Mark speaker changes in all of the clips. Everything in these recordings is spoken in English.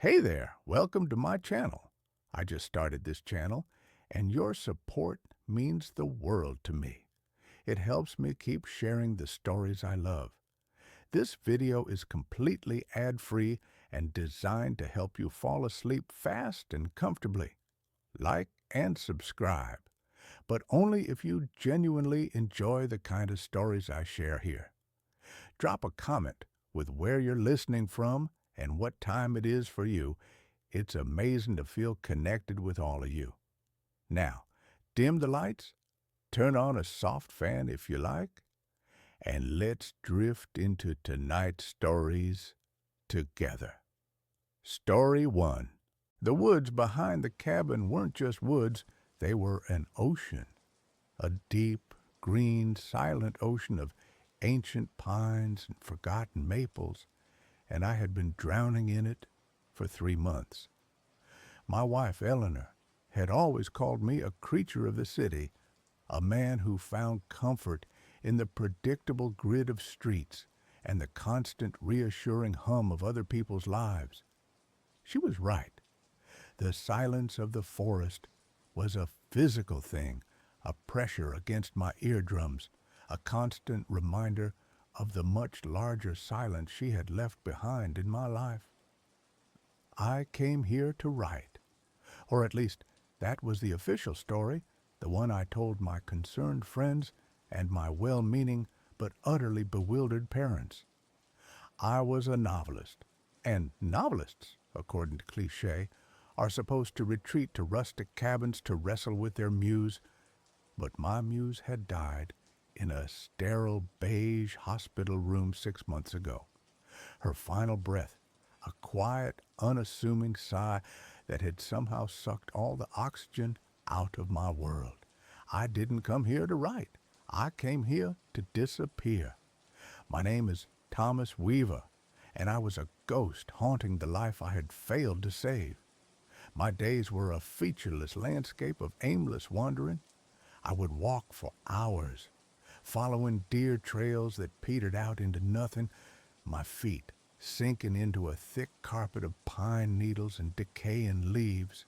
Speaker 1: Hey there, welcome to my channel. I just started this channel, and your support means the world to me. It helps me keep sharing the stories I love. This video is completely ad-free and designed to help you fall asleep fast and comfortably. Like and subscribe, but only if you genuinely enjoy the kind of stories I share here. Drop a comment with where you're listening from and what time it is for you. It's amazing to feel connected with all of you. Now, dim the lights, turn on a soft fan if you like, and let's drift into tonight's stories together. Story 1. The woods behind the cabin weren't just woods, they were an ocean. A deep, green, silent ocean of ancient pines and forgotten maples, and I had been drowning in it for 3 months. My wife, Eleanor, had always called me a creature of the city, a man who found comfort in the predictable grid of streets and the constant reassuring hum of other people's lives. She was right. The silence of the forest was a physical thing, a pressure against my eardrums, a constant reminder of the much larger silence she had left behind in my life. I came here to write, or at least that was the official story, the one I told my concerned friends and my well-meaning but utterly bewildered parents. I was a novelist, and novelists, according to cliché, are supposed to retreat to rustic cabins to wrestle with their muse, but my muse had died in a sterile beige hospital room 6 months ago. Her final breath, a quiet, unassuming sigh that had somehow sucked all the oxygen out of my world. I didn't come here to write. I came here to disappear. My name is Thomas Weaver, and I was a ghost haunting the life I had failed to save. My days were a featureless landscape of aimless wandering. I would walk for hours, following deer trails that petered out into nothing, my feet sinking into a thick carpet of pine needles and decaying leaves.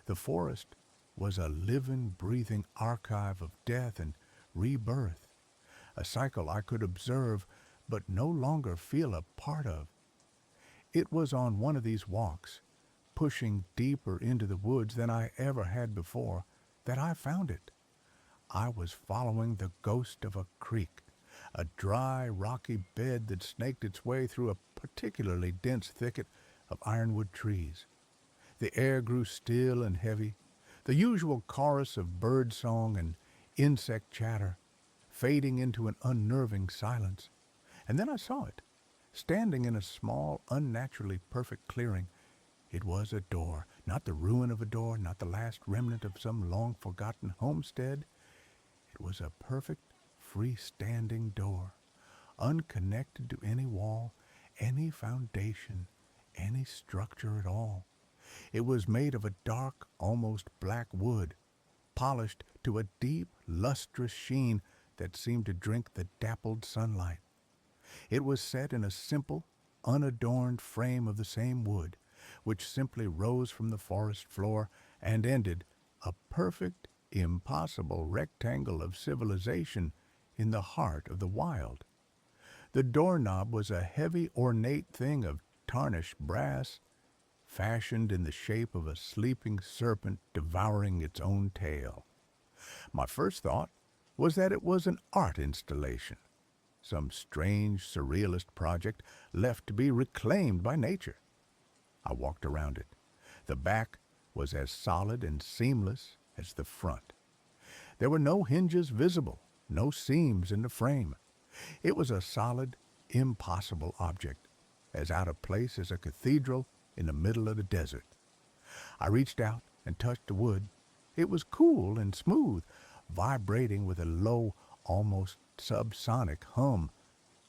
Speaker 1: The forest was a living, breathing archive of death and rebirth, a cycle I could observe but no longer feel a part of. It was on one of these walks, pushing deeper into the woods than I ever had before, that I found it. I was following the ghost of a creek, a dry, rocky bed that snaked its way through a particularly dense thicket of ironwood trees. The air grew still and heavy, the usual chorus of bird song and insect chatter fading into an unnerving silence. And then I saw it, standing in a small, unnaturally perfect clearing. It was a door, not the ruin of a door, not the last remnant of some long-forgotten homestead. It was a perfect, freestanding door, unconnected to any wall, any foundation, any structure at all. It was made of a dark, almost black wood, polished to a deep, lustrous sheen that seemed to drink the dappled sunlight. It was set in a simple, unadorned frame of the same wood, which simply rose from the forest floor and ended, a perfect, impossible rectangle of civilization in the heart of the wild. The doorknob was a heavy, ornate thing of tarnished brass, fashioned in the shape of a sleeping serpent devouring its own tail. My first thought was that it was an art installation, some strange surrealist project left to be reclaimed by nature. I walked around it. The back was as solid and seamless as the front. There were no hinges visible, no seams in the frame. It was a solid, impossible object, as out of place as a cathedral in the middle of the desert. I reached out and touched the wood. It was cool and smooth, vibrating with a low, almost subsonic hum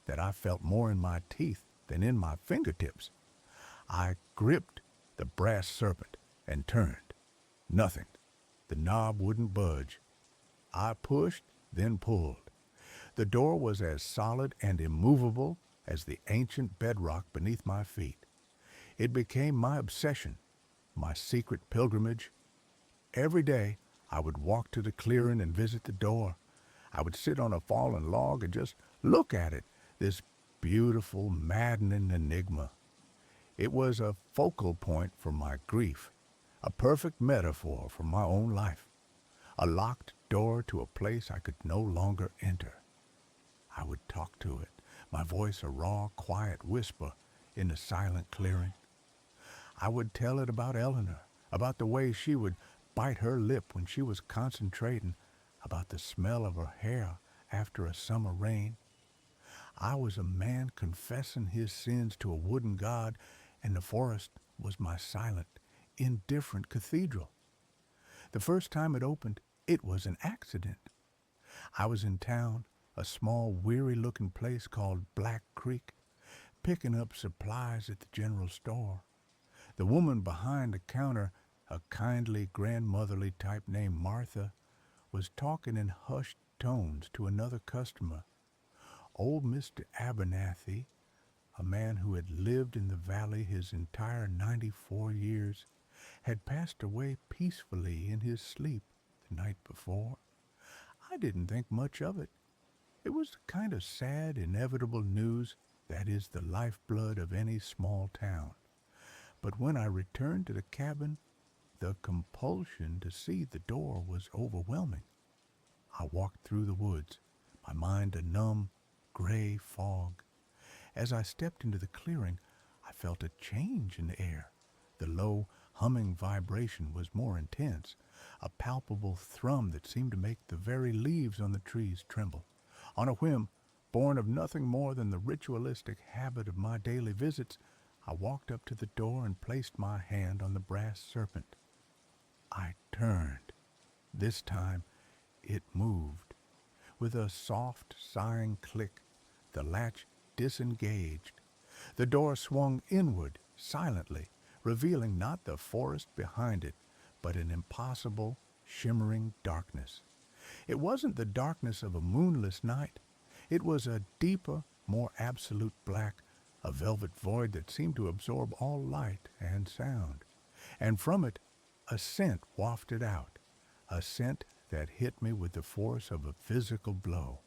Speaker 1: that I felt more in my teeth than in my fingertips. I gripped the brass serpent and turned. Nothing. The knob wouldn't budge. I pushed, then pulled. The door was as solid and immovable as the ancient bedrock beneath my feet. It became my obsession, my secret pilgrimage. Every day, I would walk to the clearing and visit the door. I would sit on a fallen log and just look at it, this beautiful, maddening enigma. It was a focal point for my grief, a perfect metaphor for my own life, a locked door to a place I could no longer enter. I would talk to it, my voice a raw, quiet whisper in the silent clearing. I would tell it about Eleanor, about the way she would bite her lip when she was concentrating, about the smell of her hair after a summer rain. I was a man confessing his sins to a wooden god, and the forest was my silent, indifferent cathedral. The first time it opened, it was an accident. I was in town, a small, weary-looking place called Black Creek, picking up supplies at the general store. The woman behind the counter, a kindly, grandmotherly type named Martha, was talking in hushed tones to another customer. Old Mr. Abernathy, a man who had lived in the valley his entire 94 years, had passed away peacefully in his sleep the night before. I didn't think much of it. It was the kind of sad, inevitable news that is the lifeblood of any small town. But when I returned to the cabin, the compulsion to see the door was overwhelming. I walked through the woods, my mind a numb, gray fog. As I stepped into the clearing, I felt a change in the air. The low, humming vibration was more intense, a palpable thrum that seemed to make the very leaves on the trees tremble. On a whim, born of nothing more than the ritualistic habit of my daily visits, I walked up to the door and placed my hand on the brass serpent. I turned. This time, it moved. With a soft, sighing click, the latch disengaged. The door swung inward, silently, revealing not the forest behind it, but an impossible, shimmering darkness. It wasn't the darkness of a moonless night. It was a deeper, more absolute black, a velvet void that seemed to absorb all light and sound. And from it, a scent wafted out, a scent that hit me with the force of a physical blow.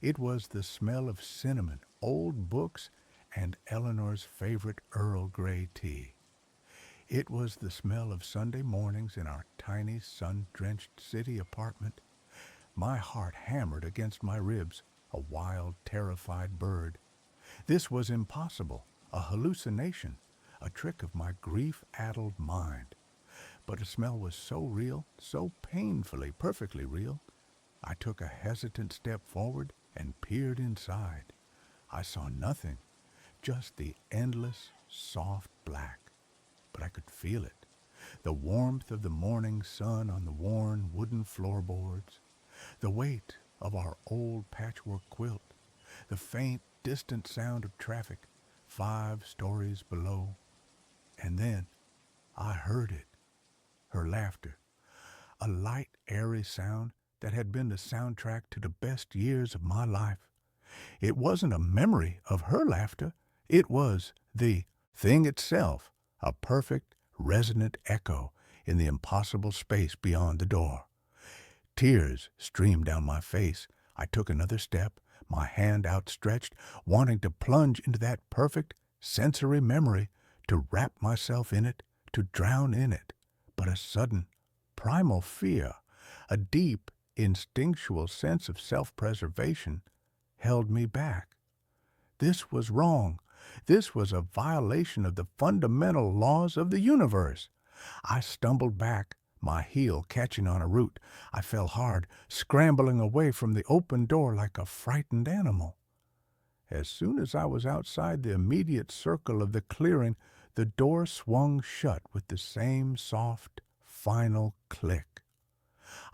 Speaker 1: It was the smell of cinnamon, old books, and Eleanor's favorite Earl Grey tea. It was the smell of Sunday mornings in our tiny, sun-drenched city apartment. My heart hammered against my ribs, a wild, terrified bird. This was impossible, a hallucination, a trick of my grief-addled mind. But the smell was so real, so painfully, perfectly real. I took a hesitant step forward and peered inside. I saw nothing, just the endless, soft black. But I could feel it, the warmth of the morning sun on the worn wooden floorboards, the weight of our old patchwork quilt, the faint, distant sound of traffic 5 stories below. And then I heard it, her laughter, a light, airy sound that had been the soundtrack to the best years of my life. It wasn't a memory of her laughter. It was the thing itself, a perfect, resonant echo in the impossible space beyond the door. Tears streamed down my face. I took another step, my hand outstretched, wanting to plunge into that perfect, sensory memory, to wrap myself in it, to drown in it. But a sudden, primal fear, a deep, instinctual sense of self-preservation, held me back. This was wrong. This was a violation of the fundamental laws of the universe. I stumbled back, my heel catching on a root. I fell hard, scrambling away from the open door like a frightened animal. As soon as I was outside the immediate circle of the clearing, the door swung shut with the same soft, final click.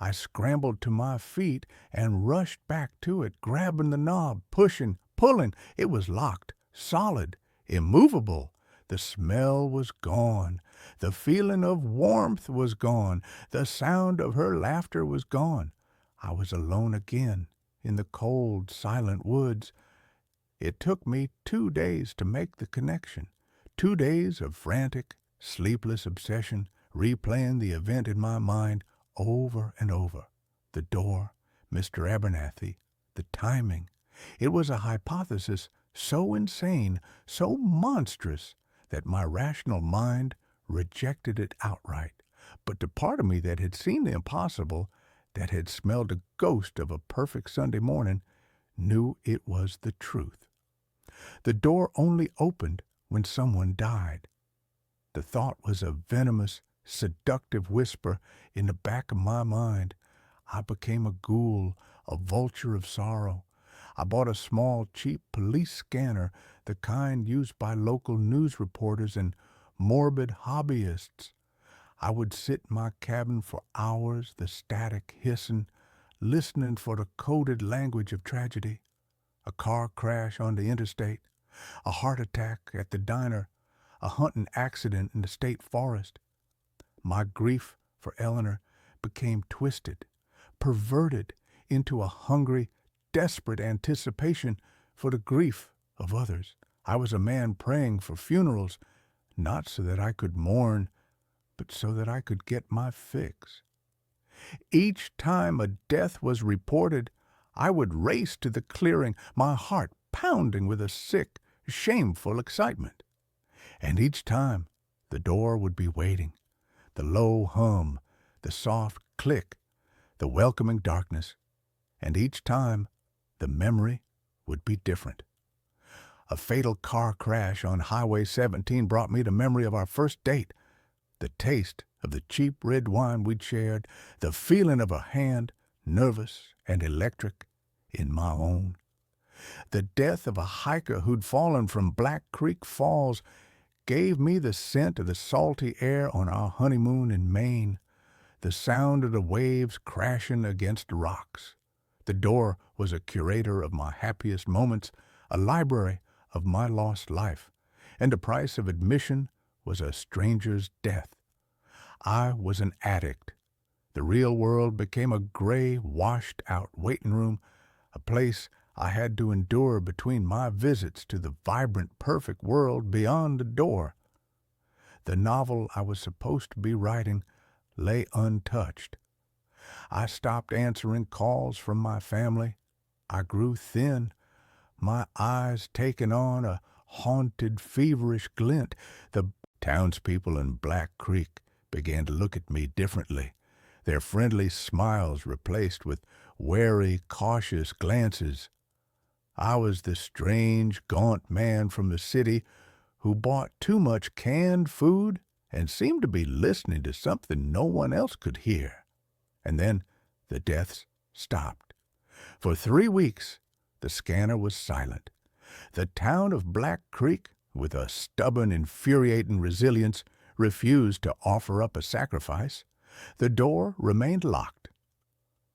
Speaker 1: I scrambled to my feet and rushed back to it, grabbing the knob, pushing, pulling. It was locked, solid, immovable. The smell was gone. The feeling of warmth was gone. The sound of her laughter was gone. I was alone again in the cold, silent woods. It took me 2 days to make the connection. 2 days of frantic, sleepless obsession, replaying the event in my mind over and over. The door, Mr. Abernathy, the timing. It was a hypothesis so insane, so monstrous, that my rational mind rejected it outright. But the part of me that had seen the impossible, that had smelled a ghost of a perfect Sunday morning, knew it was the truth. The door only opened when someone died. The thought was a venomous, seductive whisper in the back of my mind. I became a ghoul, a vulture of sorrow. I bought a small, cheap police scanner, the kind used by local news reporters and morbid hobbyists. I would sit in my cabin for hours, the static hissing, listening for the coded language of tragedy. A car crash on the interstate, a heart attack at the diner, a hunting accident in the state forest. My grief for Eleanor became twisted, perverted into a hungry, desperate anticipation for the grief of others. I was a man praying for funerals, not so that I could mourn, but so that I could get my fix. Each time a death was reported, I would race to the clearing, my heart pounding with a sick, shameful excitement. And each time the door would be waiting, the low hum, the soft click, the welcoming darkness, and each time the memory would be different. A fatal car crash on Highway 17 brought me the memory of our first date, the taste of the cheap red wine we'd shared, the feeling of a hand, nervous and electric, in my own. The death of a hiker who'd fallen from Black Creek Falls gave me the scent of the salty air on our honeymoon in Maine, the sound of the waves crashing against rocks. The door was a curator of my happiest moments, a library of my lost life, and the price of admission was a stranger's death. I was an addict. The real world became a gray, washed-out waiting room, a place I had to endure between my visits to the vibrant, perfect world beyond the door. The novel I was supposed to be writing lay untouched. I stopped answering calls from my family. I grew thin, my eyes taking on a haunted, feverish glint. The townspeople in Black Creek began to look at me differently, their friendly smiles replaced with wary, cautious glances. I was the strange, gaunt man from the city who bought too much canned food and seemed to be listening to something no one else could hear. And then the deaths stopped. For 3 weeks, the scanner was silent. The town of Black Creek, with a stubborn, infuriating resilience, refused to offer up a sacrifice. The door remained locked.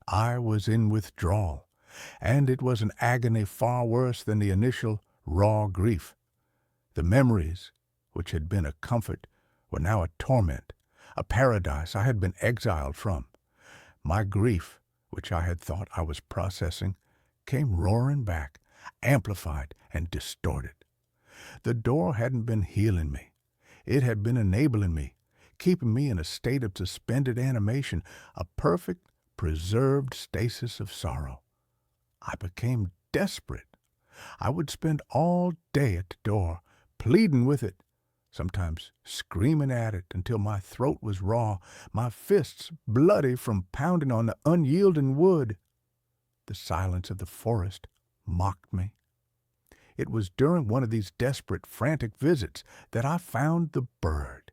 Speaker 1: I was in withdrawal, and it was an agony far worse than the initial raw grief. The memories, which had been a comfort, were now a torment, a paradise I had been exiled from. My grief, which I had thought I was processing, came roaring back, amplified and distorted. The door hadn't been healing me. It had been enabling me, keeping me in a state of suspended animation, a perfect, preserved stasis of sorrow. I became desperate. I would spend all day at the door, pleading with it, sometimes screaming at it until my throat was raw, my fists bloody from pounding on the unyielding wood. The silence of the forest mocked me. It was during one of these desperate, frantic visits that I found the bird.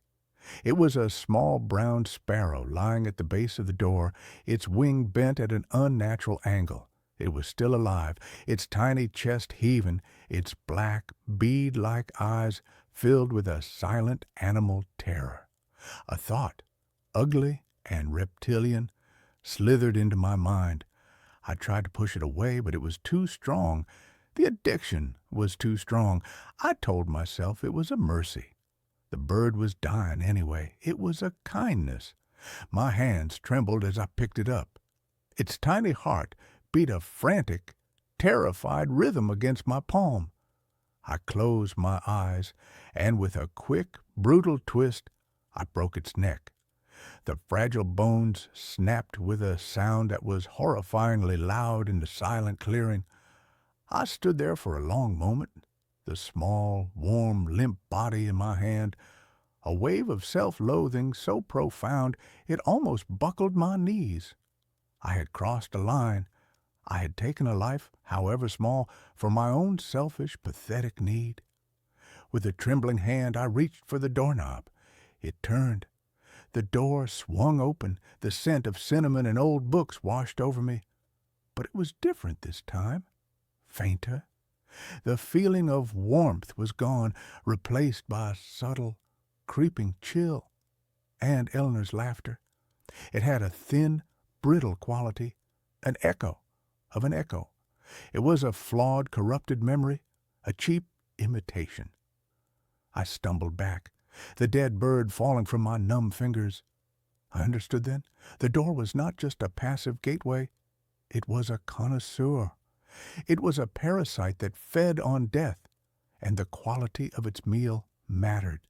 Speaker 1: It was a small brown sparrow lying at the base of the door, its wing bent at an unnatural angle. It was still alive, its tiny chest heaving, its black, bead-like eyes filled with a silent animal terror. A thought, ugly and reptilian, slithered into my mind. I tried to push it away, but it was too strong. The addiction was too strong. I told myself it was a mercy. The bird was dying anyway. It was a kindness. My hands trembled as I picked it up. Its tiny heart beat a frantic, terrified rhythm against my palm. I closed my eyes, and with a quick, brutal twist, I broke its neck. The fragile bones snapped with a sound that was horrifyingly loud in the silent clearing. I stood there for a long moment, the small, warm, limp body in my hand, a wave of self-loathing so profound it almost buckled my knees. I had crossed a line. I had taken a life, however small, for my own selfish, pathetic need. With a trembling hand, I reached for the doorknob. It turned. The door swung open. The scent of cinnamon and old books washed over me. But it was different this time. Fainter. The feeling of warmth was gone, replaced by a subtle, creeping chill. And Eleanor's laughter. It had a thin, brittle quality, an echo of an echo. It was a flawed, corrupted memory, a cheap imitation. I stumbled back, the dead bird falling from my numb fingers. I understood then. The door was not just a passive gateway. It was a connoisseur. It was a parasite that fed on death, and the quality of its meal mattered.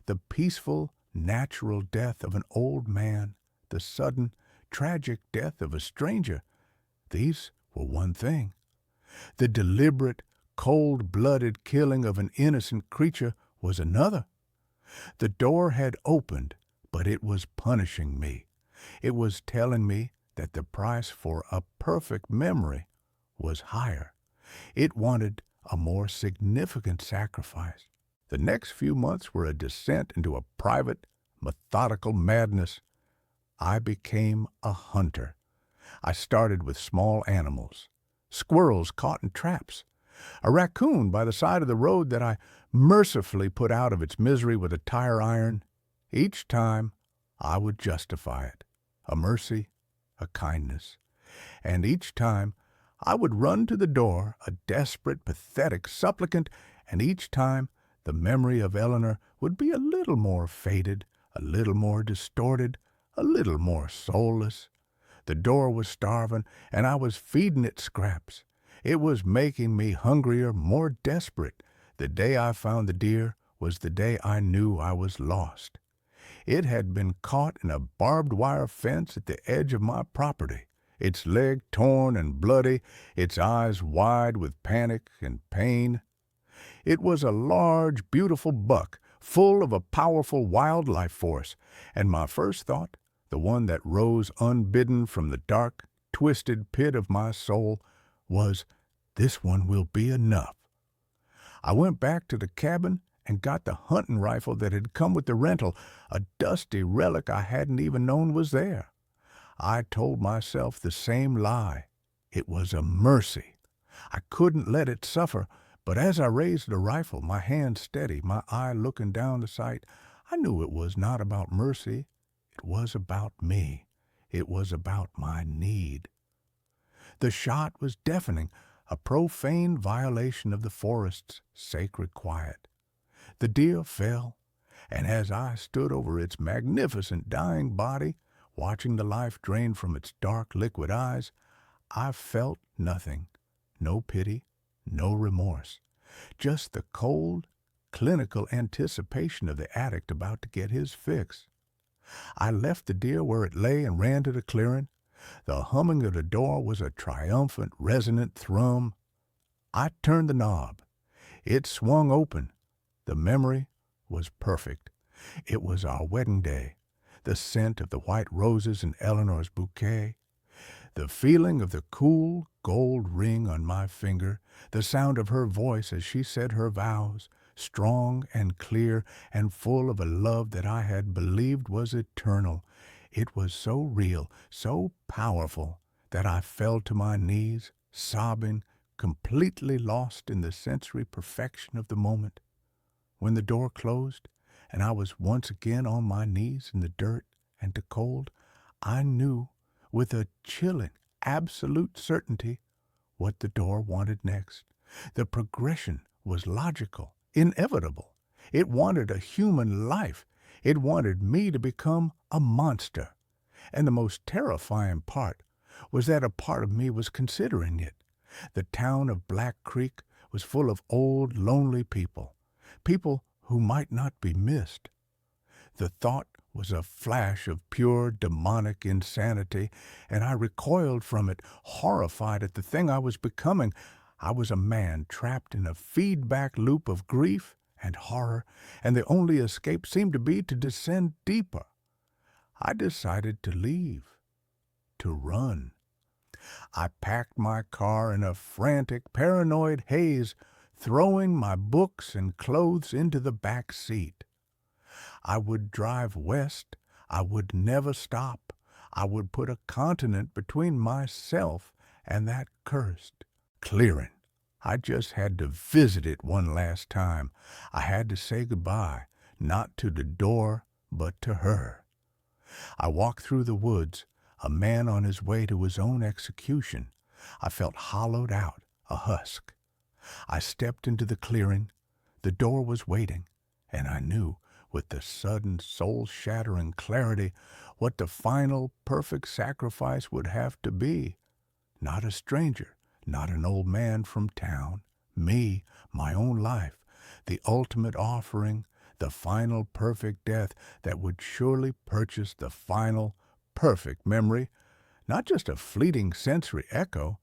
Speaker 1: The peaceful, natural death of an old man, the sudden, tragic death of a stranger, these were one thing. The deliberate, cold-blooded killing of an innocent creature was another. The door had opened, but it was punishing me. It was telling me that the price for a perfect memory was higher. It wanted a more significant sacrifice. The next few months were a descent into a private, methodical madness. I became a hunter. I started with small animals, squirrels caught in traps, a raccoon by the side of the road that I mercifully put out of its misery with a tire iron. Each time I would justify it, a mercy, a kindness. And each time I would run to the door, a desperate, pathetic supplicant, and each time the memory of Eleanor would be a little more faded, a little more distorted, a little more soulless. The door was starving, and I was feeding it scraps. It was making me hungrier, more desperate. The day I found the deer was the day I knew I was lost. It had been caught in a barbed wire fence at the edge of my property, its leg torn and bloody, its eyes wide with panic and pain. It was a large, beautiful buck, full of a powerful wild life force, and my first thought, the one that rose unbidden from the dark, twisted pit of my soul, was, "This one will be enough." I went back to the cabin and got the hunting rifle that had come with the rental, a dusty relic I hadn't even known was there. I told myself the same lie. It was a mercy. I couldn't let it suffer, but as I raised the rifle, my hand steady, my eye looking down the sight, I knew it was not about mercy. It was about me. It was about my need. The shot was deafening, a profane violation of the forest's sacred quiet. The deer fell, and as I stood over its magnificent dying body, watching the life drain from its dark liquid eyes, I felt nothing, no pity, no remorse, just the cold, clinical anticipation of the addict about to get his fix. I left the deer where it lay and ran to the clearing. The humming of the door was a triumphant, resonant thrum. I turned the knob. It swung open. The memory was perfect. It was our wedding day, the scent of the white roses in Eleanor's bouquet, the feeling of the cool gold ring on my finger, the sound of her voice as she said her vows, strong and clear and full of a love that I had believed was eternal. It was so real, so powerful, that I fell to my knees, sobbing, completely lost in the sensory perfection of the moment. When the door closed, and I was once again on my knees in the dirt and the cold, I knew, with a chilling, absolute certainty, what the door wanted next. The progression was logical, inevitable. It wanted a human life. It wanted me to become a monster. And the most terrifying part was that a part of me was considering it. The town of Black Creek was full of old, lonely people, people who might not be missed. The thought was a flash of pure demonic insanity, and I recoiled from it, horrified at the thing I was becoming. I was a man trapped in a feedback loop of grief and horror, and the only escape seemed to be to descend deeper. I decided to leave, to run. I packed my car in a frantic, paranoid haze, throwing my books and clothes into the back seat. I would drive west. I would never stop. I would put a continent between myself and that cursed clearing. I just had to visit it one last time. I had to say goodbye, not to the door, but to her. I walked through the woods, a man on his way to his own execution. I felt hollowed out, a husk. I stepped into the clearing. The door was waiting, and I knew, with the sudden, soul-shattering clarity, what the final, perfect sacrifice would have to be. Not a stranger, not an old man from town. Me, my own life, the ultimate offering, the final perfect death that would surely purchase the final perfect memory, not just a fleeting sensory echo,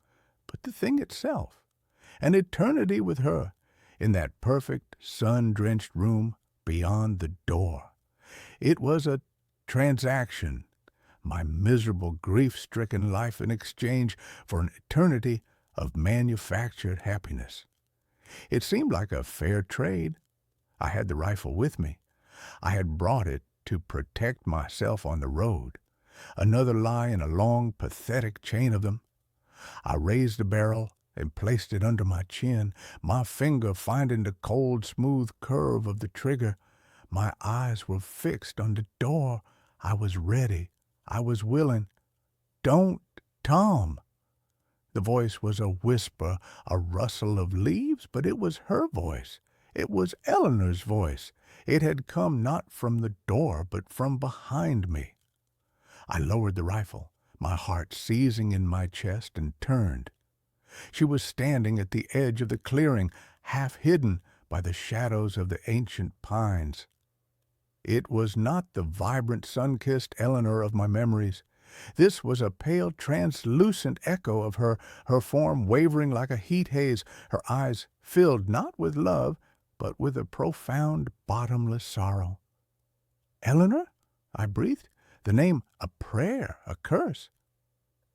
Speaker 1: but the thing itself. An eternity with her, in that perfect, sun-drenched room beyond the door. It was a transaction, my miserable, grief-stricken life in exchange for an eternity of manufactured happiness. It seemed like a fair trade. I had the rifle with me. I had brought it to protect myself on the road. Another lie in a long, pathetic chain of them. I raised the barrel and placed it under my chin, my finger finding the cold, smooth curve of the trigger. My eyes were fixed on the door. I was ready. I was willing. "Don't, Tom!" The voice was a whisper, a rustle of leaves, but it was her voice. It was Eleanor's voice. It had come not from the door, but from behind me. I lowered the rifle, my heart seizing in my chest, and turned. She was standing at the edge of the clearing, half hidden by the shadows of the ancient pines. It was not the vibrant, sun-kissed Eleanor of my memories. This was a pale, translucent echo of her, her form wavering like a heat haze, her eyes filled not with love, but with a profound, bottomless sorrow. "Eleanor?" I breathed. The name a prayer, a curse.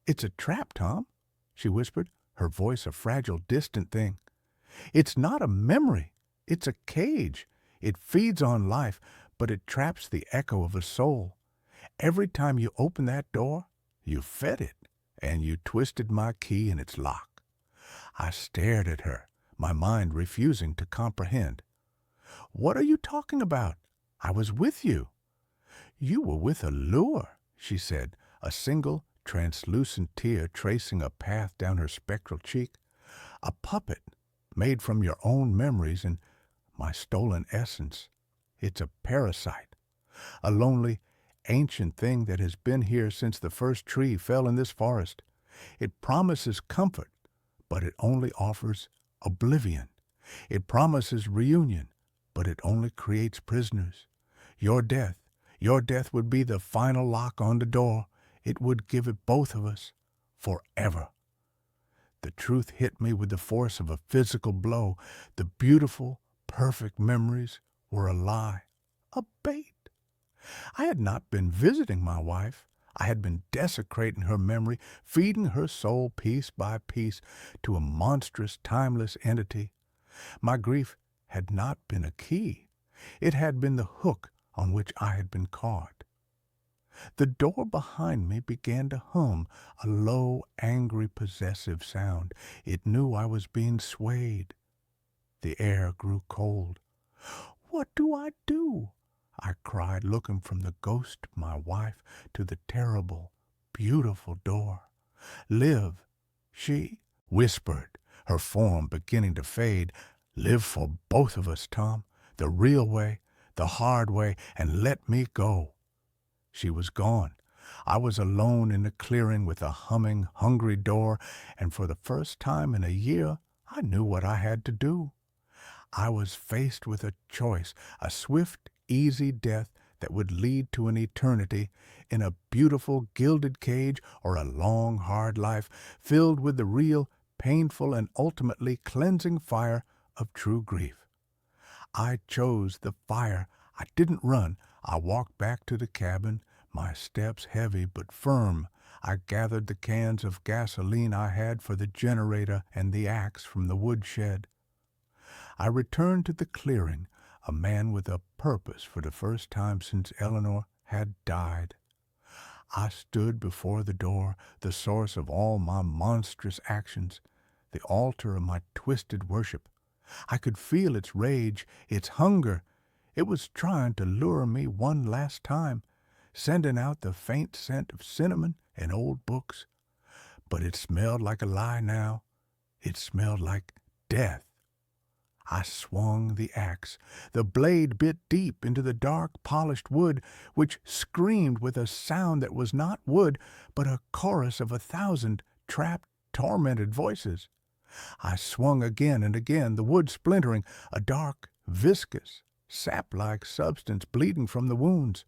Speaker 1: "It's a trap, Tom," she whispered, her voice a fragile, distant thing. "It's not a memory. It's a cage. It feeds on life, but it traps the echo of a soul. Every time you open that door, you fed it, and you twisted my key in its lock." I stared at her, my mind refusing to comprehend. "What are you talking about? I was with you." "You were with a lure," she said, a single, translucent tear tracing a path down her spectral cheek. "A puppet, made from your own memories and my stolen essence. It's a parasite, a lonely, ancient thing that has been here since the first tree fell in this forest. It promises comfort, but it only offers oblivion. It promises reunion, but it only creates prisoners. Your death would be the final lock on the door. It would give it both of us forever." The truth hit me with the force of a physical blow. The beautiful, perfect memories were a lie, a bait. I had not been visiting my wife. I had been desecrating her memory, feeding her soul piece by piece to a monstrous, timeless entity. My grief had not been a key. It had been the hook on which I had been caught. The door behind me began to hum, a low, angry, possessive sound. It knew I was being swayed. The air grew cold. "What do I do?" I cried, looking from the ghost of my wife to the terrible, beautiful door. "Live," she whispered, her form beginning to fade. "Live for both of us, Tom, the real way, the hard way, and let me go." She was gone. I was alone in the clearing with a humming, hungry door, and for the first time in a year, I knew what I had to do. I was faced with a choice, a swift, easy death that would lead to an eternity in a beautiful gilded cage, or a long, hard life filled with the real, painful, and ultimately cleansing fire of true grief. I chose the fire. I didn't run. I walked back to the cabin, my steps heavy but firm. I gathered the cans of gasoline I had for the generator and the axe from the woodshed. I returned to the clearing, a man with a purpose for the first time since Eleanor had died. I stood before the door, the source of all my monstrous actions, the altar of my twisted worship. I could feel its rage, its hunger. It was trying to lure me one last time, sending out the faint scent of cinnamon and old books. But it smelled like a lie now. It smelled like death. I swung the axe. The blade bit deep into the dark, polished wood, which screamed with a sound that was not wood, but a chorus of 1,000 trapped, tormented voices. I swung again and again, the wood splintering, a dark, viscous, sap-like substance bleeding from the wounds.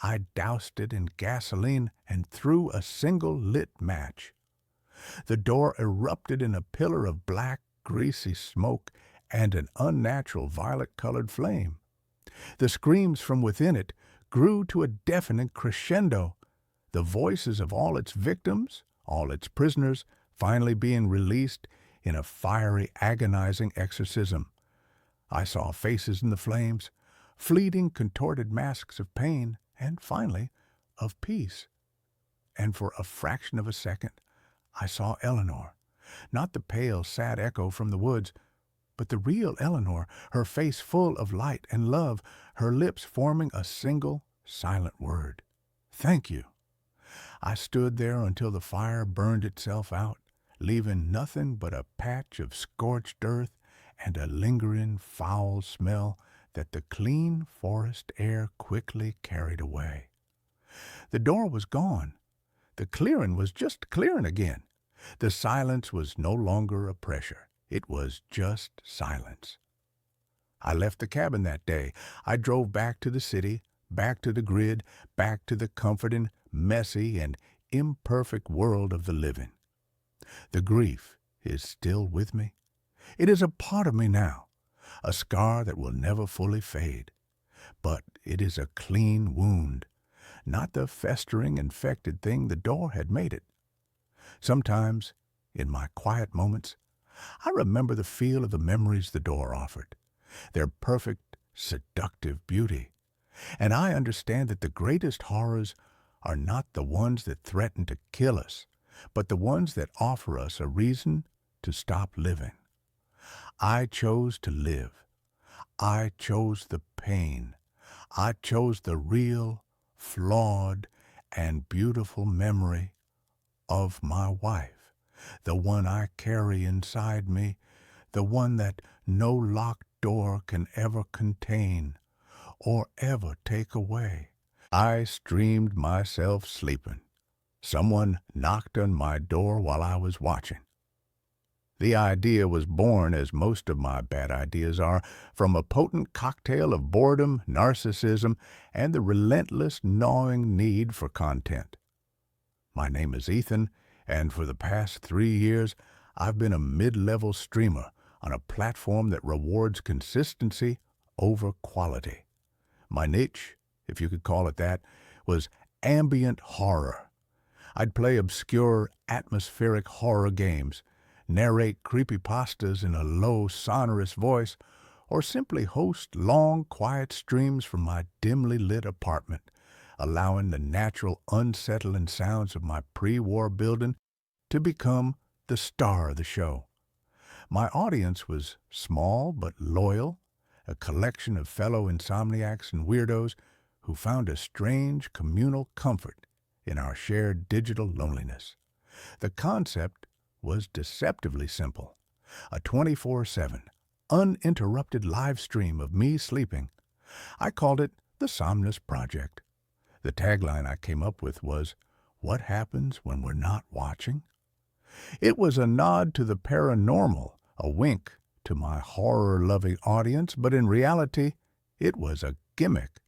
Speaker 1: I doused it in gasoline and threw a single lit match. The door erupted in a pillar of black, greasy smoke and an unnatural violet-colored flame. The screams from within it grew to a deafening crescendo, the voices of all its victims, all its prisoners, finally being released in a fiery, agonizing exorcism. I saw faces in the flames, fleeting, contorted masks of pain, and finally, of peace. And for a fraction of a second, I saw Eleanor, not the pale, sad echo from the woods, but the real Eleanor, her face full of light and love, her lips forming a single, silent word. Thank you. I stood there until the fire burned itself out, leaving nothing but a patch of scorched earth and a lingering foul smell that the clean forest air quickly carried away. The door was gone. The clearing was just clearing again. The silence was no longer a pressure. It was just silence. I left the cabin that day. I drove back to the city, back to the grid, back to the comforting, messy, and imperfect world of the living. The grief is still with me. It is a part of me now, a scar that will never fully fade. But it is a clean wound, not the festering, infected thing the door had made it. Sometimes, in my quiet moments, I remember the feel of the memories the door offered, their perfect, seductive beauty. And I understand that the greatest horrors are not the ones that threaten to kill us, but the ones that offer us a reason to stop living. I chose to live. I chose the pain. I chose the real, flawed, and beautiful memory of my wife, the one I carry inside me, the one that no locked door can ever contain or ever take away. I streamed myself sleeping. Someone knocked on my door while I was watching. The idea was born, as most of my bad ideas are, from a potent cocktail of boredom, narcissism, and the relentless, gnawing need for content. My name is Ethan, and for the past 3 years, I've been a mid-level streamer on a platform that rewards consistency over quality. My niche, if you could call it that, was ambient horror. I'd play obscure, atmospheric horror games, narrate creepypastas in a low, sonorous voice, or simply host long, quiet streams from my dimly lit apartment, allowing the natural, unsettling sounds of my pre-war building to become the star of the show. My audience was small but loyal, a collection of fellow insomniacs and weirdos who found a strange communal comfort in our shared digital loneliness. The concept was deceptively simple: a 24/7, uninterrupted live stream of me sleeping. I called it the Somnus Project. The tagline I came up with was, "What happens when we're not watching?" It was a nod to the paranormal, A wink to my horror-loving audience, but in reality, it was a gimmick.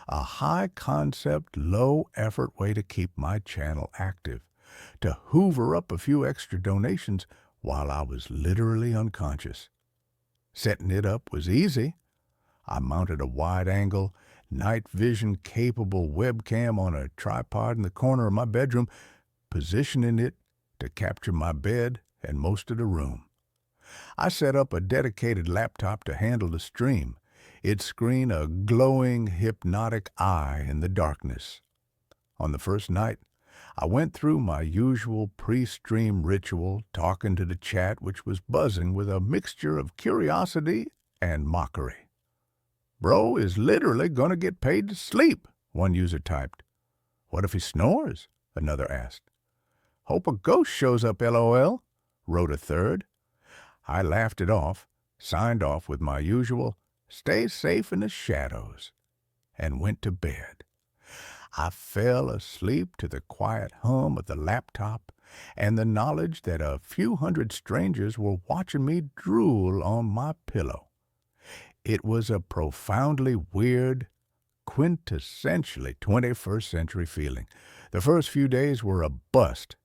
Speaker 1: A high-concept, low-effort way to keep my channel active, to hoover up a few extra donations while I was literally unconscious. Setting it up was easy. I mounted a wide-angle, night-vision-capable webcam on a tripod in the corner of my bedroom, positioning it to capture my bed and most of the room. I set up a dedicated laptop to handle the stream, its screen a glowing, hypnotic eye in the darkness. On the first night, I went through my usual pre-stream ritual, talking to the chat, which was buzzing with a mixture of curiosity and mockery. "Bro is literally gonna get paid to sleep," one user typed. "What if he snores?" another asked. "Hope a ghost shows up, LOL," wrote a third. I laughed it off, signed off with my usual, "Stay safe in the shadows," and went to bed. I fell asleep to the quiet hum of the laptop and the knowledge that a few hundred strangers were watching me drool on my pillow. It was a profoundly weird, quintessentially 21st century feeling. The first few days were a bust,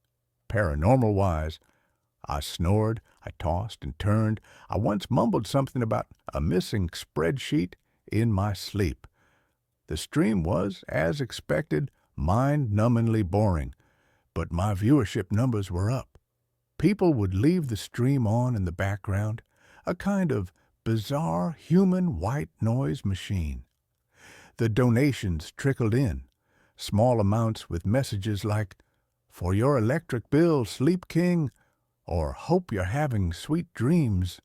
Speaker 1: paranormal-wise. I snored, I tossed and turned. I once mumbled something about a missing spreadsheet in my sleep. The stream was, as expected, mind-numbingly boring, but my viewership numbers were up. People would leave the stream on in the background, a kind of bizarre human white noise machine. The donations trickled in, small amounts with messages like, "For your electric bill, Sleep King," or "Hope you're having sweet dreams."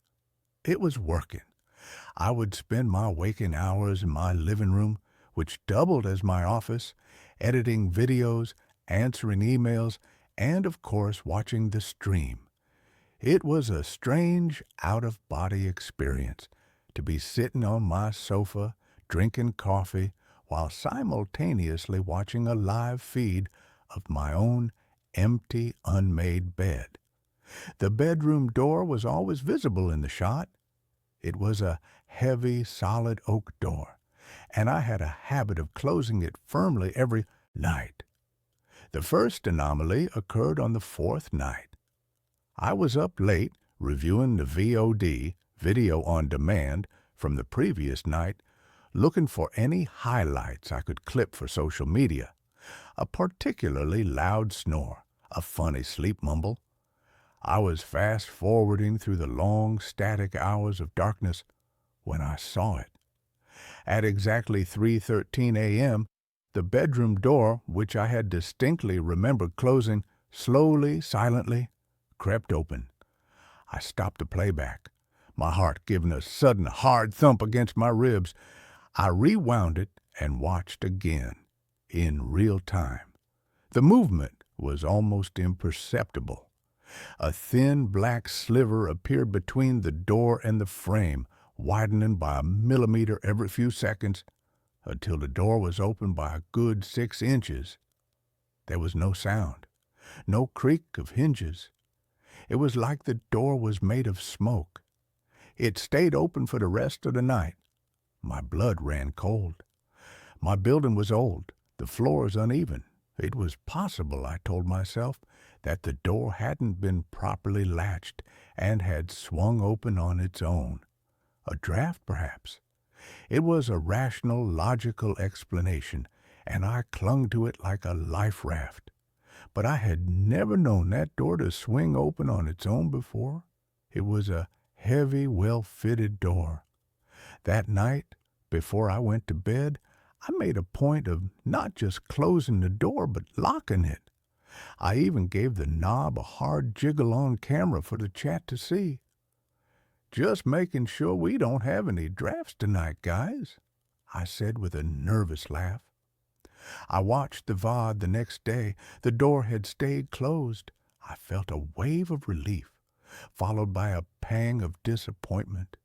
Speaker 1: It was working. I would spend my waking hours in my living room, which doubled as my office, editing videos, answering emails, and, of course, watching the stream. It was a strange, out-of-body experience to be sitting on my sofa, drinking coffee, while simultaneously watching a live feed of my own empty, unmade bed. The bedroom door was always visible in the shot. It was a heavy, solid oak door, and I had a habit of closing it firmly every night. The first anomaly occurred on the fourth night. I was up late reviewing the VOD, video on demand, from the previous night, looking for any highlights I could clip for social media. A particularly loud snore, a funny sleep mumble. I was fast-forwarding through the long, static hours of darkness when I saw it. At exactly 3:13 a.m., the bedroom door, which I had distinctly remembered closing, slowly, silently, crept open. I stopped the playback, my heart giving a sudden hard thump against my ribs. I rewound it and watched again, in real time. The movement was almost imperceptible. A thin black sliver appeared between the door and the frame, widening by a millimeter every few seconds, until the door was opened by a good 6 inches. There was no sound, no creak of hinges. It was like the door was made of smoke. It stayed open for the rest of the night. My blood ran cold. My building was old, the floors uneven. It was possible, I told myself, that the door hadn't been properly latched and had swung open on its own. A draft, perhaps. It was a rational, logical explanation, and I clung to it like a life raft. But I had never known that door to swing open on its own before. It was a heavy, well-fitted door. That night, before I went to bed, I made a point of not just closing the door, but locking it. I even gave the knob a hard jiggle on camera for the chat to see. "Just making sure we don't have any drafts tonight, guys," I said with a nervous laugh. I watched the VOD the next day. The door had stayed closed. I felt a wave of relief, followed by a pang of disappointment.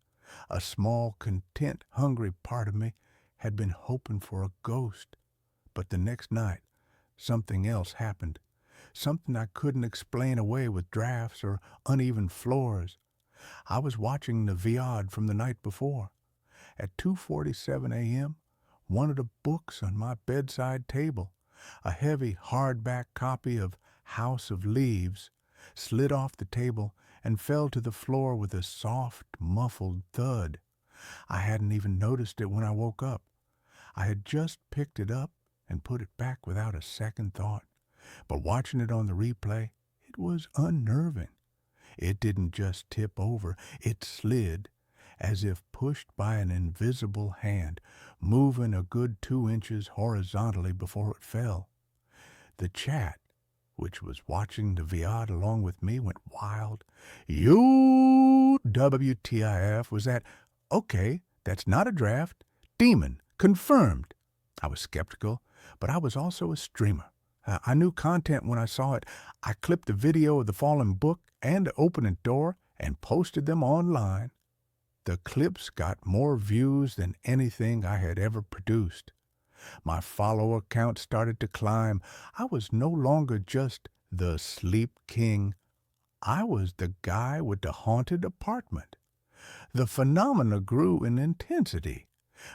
Speaker 1: A small, content, hungry part of me had been hoping for a ghost. But the next night, something else happened. Something I couldn't explain away with drafts or uneven floors. I was watching the Viad from the night before. At 2:47 a.m., one of the books on my bedside table, a heavy hardback copy of House of Leaves, slid off the table and fell to the floor with a soft, muffled thud. I hadn't even noticed it when I woke up. I had just picked it up and put it back without a second thought. But watching it on the replay, it was unnerving. It didn't just tip over, it slid, as if pushed by an invisible hand, moving a good 2 inches horizontally before it fell. The chat, which was watching the Viad along with me, went wild. You WTIF was that, okay, that's not a draft. Demon, confirmed. I was skeptical, but I was also a streamer. I knew content when I saw it. I clipped the video of the fallen book and the opening door and posted them online. The clips got more views than anything I had ever produced. My follower count started to climb. I was no longer just the Sleep King. I was the guy with the haunted apartment. The phenomena grew in intensity,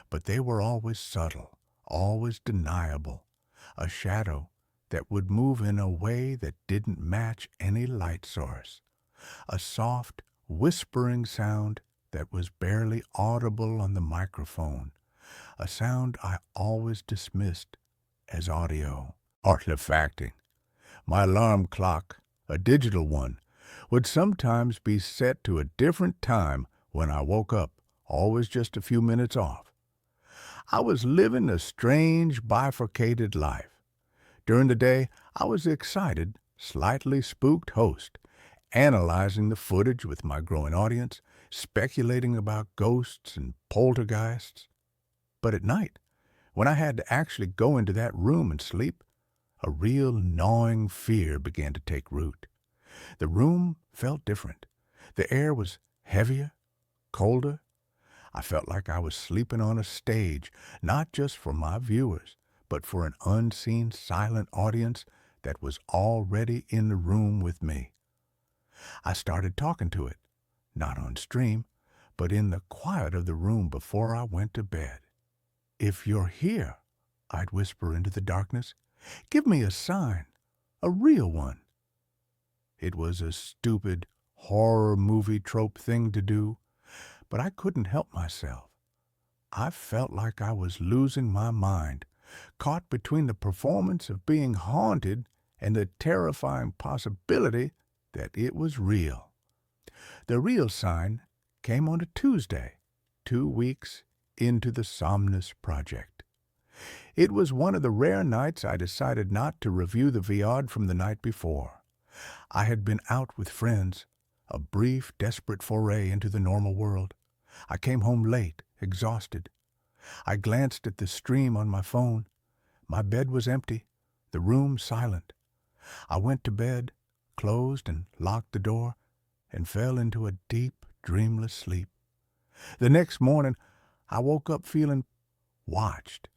Speaker 1: but they were always subtle, always deniable. A shadow that would move in a way that didn't match any light source. A soft, whispering sound that was barely audible on the microphone. A sound I always dismissed as audio. Artifacting. My alarm clock, a digital one, would sometimes be set to a different time when I woke up, always just a few minutes off. I was living a strange, bifurcated life. During the day, I was the excited, slightly spooked host, analyzing the footage with my growing audience, speculating about ghosts and poltergeists. But at night, when I had to actually go into that room and sleep, a real gnawing fear began to take root. The room felt different. The air was heavier, colder. I felt like I was sleeping on a stage, not just for my viewers, but for an unseen, silent audience that was already in the room with me. I started talking to it, not on stream, but in the quiet of the room before I went to bed. If you're here, I'd whisper into the darkness, give me a sign, a real one. It was a stupid, horror movie trope thing to do, but I couldn't help myself. I felt like I was losing my mind, caught between the performance of being haunted and the terrifying possibility that it was real. The real sign came on a Tuesday, 2 weeks into the Somnus Project. It was one of the rare nights I decided not to review the Viad from the night before. I had been out with friends, a brief, desperate foray into the normal world. I came home late, exhausted. I glanced at the stream on my phone. My bed was empty, the room silent. I went to bed, closed and locked the door, and fell into a deep, dreamless sleep. The next morning, I woke up feeling watched.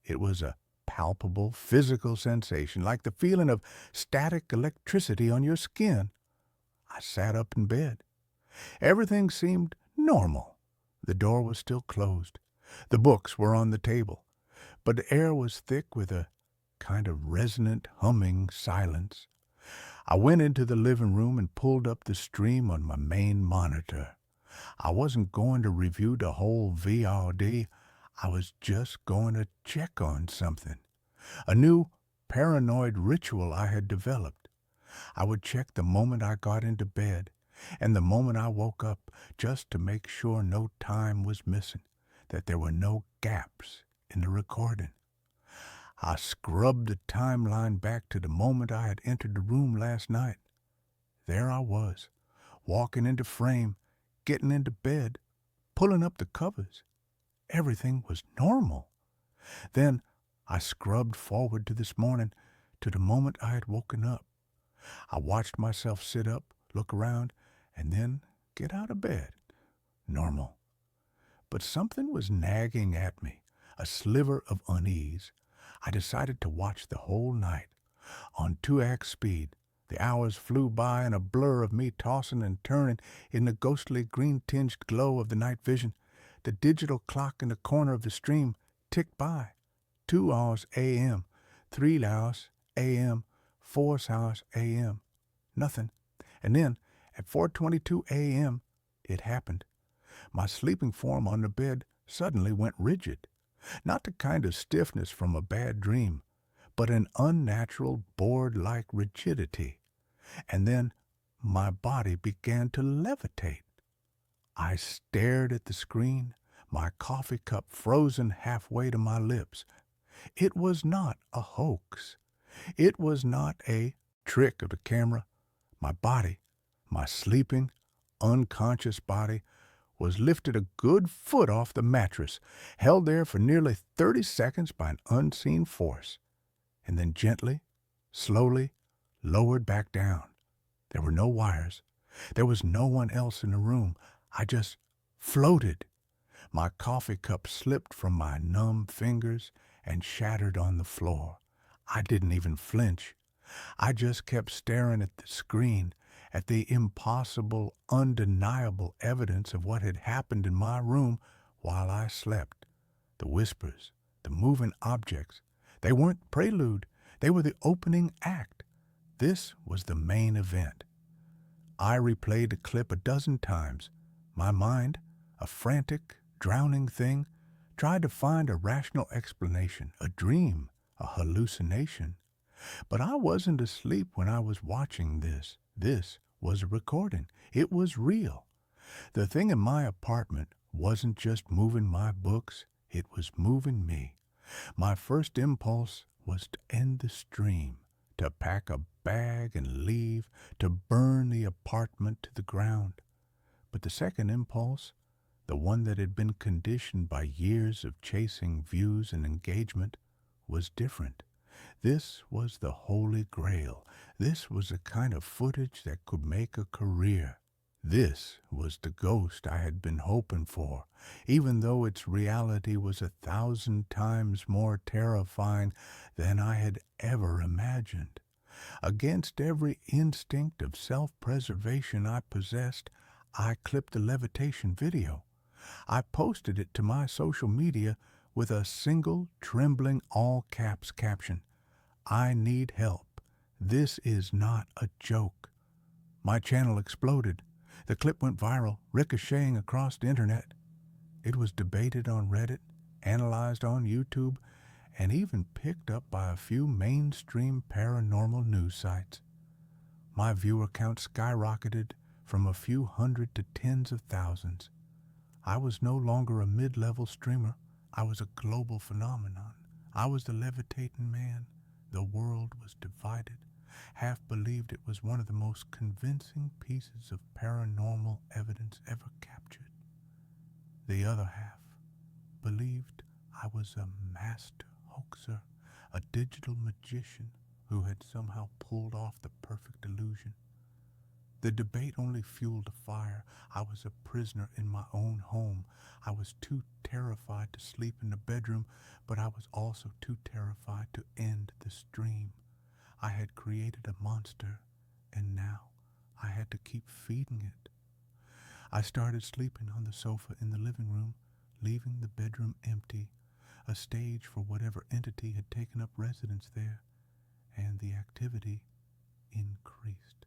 Speaker 1: It was a palpable, physical sensation, like the feeling of static electricity on your skin. I sat up in bed. Everything seemed normal. The door was still closed. The books were on the table, but the air was thick with a kind of resonant, humming silence. I went into the living room and pulled up the stream on my main monitor. I wasn't going to review the whole VOD. I was just going to check on something. A new paranoid ritual I had developed. I would check the moment I got into bed and the moment I woke up, just to make sure no time was missing, that there were no gaps in the recording. I scrubbed the timeline back to the moment I had entered the room last night. There I was, walking into frame, getting into bed, pulling up the covers. Everything was normal. Then I scrubbed forward to this morning, to the moment I had woken up. I watched myself sit up, look around, and then get out of bed. Normal. But something was nagging at me, a sliver of unease. I decided to watch the whole night, on 2x speed, The hours flew by in a blur of me tossing and turning in the ghostly green-tinged glow of the night vision. The digital clock in the corner of the stream ticked by. 2 hours a.m., 3 hours a.m., 4 hours a.m. Nothing. And then, at 4:22 a.m., it happened. My sleeping form on the bed suddenly went rigid. Not the kind of stiffness from a bad dream, but an unnatural board-like rigidity. And then my body began to levitate. I stared at the screen, my coffee cup frozen halfway to my lips. It was not a hoax. It was not a trick of the camera. My body, my sleeping, unconscious body, was lifted a good foot off the mattress, held there for nearly 30 seconds by an unseen force, and then gently, slowly, lowered back down. There were no wires. There was no one else in the room. I just floated. My coffee cup slipped from my numb fingers and shattered on the floor. I didn't even flinch. I just kept staring at the screen, at the impossible, undeniable evidence of what had happened in my room while I slept. The whispers, the moving objects, they weren't prelude. They were the opening act. This was the main event. I replayed the clip a dozen times. My mind, a frantic, drowning thing, tried to find a rational explanation, a dream, a hallucination. But I wasn't asleep when I was watching this. This was a recording. It was real. The thing in my apartment wasn't just moving my books, it was moving me. My first impulse was to end the stream, to pack a bag and leave, to burn the apartment to the ground. But the second impulse, the one that had been conditioned by years of chasing views and engagement, was different. This was the Holy Grail. This was the kind of footage that could make a career. This was the ghost I had been hoping for, even though its reality was 1,000 times more terrifying than I had ever imagined. Against every instinct of self-preservation I possessed, I clipped the levitation video. I posted it to my social media with a single, trembling, all-caps caption. I need help. This is not a joke. My channel exploded. The clip went viral, ricocheting across the internet. It was debated on Reddit, analyzed on YouTube, and even picked up by a few mainstream paranormal news sites. My viewer count skyrocketed from a few hundred to tens of thousands. I was no longer a mid-level streamer. I was a global phenomenon. I was the levitating man. The world was divided. Half believed it was one of the most convincing pieces of paranormal evidence ever captured. The other half believed I was a master hoaxer, a digital magician who had somehow pulled off the perfect illusion. The debate only fueled the fire. I was a prisoner in my own home. I was too terrified to sleep in the bedroom, but I was also too terrified to end the stream. I had created a monster, and now I had to keep feeding it. I started sleeping on the sofa in the living room, leaving the bedroom empty, a stage for whatever entity had taken up residence there, and the activity increased.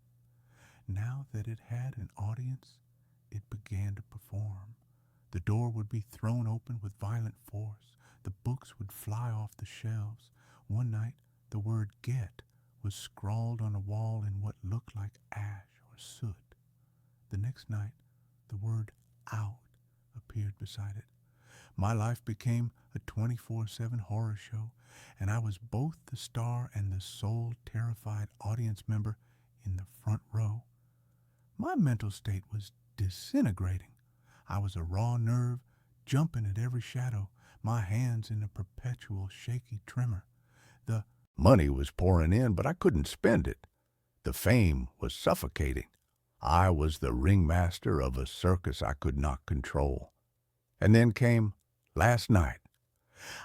Speaker 1: Now that it had an audience, it began to perform. The door would be thrown open with violent force. The books would fly off the shelves. One night, the word "get" was scrawled on a wall in what looked like ash or soot. The next night, the word "out" appeared beside it. My life became a 24/7 horror show, and I was both the star and the sole terrified audience member in the front row. My mental state was disintegrating. I was a raw nerve, jumping at every shadow, my hands in a perpetual shaky tremor. The money was pouring in, but I couldn't spend it. The fame was suffocating. I was the ringmaster of a circus I could not control. And then came last night.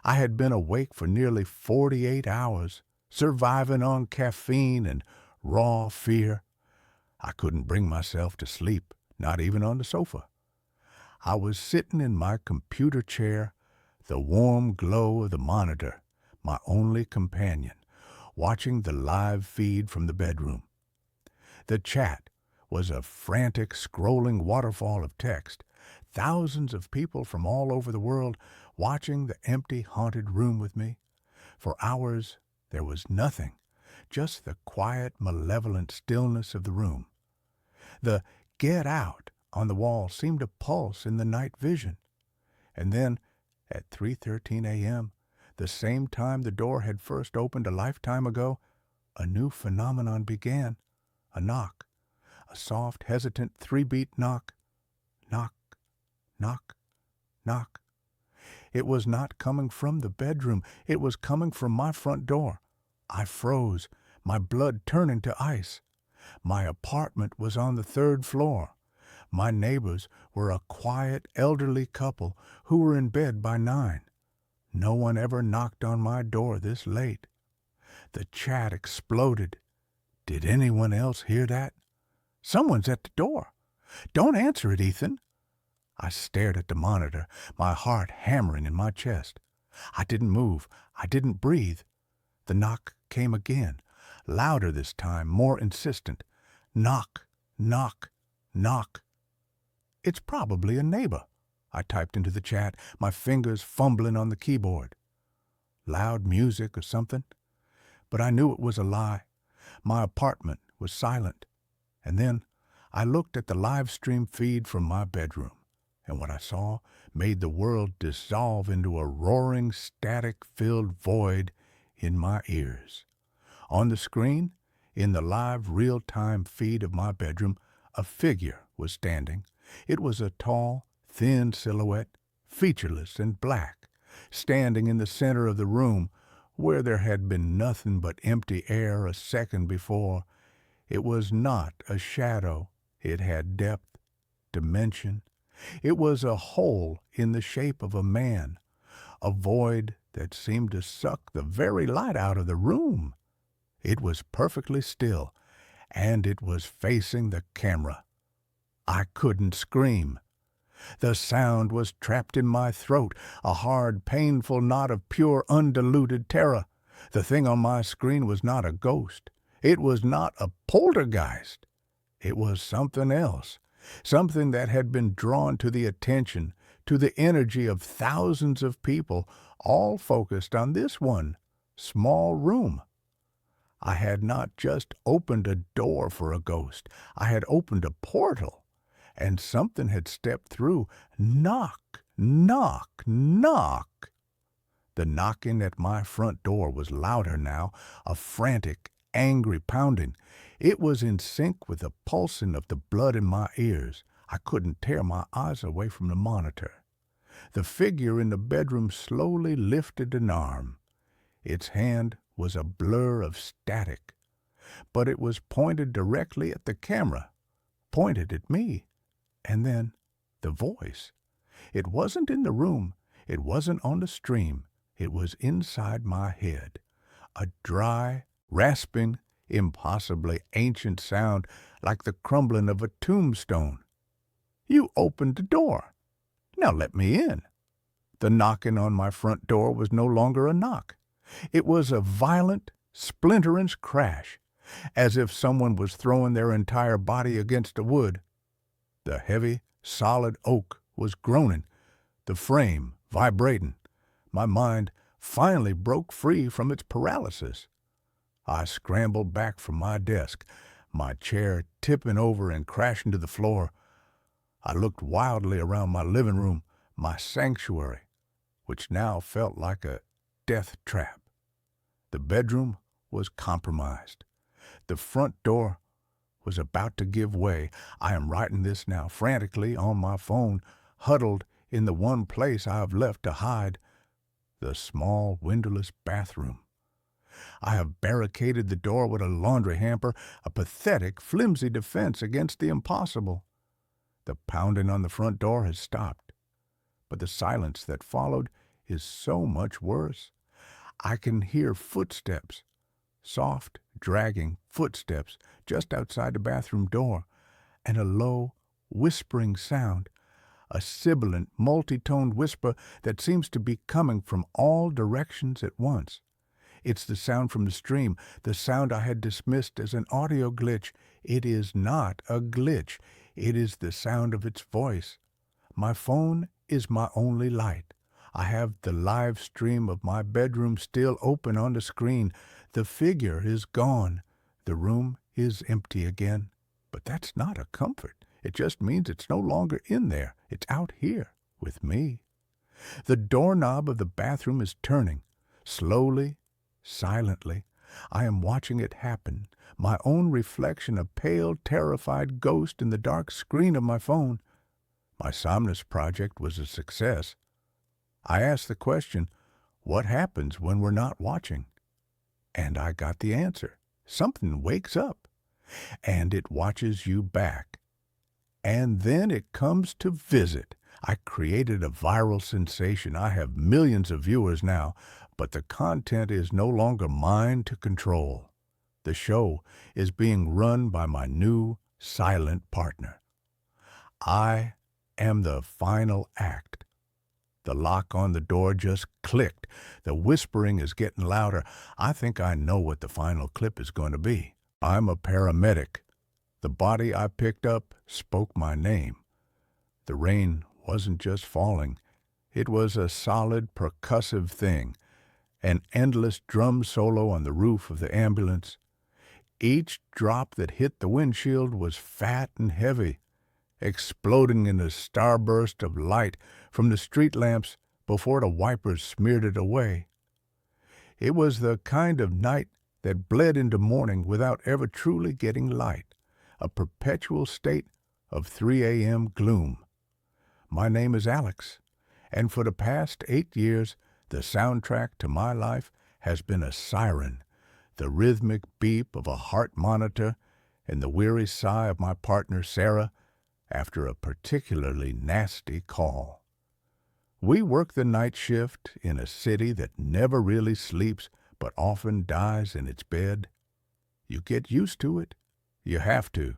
Speaker 1: I had been awake for nearly 48 hours, surviving on caffeine and raw fear. I couldn't bring myself to sleep, not even on the sofa. I was sitting in my computer chair, the warm glow of the monitor, my only companion, watching the live feed from the bedroom. The chat was a frantic, scrolling waterfall of text, thousands of people from all over the world watching the empty, haunted room with me. For hours there was nothing, just the quiet, malevolent stillness of the room. The "Get Out" on the wall seemed to pulse in the night vision. And then, at 3:13 a.m., the same time the door had first opened a lifetime ago, a new phenomenon began. A knock. A soft, hesitant, three-beat knock. Knock, knock, knock. It was not coming from the bedroom. It was coming from my front door. I froze, my blood turning to ice. My apartment was on the 3rd floor. My neighbors were a quiet, elderly couple who were in bed by 9. No one ever knocked on my door this late. The chat exploded. Did anyone else hear that? Someone's at the door. Don't answer it, Ethan. I stared at the monitor, my heart hammering in my chest. I didn't move. I didn't breathe. The knock came again, louder this time, more insistent. Knock, knock, knock. It's probably a neighbor, I typed into the chat, my fingers fumbling on the keyboard. Loud music or something? But I knew it was a lie. My apartment was silent. And then I looked at the live stream feed from my bedroom, and what I saw made the world dissolve into a roaring, static-filled void in my ears. On the screen, in the live real-time feed of my bedroom, a figure was standing. It was a tall, thin silhouette, featureless and black, standing in the center of the room where there had been nothing but empty air a second before. It was not a shadow. It had depth, dimension. It was a hole in the shape of a man, a void that seemed to suck the very light out of the room. It was perfectly still, and it was facing the camera. I couldn't scream. The sound was trapped in my throat, a hard, painful knot of pure, undiluted terror. The thing on my screen was not a ghost. It was not a poltergeist. It was something else, something that had been drawn to the attention, to the energy of thousands of people, all focused on this one small room. I had not just opened a door for a ghost. I had opened a portal, and something had stepped through. Knock, knock, knock. The knocking at my front door was louder now, a frantic, angry pounding. It was in sync with the pulsing of the blood in my ears. I couldn't tear my eyes away from the monitor. The figure in the bedroom slowly lifted an arm. Its hand was a blur of static, but it was pointed directly at the camera, pointed at me. And then the voice. It wasn't in the room. It wasn't on the stream. It was inside my head. A dry, rasping, impossibly ancient sound like the crumbling of a tombstone. You opened the door. Now let me in. The knocking on my front door was no longer a knock. It was a violent, splintering crash, as if someone was throwing their entire body against the wood. The heavy, solid oak was groaning, the frame vibrating. My mind finally broke free from its paralysis. I scrambled back from my desk, my chair tipping over and crashing to the floor. I looked wildly around my living room, my sanctuary, which now felt like a death trap. The bedroom was compromised. The front door was about to give way. I am writing this now frantically on my phone, huddled in the one place I have left to hide, the small windowless bathroom. I have barricaded the door with a laundry hamper, a pathetic, flimsy defense against the impossible. The pounding on the front door has stopped, but the silence that followed is so much worse. I can hear footsteps, soft, dragging footsteps just outside the bathroom door, and a low, whispering sound, a sibilant, multi-toned whisper that seems to be coming from all directions at once. It's the sound from the stream, the sound I had dismissed as an audio glitch. It is not a glitch. It is the sound of its voice. My phone is my only light. I have the live stream of my bedroom still open on the screen. The figure is gone. The room is empty again. But that's not a comfort. It just means it's no longer in there. It's out here with me. The doorknob of the bathroom is turning, slowly, silently. I am watching it happen, my own reflection, a pale, terrified ghost in the dark screen of my phone. My Somnus project was a success. I asked the question, what happens when we're not watching? And I got the answer. Something wakes up, and it watches you back. And then it comes to visit. I created a viral sensation. I have millions of viewers now, but the content is no longer mine to control. The show is being run by my new silent partner. I am the final act. The lock on the door just clicked. The whispering is getting louder. I think I know what the final clip is going to be. I'm a paramedic. The body I picked up spoke my name. The rain wasn't just falling. It was a solid, percussive thing, an endless drum solo on the roof of the ambulance. Each drop that hit the windshield was fat and heavy, exploding in a starburst of light from the street lamps before the wipers smeared it away. It was the kind of night that bled into morning without ever truly getting light, a perpetual state of 3 a.m. gloom. My name is Alex, and for the past 8 years, the soundtrack to my life has been a siren, the rhythmic beep of a heart monitor, and the weary sigh of my partner Sarah after a particularly nasty call. We work the night shift in a city that never really sleeps but often dies in its bed. You get used to it. You have to.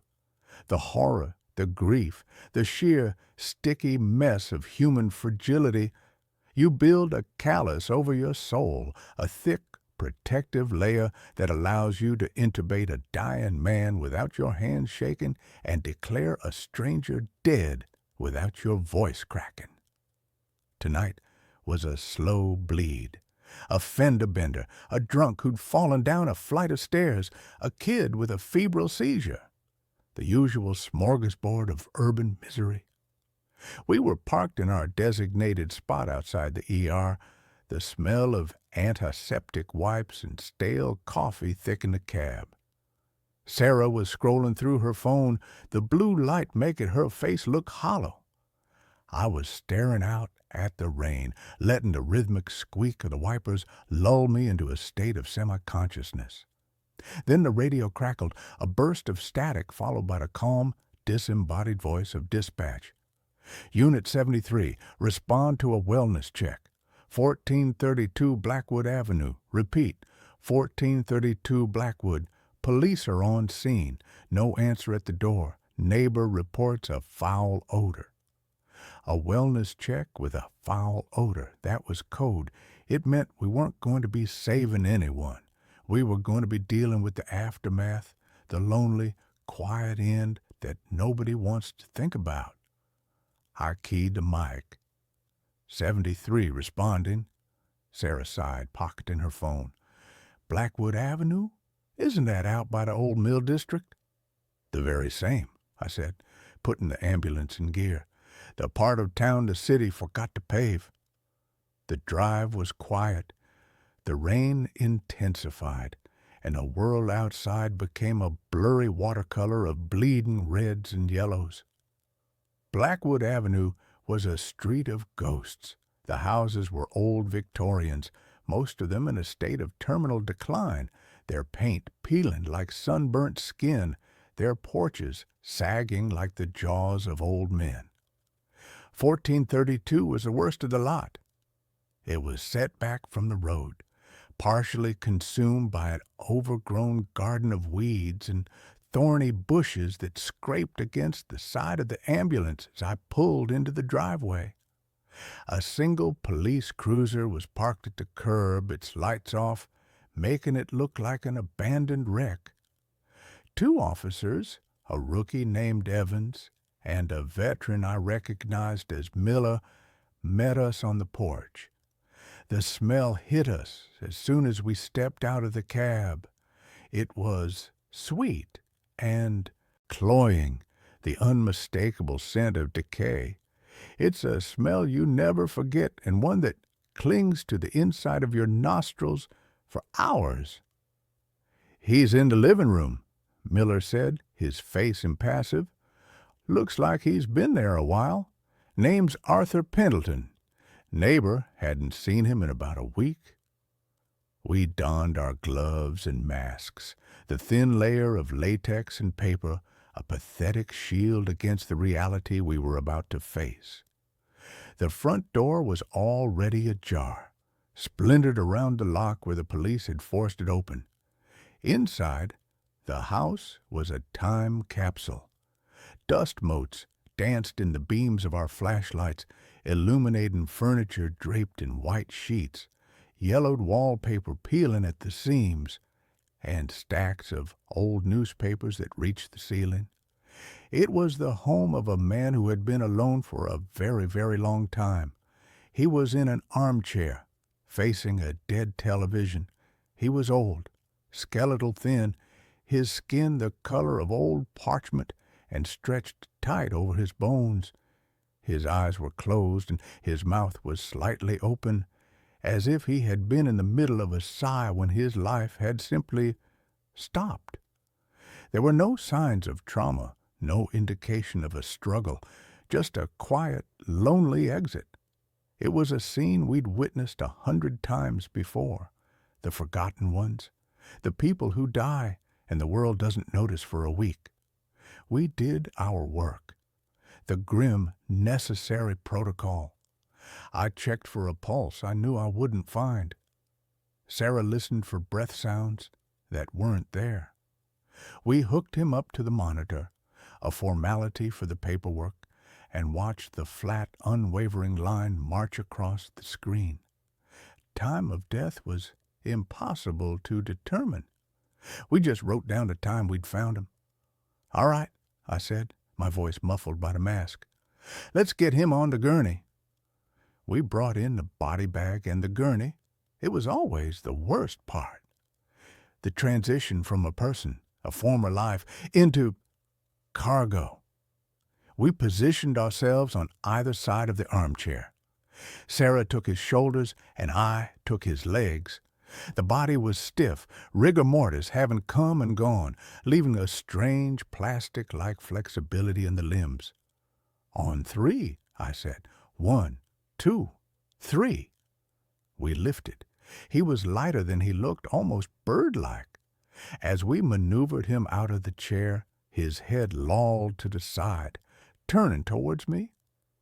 Speaker 1: The horror, the grief, the sheer, sticky mess of human fragility. You build a callus over your soul, a thick, protective layer that allows you to intubate a dying man without your hands shaking and declare a stranger dead without your voice cracking. Tonight was a slow bleed, a fender bender, a drunk who'd fallen down a flight of stairs, a kid with a febrile seizure. The usual smorgasbord of urban misery. We were parked in our designated spot outside the ER. The smell of antiseptic wipes and stale coffee thickened the cab. Sarah was scrolling through her phone, the blue light making her face look hollow. I was staring out at the rain, letting the rhythmic squeak of the wipers lull me into a state of semi-consciousness. Then the radio crackled, a burst of static followed by the calm, disembodied voice of dispatch. Unit 73, respond to a wellness check. 1432 Blackwood Avenue. Repeat, 1432 Blackwood. Police are on scene. No answer at the door. Neighbor reports a foul odor. A wellness check with a foul odor. That was code. It meant we weren't going to be saving anyone. We were going to be dealing with the aftermath, the lonely, quiet end that nobody wants to think about. I keyed the mic. 73 responding. Sarah sighed, pocketing her phone. Blackwood Avenue? Isn't that out by the old mill district? The very same, I said, putting the ambulance in gear. The part of town the city forgot to pave. The drive was quiet. The rain intensified, and the world outside became a blurry watercolor of bleeding reds and yellows. Blackwood Avenue was a street of ghosts. The houses were old Victorians, most of them in a state of terminal decline, their paint peeling like sunburnt skin, their porches sagging like the jaws of old men. 1432 was the worst of the lot. It was set back from the road. partially consumed by an overgrown garden of weeds and thorny bushes that scraped against the side of the ambulance as I pulled into the driveway. A single police cruiser was parked at the curb, its lights off, making it look like an abandoned wreck. Two officers, a rookie named Evans and a veteran I recognized as Miller, met us on the porch. The smell hit us as soon as we stepped out of the cab. It was sweet and cloying, the unmistakable scent of decay. It's a smell you never forget and one that clings to the inside of your nostrils for hours. "He's in the living room," Miller said, his face impassive. "Looks like he's been there a while. Name's Arthur Pendleton. Neighbor hadn't seen him in about a week." We donned our gloves and masks, the thin layer of latex and paper, a pathetic shield against the reality we were about to face. The front door was already ajar, splintered around the lock where the police had forced it open. Inside, the house was a time capsule. Dust motes danced in the beams of our flashlights, illuminating furniture draped in white sheets, yellowed wallpaper peeling at the seams, and stacks of old newspapers that reached the ceiling. It was the home of a man who had been alone for a very, very long time. He was in an armchair, facing a dead television. He was old, skeletal thin, his skin the color of old parchment and stretched tight over his bones. His eyes were closed and his mouth was slightly open, as if he had been in the middle of a sigh when his life had simply stopped. There were no signs of trauma, no indication of a struggle, just a quiet, lonely exit. It was a scene we'd witnessed 100 times before. The forgotten ones, the people who die and the world doesn't notice for a week. We did our work, the grim, necessary protocol. I checked for a pulse I knew I wouldn't find. Sarah listened for breath sounds that weren't there. We hooked him up to the monitor, a formality for the paperwork, and watched the flat, unwavering line march across the screen. Time of death was impossible to determine. We just wrote down the time we'd found him. "All right," I said, my voice muffled by the mask. "Let's get him on the gurney." We brought in the body bag and the gurney. It was always the worst part. The transition from a person, a former life, into cargo. We positioned ourselves on either side of the armchair. Sarah took his shoulders and I took his legs. The body was stiff, rigor mortis having come and gone, leaving a strange plastic-like flexibility in the limbs. "On 3, I said. 1, 2, 3. We lifted. He was lighter than he looked, almost bird-like. As we maneuvered him out of the chair, his head lolled to the side, turning towards me.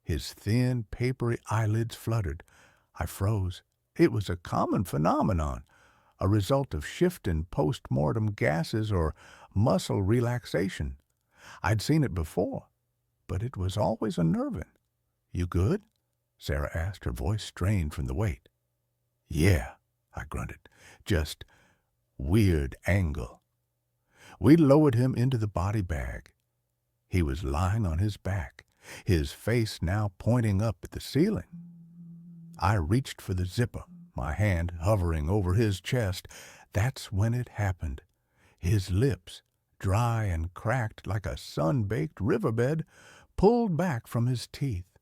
Speaker 1: His thin, papery eyelids fluttered. I froze. It was a common phenomenon, a result of shifting post-mortem gases or muscle relaxation. I'd seen it before, but it was always unnerving. "You good?" Sarah asked, her voice strained from the weight. "Yeah," I grunted. "Just weird angle." We lowered him into the body bag. He was lying on his back, his face now pointing up at the ceiling. I reached for the zipper, my hand hovering over his chest. That's when it happened. His lips, dry and cracked like a sun-baked riverbed, pulled back from his teeth.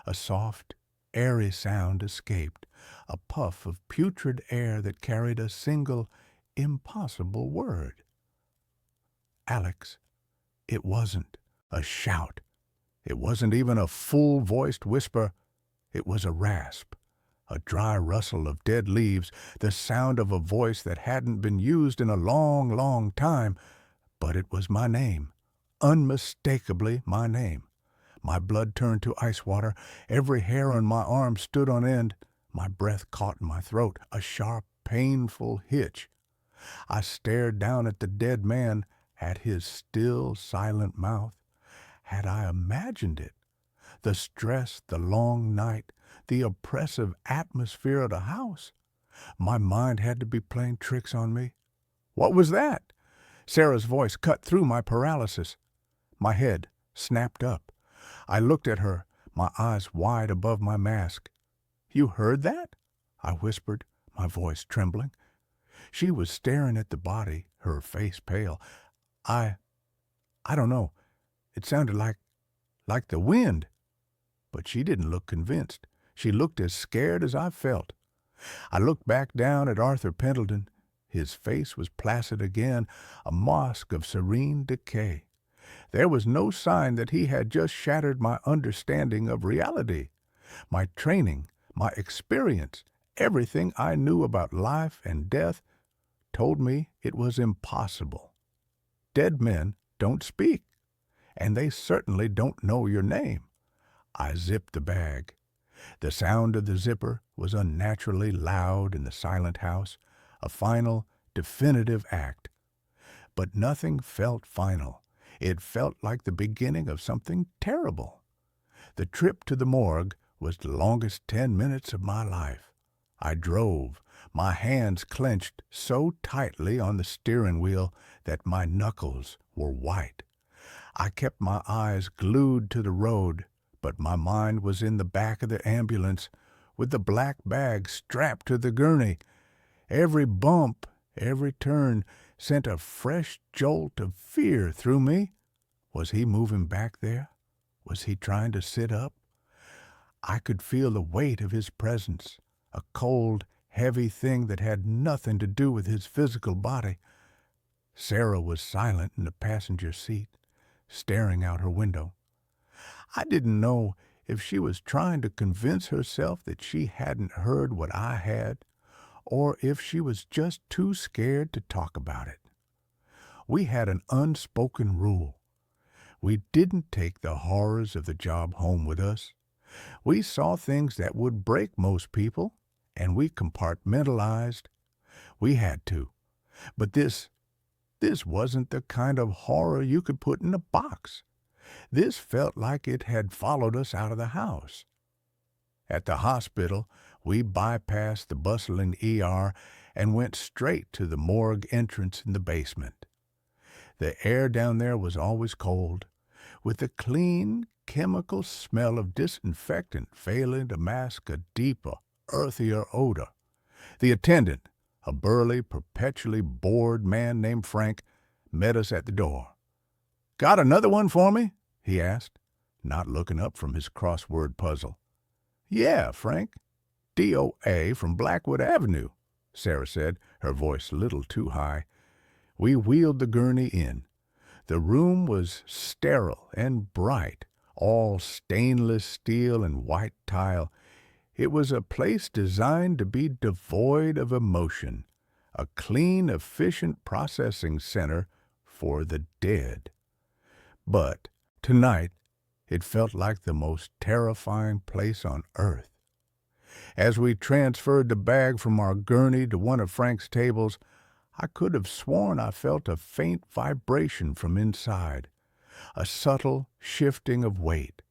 Speaker 1: A soft, airy sound escaped, a puff of putrid air that carried a single, impossible word. "Alex." It wasn't a shout. It wasn't even a full-voiced whisper. It was a rasp, a dry rustle of dead leaves, the sound of a voice that hadn't been used in a long, long time. But it was my name, unmistakably my name. My blood turned to ice water. Every hair on my arm stood on end. My breath caught in my throat, a sharp painful hitch. I stared down at the dead man, at his still, silent mouth. Had I imagined it? The stress, the long night, the oppressive atmosphere of the house. My mind had to be playing tricks on me. What was that? Sarah's voice cut through my paralysis. My head snapped up. I looked at her, my eyes wide above my mask. You heard that? I whispered, my voice trembling. She was staring at the body, her face pale. I don't know. It sounded like the wind. But she didn't look convinced. She looked as scared as I felt. I looked back down at Arthur Pendleton. His face was placid again, a mask of serene decay. There was no sign that he had just shattered my understanding of reality. My training, my experience, everything I knew about life and death told me it was impossible. Dead men don't speak, and they certainly don't know your name. I zipped the bag. The sound of the zipper was unnaturally loud in the silent house, a final, definitive act. But nothing felt final. It felt like the beginning of something terrible. The trip to the morgue was the longest 10 minutes of my life. I drove, my hands clenched so tightly on the steering wheel that my knuckles were white. I kept my eyes glued to the road, but my mind was in the back of the ambulance with the black bag strapped to the gurney. Every bump, every turn sent a fresh jolt of fear through me. Was he moving back there? Was he trying to sit up? I could feel the weight of his presence, a cold, heavy thing that had nothing to do with his physical body. Sarah was silent in the passenger seat, staring out her window. I didn't know if she was trying to convince herself that she hadn't heard what I had, or if she was just too scared to talk about it. We had an unspoken rule. We didn't take the horrors of the job home with us. We saw things that would break most people, and we compartmentalized. We had to. But this wasn't the kind of horror you could put in a box. This felt like it had followed us out of the house. At the hospital, we bypassed the bustling ER and went straight to the morgue entrance in the basement. The air down there was always cold, with a clean, chemical smell of disinfectant failing to mask a deeper, earthier odor. The attendant, a burly, perpetually bored man named Frank, met us at the door. "Got another one for me?" he asked, not looking up from his crossword puzzle. "Yeah, Frank. DOA from Blackwood Avenue," Sarah said, her voice a little too high. We wheeled the gurney in. The room was sterile and bright, all stainless steel and white tile. It was a place designed to be devoid of emotion, a clean, efficient processing center for the dead. But tonight, it felt like the most terrifying place on earth. As we transferred the bag from our gurney to one of Frank's tables, I could have sworn I felt a faint vibration from inside, a subtle shifting of weight.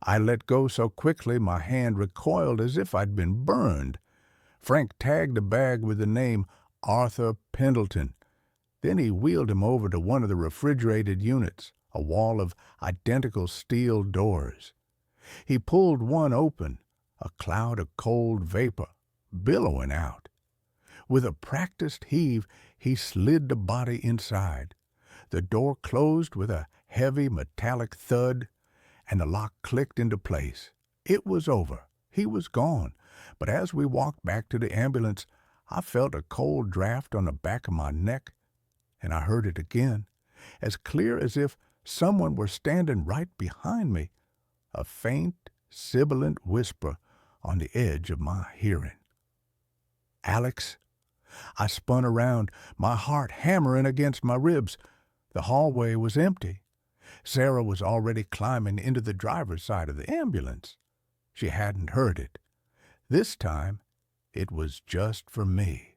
Speaker 1: I let go so quickly my hand recoiled as if I'd been burned. Frank tagged the bag with the name Arthur Pendleton. Then he wheeled him over to one of the refrigerated units, a wall of identical steel doors. He pulled one open, a cloud of cold vapor billowing out. With a practiced heave, he slid the body inside. The door closed with a heavy metallic thud, and the lock clicked into place. It was over. He was gone. But as we walked back to the ambulance, I felt a cold draft on the back of my neck, and I heard it again, as clear as if someone were standing right behind me, a faint, sibilant whisper on the edge of my hearing. "Alex." I spun around, my heart hammering against my ribs. The hallway was empty. Sarah was already climbing into the driver's side of the ambulance. She hadn't heard it. This time, It was just for me.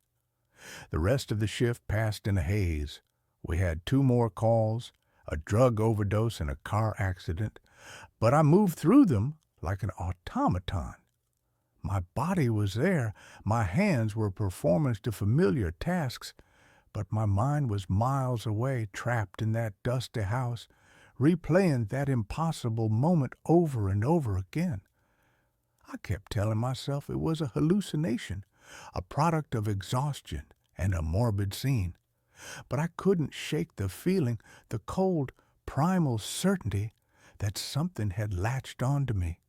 Speaker 1: The rest of the shift passed in a haze. We had 2 more calls, a drug overdose and a car accident, but I moved through them like an automaton. My body was there, my hands were performing to familiar tasks, but my mind was miles away, trapped in that dusty house, replaying that impossible moment over and over again. I kept telling myself it was a hallucination, a product of exhaustion and a morbid scene. But I couldn't shake the feeling, the cold, primal certainty that something had latched onto me.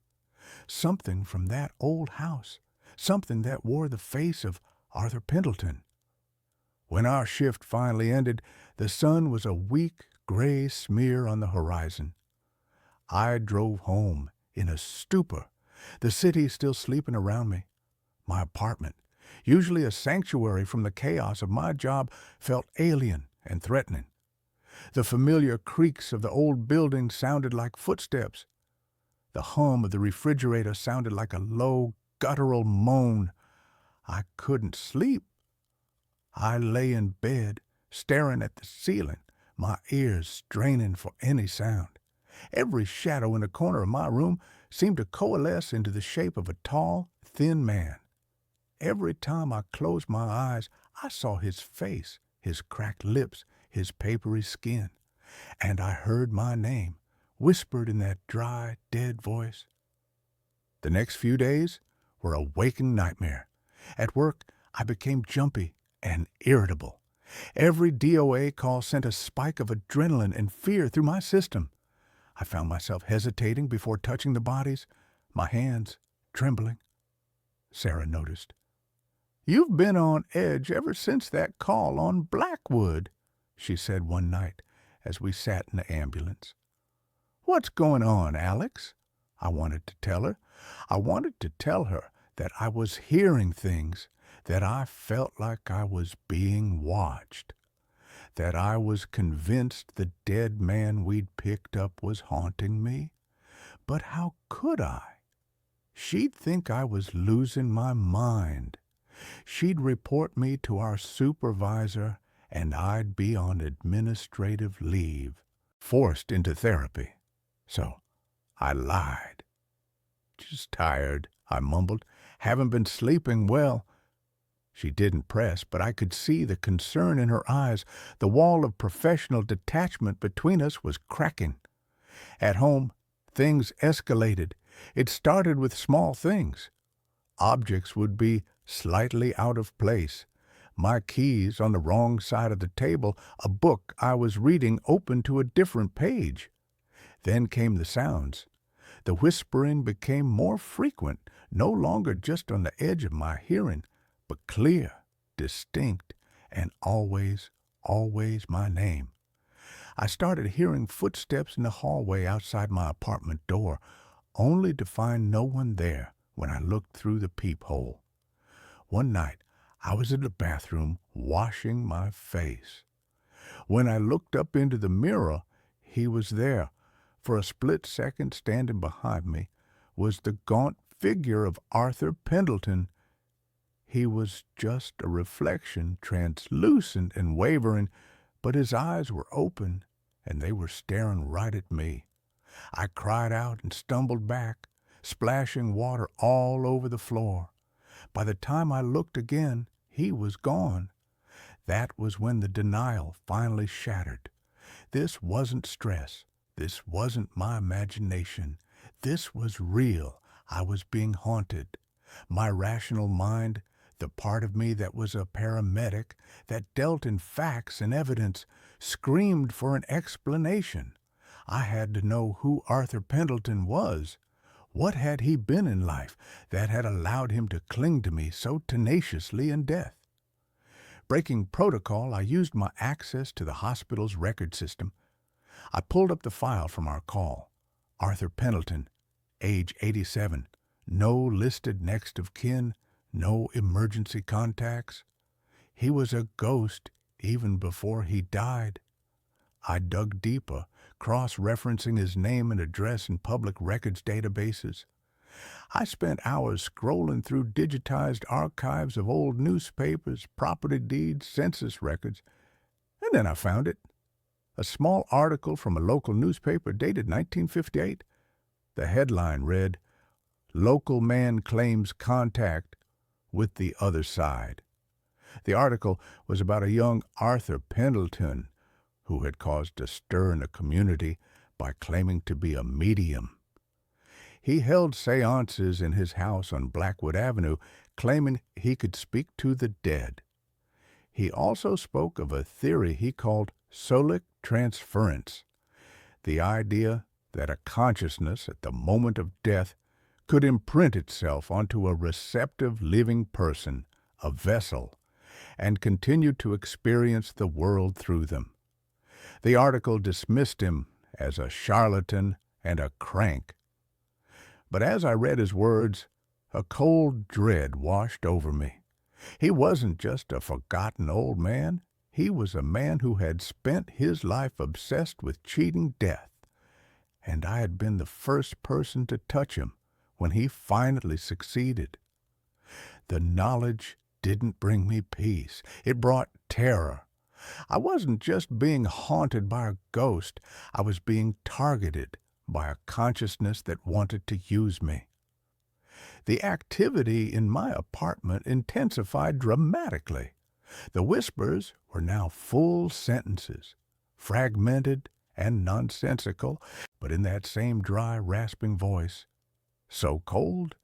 Speaker 1: Something from that old house, something that wore the face of Arthur Pendleton. When our shift finally ended, the sun was a weak, gray smear on the horizon. I drove home in a stupor, the city still sleeping around me. My apartment, usually a sanctuary from the chaos of my job, felt alien and threatening. The familiar creaks of the old building sounded like footsteps. The hum of the refrigerator sounded like a low, guttural moan. I couldn't sleep. I lay in bed, staring at the ceiling, my ears straining for any sound. Every shadow in the corner of my room seemed to coalesce into the shape of a tall, thin man. Every time I closed my eyes, I saw his face, his cracked lips, his papery skin, and I heard my name, whispered in that dry, dead voice. The next few days were a waking nightmare. At work, I became jumpy and irritable. Every DOA call sent a spike of adrenaline and fear through my system. I found myself hesitating before touching the bodies, my hands trembling. Sarah noticed. "You've been on edge ever since that call on Blackwood," she said one night as we sat in the ambulance. "What's going on, Alex?" I wanted to tell her. I wanted to tell her that I was hearing things, that I felt like I was being watched, that I was convinced the dead man we'd picked up was haunting me. But how could I? She'd think I was losing my mind. She'd report me to our supervisor, and I'd be on administrative leave, forced into therapy. So I lied. "Just tired," I mumbled. "Haven't been sleeping well." She didn't press, but I could see the concern in her eyes. The wall of professional detachment between us was cracking. At home, things escalated. It started with small things. Objects would be slightly out of place. My keys on the wrong side of the table, a book I was reading open to a different page. Then came the sounds. The whispering became more frequent, no longer just on the edge of my hearing, but clear, distinct, and always, always my name. I started hearing footsteps in the hallway outside my apartment door, only to find no one there when I looked through the peephole. One night, I was in the bathroom washing my face. When I looked up into the mirror, he was there. For a split second, standing behind me was the gaunt figure of Arthur Pendleton. He was just a reflection, translucent and wavering, but his eyes were open, and they were staring right at me. I cried out and stumbled back, splashing water all over the floor. By the time I looked again, he was gone. That was when the denial finally shattered. This wasn't stress. This wasn't my imagination. This was real. I was being haunted. My rational mind, the part of me that was a paramedic, that dealt in facts and evidence, screamed for an explanation. I had to know who Arthur Pendleton was. What had he been in life that had allowed him to cling to me so tenaciously in death? Breaking protocol, I used my access to the hospital's record system. I pulled up the file from our call. Arthur Pendleton, age 87, no listed next of kin, no emergency contacts. He was a ghost even before he died. I dug deeper, cross-referencing his name and address in public records databases. I spent hours scrolling through digitized archives of old newspapers, property deeds, census records, and then I found it. A small article from a local newspaper dated 1958. The headline read, "Local Man Claims Contact with the Other Side." The article was about a young Arthur Pendleton who had caused a stir in the community by claiming to be a medium. He held seances in his house on Blackwood Avenue, claiming he could speak to the dead. He also spoke of a theory he called solic transference, the idea that a consciousness at the moment of death could imprint itself onto a receptive living person, a vessel, and continue to experience the world through them. The article dismissed him as a charlatan and a crank. But as I read his words, a cold dread washed over me. He wasn't just a forgotten old man. He was a man who had spent his life obsessed with cheating death. And I had been the first person to touch him when he finally succeeded. The knowledge didn't bring me peace. It brought terror. I wasn't just being haunted by a ghost. I was being targeted by a consciousness that wanted to use me. The activity in my apartment intensified dramatically. The whispers were now full sentences, fragmented and nonsensical, but in that same dry, rasping voice. "So cold?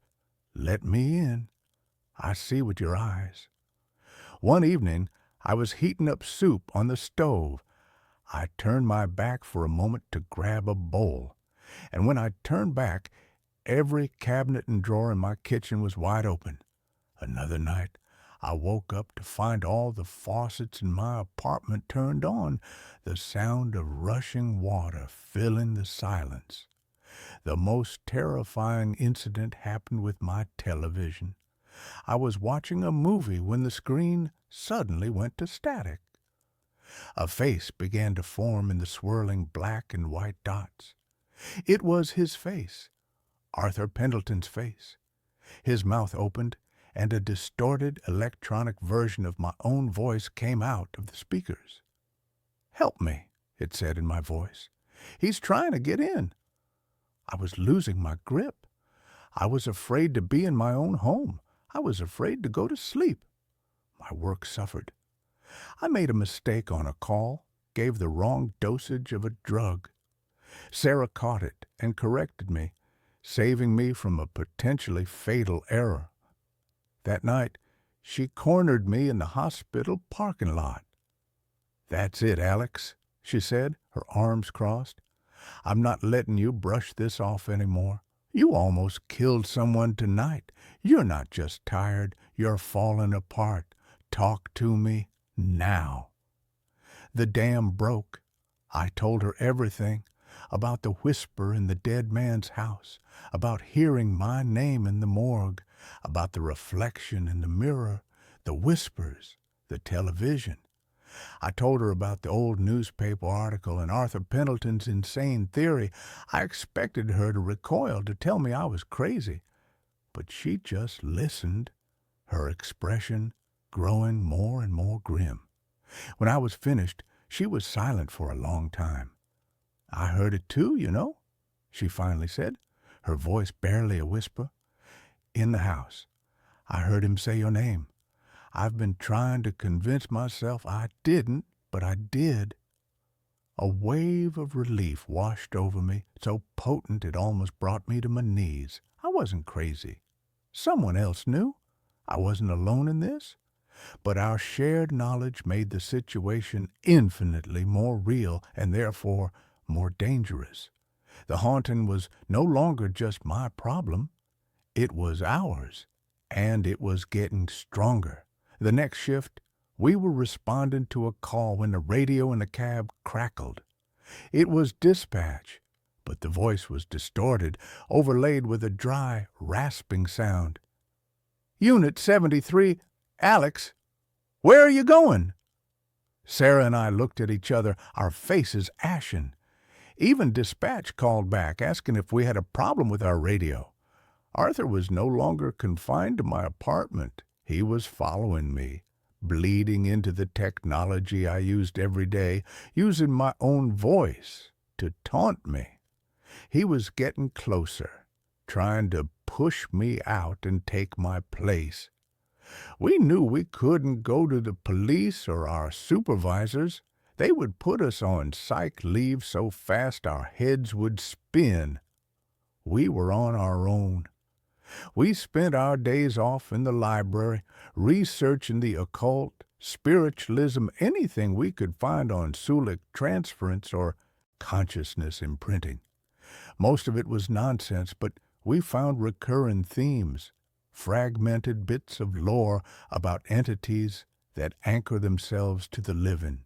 Speaker 1: Let me in. I see with your eyes." One evening, I was heating up soup on the stove. I turned my back for a moment to grab a bowl. And when I turned back, every cabinet and drawer in my kitchen was wide open. Another night, I woke up to find all the faucets in my apartment turned on, the sound of rushing water filling the silence. The most terrifying incident happened with my television. I was watching a movie when the screen suddenly went to static. A face began to form in the swirling black and white dots. It was his face, Arthur Pendleton's face. His mouth opened, and a distorted electronic version of my own voice came out of the speakers. "Help me," it said in my voice. "He's trying to get in." I was losing my grip. I was afraid to be in my own home. I was afraid to go to sleep. My work suffered. I made a mistake on a call, gave the wrong dosage of a drug. Sarah caught it and corrected me, saving me from a potentially fatal error. That night, she cornered me in the hospital parking lot. "That's it, Alex," she said, her arms crossed. "I'm not letting you brush this off anymore. You almost killed someone tonight. You're not just tired, you're falling apart. Talk to me now." The dam broke. I told her everything, about the whisper in the dead man's house, about hearing my name in the morgue, about the reflection in the mirror, the whispers, the television. I told her about the old newspaper article and Arthur Pendleton's insane theory. I expected her to recoil, to tell me I was crazy. But she just listened, her expression growing more and more grim. When I was finished, she was silent for a long time. "I heard it too, you know," she finally said, her voice barely a whisper. "In the house. I heard him say your name. I've been trying to convince myself I didn't, but I did." A wave of relief washed over me, so potent it almost brought me to my knees. I wasn't crazy. Someone else knew. I wasn't alone in this. But our shared knowledge made the situation infinitely more real and therefore more dangerous. The haunting was no longer just my problem. It was ours, and it was getting stronger. The next shift, we were responding to a call when the radio in the cab crackled. It was dispatch, but the voice was distorted, overlaid with a dry, rasping sound. "Unit 73, Alex, where are you going?" Sarah and I looked at each other, our faces ashen. Even dispatch called back, asking if we had a problem with our radio. Arthur was no longer confined to my apartment. He was following me, bleeding into the technology I used every day, using my own voice to taunt me. He was getting closer, trying to push me out and take my place. We knew we couldn't go to the police or our supervisors. They would put us on psych leave so fast our heads would spin. We were on our own. We spent our days off in the library, researching the occult, spiritualism, anything we could find on Sulik transference or consciousness imprinting. Most of it was nonsense, but we found recurring themes, fragmented bits of lore about entities that anchor themselves to the living.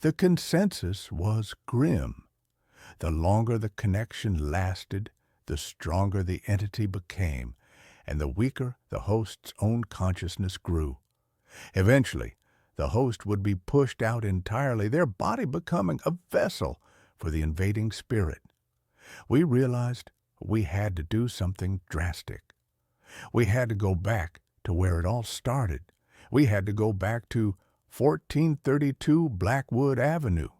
Speaker 1: The consensus was grim. The longer the connection lasted, the stronger the entity became, and the weaker the host's own consciousness grew. Eventually, the host would be pushed out entirely, their body becoming a vessel for the invading spirit. We realized we had to do something drastic. We had to go back to where it all started. We had to go back to 1432 Blackwood Avenue.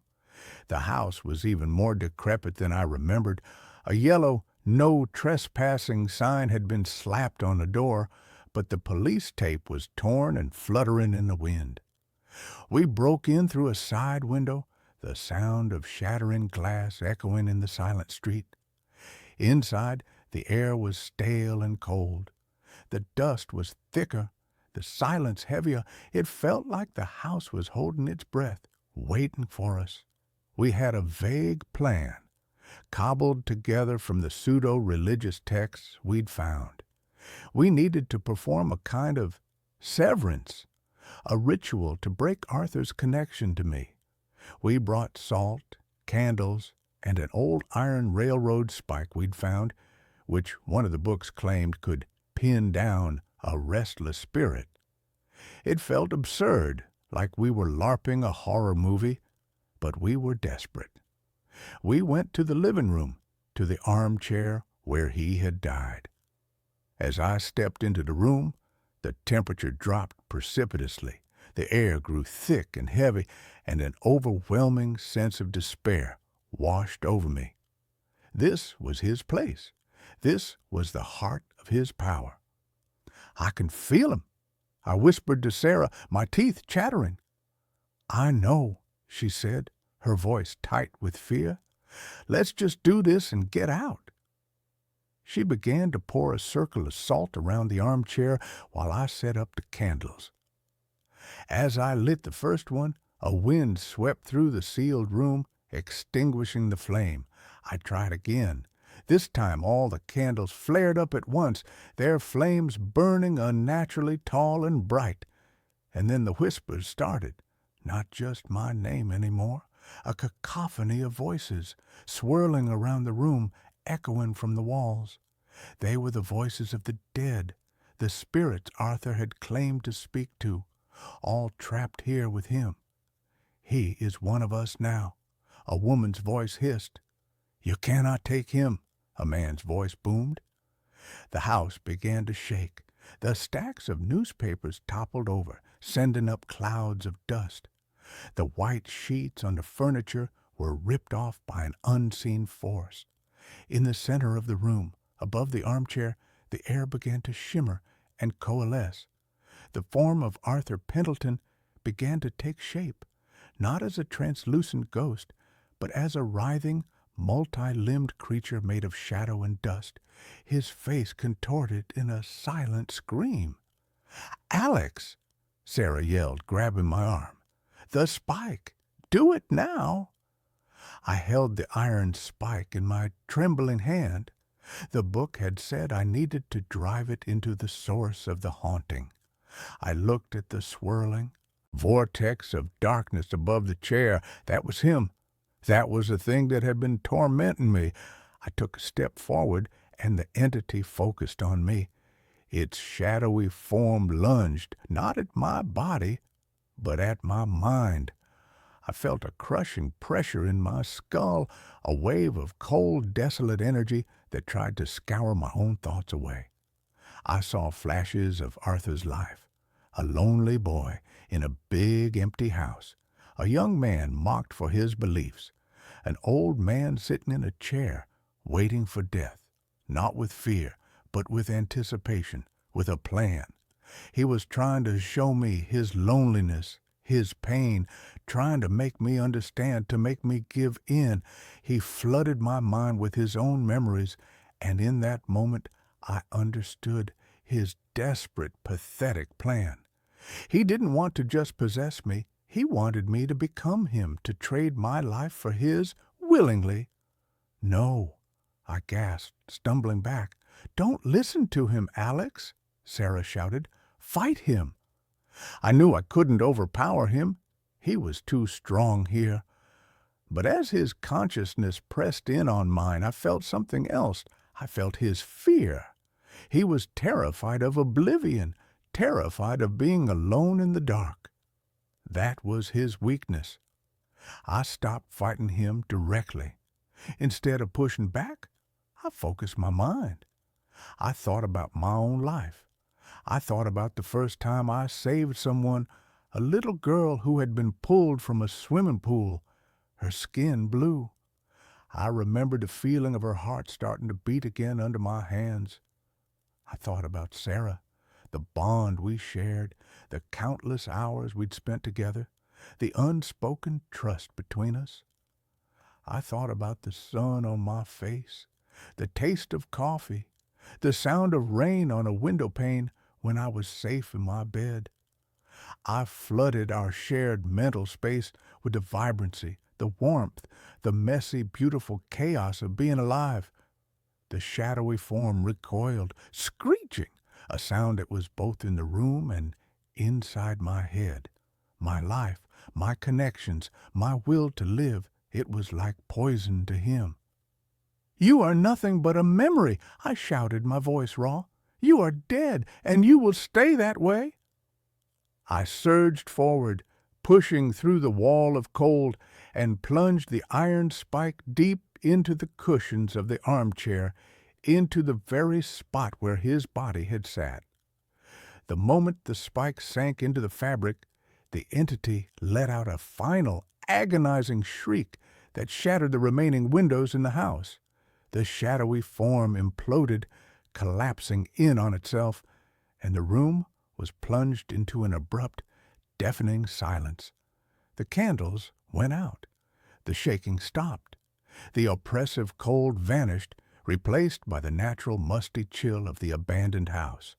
Speaker 1: The house was even more decrepit than I remembered. A yellow "No Trespassing" sign had been slapped on the door, but the police tape was torn and fluttering in the wind. We broke in through a side window, the sound of shattering glass echoing in the silent street. Inside, the air was stale and cold. The dust was thicker, the silence heavier. It felt like the house was holding its breath, waiting for us. We had a vague plan, cobbled together from the pseudo-religious texts we'd found. We needed to perform a kind of severance, a ritual to break Arthur's connection to me. We brought salt, candles, and an old iron railroad spike we'd found, which one of the books claimed could pin down a restless spirit. It felt absurd, like we were LARPing a horror movie, but we were desperate. We went to the living room, to the armchair where he had died. As I stepped into the room, the temperature dropped precipitously. The air grew thick and heavy, and an overwhelming sense of despair washed over me. This was his place. This was the heart of his power. "I can feel him," I whispered to Sarah, my teeth chattering. "I know," she said, her voice tight with fear. "Let's just do this and get out." She began to pour a circle of salt around the armchair while I set up the candles. As I lit the first one, a wind swept through the sealed room, extinguishing the flame. I tried again. This time all the candles flared up at once, their flames burning unnaturally tall and bright. And then the whispers started, not just my name anymore, a cacophony of voices, swirling around the room, echoing from the walls. They were the voices of the dead, the spirits Arthur had claimed to speak to, all trapped here with him. "He is one of us now," a woman's voice hissed. "You cannot take him," a man's voice boomed. The house began to shake. The stacks of newspapers toppled over, sending up clouds of dust. The white sheets on the furniture were ripped off by an unseen force. In the center of the room, above the armchair, the air began to shimmer and coalesce. The form of Arthur Pendleton began to take shape, not as a translucent ghost, but as a writhing, multi-limbed creature made of shadow and dust, his face contorted in a silent scream. "Alex!" Sarah yelled, grabbing my arm. "The spike! Do it now!" I held the iron spike in my trembling hand. The book had said I needed to drive it into the source of the haunting. I looked at the swirling vortex of darkness above the chair. That was him. That was the thing that had been tormenting me. I took a step forward, and the entity focused on me. Its shadowy form lunged, not at my body, but at my mind. I felt a crushing pressure in my skull, a wave of cold, desolate energy that tried to scour my own thoughts away. I saw flashes of Arthur's life, a lonely boy in a big empty house, a young man mocked for his beliefs, an old man sitting in a chair waiting for death, not with fear, but with anticipation, with a plan. He was trying to show me his loneliness, his pain, trying to make me understand, to make me give in. He flooded my mind with his own memories, and in that moment I understood his desperate, pathetic plan. He didn't want to just possess me. He wanted me to become him, to trade my life for his willingly. "No," I gasped, stumbling back. "Don't listen to him, Alex," Sarah shouted. "Fight him." I knew I couldn't overpower him. He was too strong here. But as his consciousness pressed in on mine, I felt something else. I felt his fear. He was terrified of oblivion, terrified of being alone in the dark. That was his weakness. I stopped fighting him directly. Instead of pushing back, I focused my mind. I thought about my own life. I thought about the first time I saved someone, a little girl who had been pulled from a swimming pool, her skin blue. I remembered the feeling of her heart starting to beat again under my hands. I thought about Sarah, the bond we shared, the countless hours we'd spent together, the unspoken trust between us. I thought about the sun on my face, the taste of coffee, the sound of rain on a window pane when I was safe in my bed. I flooded our shared mental space with the vibrancy, the warmth, the messy, beautiful chaos of being alive. The shadowy form recoiled, screeching, a sound that was both in the room and inside my head. My life, my connections, my will to live, it was like poison to him. "You are nothing but a memory," I shouted, my voice raw. "You are dead, and you will stay that way." I surged forward, pushing through the wall of cold, and plunged the iron spike deep into the cushions of the armchair, into the very spot where his body had sat. The moment the spike sank into the fabric, the entity let out a final, agonizing shriek that shattered the remaining windows in the house. The shadowy form imploded, collapsing in on itself, and the room was plunged into an abrupt, deafening silence. The candles went out. The shaking stopped. The oppressive cold vanished, replaced by the natural musty chill of the abandoned house.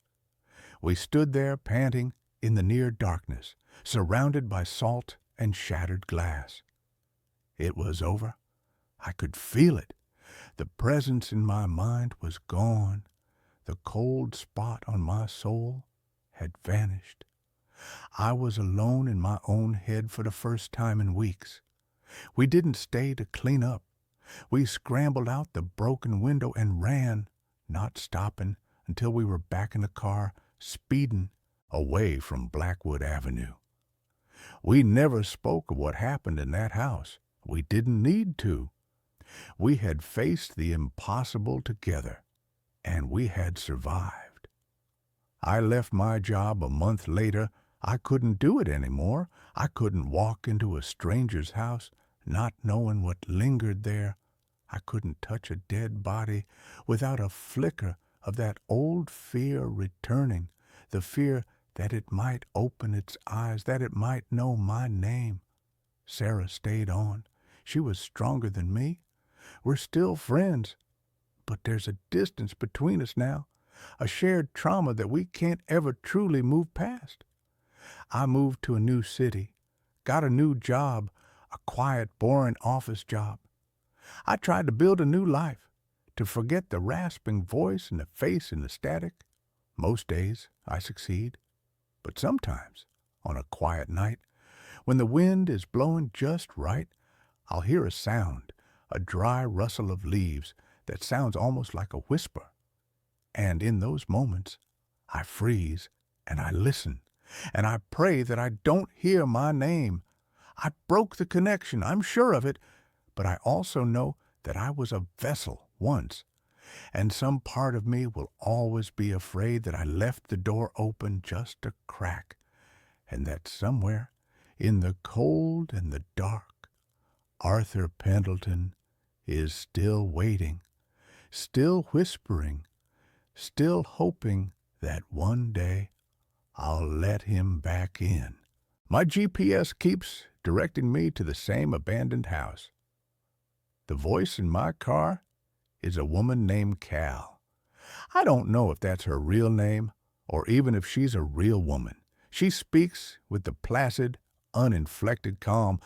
Speaker 1: We stood there panting in the near darkness, surrounded by salt and shattered glass. It was over. I could feel it. The presence in my mind was gone. The cold spot on my soul had vanished. I was alone in my own head for the first time in weeks. We didn't stay to clean up. We scrambled out the broken window and ran, not stopping until we were back in the car, speeding away from Blackwood Avenue. We never spoke of what happened in that house. We didn't need to. We had faced the impossible together, and we had survived. I left my job a month later. I couldn't do it anymore. I couldn't walk into a stranger's house, not knowing what lingered there. I couldn't touch a dead body without a flicker of that old fear returning, the fear that it might open its eyes, that it might know my name. Sarah stayed on. She was stronger than me. We're still friends, but there's a distance between us now, a shared trauma that we can't ever truly move past. I moved to a new city, got a new job, a quiet, boring office job. I tried to build a new life, to forget the rasping voice and the face and the static. Most days I succeed, but sometimes, on a quiet night, when the wind is blowing just right, I'll hear a sound, a dry rustle of leaves that sounds almost like a whisper. And in those moments, I freeze and I listen, and I pray that I don't hear my name. I broke the connection, I'm sure of it, but I also know that I was a vessel once, and some part of me will always be afraid that I left the door open just a crack, and that somewhere, in the cold and the dark, Arthur Pendleton is still waiting, still whispering, still hoping that one day I'll let him back in. My GPS keeps directing me to the same abandoned house. The voice in my car is a woman named Cal. I don't know if that's her real name or even if she's a real woman. She speaks with the placid, uninflected calm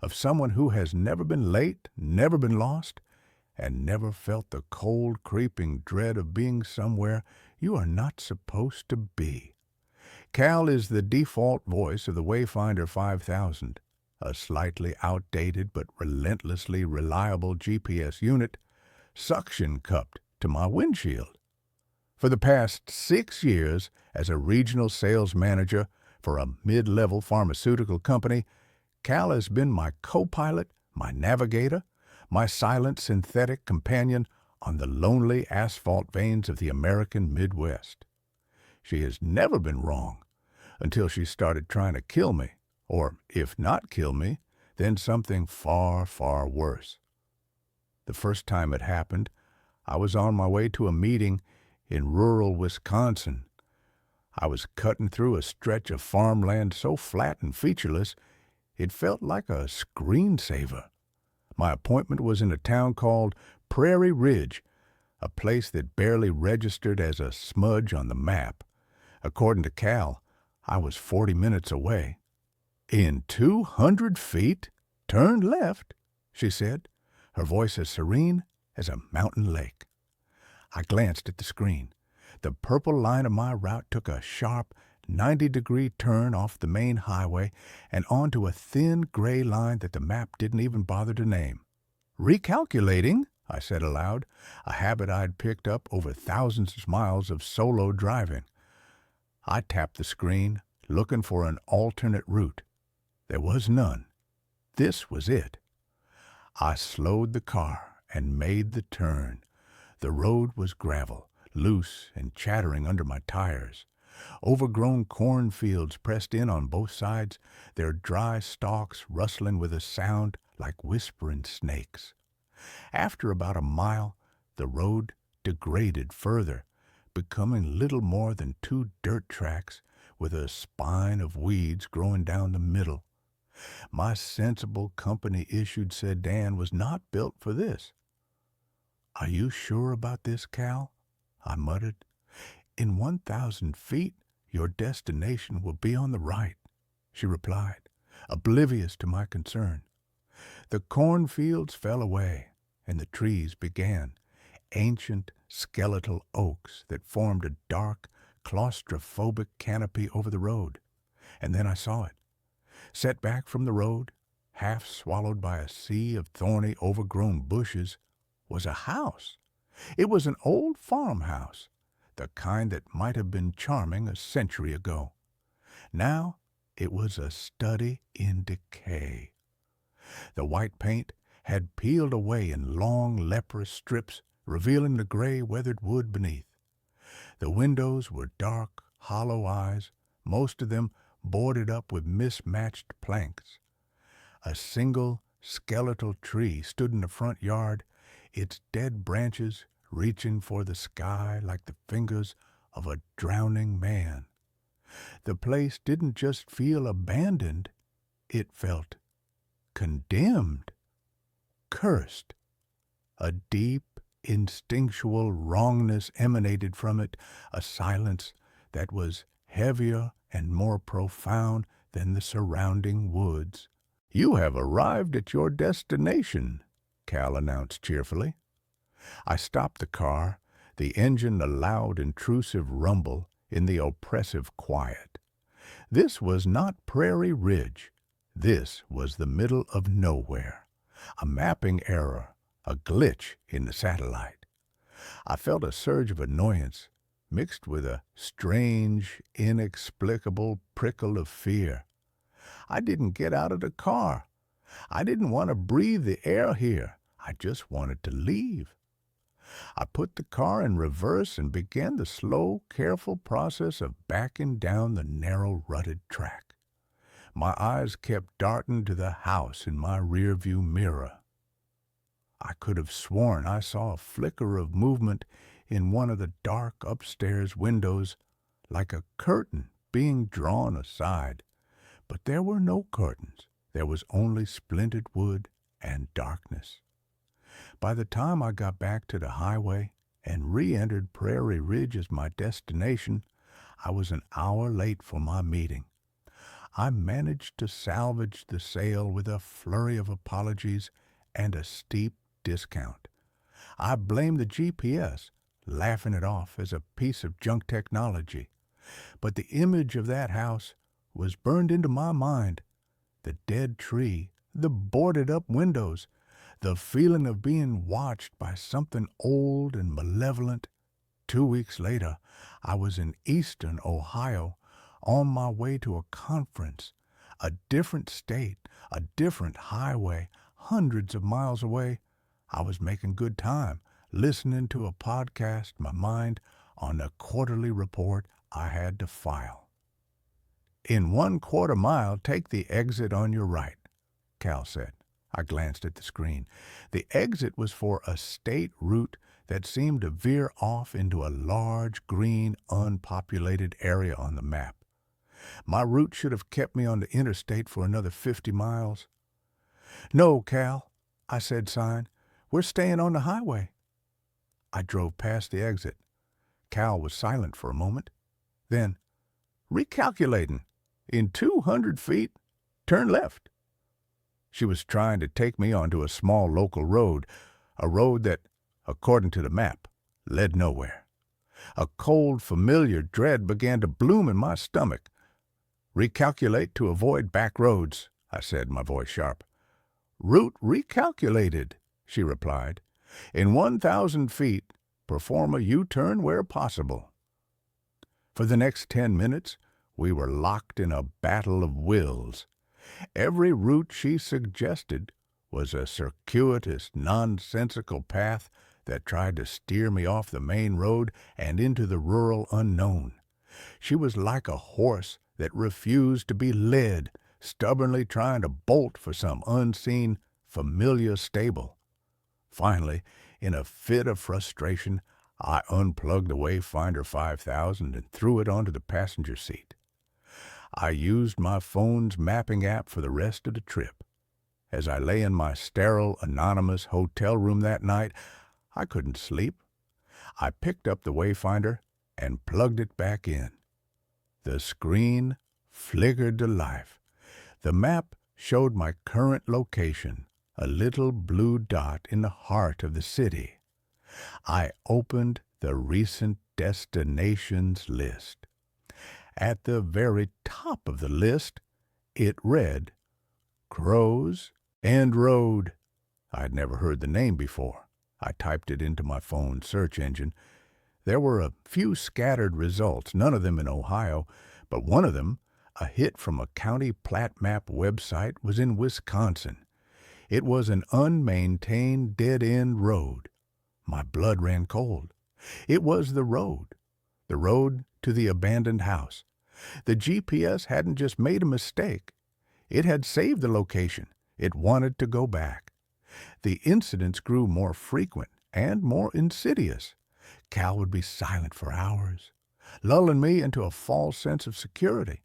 Speaker 1: of someone who has never been late, never been lost, and never felt the cold, creeping dread of being somewhere you are not supposed to be. Cal is the default voice of the Wayfinder 5000, a slightly outdated but relentlessly reliable GPS unit suction-cupped to my windshield. For the past 6 years, as a regional sales manager for a mid-level pharmaceutical company, Cal has been my co-pilot, my navigator, my silent synthetic companion on the lonely asphalt veins of the American Midwest. She has never been wrong until she started trying to kill me, or if not kill me, then something far, far worse. The first time it happened, I was on my way to a meeting in rural Wisconsin. I was cutting through a stretch of farmland so flat and featureless, it felt like a screensaver. My appointment was in a town called Prairie Ridge, a place that barely registered as a smudge on the map. According to Cal, I was 40 minutes away. "In 200 feet, turn left," she said, her voice as serene as a mountain lake. I glanced at the screen. The purple line of my route took a sharp 90-degree turn off the main highway and onto a thin gray line that the map didn't even bother to name. "Recalculating," I said aloud, a habit I'd picked up over thousands of miles of solo driving. I tapped the screen, looking for an alternate route. There was none. This was it. I slowed the car and made the turn. The road was gravel, loose and chattering under my tires. Overgrown cornfields pressed in on both sides, their dry stalks rustling with a sound like whispering snakes. After about a mile, the road degraded further, becoming little more than 2 dirt tracks with a spine of weeds growing down the middle. My sensible company-issued sedan was not built for this. "Are you sure about this, Cal?" I muttered. "In 1,000 feet, your destination will be on the right," she replied, oblivious to my concern. The cornfields fell away, and the trees began, ancient skeletal oaks that formed a dark, claustrophobic canopy over the road. And then I saw it. Set back from the road, half swallowed by a sea of thorny, overgrown bushes, was a house. It was an old farmhouse, the kind that might have been charming a century ago. Now it was a study in decay. The white paint had peeled away in long, leprous strips, revealing the gray, weathered wood beneath. The windows were dark, hollow eyes, most of them boarded up with mismatched planks. A single skeletal tree stood in the front yard, its dead branches reaching for the sky like the fingers of a drowning man. The place didn't just feel abandoned, it felt condemned, cursed. A deep, instinctual wrongness emanated from it, a silence that was heavier and more profound than the surrounding woods. "You have arrived at your destination," Cal announced cheerfully. I stopped the car, the engine a loud, intrusive rumble in the oppressive quiet. This was not Prairie Ridge. This was the middle of nowhere. A mapping error, a glitch in the satellite. I felt a surge of annoyance, mixed with a strange, inexplicable prickle of fear. I didn't get out of the car. I didn't want to breathe the air here. I just wanted to leave. I put the car in reverse and began the slow, careful process of backing down the narrow, rutted track. My eyes kept darting to the house in my rearview mirror. I could have sworn I saw a flicker of movement in one of the dark upstairs windows, like a curtain being drawn aside. But there were no curtains. There was only splintered wood and darkness. By the time I got back to the highway and re-entered Prairie Ridge as my destination, I was an hour late for my meeting. I managed to salvage the sale with a flurry of apologies and a steep discount. I blamed the GPS, laughing it off as a piece of junk technology. But the image of that house was burned into my mind. The dead tree, the boarded-up windows, the feeling of being watched by something old and malevolent. 2 weeks later, I was in eastern Ohio, on my way to a conference, a different state, a different highway, hundreds of miles away. I was making good time, listening to a podcast, my mind on the quarterly report I had to file. In 1/4 mile, take the exit on your right, Cal said. I glanced at the screen. The exit was for a state route that seemed to veer off into a large, green, unpopulated area on the map. My route should have kept me on the interstate for another 50 miles. No, Cal, I said, sighing. We're staying on the highway. I drove past the exit. Cal was silent for a moment. Then, recalculating, in 200 feet, turn left. She was trying to take me onto a small local road, a road that, according to the map, led nowhere. A cold, familiar dread began to bloom in my stomach. Recalculate to avoid back roads, I said, my voice sharp. Route recalculated, she replied. In 1,000 feet, perform a U-turn where possible. For the next 10 minutes, we were locked in a battle of wills. Every route she suggested was a circuitous, nonsensical path that tried to steer me off the main road and into the rural unknown. She was like a horse that refused to be led, stubbornly trying to bolt for some unseen, familiar stable. Finally, in a fit of frustration, I unplugged the Wayfinder 5000 and threw it onto the passenger seat. I used my phone's mapping app for the rest of the trip. As I lay in my sterile, anonymous hotel room that night, I couldn't sleep. I picked up the Wayfinder and plugged it back in. The screen flickered to life. The map showed my current location, a little blue dot in the heart of the city. I opened the recent destinations list. At the very top of the list, it read, Crows End Road. I'd never heard the name before. I typed it into my phone's search engine. There were a few scattered results, none of them in Ohio, but one of them, a hit from a county plat map website, was in Wisconsin. It was an unmaintained dead-end road. My blood ran cold. It was the road to the abandoned house. The GPS hadn't just made a mistake. It had saved the location. It wanted to go back. The incidents grew more frequent and more insidious. Cal would be silent for hours, lulling me into a false sense of security.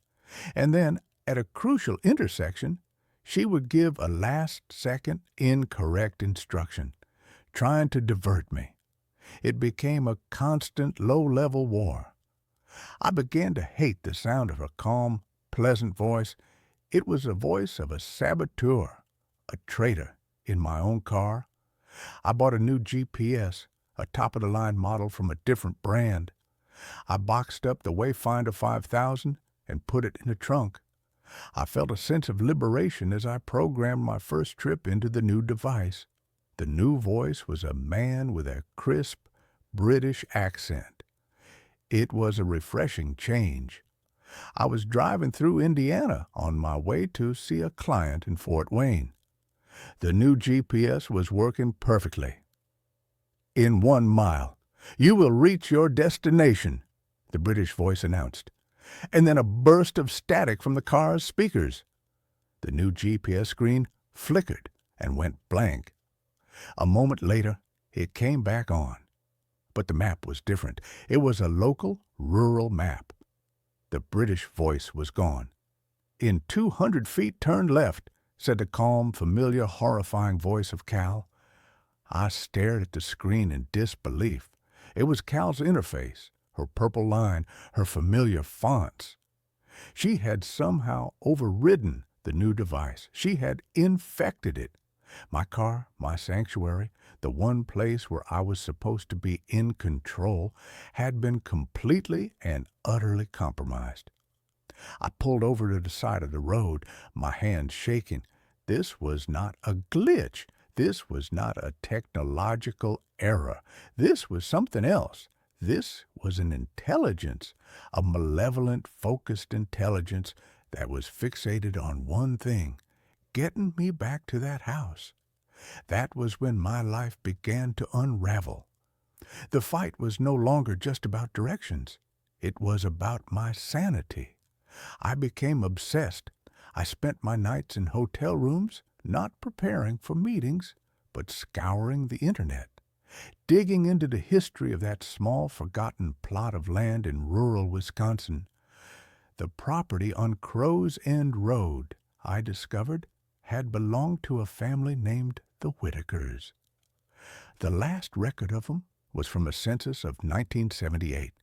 Speaker 1: And then, at a crucial intersection, she would give a last-second incorrect instruction, trying to divert me. It became a constant low-level war. I began to hate the sound of her calm, pleasant voice. It was the voice of a saboteur, a traitor, in my own car. I bought a new GPS, a top-of-the-line model from a different brand. I boxed up the Wayfinder 5000 and put it in the trunk. I felt a sense of liberation as I programmed my first trip into the new device. The new voice was a man with a crisp British accent. It was a refreshing change. I was driving through Indiana on my way to see a client in Fort Wayne. The new GPS was working perfectly. "In 1 mile, you will reach your destination," the British voice announced, and then a burst of static from the car's speakers. The new GPS screen flickered and went blank. A moment later, it came back on. But the map was different. It was a local, rural map. The British voice was gone. "In 200 feet, turn left," said the calm, familiar, horrifying voice of Cal. I stared at the screen in disbelief. It was Cal's interface, her purple line, her familiar fonts. She had somehow overridden the new device. She had infected it. My car, my sanctuary, the one place where I was supposed to be in control, had been completely and utterly compromised. I pulled over to the side of the road, my hands shaking. This was not a glitch. This was not a technological error. This was something else. This was an intelligence, a malevolent, focused intelligence that was fixated on one thing, getting me back to that house. That was when my life began to unravel. The fight was no longer just about directions. It was about my sanity. I became obsessed. I spent my nights in hotel rooms, not preparing for meetings, but scouring the internet, digging into the history of that small, forgotten plot of land in rural Wisconsin. The property on Crow's End Road, I discovered, had belonged to a family named the Whitakers. The last record of them was from a census of 1978.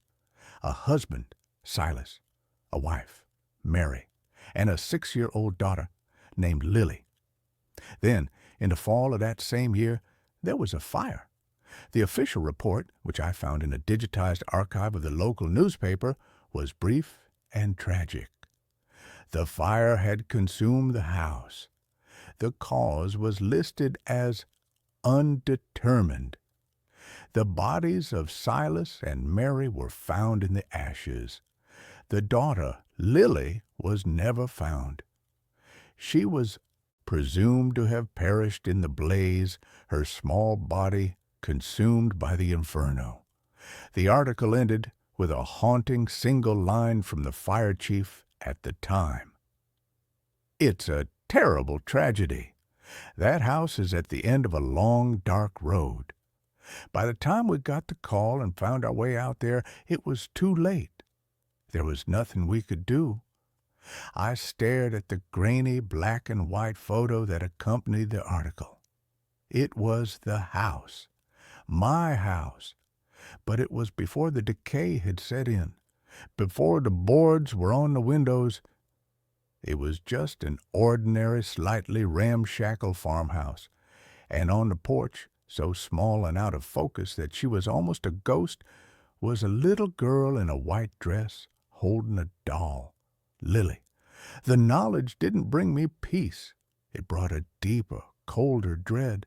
Speaker 1: A husband, Silas, a wife, Mary, and a 6-year-old daughter named Lily. Then, in the fall of that same year, there was a fire. The official report, which I found in a digitized archive of the local newspaper, was brief and tragic. The fire had consumed the house. The cause was listed as undetermined. The bodies of Silas and Mary were found in the ashes. The daughter, Lily, was never found. She was presumed to have perished in the blaze, her small body consumed by the inferno. The article ended with a haunting single line from the fire chief at the time. "It's a terrible tragedy. That house is at the end of a long, dark road. By the time we got the call and found our way out there, it was too late. There was nothing we could do." I stared at the grainy black and white photo that accompanied the article. It was the house, my house, but it was before the decay had set in, before the boards were on the windows. It was just an ordinary, slightly ramshackle farmhouse, and on the porch, so small and out of focus that she was almost a ghost, was a little girl in a white dress holding a doll, Lily. The knowledge didn't bring me peace. It brought a deeper, colder dread.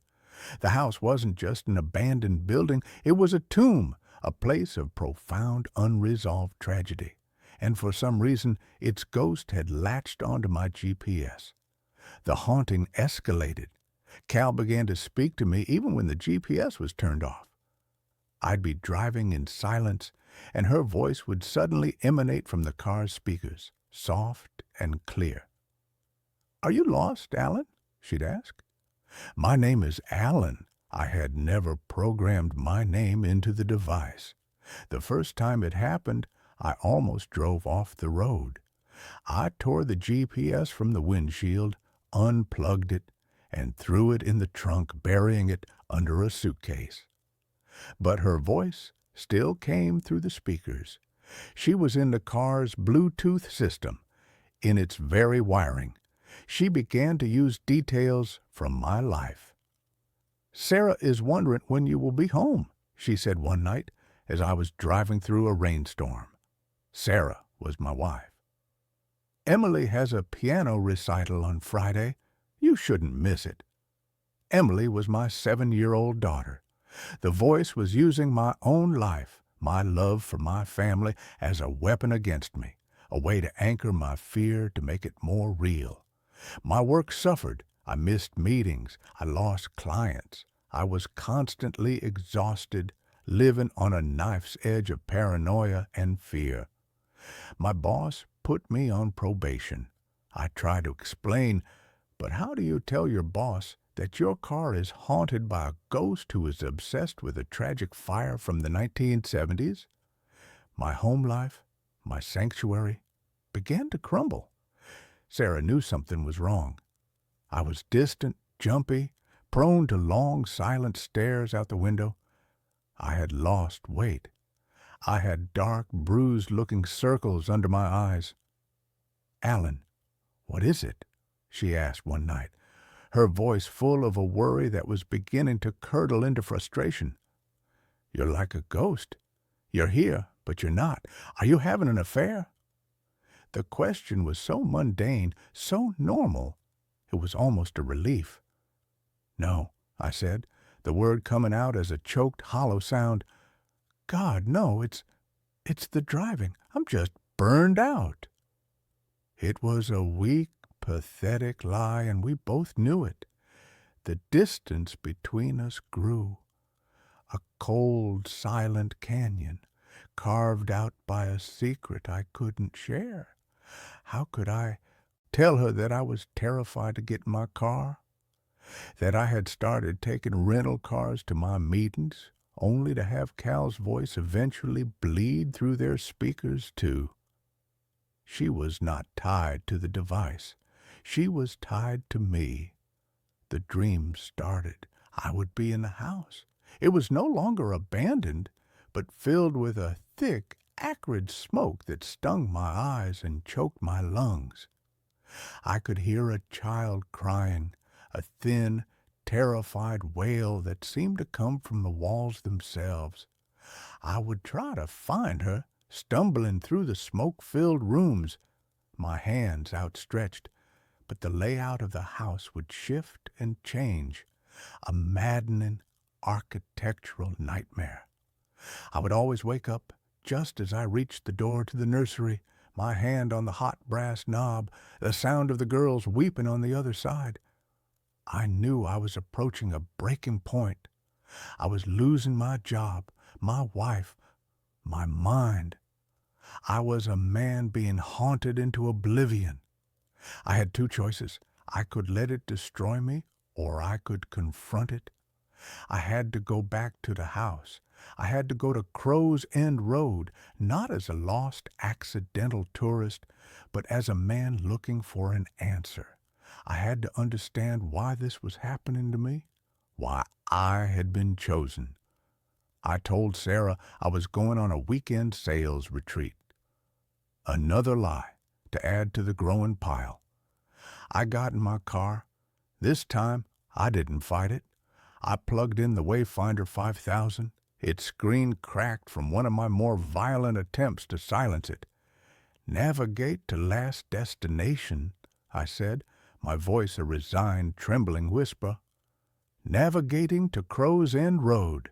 Speaker 1: The house wasn't just an abandoned building. It was a tomb, a place of profound, unresolved tragedy. And for some reason, its ghost had latched onto my GPS. The haunting escalated. Cal began to speak to me even when the GPS was turned off. I'd be driving in silence, and her voice would suddenly emanate from the car's speakers, soft and clear. "Are you lost, Alan?" she'd ask. My name is Alan. I had never programmed my name into the device. The first time it happened, I almost drove off the road. I tore the GPS from the windshield, unplugged it, and threw it in the trunk, burying it under a suitcase. But her voice still came through the speakers. She was in the car's Bluetooth system, in its very wiring. She began to use details from my life. "Sarah is wondering when you will be home," she said one night as I was driving through a rainstorm. Sarah was my wife. "Emily has a piano recital on Friday. You shouldn't miss it." Emily was my 7-year-old daughter. The voice was using my own life, my love for my family, as a weapon against me, a way to anchor my fear to make it more real. My work suffered. I missed meetings. I lost clients. I was constantly exhausted, living on a knife's edge of paranoia and fear. My boss put me on probation. I tried to explain, but how do you tell your boss that your car is haunted by a ghost who is obsessed with a tragic fire from the 1970s? My home life, my sanctuary, began to crumble. Sarah knew something was wrong. I was distant, jumpy, prone to long, silent stares out the window. I had lost weight. I had dark, bruised-looking circles under my eyes. "Alan, what is it?" she asked one night, her voice full of a worry that was beginning to curdle into frustration. "You're like a ghost. You're here, but you're not. Are you having an affair?" The question was so mundane, so normal, it was almost a relief. "No," I said, the word coming out as a choked, hollow sound. "God, no, it's the driving. I'm just burned out." It was a weak, pathetic lie, and we both knew it. The distance between us grew. A cold, silent canyon, carved out by a secret I couldn't share. How could I tell her that I was terrified to get in my car? That I had started taking rental cars to my meetings, only to have Cal's voice eventually bleed through their speakers, too. She was not tied to the device. She was tied to me. The dream started. I would be in the house. It was no longer abandoned, but filled with a thick, acrid smoke that stung my eyes and choked my lungs. I could hear a child crying, a thin, terrified wail that seemed to come from the walls themselves. I would try to find her, stumbling through the smoke-filled rooms, my hands outstretched, but the layout of the house would shift and change, a maddening architectural nightmare. I would always wake up just as I reached the door to the nursery, my hand on the hot brass knob, the sound of the girls weeping on the other side. I knew I was approaching a breaking point. I was losing my job, my wife, my mind. I was a man being haunted into oblivion. I had two choices. I could let it destroy me, or I could confront it. I had to go back to the house. I had to go to Crow's End Road, not as a lost, accidental tourist, but as a man looking for an answer. I had to understand why this was happening to me, why I had been chosen. I told Sarah I was going on a weekend sales retreat. Another lie to add to the growing pile. I got in my car. This time, I didn't fight it. I plugged in the Wayfinder 5000. Its screen cracked from one of my more violent attempts to silence it. "Navigate to last destination," I said, my voice a resigned, trembling whisper. "Navigating to Crow's End Road,"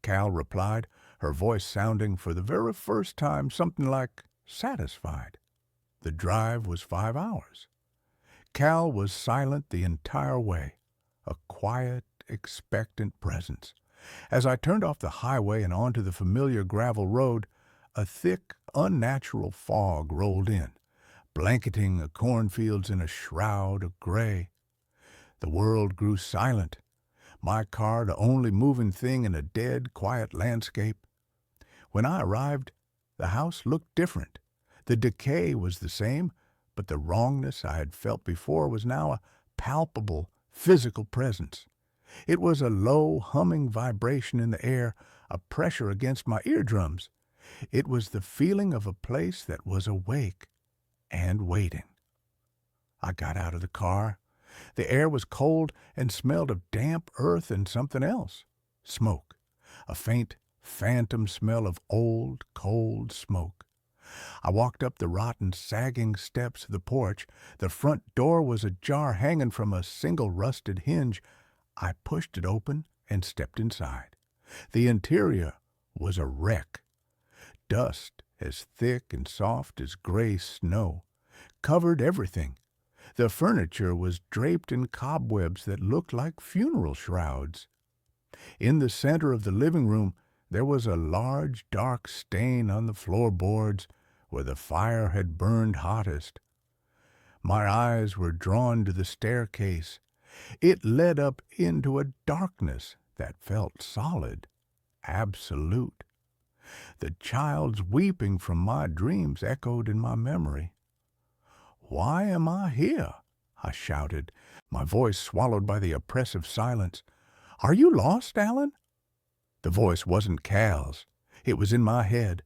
Speaker 1: Cal replied, her voice sounding for the very first time something like satisfied. The drive was 5 hours. Cal was silent the entire way, a quiet, expectant presence. As I turned off the highway and onto the familiar gravel road, a thick, unnatural fog rolled in, blanketing the cornfields in a shroud of gray. The world grew silent, my car the only moving thing in a dead, quiet landscape. When I arrived, the house looked different. The decay was the same, but the wrongness I had felt before was now a palpable, physical presence. It was a low, humming vibration in the air, a pressure against my eardrums. It was the feeling of a place that was awake and waiting. I got out of the car. The air was cold and smelled of damp earth and something else. Smoke. A faint, phantom smell of old, cold smoke. I walked up the rotten, sagging steps of the porch. The front door was ajar, hanging from a single rusted hinge. I pushed it open and stepped inside. The interior was a wreck. Dust as thick and soft as gray snow, covered everything. The furniture was draped in cobwebs that looked like funeral shrouds. In the center of the living room, there was a large dark stain on the floorboards where the fire had burned hottest. My eyes were drawn to the staircase. It led up into a darkness that felt solid, absolute. The child's weeping from my dreams echoed in my memory. "Why am I here?" I shouted, my voice swallowed by the oppressive silence. "Are you lost, Alan?" The voice wasn't Cal's. It was in my head.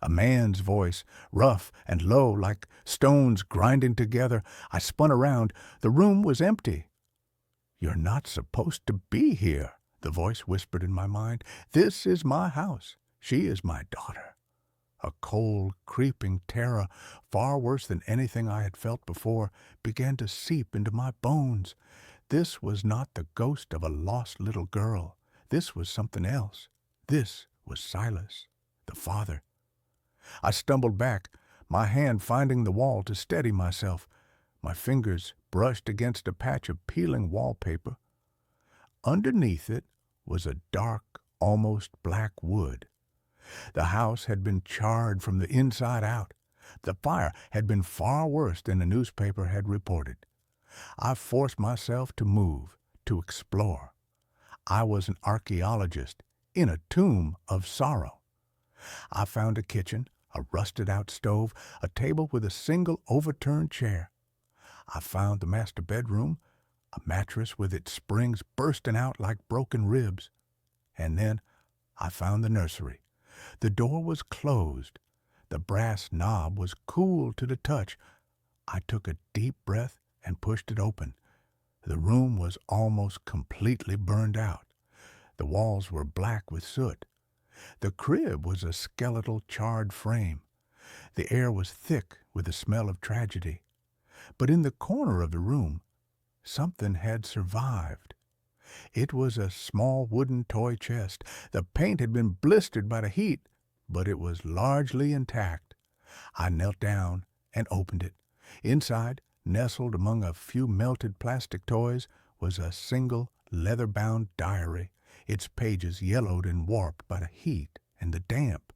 Speaker 1: A man's voice, rough and low like stones grinding together. I spun around. The room was empty. "You're not supposed to be here," the voice whispered in my mind. "This is my house. She is my daughter." A cold, creeping terror, far worse than anything I had felt before, began to seep into my bones. This was not the ghost of a lost little girl. This was something else. This was Silas, the father. I stumbled back, my hand finding the wall to steady myself. My fingers brushed against a patch of peeling wallpaper. Underneath it was a dark, almost black wood. The house had been charred from the inside out. The fire had been far worse than the newspaper had reported. I forced myself to move, to explore. I was an archaeologist in a tomb of sorrow. I found a kitchen, a rusted-out stove, a table with a single overturned chair. I found the master bedroom, a mattress with its springs bursting out like broken ribs. And then I found the nursery. The door was closed. The brass knob was cool to the touch. I took a deep breath and pushed it open. The room was almost completely burned out. The walls were black with soot. The crib was a skeletal, charred frame. The air was thick with the smell of tragedy. But in the corner of the room, something had survived. It was a small wooden toy chest. The paint had been blistered by the heat, but it was largely intact. I knelt down and opened it. Inside, nestled among a few melted plastic toys, was a single leather-bound diary, its pages yellowed and warped by the heat and the damp.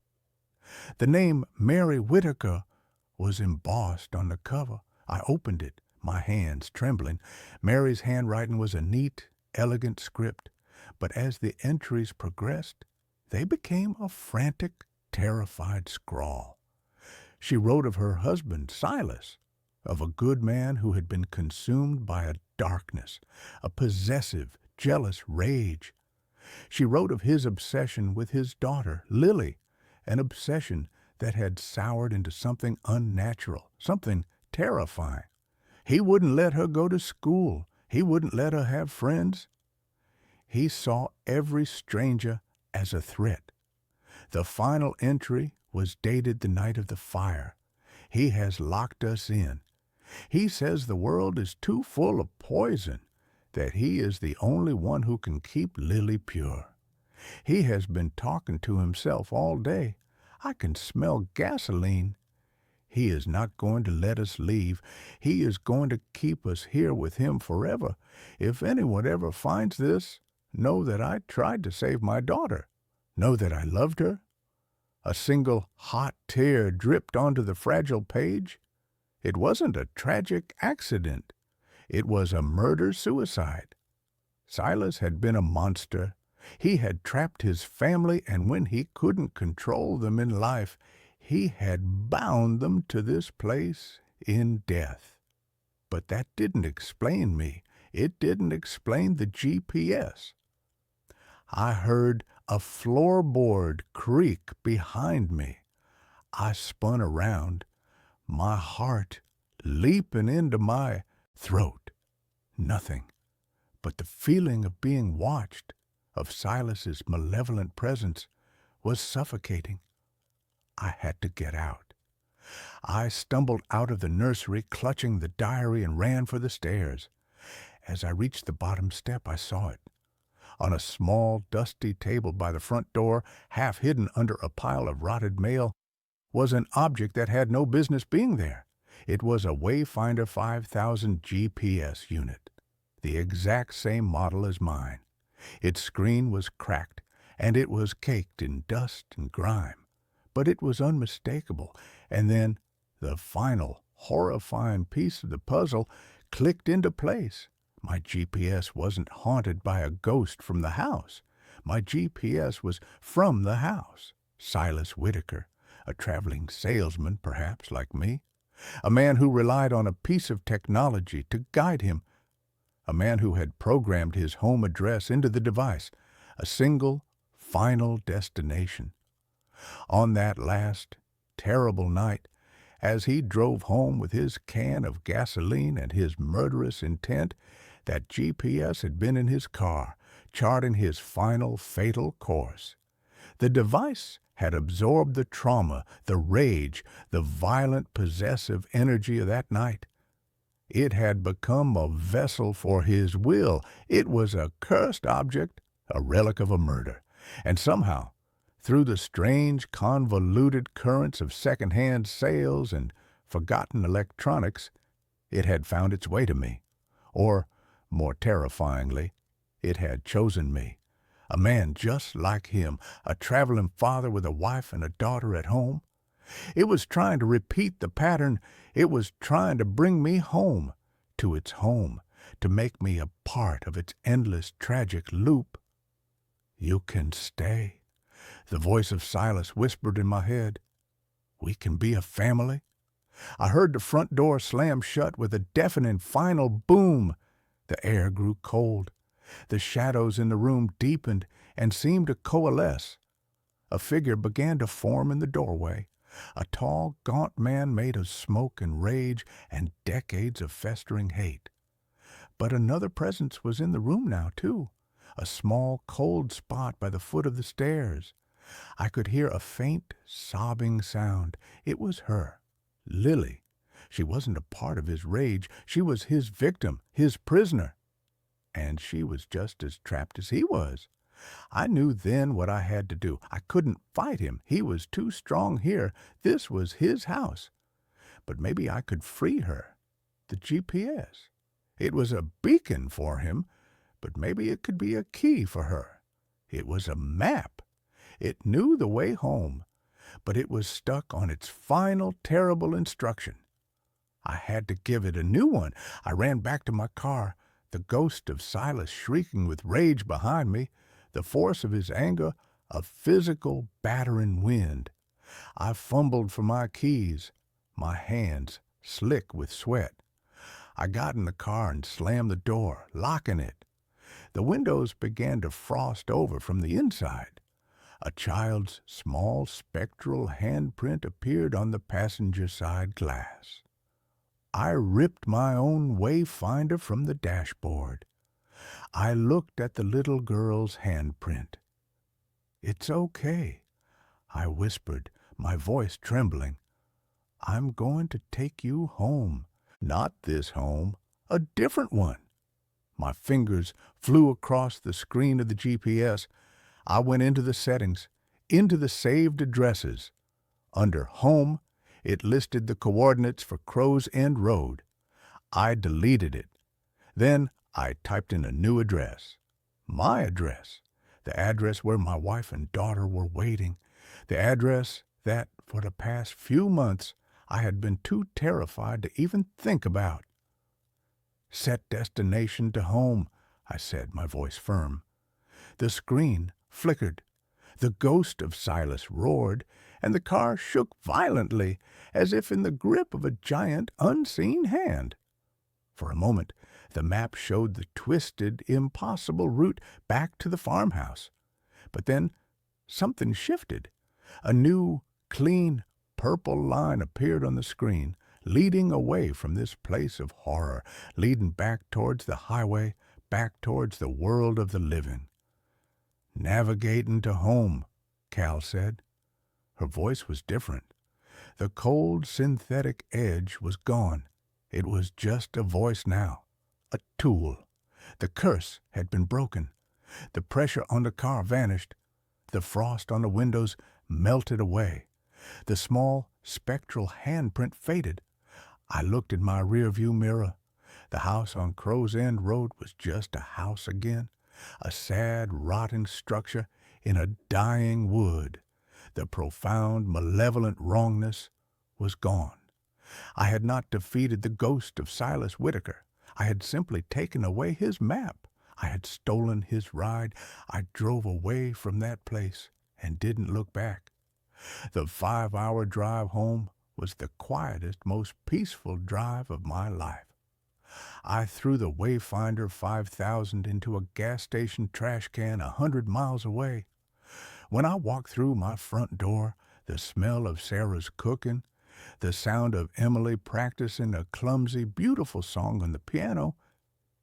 Speaker 1: The name Mary Whitaker was embossed on the cover. I opened it, my hands trembling. Mary's handwriting was a neat, elegant script, but as the entries progressed, they became a frantic, terrified scrawl. She wrote of her husband, Silas, of a good man who had been consumed by a darkness, a possessive, jealous rage. She wrote of his obsession with his daughter, Lily, an obsession that had soured into something unnatural, something terrifying. He wouldn't let her go to school. He wouldn't let her have friends. He saw every stranger as a threat. The final entry was dated the night of the fire. He has locked us in. He says the world is too full of poison, that he is the only one who can keep Lily pure. He has been talking to himself all day. I can smell gasoline. He is not going to let us leave. He is going to keep us here with him forever. If anyone ever finds this, know that I tried to save my daughter. Know that I loved her. A single hot tear dripped onto the fragile page. It wasn't a tragic accident. It was a murder-suicide. Silas had been a monster. He had trapped his family, and when he couldn't control them in life, he had bound them to this place in death. But that didn't explain me. It didn't explain the GPS. I heard a floorboard creak behind me. I spun around, my heart leaping into my throat. Nothing but the feeling of being watched, of Silas's malevolent presence, was suffocating. I had to get out. I stumbled out of the nursery, clutching the diary, and ran for the stairs. As I reached the bottom step, I saw it. On a small, dusty table by the front door, half hidden under a pile of rotted mail, was an object that had no business being there. It was a Wayfinder 5000 GPS unit, the exact same model as mine. Its screen was cracked, and it was caked in dust and grime. But it was unmistakable, and then the final, horrifying piece of the puzzle clicked into place. My GPS wasn't haunted by a ghost from the house. My GPS was from the house. Silas Whitaker, a traveling salesman, perhaps, like me. A man who relied on a piece of technology to guide him. A man who had programmed his home address into the device. A single, final destination. On that last, terrible night, as he drove home with his can of gasoline and his murderous intent, that GPS had been in his car, charting his final fatal course. The device had absorbed the trauma, the rage, the violent possessive energy of that night. It had become a vessel for his will. It was a cursed object, a relic of a murder. And somehow, through the strange, convoluted currents of second-hand sales and forgotten electronics, it had found its way to me. Or, more terrifyingly, it had chosen me. A man just like him, a traveling father with a wife and a daughter at home. It was trying to repeat the pattern. It was trying to bring me home, to its home, to make me a part of its endless, tragic loop. "You can stay," the voice of Silas whispered in my head. "We can be a family." I heard the front door slam shut with a deafening final boom. The air grew cold. The shadows in the room deepened and seemed to coalesce. A figure began to form in the doorway, a tall, gaunt man made of smoke and rage and decades of festering hate. But another presence was in the room now, too, a small, cold spot by the foot of the stairs. I could hear a faint, sobbing sound. It was her, Lily. She wasn't a part of his rage. She was his victim, his prisoner. And she was just as trapped as he was. I knew then what I had to do. I couldn't fight him. He was too strong here. This was his house. But maybe I could free her. The GPS. It was a beacon for him, but maybe it could be a key for her. It was a map. It knew the way home, but it was stuck on its final terrible instruction. I had to give it a new one. I ran back to my car, the ghost of Silas shrieking with rage behind me, the force of his anger a physical battering wind. I fumbled for my keys, my hands slick with sweat. I got in the car and slammed the door, locking it. The windows began to frost over from the inside. A child's small spectral handprint appeared on the passenger side glass. I ripped my own wayfinder from the dashboard. I looked at the little girl's handprint. "It's okay," I whispered, my voice trembling. "I'm going to take you home. Not this home, a different one." My fingers flew across the screen of the GPS. I went into the settings, into the saved addresses. Under Home, it listed the coordinates for Crow's End Road. I deleted it. Then I typed in a new address. My address. The address where my wife and daughter were waiting. The address that, for the past few months, I had been too terrified to even think about. "Set destination to home," I said, my voice firm. The screen flickered. The ghost of Silas roared, and the car shook violently, as if in the grip of a giant, unseen hand. For a moment, the map showed the twisted, impossible route back to the farmhouse. But then something shifted. A new, clean, purple line appeared on the screen, leading away from this place of horror, leading back towards the highway, back towards the world of the living. "Navigating to home," Cal said. Her voice was different. The cold, synthetic edge was gone. It was just a voice now, a tool. The curse had been broken. The pressure on the car vanished. The frost on the windows melted away. The small, spectral handprint faded. I looked in my rearview mirror. The house on Crow's End Road was just a house again, a sad, rotting structure in a dying wood. The profound, malevolent wrongness was gone. I had not defeated the ghost of Silas Whitaker. I had simply taken away his map. I had stolen his ride. I drove away from that place and didn't look back. The 5-hour drive home was the quietest, most peaceful drive of my life. I threw the Wayfinder 5000 into a gas station trash can 100 miles away. When I walked through my front door, the smell of Sarah's cooking, the sound of Emily practicing a clumsy, beautiful song on the piano,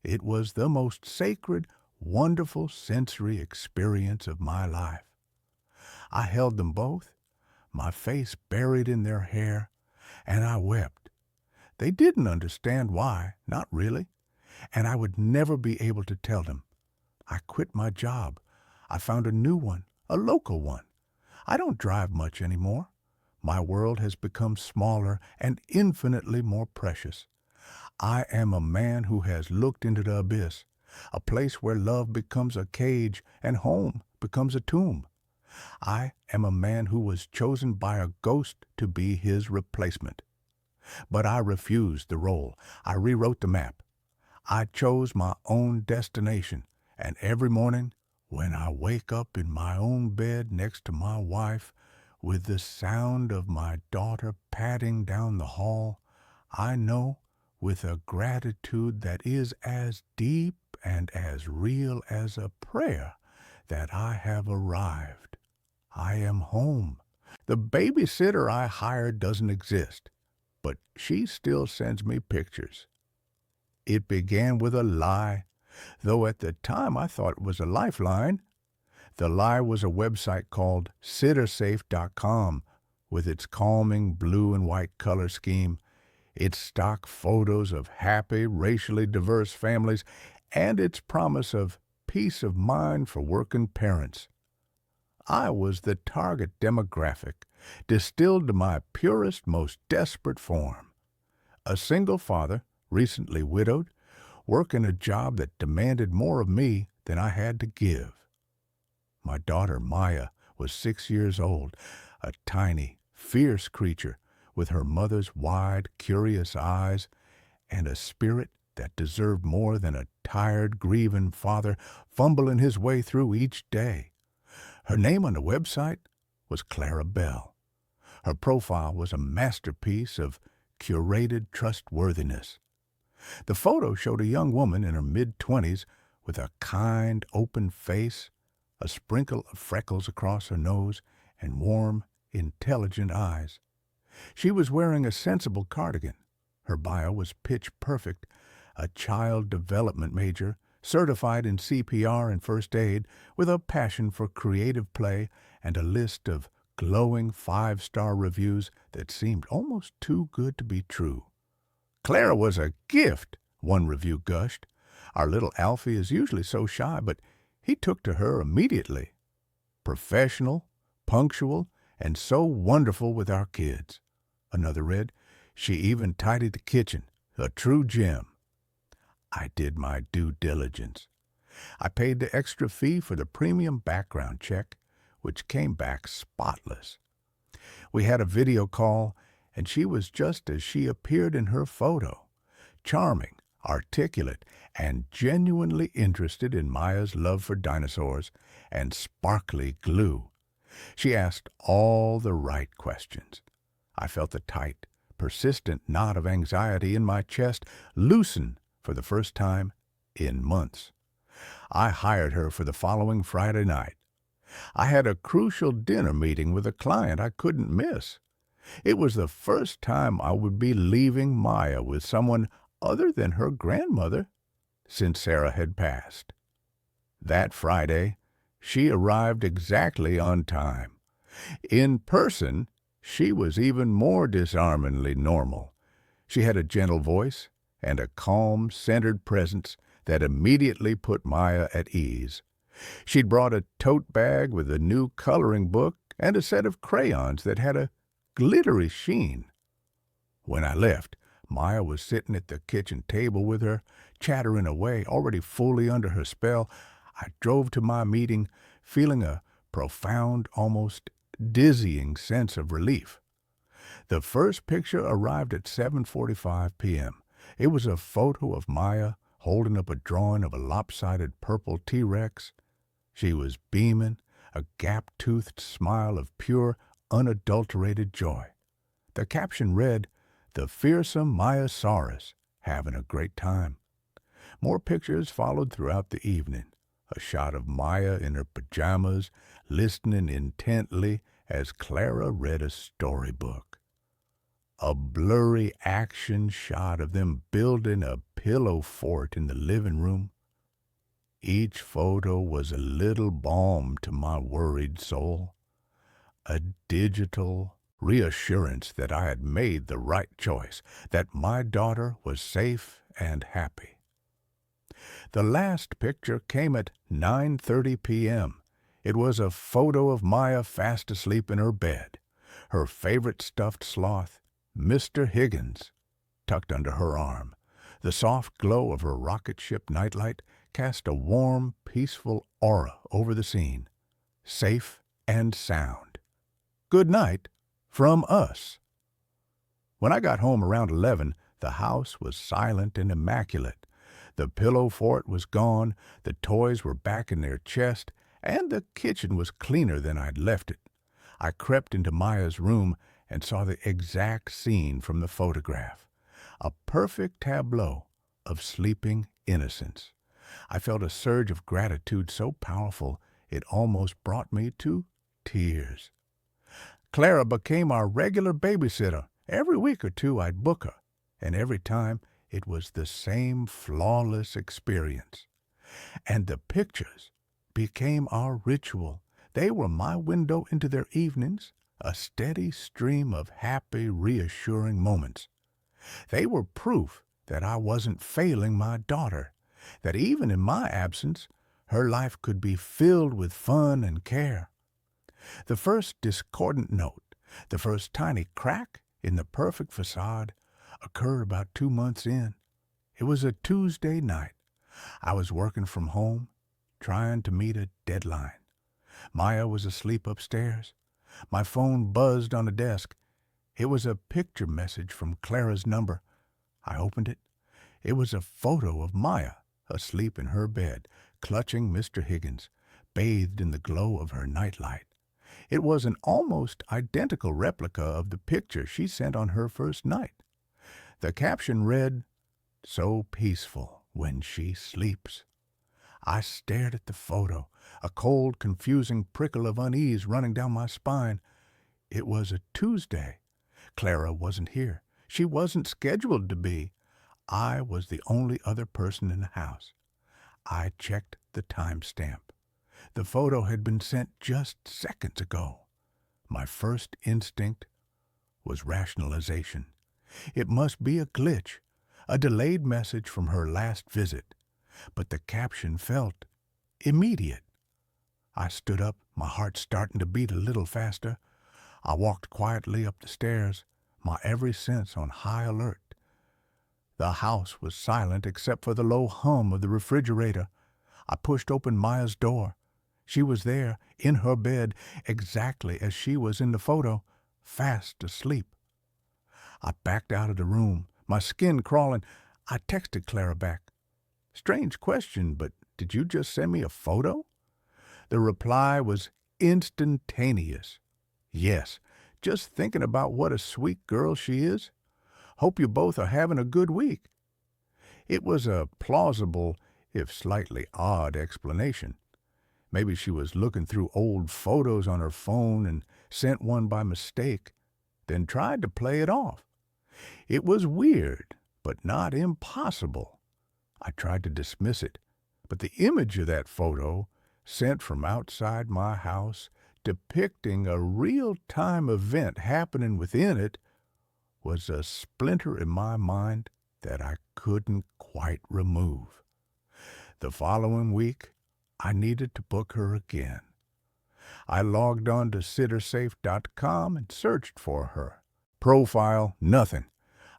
Speaker 1: it was the most sacred, wonderful sensory experience of my life. I held them both, my face buried in their hair, and I wept. They didn't understand why, not really, and I would never be able to tell them. I quit my job. I found a new one, a local one. I don't drive much anymore. My world has become smaller and infinitely more precious. I am a man who has looked into the abyss, a place where love becomes a cage and home becomes a tomb. I am a man who was chosen by a ghost to be his replacement. But I refused the role. I rewrote the map. I chose my own destination, and every morning, when I wake up in my own bed next to my wife, with the sound of my daughter padding down the hall, I know, with a gratitude that is as deep and as real as a prayer, that I have arrived. I am home. The babysitter I hired doesn't exist, but she still sends me pictures. It began with a lie, though at the time I thought it was a lifeline. The lie was a website called sittersafe.com with its calming blue and white color scheme, its stock photos of happy, racially diverse families, and its promise of peace of mind for working parents. I was the target demographic, distilled to my purest, most desperate form. A single father, recently widowed, working a job that demanded more of me than I had to give. My daughter, Maya, was 6 years old, a tiny, fierce creature with her mother's wide, curious eyes and a spirit that deserved more than a tired, grieving father fumbling his way through each day. Her name on the website was Clara Bell. Her profile was a masterpiece of curated trustworthiness. The photo showed a young woman in her mid-20s with a kind, open face, a sprinkle of freckles across her nose, and warm, intelligent eyes. She was wearing a sensible cardigan. Her bio was pitch perfect, a child development major, certified in CPR and first aid, with a passion for creative play and a list of glowing 5-star reviews that seemed almost too good to be true. Clara was a gift, one review gushed. Our little Alfie is usually so shy, but he took to her immediately. Professional, punctual, and so wonderful with our kids. Another read, she even tidied the kitchen, a true gem. I did my due diligence. I paid the extra fee for the premium background check, which came back spotless. We had a video call, and she was just as she appeared in her photo, charming, articulate, and genuinely interested in Maya's love for dinosaurs and sparkly glue. She asked all the right questions. I felt the tight, persistent knot of anxiety in my chest loosen for the first time in months. I hired her for the following Friday night. I had a crucial dinner meeting with a client I couldn't miss. It was the first time I would be leaving Maya with someone other than her grandmother since Sarah had passed. That Friday, she arrived exactly on time. In person, she was even more disarmingly normal. She had a gentle voice and a calm, centered presence that immediately put Maya at ease. She'd brought a tote bag with a new coloring book and a set of crayons that had a glittery sheen. When I left, Maya was sitting at the kitchen table with her, chattering away, already fully under her spell. I drove to my meeting, feeling a profound, almost dizzying sense of relief. The first picture arrived at 7:45 p.m. It was a photo of Maya holding up a drawing of a lopsided purple T-Rex. She was beaming, a gap-toothed smile of pure, unadulterated joy. The caption read, "The fearsome Mayasaurus, having a great time." More pictures followed throughout the evening. A shot of Maya in her pajamas, listening intently as Clara read a storybook. A blurry action shot of them building a pillow fort in the living room. Each photo was a little balm to my worried soul, a digital reassurance that I had made the right choice, that my daughter was safe and happy. The last picture came at 9:30 p.m. It was a photo of Maya fast asleep in her bed, her favorite stuffed sloth, Mr. Higgins, tucked under her arm. The soft glow of her rocket ship nightlight cast a warm, peaceful aura over the scene. Safe and sound. Good night from us. When I got home around 11, the house was silent and immaculate. The pillow fort was gone, the toys were back in their chest, and the kitchen was cleaner than I'd left it. I crept into Maya's room and saw the exact scene from the photograph. A perfect tableau of sleeping innocence. I felt a surge of gratitude so powerful it almost brought me to tears. Clara became our regular babysitter. Every week or two I'd book her, and every time it was the same flawless experience. And the pictures became our ritual. They were my window into their evenings, a steady stream of happy, reassuring moments. They were proof that I wasn't failing my daughter, that even in my absence, her life could be filled with fun and care. The first discordant note, the first tiny crack in the perfect facade, occurred about 2 months in. It was a Tuesday night. I was working from home, trying to meet a deadline. Maya was asleep upstairs. My phone buzzed on the desk. It was a picture message from Clara's number. I opened it. It was a photo of Maya, asleep in her bed, clutching Mr. Higgins, bathed in the glow of her nightlight. It was an almost identical replica of the picture she sent on her first night. The caption read, "So peaceful when she sleeps." I stared at the photo, a cold, confusing prickle of unease running down my spine. It was a Tuesday. Clara wasn't here. She wasn't scheduled to be. I was the only other person in the house. I checked the timestamp. The photo had been sent just seconds ago. My first instinct was rationalization. It must be a glitch, a delayed message from her last visit. But the caption felt immediate. I stood up, my heart starting to beat a little faster. I walked quietly up the stairs, my every sense on high alert. The house was silent except for the low hum of the refrigerator. I pushed open Maya's door. She was there, in her bed, exactly as she was in the photo, fast asleep. I backed out of the room, my skin crawling. I texted Clara back. "Strange question, but did you just send me a photo?" The reply was instantaneous. "Yes, just thinking about what a sweet girl she is. Hope you both are having a good week." It was a plausible, if slightly odd, explanation. Maybe she was looking through old photos on her phone and sent one by mistake, then tried to play it off. It was weird, but not impossible. I tried to dismiss it, but the image of that photo, sent from outside my house, depicting a real-time event happening within it, was a splinter in my mind that I couldn't quite remove. The following week, I needed to book her again. I logged on to sittersafe.com and searched for her. Profile, nothing.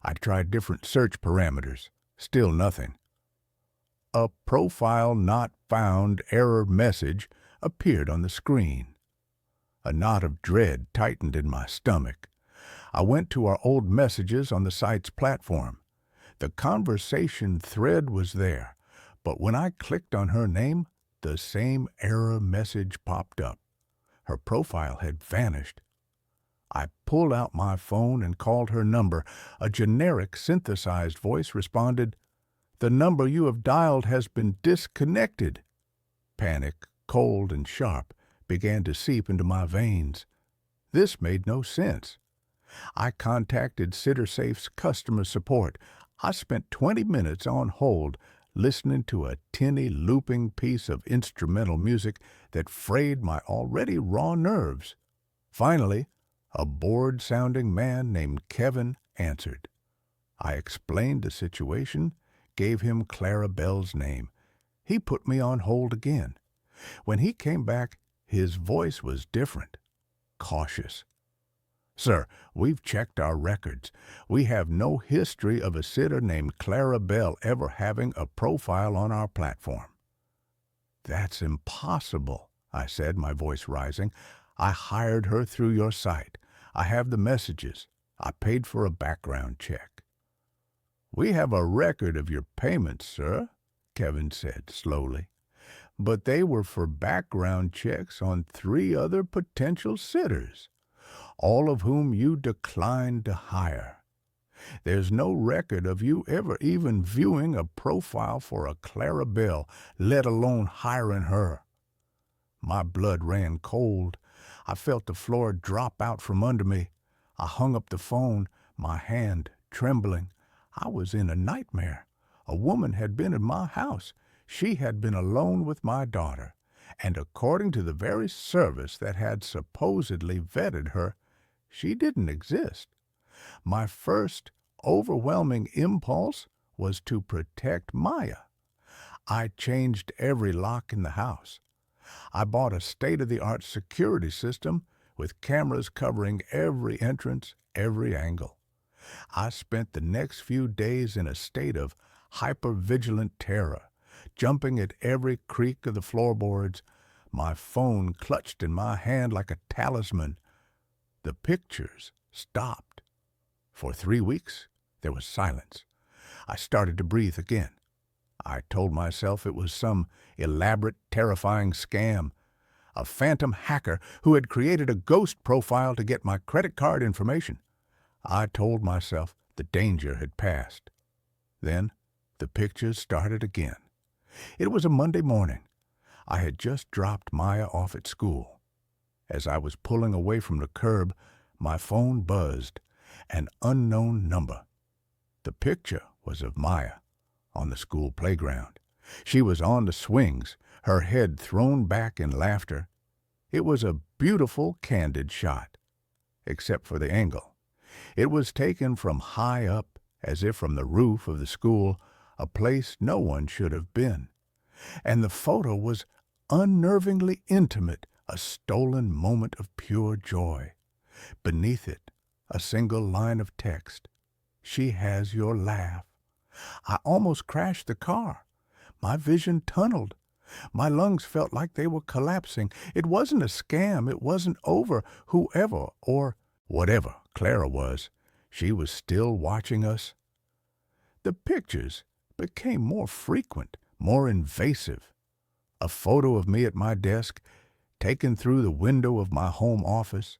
Speaker 1: I tried different search parameters. Still nothing. A profile not found error message appeared on the screen. A knot of dread tightened in my stomach. I went to our old messages on the site's platform. The conversation thread was there, but when I clicked on her name, the same error message popped up. Her profile had vanished. I pulled out my phone and called her number. A generic synthesized voice responded, "The number you have dialed has been disconnected." Panic, cold and sharp, began to seep into my veins. This made no sense. I contacted SitterSafe's customer support. I spent 20 minutes on hold listening to a tinny looping piece of instrumental music that frayed my already raw nerves. Finally, a bored-sounding man named Kevin answered. I explained the situation, gave him Clara Bell's name. He put me on hold again. When he came back, his voice was different, cautious. "Sir, we've checked our records. We have no history of a sitter named Clara Bell ever having a profile on our platform." "That's impossible," I said, my voice rising. "I hired her through your site. I have the messages. I paid for a background check." "We have a record of your payments, sir," Kevin said slowly. "But they were for background checks on 3 other potential sitters, all of whom you declined to hire. There's no record of you ever even viewing a profile for a Clara Bell, let alone hiring her." My blood ran cold. I felt the floor drop out from under me. I hung up the phone, my hand trembling. I was in a nightmare. A woman had been in my house. She had been alone with my daughter. And according to the very service that had supposedly vetted her, she didn't exist. My first overwhelming impulse was to protect Maya. I changed every lock in the house. I bought a state-of-the-art security system with cameras covering every entrance, every angle. I spent the next few days in a state of hyper-vigilant terror, jumping at every creak of the floorboards, my phone clutched in my hand like a talisman. The pictures stopped. For 3 weeks, there was silence. I started to breathe again. I told myself it was some elaborate, terrifying scam, a phantom hacker who had created a ghost profile to get my credit card information. I told myself the danger had passed. Then the pictures started again. It was a Monday morning. I had just dropped Maya off at school. As I was pulling away from the curb, my phone buzzed. An unknown number. The picture was of Maya on the school playground. She was on the swings, her head thrown back in laughter. It was a beautiful, candid shot, except for the angle. It was taken from high up, as if from the roof of the school, a place no one should have been. And the photo was unnervingly intimate, a stolen moment of pure joy. Beneath it, a single line of text. "She has your laugh." I almost crashed the car. My vision tunneled. My lungs felt like they were collapsing. It wasn't a scam. It wasn't over. Whoever or whatever Clara was, she was still watching us. The pictures became more frequent, more invasive. A photo of me at my desk, taken through the window of my home office.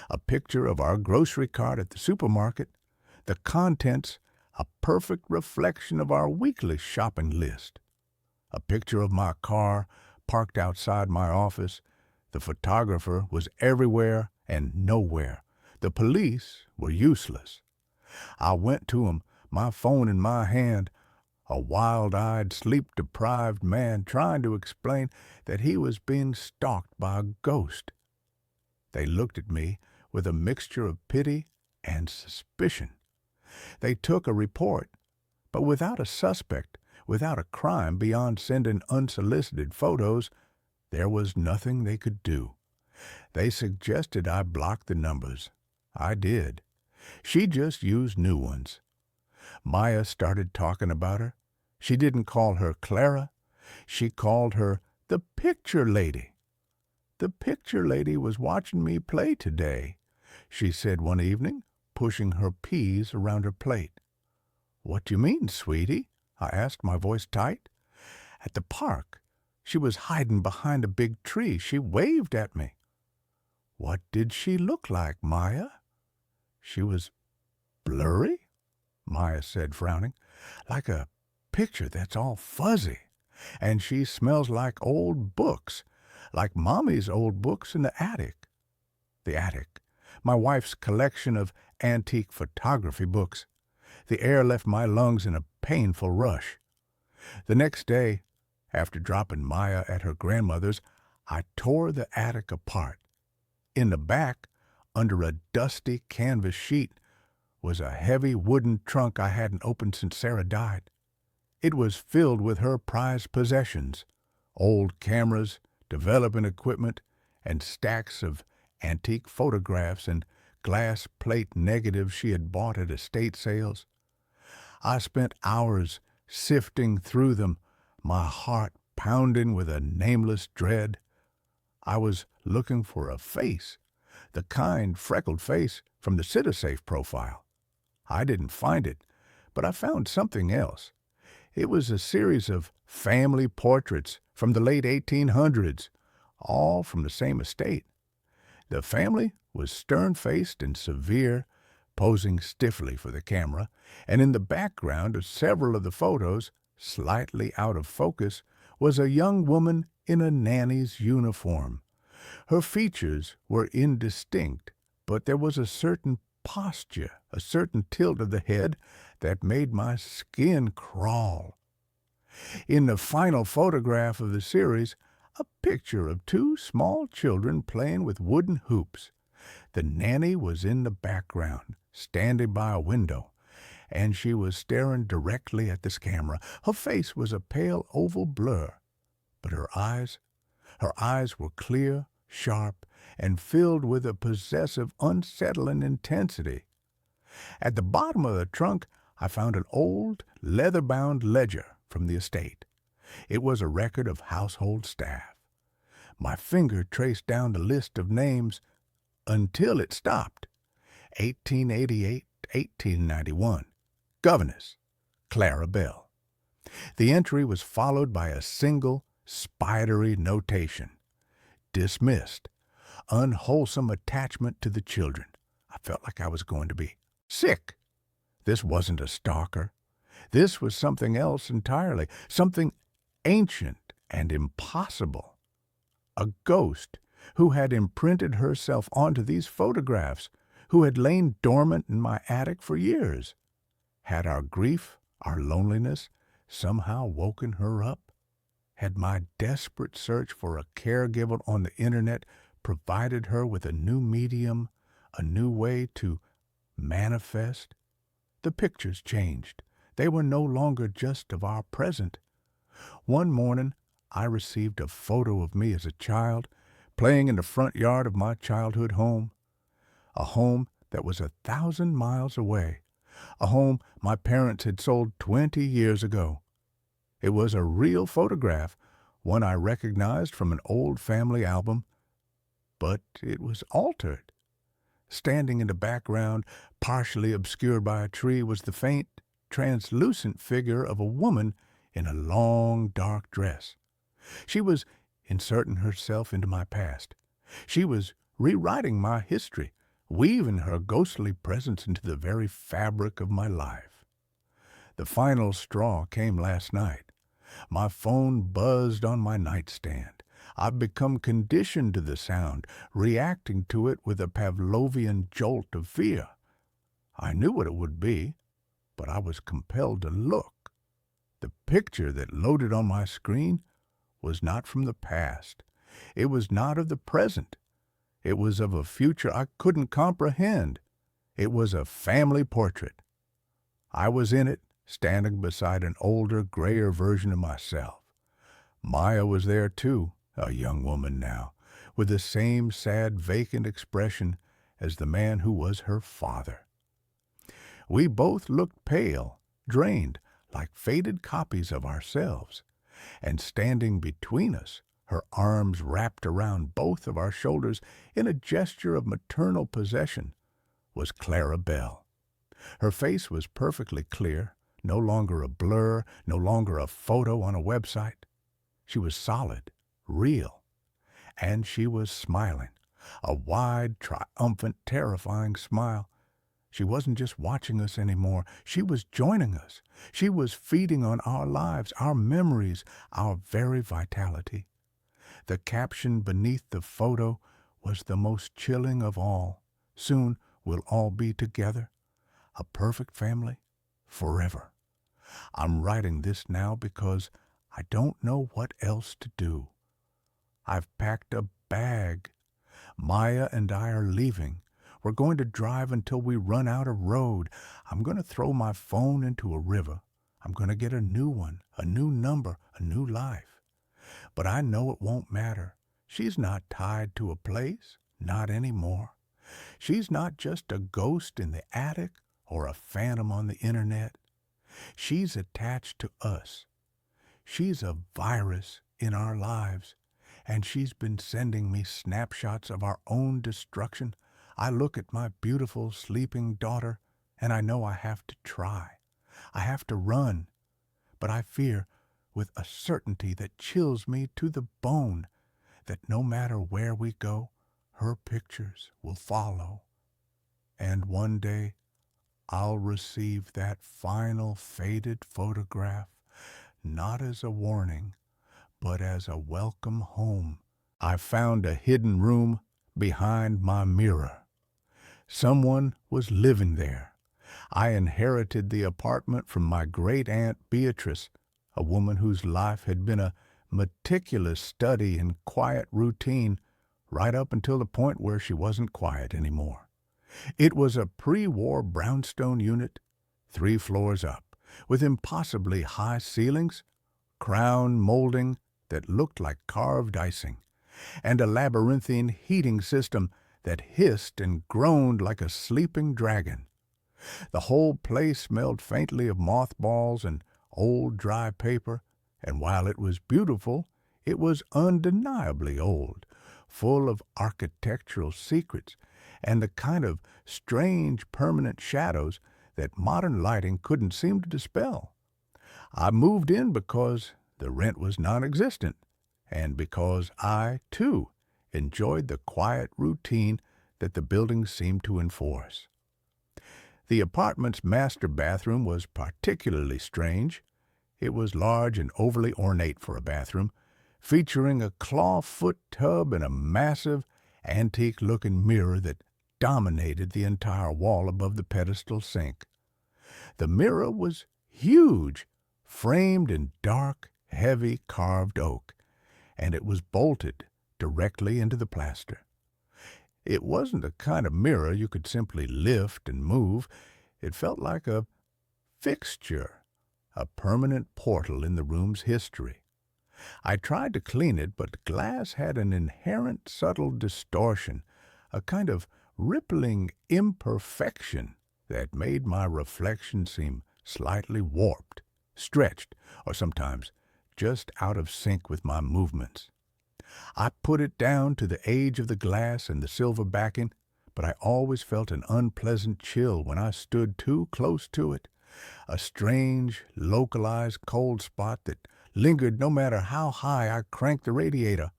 Speaker 1: A picture of our grocery cart at the supermarket. The contents, a perfect reflection of our weekly shopping list. A picture of my car parked outside my office. The photographer was everywhere and nowhere. The police were useless. I went to him, my phone in my hand, a wild-eyed, sleep-deprived man trying to explain that he was being stalked by a ghost. They looked at me with a mixture of pity and suspicion. They took a report, but without a suspect, without a crime beyond sending unsolicited photos, there was nothing they could do. They suggested I block the numbers. I did. She just used new ones. Maya started talking about her. She didn't call her Clara. She called her the picture lady. The picture lady was watching me play today, she said one evening, pushing her peas around her plate. What do you mean, sweetie? I asked, my voice tight. At the park. She was hiding behind a big tree. She waved at me. What did she look like, Maya? She was blurry, Maya said, frowning, like a picture that's all fuzzy. And she smells like old books, like Mommy's old books in the attic. The attic, my wife's collection of antique photography books. The air left my lungs in a painful rush. The next day, after dropping Maya at her grandmother's, I tore the attic apart. In the back, under a dusty canvas sheet, was a heavy wooden trunk I hadn't opened since Sarah died. It was filled with her prized possessions, old cameras, development equipment, and stacks of antique photographs and glass plate negatives she had bought at estate sales. I spent hours sifting through them, my heart pounding with a nameless dread. I was looking for a face, the kind, freckled face from the CitiSafe profile. I didn't find it, but I found something else. It was a series of family portraits from the late 1800s, all from the same estate. The family was stern-faced and severe, posing stiffly for the camera, and in the background of several of the photos, slightly out of focus, was a young woman in a nanny's uniform. Her features were indistinct, but there was a certain posture, a certain tilt of the head that made my skin crawl. In the final photograph of the series, a picture of two small children playing with wooden hoops. The nanny was in the background, standing by a window, and she was staring directly at this camera. Her face was a pale oval blur, but her eyes were clear, sharp, and filled with a possessive, unsettling intensity. At the bottom of the trunk, I found an old, leather-bound ledger from the estate. It was a record of household staff. My finger traced down the list of names until it stopped. 1888, 1891. Governess, Clara Bell. The entry was followed by a single, spidery notation. Dismissed. Unwholesome attachment to the children. I felt like I was going to be sick. This wasn't a stalker. This was something else entirely, something ancient and impossible. A ghost who had imprinted herself onto these photographs, who had lain dormant in my attic for years. Had our grief, our loneliness, somehow woken her up? Had my desperate search for a caregiver on the internet provided her with a new medium, a new way to manifest? The pictures changed. They were no longer just of our present. One morning, I received a photo of me as a child, playing in the front yard of my childhood home. A home that was 1,000 miles away. A home my parents had sold 20 years ago. It was a real photograph, one I recognized from an old family album, but it was altered. Standing in the background, partially obscured by a tree, was the faint, translucent figure of a woman in a long, dark dress. She was inserting herself into my past. She was rewriting my history, weaving her ghostly presence into the very fabric of my life. The final straw came last night. My phone buzzed on my nightstand. I've become conditioned to the sound, reacting to it with a Pavlovian jolt of fear. I knew what it would be, but I was compelled to look. The picture that loaded on my screen was not from the past. It was not of the present. It was of a future I couldn't comprehend. It was a family portrait. I was in it, standing beside an older, grayer version of myself. Maya was there, too, a young woman now, with the same sad, vacant expression as the man who was her father. We both looked pale, drained, like faded copies of ourselves, and standing between us, her arms wrapped around both of our shoulders in a gesture of maternal possession, was Clara Bell. Her face was perfectly clear, no longer a blur, no longer a photo on a website. She was solid, real, and she was smiling, a wide, triumphant, terrifying smile. She wasn't just watching us anymore. She was joining us. She was feeding on our lives, our memories, our very vitality. The caption beneath the photo was the most chilling of all. Soon we'll all be together, a perfect family, forever. I'm writing this now because I don't know what else to do. I've packed a bag. Maya and I are leaving. We're going to drive until we run out of road. I'm going to throw my phone into a river. I'm going to get a new one, a new number, a new life. But I know it won't matter. She's not tied to a place, not anymore. She's not just a ghost in the attic or a phantom on the internet. She's attached to us. She's a virus in our lives, and she's been sending me snapshots of our own destruction. I look at my beautiful sleeping daughter, and I know I have to try. I have to run, but I fear with a certainty that chills me to the bone that no matter where we go, her pictures will follow. And one day, I'll receive that final faded photograph, not as a warning, but as a welcome home. I found a hidden room behind my mirror. Someone was living there. I inherited the apartment from my great-aunt Beatrice, a woman whose life had been a meticulous study in quiet routine right up until the point where she wasn't quiet anymore. It was a pre-war brownstone unit, 3 floors up, with impossibly high ceilings, crown molding that looked like carved icing, and a labyrinthine heating system that hissed and groaned like a sleeping dragon. The whole place smelled faintly of mothballs and old dry paper, and while it was beautiful, it was undeniably old, full of architectural secrets and the kind of strange permanent shadows that modern lighting couldn't seem to dispel. I moved in because the rent was non-existent, and because I, too, enjoyed the quiet routine that the building seemed to enforce. The apartment's master bathroom was particularly strange. It was large and overly ornate for a bathroom, featuring a claw-foot tub and a massive, antique-looking mirror that dominated the entire wall above the pedestal sink. The mirror was huge, framed in dark, heavy carved oak, and it was bolted directly into the plaster. It wasn't the kind of mirror you could simply lift and move. It felt like a fixture, a permanent portal in the room's history. I tried to clean it, but glass had an inherent subtle distortion, a kind of rippling imperfection that made my reflection seem slightly warped, stretched, or sometimes just out of sync with my movements. I put it down to the age of the glass and the silver backing, but I always felt an unpleasant chill when I stood too close to it, a strange, localized cold spot that lingered no matter how high I cranked the radiator.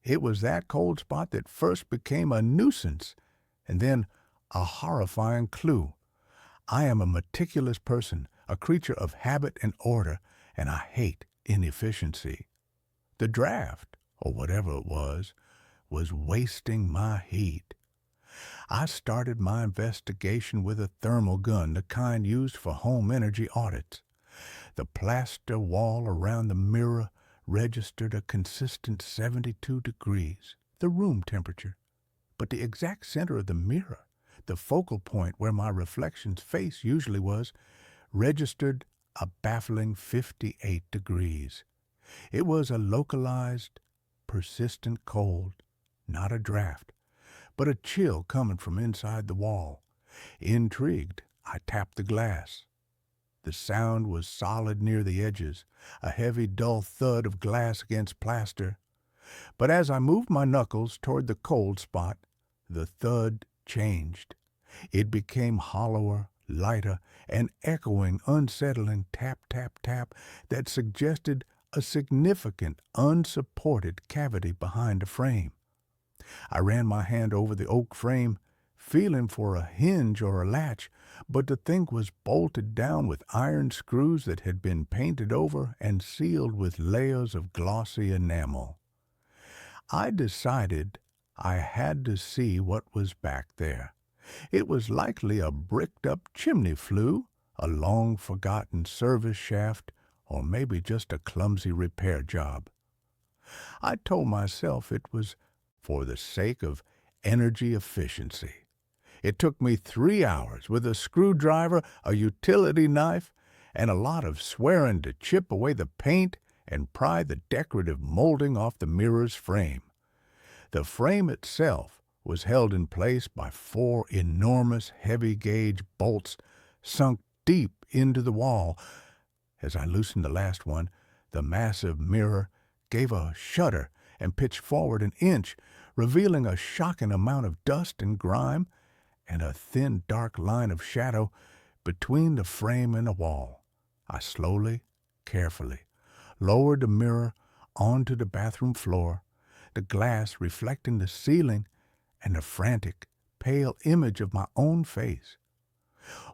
Speaker 1: It was that cold spot that first became a nuisance, and then a horrifying clue. I am a meticulous person, a creature of habit and order, and I hate inefficiency. The draft, or whatever it was wasting my heat. I started my investigation with a thermal gun, the kind used for home energy audits. The plaster wall around the mirror registered a consistent 72 degrees, the room temperature. But the exact center of the mirror, the focal point where my reflection's face usually was, registered a baffling 58 degrees. It was a localized, persistent cold, not a draft, but a chill coming from inside the wall. Intrigued, I tapped the glass. The sound was solid near the edges, a heavy, dull thud of glass against plaster. But as I moved my knuckles toward the cold spot, the thud changed. It became hollower, lighter, and echoing, unsettling tap, tap, tap that suggested a significant, unsupported cavity behind the frame. I ran my hand over the oak frame, feeling for a hinge or a latch, but the thing was bolted down with iron screws that had been painted over and sealed with layers of glossy enamel. I decided I had to see what was back there. It was likely a bricked-up chimney flue, a long-forgotten service shaft, or maybe just a clumsy repair job. I told myself it was for the sake of energy efficiency. It took me 3 hours with a screwdriver, a utility knife, and a lot of swearing to chip away the paint and pry the decorative molding off the mirror's frame. The frame itself was held in place by 4 enormous heavy-gauge bolts sunk deep into the wall. As I loosened the last one, the massive mirror gave a shudder and pitched forward an inch, revealing a shocking amount of dust and grime and a thin, dark line of shadow between the frame and the wall. I slowly, carefully, lowered the mirror onto the bathroom floor, the glass reflecting the ceiling and the frantic, pale image of my own face.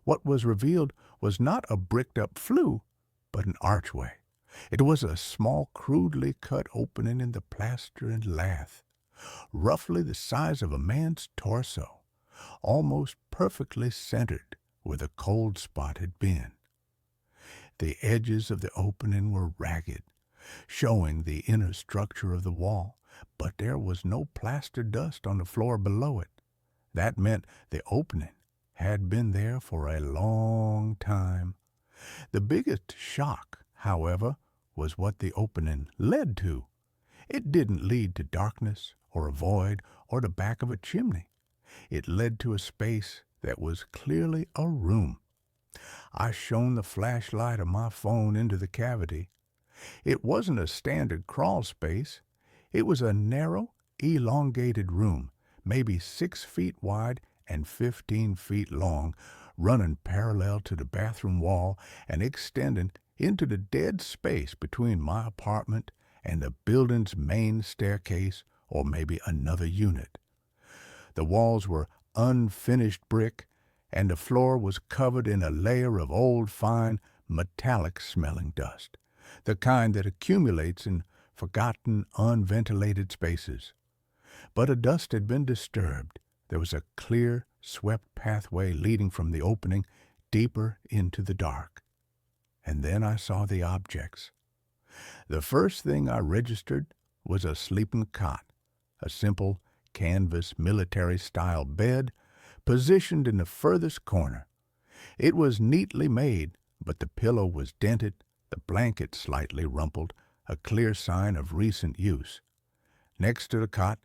Speaker 1: What was revealed was not a bricked-up flue, but an archway. It was a small, crudely cut opening in the plaster and lath, roughly the size of a man's torso, almost perfectly centered where the cold spot had been. The edges of the opening were ragged, showing the inner structure of the wall, but there was no plaster dust on the floor below it. That meant the opening had been there for a long time. The biggest shock, however, was what the opening led to. It didn't lead to darkness or a void or the back of a chimney. It led to a space that was clearly a room. I shone the flashlight of my phone into the cavity. It wasn't a standard crawl space. It was a narrow, elongated room, maybe 6 feet wide and 15 feet long, running parallel to the bathroom wall and extending into the dead space between my apartment and the building's main staircase, or maybe another unit. The walls were unfinished brick, and the floor was covered in a layer of old, fine, metallic-smelling dust, the kind that accumulates in forgotten, unventilated spaces. But the dust had been disturbed. There was a clear, swept pathway leading from the opening deeper into the dark. And then I saw the objects. The first thing I registered was a sleeping cot, a simple canvas military-style bed positioned in the furthest corner. It was neatly made, but the pillow was dented, the blanket slightly rumpled, a clear sign of recent use. Next to the cot,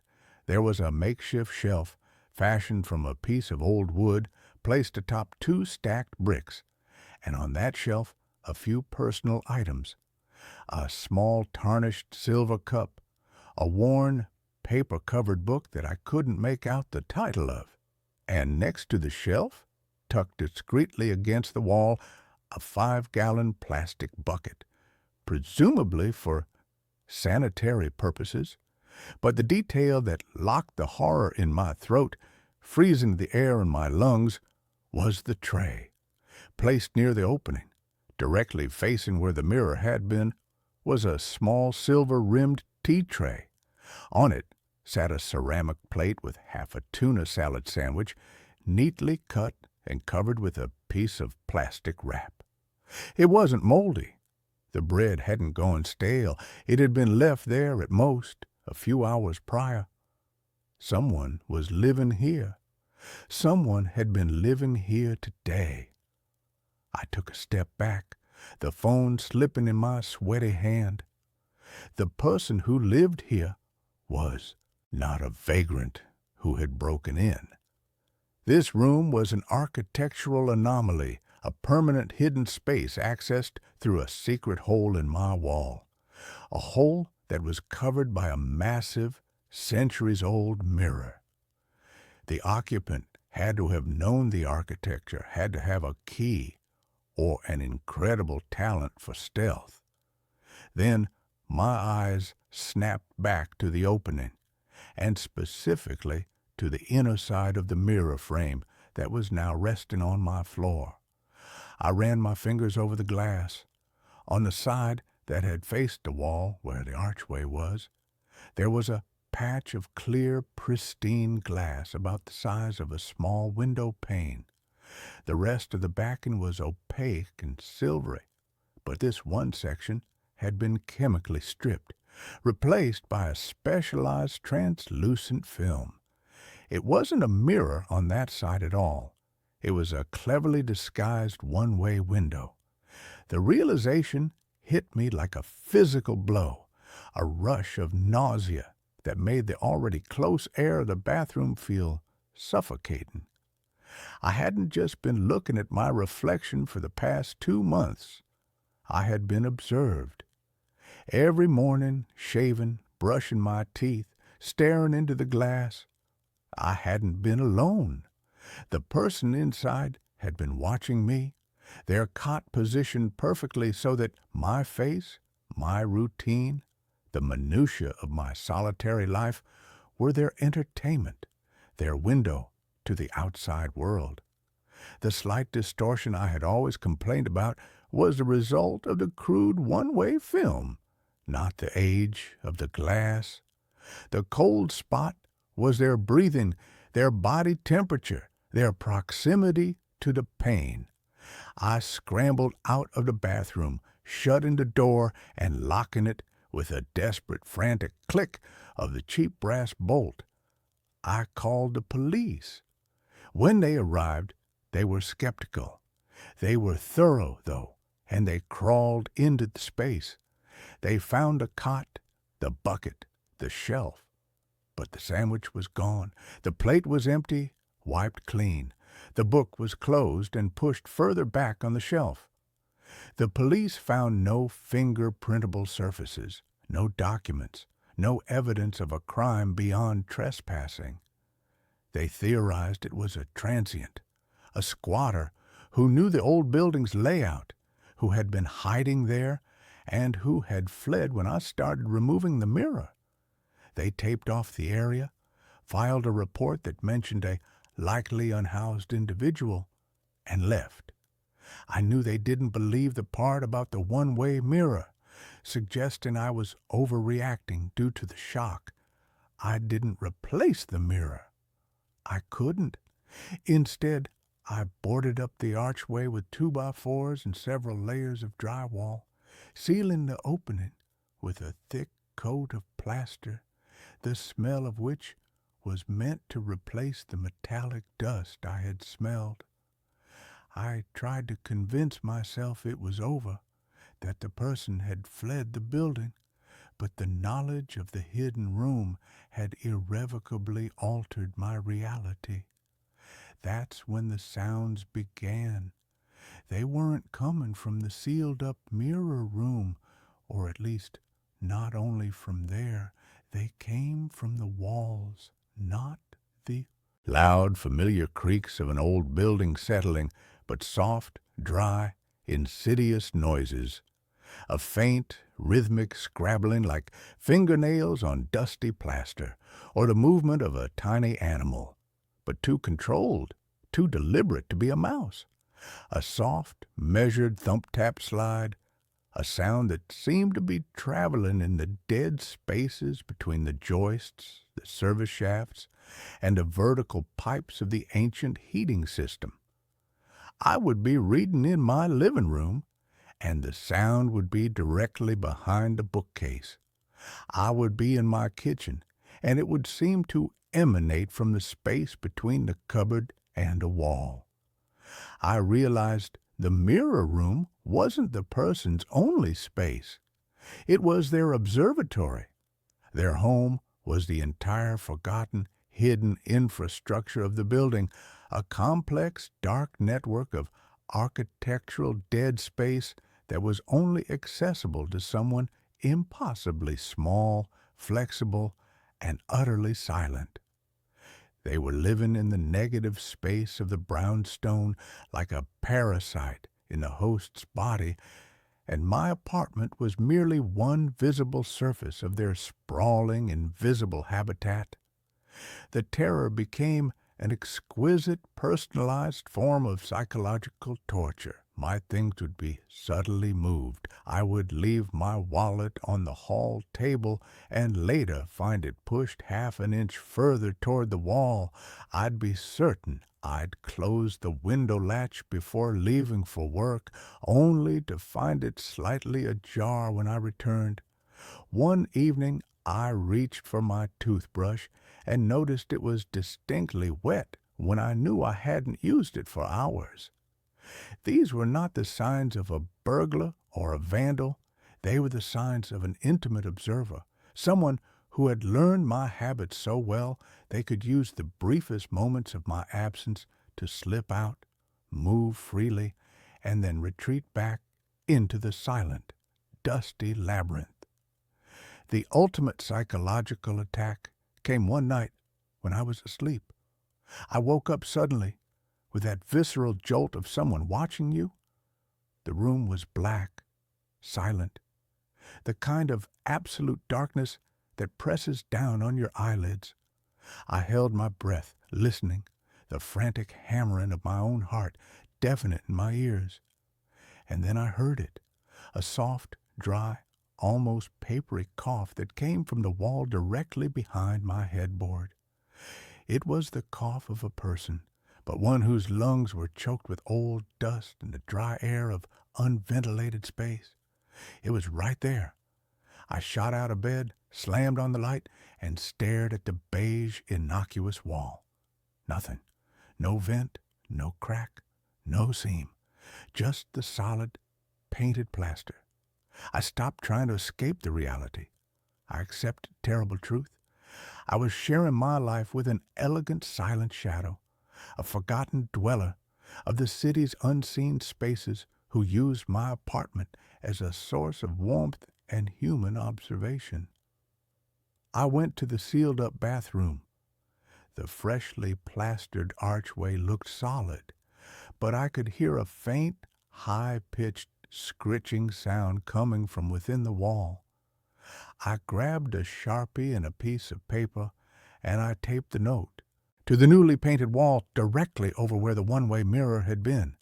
Speaker 1: there was a makeshift shelf fashioned from a piece of old wood placed atop 2 stacked bricks, and on that shelf a few personal items: a small tarnished silver cup, a worn, paper-covered book that I couldn't make out the title of, and next to the shelf, tucked discreetly against the wall, a 5-gallon plastic bucket, presumably for sanitary purposes. But the detail that locked the horror in my throat, freezing the air in my lungs, was the tray. Placed near the opening, directly facing where the mirror had been, was a small silver-rimmed tea tray. On it sat a ceramic plate with half a tuna salad sandwich, neatly cut and covered with a piece of plastic wrap. It wasn't moldy. The bread hadn't gone stale. It had been left there at most a few hours prior. Someone was living here. Someone had been living here today. I took a step back, the phone slipping in my sweaty hand. The person who lived here was not a vagrant who had broken in. This room was an architectural anomaly, a permanent hidden space accessed through a secret hole in my wall, a hole that was covered by a massive, centuries-old mirror. The occupant had to have known the architecture, had to have a key, or an incredible talent for stealth. Then my eyes snapped back to the opening, and specifically to the inner side of the mirror frame that was now resting on my floor. I ran my fingers over the glass. On the side that had faced the wall, where the archway was, there was a patch of clear, pristine glass about the size of a small window pane. The rest of the backing was opaque and silvery, but this one section had been chemically stripped, replaced by a specialized translucent film. It wasn't a mirror on that side at all. It was a cleverly disguised one-way window. The realization hit me like a physical blow, a rush of nausea that made the already close air of the bathroom feel suffocating. I hadn't just been looking at my reflection for the past 2 months. I had been observed. Every morning, shaving, brushing my teeth, staring into the glass, I hadn't been alone. The person inside had been watching me, their cot positioned perfectly so that my face, my routine, the minutiae of my solitary life were their entertainment, their window to the outside world. The slight distortion I had always complained about was the result of the crude one-way film, not the age of the glass. The cold spot was their breathing, their body temperature, their proximity to the pain. I scrambled out of the bathroom, shutting the door and locking it with a desperate, frantic click of the cheap brass bolt. I called the police. When they arrived, they were skeptical. They were thorough, though, and they crawled into the space. They found a cot, the bucket, the shelf. But the sandwich was gone. The plate was empty, wiped clean. The book was closed and pushed further back on the shelf. The police found no fingerprintable surfaces, no documents, no evidence of a crime beyond trespassing. They theorized it was a transient, a squatter who knew the old building's layout, who had been hiding there, and who had fled when I started removing the mirror. They taped off the area, filed a report that mentioned a likely unhoused individual, and left. I knew they didn't believe the part about the one-way mirror, suggesting I was overreacting due to the shock. I didn't replace the mirror. I couldn't. Instead, I boarded up the archway with 2x4s and several layers of drywall, sealing the opening with a thick coat of plaster, the smell of which was meant to replace the metallic dust I had smelled. I tried to convince myself it was over, that the person had fled the building, but the knowledge of the hidden room had irrevocably altered my reality. That's when the sounds began. They weren't coming from the sealed-up mirror room, or at least not only from there. They came from the walls, not the loud, familiar creaks of an old building settling, but soft, dry, insidious noises. A faint, rhythmic scrabbling like fingernails on dusty plaster, or the movement of a tiny animal, but too controlled, too deliberate to be a mouse. A soft, measured thump-tap slide, a sound that seemed to be traveling in the dead spaces between the joists, the service shafts, and the vertical pipes of the ancient heating system. I would be reading in my living room, and the sound would be directly behind the bookcase. I would be in my kitchen, and it would seem to emanate from the space between the cupboard and a wall. I realized the mirror room wasn't the person's only space. It was their observatory, their home was the entire forgotten, hidden infrastructure of the building, a complex, dark network of architectural dead space that was only accessible to someone impossibly small, flexible, and utterly silent. They were living in the negative space of the brownstone like a parasite in the host's body, and my apartment was merely one visible surface of their sprawling, invisible habitat. The terror became an exquisite, personalized form of psychological torture. My things would be subtly moved. I would leave my wallet on the hall table and later find it pushed half an inch further toward the wall. I'd be certain I'd close the window latch before leaving for work, only to find it slightly ajar when I returned. One evening I reached for my toothbrush and noticed it was distinctly wet when I knew I hadn't used it for hours. These were not the signs of a burglar or a vandal. They were the signs of an intimate observer, someone who had learned my habits so well they could use the briefest moments of my absence to slip out, move freely, and then retreat back into the silent, dusty labyrinth. The ultimate psychological attack came one night when I was asleep. I woke up suddenly with that visceral jolt of someone watching you. The room was black, silent, the kind of absolute darkness that presses down on your eyelids. I held my breath, listening, the frantic hammering of my own heart deafening in my ears. And then I heard it, a soft, dry, almost papery cough that came from the wall directly behind my headboard. It was the cough of a person, but one whose lungs were choked with old dust and the dry air of unventilated space. It was right there. I shot out of bed, slammed on the light, and stared at the beige, innocuous wall. Nothing. No vent, no crack, no seam. Just the solid, painted plaster. I stopped trying to escape the reality. I accepted terrible truth. I was sharing my life with an elegant, silent shadow, a forgotten dweller of the city's unseen spaces who used my apartment as a source of warmth and human observation. I went to the sealed-up bathroom. The freshly plastered archway looked solid, but I could hear a faint, high-pitched, scritching sound coming from within the wall. I grabbed a Sharpie and a piece of paper, and I taped the note to the newly painted wall directly over where the one-way mirror had been.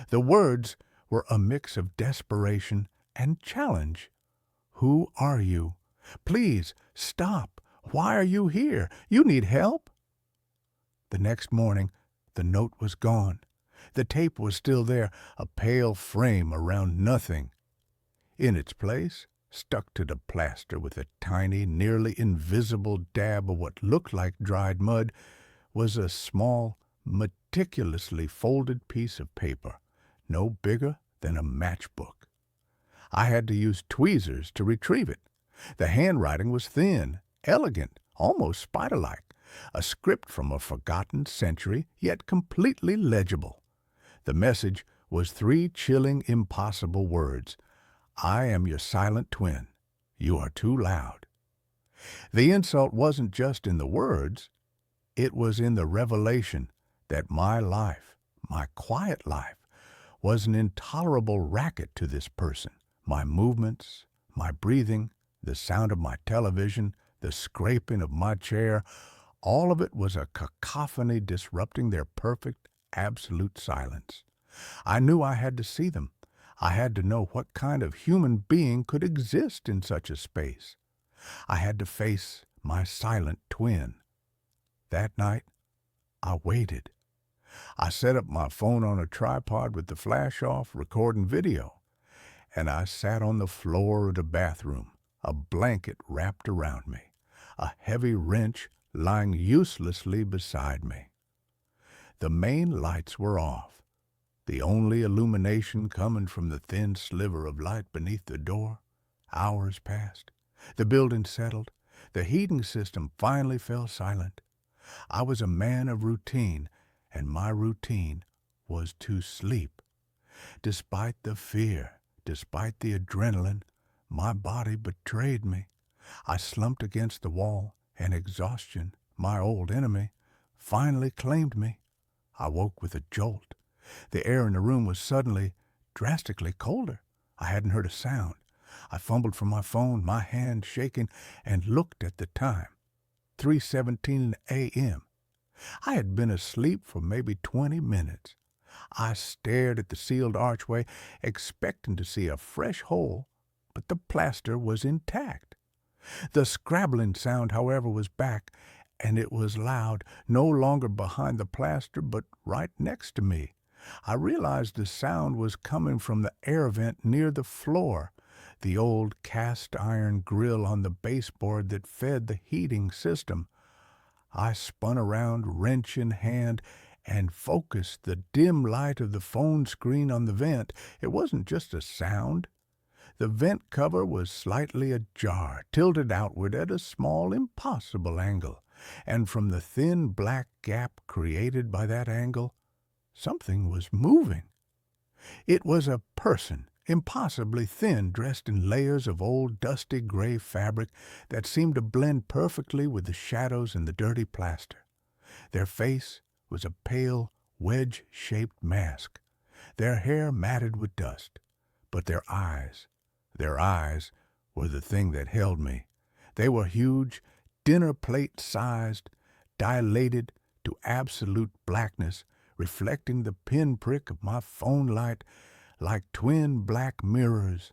Speaker 1: The words were a mix of desperation and challenge. Who are you? Please, stop. Why are you here? You need help. The next morning, the note was gone. The tape was still there, a pale frame around nothing. In its place, stuck to the plaster with a tiny, nearly invisible dab of what looked like dried mud, was a small, meticulously folded piece of paper, no bigger than a matchbook. I had to use tweezers to retrieve it. The handwriting was thin, elegant, almost spider-like, a script from a forgotten century, yet completely legible. The message was 3 chilling, impossible words. I am your silent twin. You are too loud. The insult wasn't just in the words. It was in the revelation that my life, my quiet life, was an intolerable racket to this person. My movements, my breathing, the sound of my television, the scraping of my chair, all of it was a cacophony disrupting their perfect, absolute silence. I knew I had to see them. I had to know what kind of human being could exist in such a space. I had to face my silent twin. That night, I waited. I set up my phone on a tripod with the flash off, recording video, and I sat on the floor of the bathroom, a blanket wrapped around me, a heavy wrench lying uselessly beside me. The main lights were off, the only illumination coming from the thin sliver of light beneath the door. Hours passed. The building settled. The heating system finally fell silent. I was a man of routine, and my routine was to sleep. Despite the fear, despite the adrenaline, my body betrayed me. I slumped against the wall, and exhaustion, my old enemy, finally claimed me. I woke with a jolt. The air in the room was suddenly drastically colder. I hadn't heard a sound. I fumbled for my phone, my hand shaking, and looked at the time. 3:17 a.m. I had been asleep for maybe 20 minutes. I stared at the sealed archway, expecting to see a fresh hole, but the plaster was intact. The scrabbling sound, however, was back, and it was loud, no longer behind the plaster, but right next to me. I realized the sound was coming from the air vent near the floor, the old cast-iron grill on the baseboard that fed the heating system. I spun around, wrench in hand, and focused the dim light of the phone screen on the vent. It wasn't just a sound. The vent cover was slightly ajar, tilted outward at a small, impossible angle, and from the thin black gap created by that angle, something was moving. It was a person, impossibly thin, dressed in layers of old dusty gray fabric that seemed to blend perfectly with the shadows and the dirty plaster. Their face was a pale, wedge-shaped mask, their hair matted with dust, but their eyes were the thing that held me. They were huge, dinner plate-sized, dilated to absolute blackness, reflecting the pinprick of my phone light like twin black mirrors.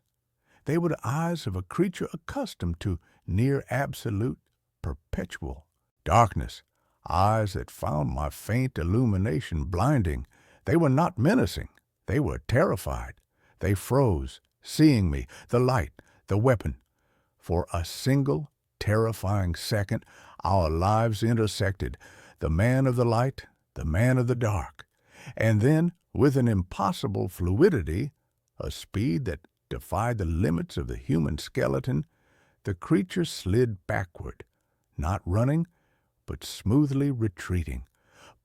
Speaker 1: They were the eyes of a creature accustomed to near absolute, perpetual darkness, eyes that found my faint illumination blinding. They were not menacing. They were terrified. They froze, seeing me, the light, the weapon. For a single, terrifying second, our lives intersected, the man of the light, the man of the dark. And then, with an impossible fluidity, a speed that defied the limits of the human skeleton, the creature slid backward, not running, but smoothly retreating,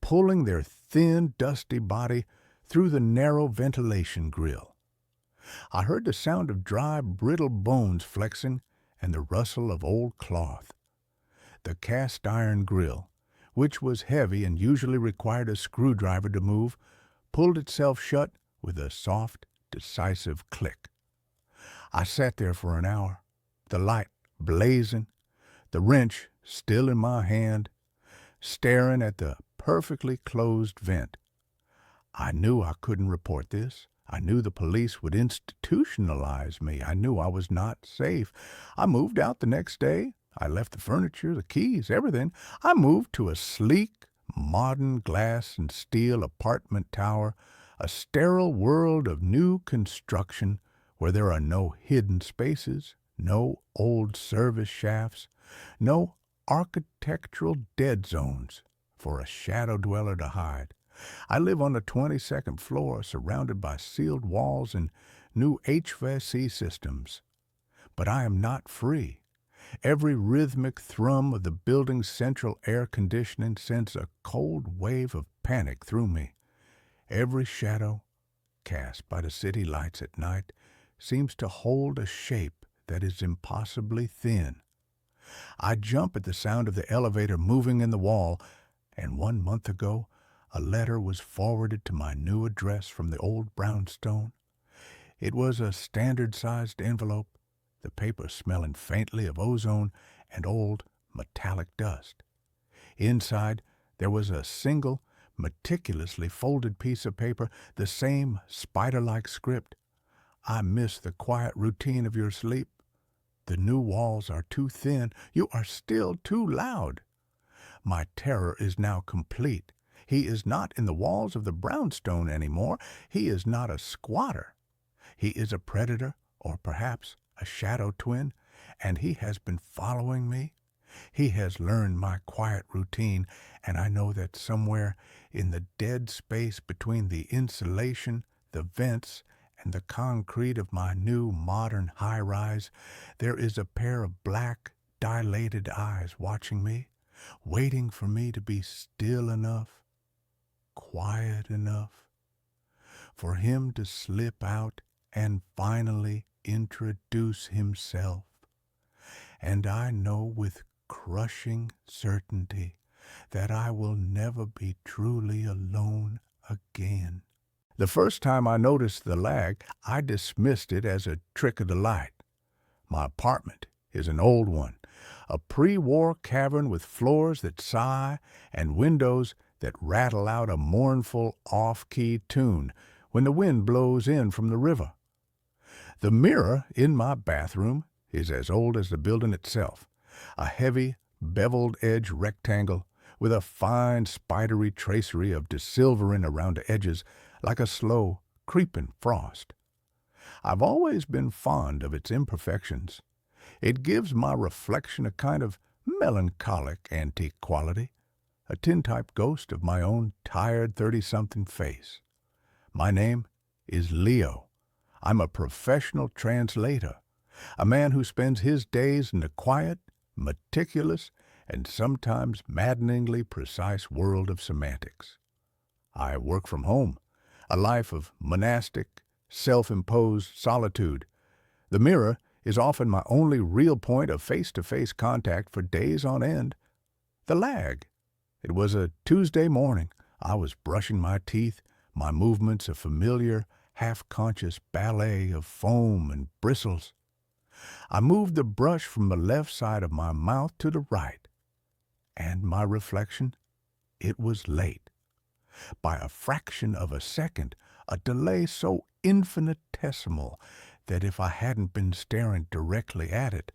Speaker 1: pulling their thin, dusty body through the narrow ventilation grill. I heard the sound of dry, brittle bones flexing and the rustle of old cloth. The cast-iron grill, which was heavy and usually required a screwdriver to move, pulled itself shut with a soft, decisive click. I sat there for an hour, the light blazing, the wrench still in my hand, staring at the perfectly closed vent. I knew I couldn't report this. I knew the police would institutionalize me. I knew I was not safe. I moved out the next day. I left the furniture, the keys, everything. I moved to a sleek, modern glass and steel apartment tower, a sterile world of new construction where there are no hidden spaces, no old service shafts, no architectural dead zones for a shadow dweller to hide. I live on the 22nd floor, surrounded by sealed walls and new HVAC systems. But I am not free. Every rhythmic thrum of the building's central air conditioning sends a cold wave of panic through me. Every shadow cast by the city lights at night seems to hold a shape that is impossibly thin. I jump at the sound of the elevator moving in the wall, and 1 month ago, a letter was forwarded to my new address from the old brownstone. It was a standard-sized envelope, the paper smelling faintly of ozone and old metallic dust. Inside, there was a single, meticulously folded piece of paper, the same spider-like script. I miss the quiet routine of your sleep. The new walls are too thin. You are still too loud. My terror is now complete. He is not in the walls of the brownstone anymore. He is not a squatter. He is a predator, or perhaps a shadow twin, and he has been following me. He has learned my quiet routine, and I know that somewhere in the dead space between the insulation, the vents, and the concrete of my new modern high-rise, there is a pair of black, dilated eyes watching me, waiting for me to be still enough, quiet enough, for him to slip out and finally introduce himself. And I know with crushing certainty that I will never be truly alone again. The first time I noticed the lag, I dismissed it as a trick of the light. My apartment is an old one, a pre-war cavern with floors that sigh and windows that rattle out a mournful off-key tune when the wind blows in from the river. The mirror in my bathroom is as old as the building itself, a heavy, beveled-edge rectangle with a fine, spidery tracery of desilvering around the edges like a slow, creeping frost. I've always been fond of its imperfections. It gives my reflection a kind of melancholic antique quality, a tintype ghost of my own tired 30-something face. My name is Leo. I'm a professional translator, a man who spends his days in the quiet, meticulous, and sometimes maddeningly precise world of semantics. I work from home, a life of monastic, self-imposed solitude. The mirror is often my only real point of face-to-face contact for days on end. The lag. It was a Tuesday morning. I was brushing my teeth, my movements a familiar, half-conscious ballet of foam and bristles. I moved the brush from the left side of my mouth to the right. And my reflection? It was late. By a fraction of a second, a delay so infinitesimal that if I hadn't been staring directly at it,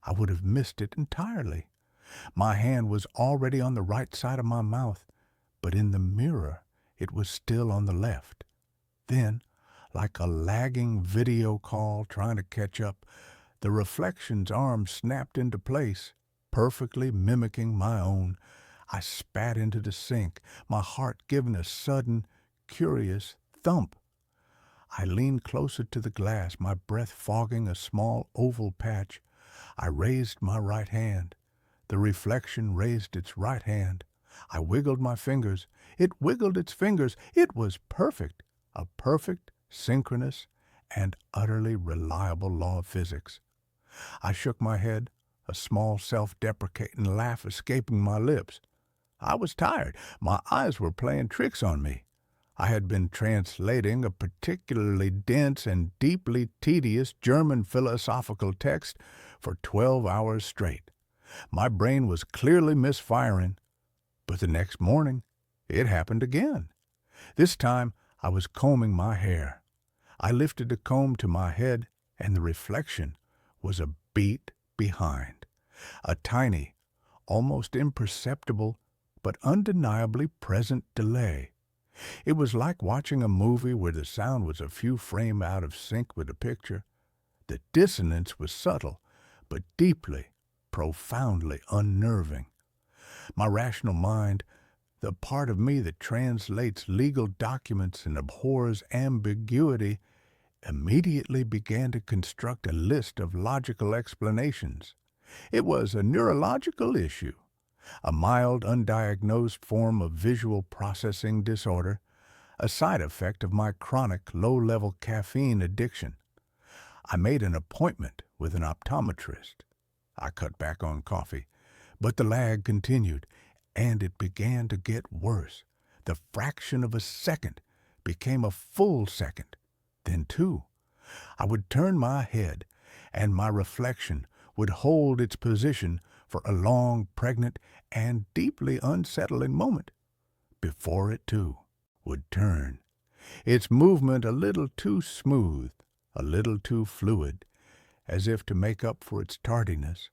Speaker 1: I would have missed it entirely. My hand was already on the right side of my mouth, but in the mirror it was still on the left. Then, like a lagging video call trying to catch up, the reflection's arm snapped into place, perfectly mimicking my own. I spat into the sink, my heart giving a sudden, curious thump. I leaned closer to the glass, my breath fogging a small oval patch. I raised my right hand. The reflection raised its right hand. I wiggled my fingers. It wiggled its fingers. It was perfect, a perfect, synchronous, and utterly reliable law of physics. I shook my head, a small self-deprecating laugh escaping my lips. I was tired. My eyes were playing tricks on me. I had been translating a particularly dense and deeply tedious German philosophical text for 12 hours straight. My brain was clearly misfiring. But the next morning, it happened again. This time, I was combing my hair. I lifted the comb to my head, and the reflection was a beat behind. A tiny, almost imperceptible, but undeniably present delay. It was like watching a movie where the sound was a few frames out of sync with the picture. The dissonance was subtle, but deeply, profoundly unnerving. My rational mind, the part of me that translates legal documents and abhors ambiguity, immediately began to construct a list of logical explanations. It was a neurological issue, a mild, undiagnosed form of visual processing disorder, a side effect of my chronic low-level caffeine addiction. I made an appointment with an optometrist. I cut back on coffee, but the lag continued, and it began to get worse. The fraction of a second became a full second, then two. I would turn my head, and my reflection would hold its position for a long, pregnant, and deeply unsettling moment, before it, too, would turn, its movement a little too smooth, a little too fluid, as if to make up for its tardiness.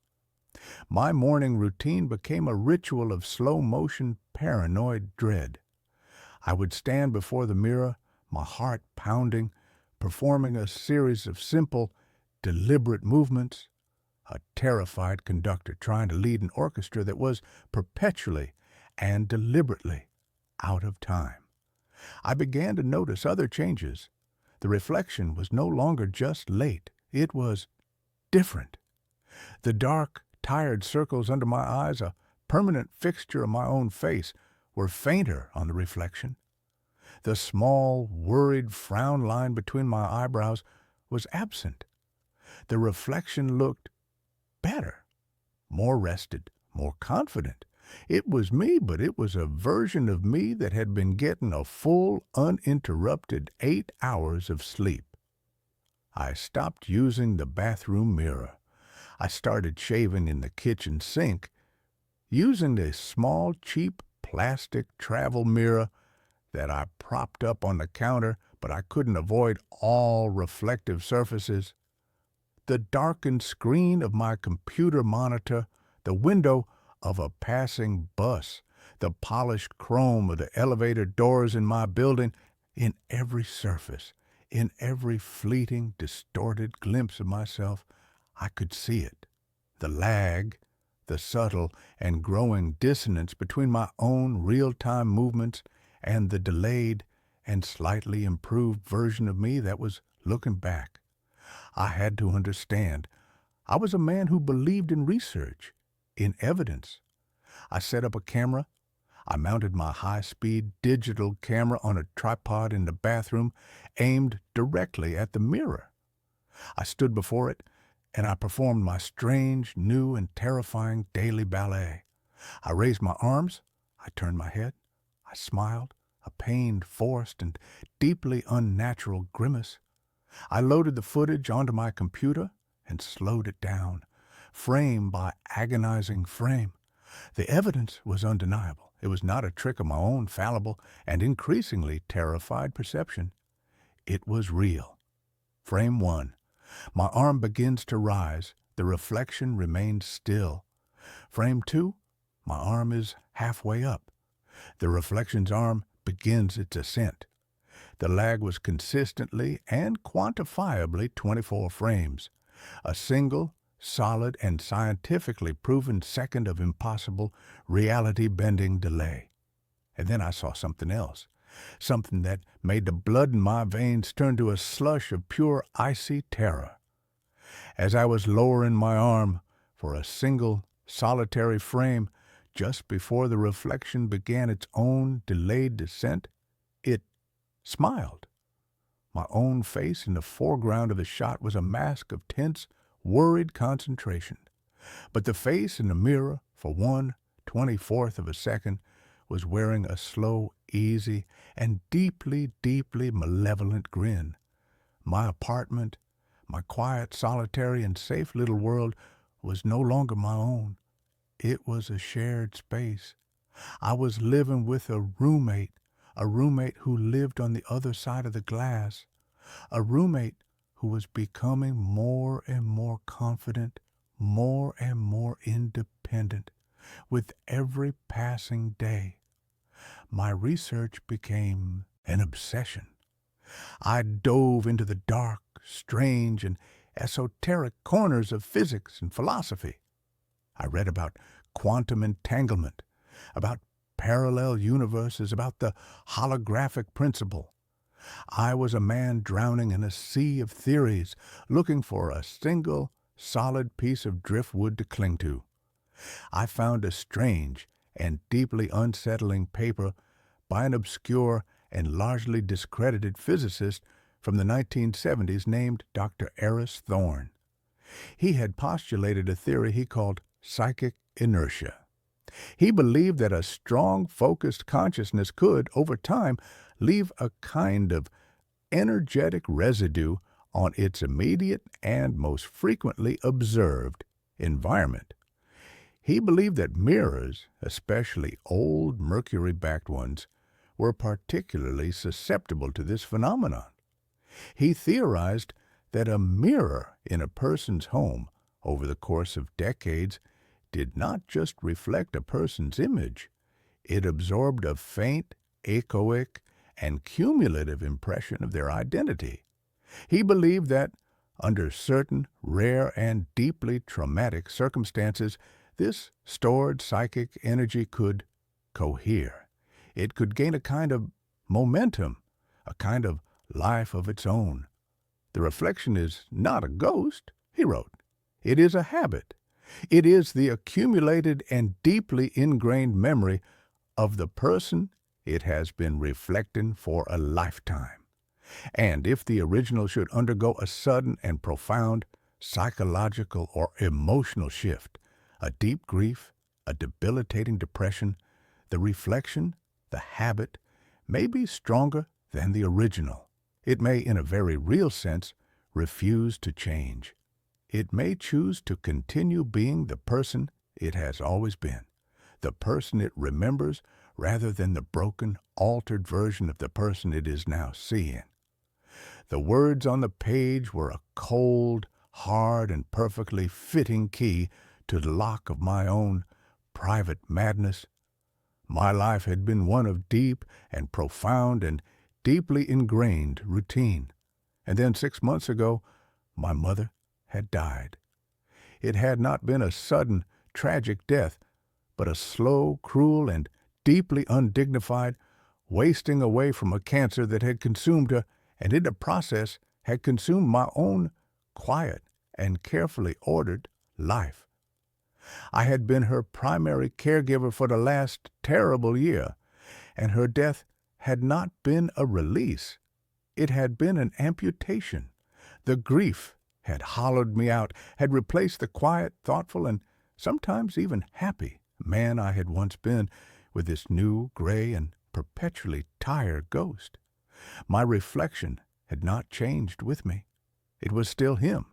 Speaker 1: My morning routine became a ritual of slow-motion, paranoid dread. I would stand before the mirror, my heart pounding, performing a series of simple, deliberate movements, a terrified conductor trying to lead an orchestra that was perpetually and deliberately out of time. I began to notice other changes. The reflection was no longer just late. It was different. The dark, tired circles under my eyes, a permanent fixture of my own face, were fainter on the reflection. The small, worried frown line between my eyebrows was absent. The reflection looked better, more rested, more confident. It was me, but it was a version of me that had been getting a full, uninterrupted 8 hours of sleep. I stopped using the bathroom mirror. I started shaving in the kitchen sink, using the small, cheap plastic travel mirror that I propped up on the counter, but I couldn't avoid all reflective surfaces. The darkened screen of my computer monitor, the window of a passing bus, the polished chrome of the elevator doors in my building, in every surface, in every fleeting, distorted glimpse of myself, I could see it. The lag, the subtle and growing dissonance between my own real-time movements and the delayed and slightly improved version of me that was looking back. I had to understand. I was a man who believed in research, in evidence. I set up a camera. I mounted my high-speed digital camera on a tripod in the bathroom, aimed directly at the mirror. I stood before it, and I performed my strange, new, and terrifying daily ballet. I raised my arms. I turned my head. I smiled, a pained, forced, and deeply unnatural grimace. I loaded the footage onto my computer and slowed it down, frame by agonizing frame. The evidence was undeniable. It was not a trick of my own fallible and increasingly terrified perception. It was real. Frame 1. My arm begins to rise. The reflection remains still. Frame 2. My arm is halfway up. The reflection's arm begins its ascent. The lag was consistently and quantifiably 24 frames, a single, solid, and scientifically proven second of impossible, reality-bending delay. And then I saw something else, something that made the blood in my veins turn to a slush of pure icy terror. As I was lowering my arm for a single, solitary frame, just before the reflection began its own delayed descent, it smiled. My own face in the foreground of the shot was a mask of tense, worried concentration. But the face in the mirror, for 1/24th of a second, was wearing a slow, easy, and deeply, deeply malevolent grin. My apartment, my quiet, solitary, and safe little world, was no longer my own. It was a shared space. I was living with a roommate who lived on the other side of the glass, a roommate who was becoming more and more confident, more and more independent with every passing day. My research became an obsession. I dove into the dark, strange, and esoteric corners of physics and philosophy. I read about quantum entanglement, about parallel universes, about the holographic principle. I was a man drowning in a sea of theories, looking for a single, solid piece of driftwood to cling to. I found a strange and deeply unsettling paper by an obscure and largely discredited physicist from the 1970s named Dr. Eris Thorne. He had postulated a theory he called psychic inertia. He believed that a strong, focused consciousness could, over time, leave a kind of energetic residue on its immediate and most frequently observed environment. He believed that mirrors, especially old mercury-backed ones, were particularly susceptible to this phenomenon. He theorized that a mirror in a person's home over the course of decades did not just reflect a person's image, it absorbed a faint, echoic, and cumulative impression of their identity. He believed that, under certain rare and deeply traumatic circumstances, this stored psychic energy could cohere. It could gain a kind of momentum, a kind of life of its own. The reflection is not a ghost, he wrote. It is a habit, It is the accumulated and deeply ingrained memory of the person it has been reflecting for a lifetime. And if the original should undergo a sudden and profound psychological or emotional shift, a deep grief, a debilitating depression, the reflection, the habit, may be stronger than the original. It may, in a very real sense, refuse to change. It may choose to continue being the person it has always been, the person it remembers rather than the broken, altered version of the person it is now seeing. The words on the page were a cold, hard, and perfectly fitting key to the lock of my own private madness. My life had been one of deep and profound and deeply ingrained routine. And then 6 months ago, my mother had died. It had not been a sudden, tragic death, but a slow, cruel, and deeply undignified wasting away from a cancer that had consumed her, and in the process had consumed my own quiet and carefully ordered life. I had been her primary caregiver for the last terrible year, and her death had not been a release. It had been an amputation. The grief had hollowed me out, had replaced the quiet, thoughtful, and sometimes even happy man I had once been with this new, gray, and perpetually tired ghost. My reflection had not changed with me. It was still him,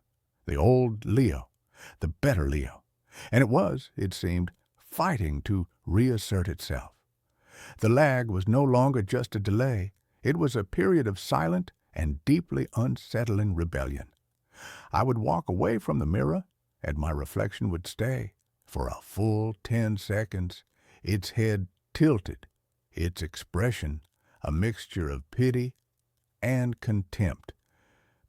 Speaker 1: the old Leo, the better Leo, and it was, it seemed, fighting to reassert itself. The lag was no longer just a delay. It was a period of silent and deeply unsettling rebellion. I would walk away from the mirror, and my reflection would stay for a full 10 seconds, its head tilted, its expression a mixture of pity and contempt,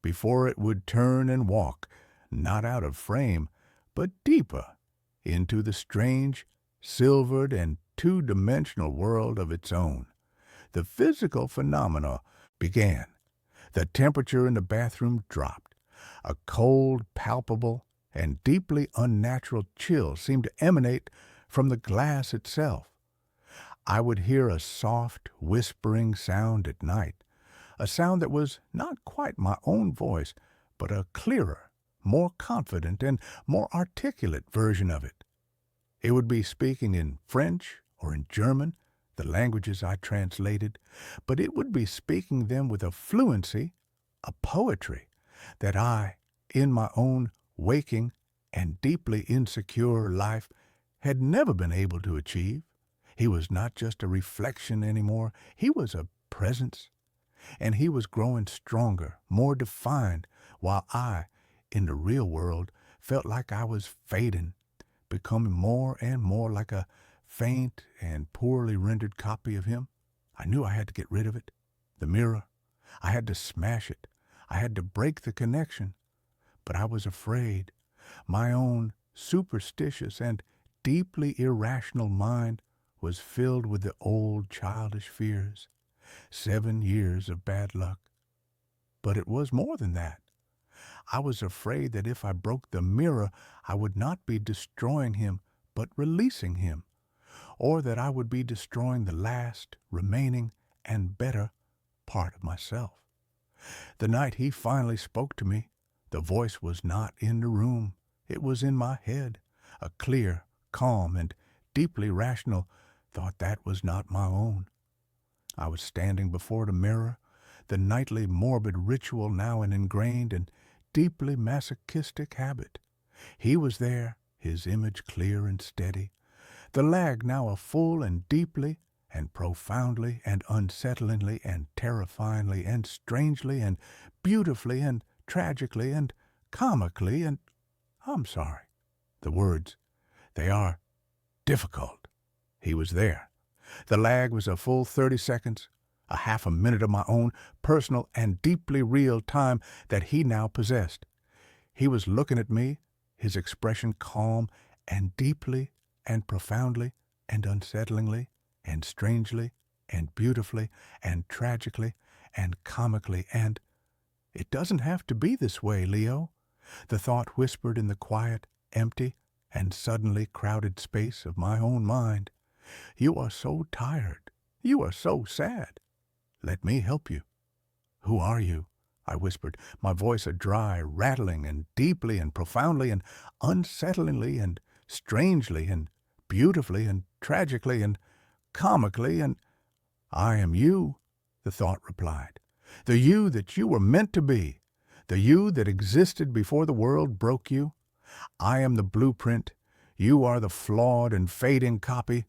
Speaker 1: before it would turn and walk, not out of frame, but deeper into the strange, silvered, and two-dimensional world of its own. The physical phenomena began. The temperature in the bathroom dropped. A cold, palpable, and deeply unnatural chill seemed to emanate from the glass itself. I would hear a soft, whispering sound at night, a sound that was not quite my own voice, but a clearer, more confident, and more articulate version of it. It would be speaking in French or in German, the languages I translated, but it would be speaking them with a fluency, a poetry, that I, in my own waking and deeply insecure life, had never been able to achieve. He was not just a reflection anymore. He was a presence, and he was growing stronger, more defined, while I, in the real world, felt like I was fading, becoming more and more like a faint and poorly rendered copy of him. I knew I had to get rid of it. The mirror. I had to smash it. I had to break the connection. But I was afraid. My own superstitious and deeply irrational mind was filled with the old childish fears. 7 years of bad luck. But it was more than that. I was afraid that if I broke the mirror, I would not be destroying him, but releasing him, or that I would be destroying the last, remaining, and better part of myself. The night he finally spoke to me, the voice was not in the room. It was in my head, a clear, calm, and deeply rational thought that was not my own. I was standing before the mirror, the nightly morbid ritual now an ingrained and deeply masochistic habit. He was there, his image clear and steady, the lag now a full and deeply and profoundly and unsettlingly and terrifyingly and strangely and beautifully and tragically and comically and, I'm sorry, the words, they are difficult. He was there. The lag was a full 30 seconds, a half a minute of my own personal and deeply real time that he now possessed. He was looking at me, his expression calm and deeply and profoundly and unsettlingly and strangely and beautifully and tragically and comically and, "It doesn't have to be this way, Leo," the thought whispered in the quiet, empty, and suddenly crowded space of my own mind. You are so tired. You are so sad. Let me help you. Who are you? I whispered, my voice a dry, rattling, and deeply and profoundly and unsettlingly and strangely and beautifully and tragically and comically and I am you, the thought replied. The you that you were meant to be. The you that existed before the world broke you. I am the blueprint. You are the flawed and fading copy.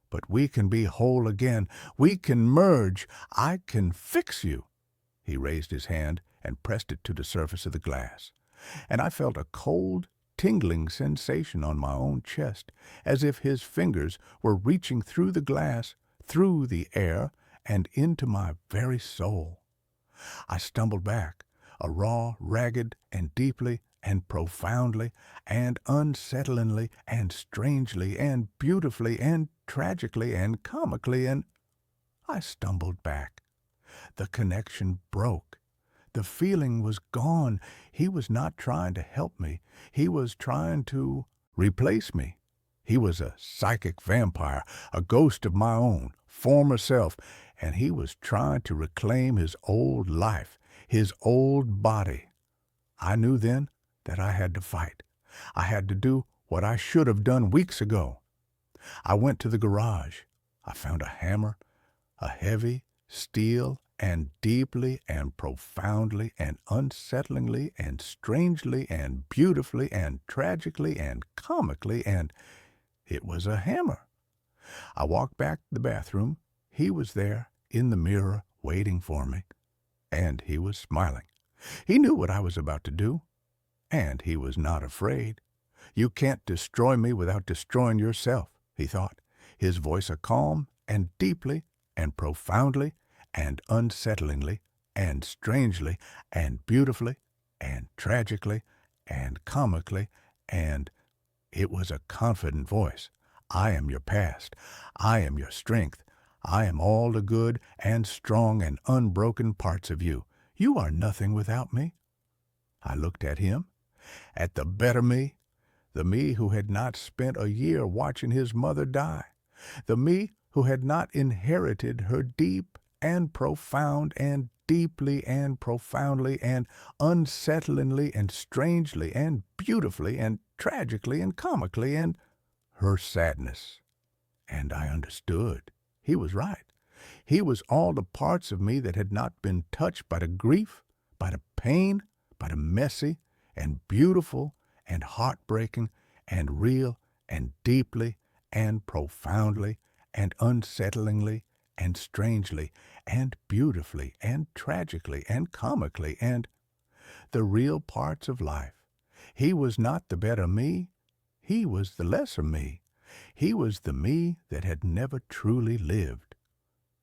Speaker 1: But we can be whole again. We can merge. I can fix you. He raised his hand and pressed it to the surface of the glass. And I felt a cold, tingling sensation on my own chest, as if his fingers were reaching through the glass, through the air, and into my very soul. I stumbled back, a raw, ragged, and deeply, and profoundly, and unsettlingly, and strangely, and beautifully, and tragically, and comically, and I stumbled back. The connection broke. The feeling was gone. He was not trying to help me. He was trying to replace me. He was a psychic vampire, a ghost of my own, former self, and he was trying to reclaim his old life, his old body. I knew then that I had to fight. I had to do what I should have done weeks ago. I went to the garage. I found a hammer, a heavy steel, and deeply and profoundly and unsettlingly and strangely and beautifully and tragically and comically, and it was a hammer. I walked back to the bathroom. He was there in the mirror waiting for me, and he was smiling. He knew what I was about to do, and he was not afraid. You can't destroy me without destroying yourself, he thought, his voice a calm and deeply and profoundly and unsettlingly and strangely and beautifully and tragically and comically, and it was a confident voice. I am your past. I am your strength. I am all the good and strong and unbroken parts of you. You are nothing without me. I looked at him, at the better me, the me who had not spent a year watching his mother die, the me who had not inherited her deep and profound and deeply and profoundly and unsettlingly and strangely and beautifully and tragically and comically and her sadness. And I understood. He was right. He was all the parts of me that had not been touched by the grief, by the pain, by the messy and beautiful and heartbreaking and real and deeply and profoundly and unsettlingly and strangely and beautifully and tragically and comically and the real parts of life. He was not the better me. He was the lesser me. He was the me that had never truly lived.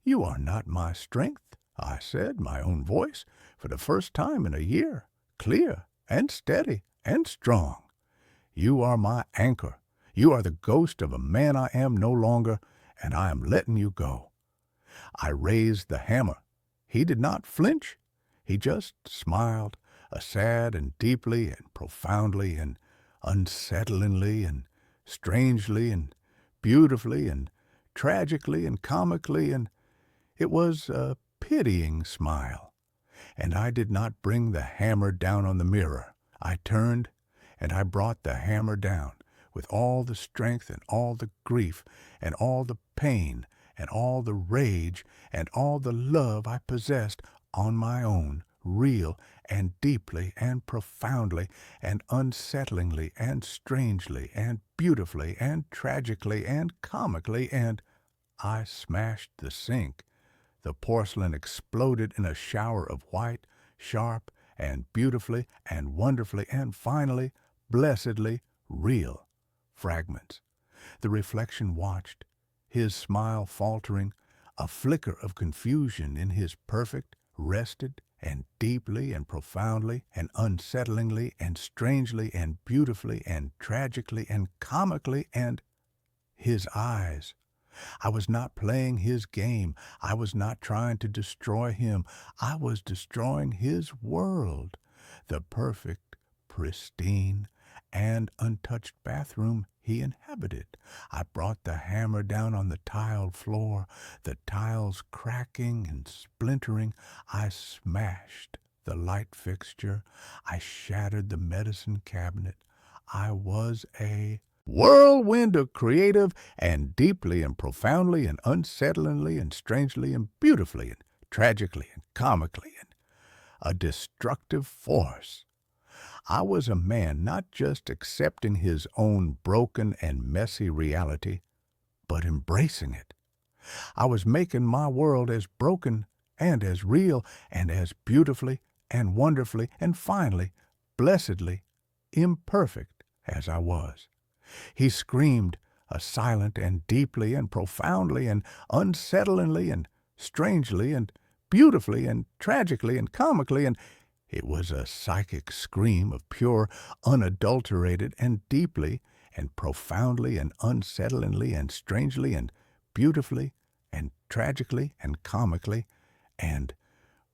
Speaker 1: You are not my strength, I said, my own voice, for the first time in a year, clear and steady and strong. You are my anchor. You are the ghost of a man I am no longer, and I am letting you go. I raised the hammer. He did not flinch. He just smiled, a sad and deeply and profoundly and unsettlingly and strangely and beautifully and tragically and comically, and it was a pitying smile. And I did not bring the hammer down on the mirror. I turned, and I brought the hammer down with all the strength and all the grief and all the pain and all the rage and all the love I possessed on my own, real and deeply and profoundly and unsettlingly and strangely and beautifully and tragically and comically, and I smashed the sink. The porcelain exploded in a shower of white, sharp, and beautifully and wonderfully and finally, blessedly real fragments. The reflection watched, his smile faltering, a flicker of confusion in his perfect, rested, and deeply and profoundly and unsettlingly and strangely and beautifully and tragically and comically, and his eyes. I was not playing his game. I was not trying to destroy him. I was destroying his world, the perfect, pristine, and untouched bathroom he inhabited. I brought the hammer down on the tiled floor, the tiles cracking and splintering. I smashed the light fixture. I shattered the medicine cabinet. I was a whirlwind of creative and deeply and profoundly and unsettlingly and strangely and beautifully and tragically and comically and a destructive force. I was a man not just accepting his own broken and messy reality, but embracing it. I was making my world as broken and as real and as beautifully and wonderfully and finally, blessedly, imperfect as I was. He screamed, a silent and deeply and profoundly and unsettlingly and strangely and beautifully and tragically and comically, and it was a psychic scream of pure, unadulterated and deeply and profoundly and unsettlingly and strangely and beautifully and tragically and comically, and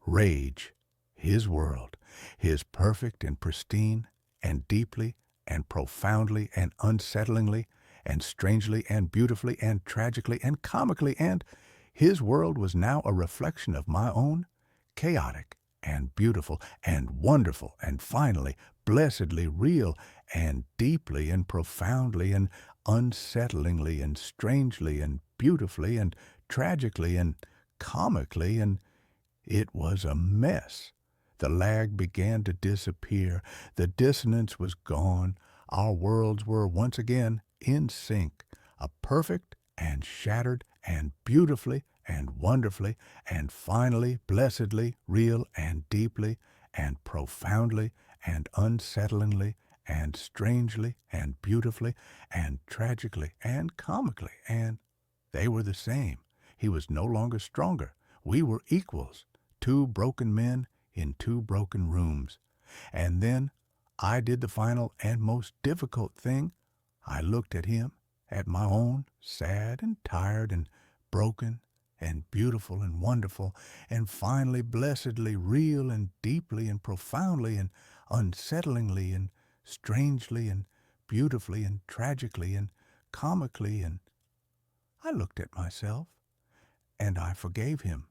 Speaker 1: rage, his world, his perfect and pristine and deeply and profoundly and unsettlingly and strangely and beautifully and tragically and comically, and his world was now a reflection of my own, chaotic and beautiful and wonderful and finally blessedly real and deeply and profoundly and unsettlingly and strangely and beautifully and tragically and comically, and it was a mess. The lag began to disappear. The dissonance was gone. Our worlds were once again in sync, a perfect and shattered and beautifully and wonderfully and finally blessedly real and deeply and profoundly and unsettlingly and strangely and beautifully and tragically and comically, and they were the same. He was no longer stronger. We were equals, two broken men in two broken rooms. And then I did the final and most difficult thing. I looked at him, at my own, sad and tired and broken and beautiful and wonderful, and finally blessedly real and deeply and profoundly and unsettlingly and strangely and beautifully and tragically and comically, and I looked at myself, and I forgave him.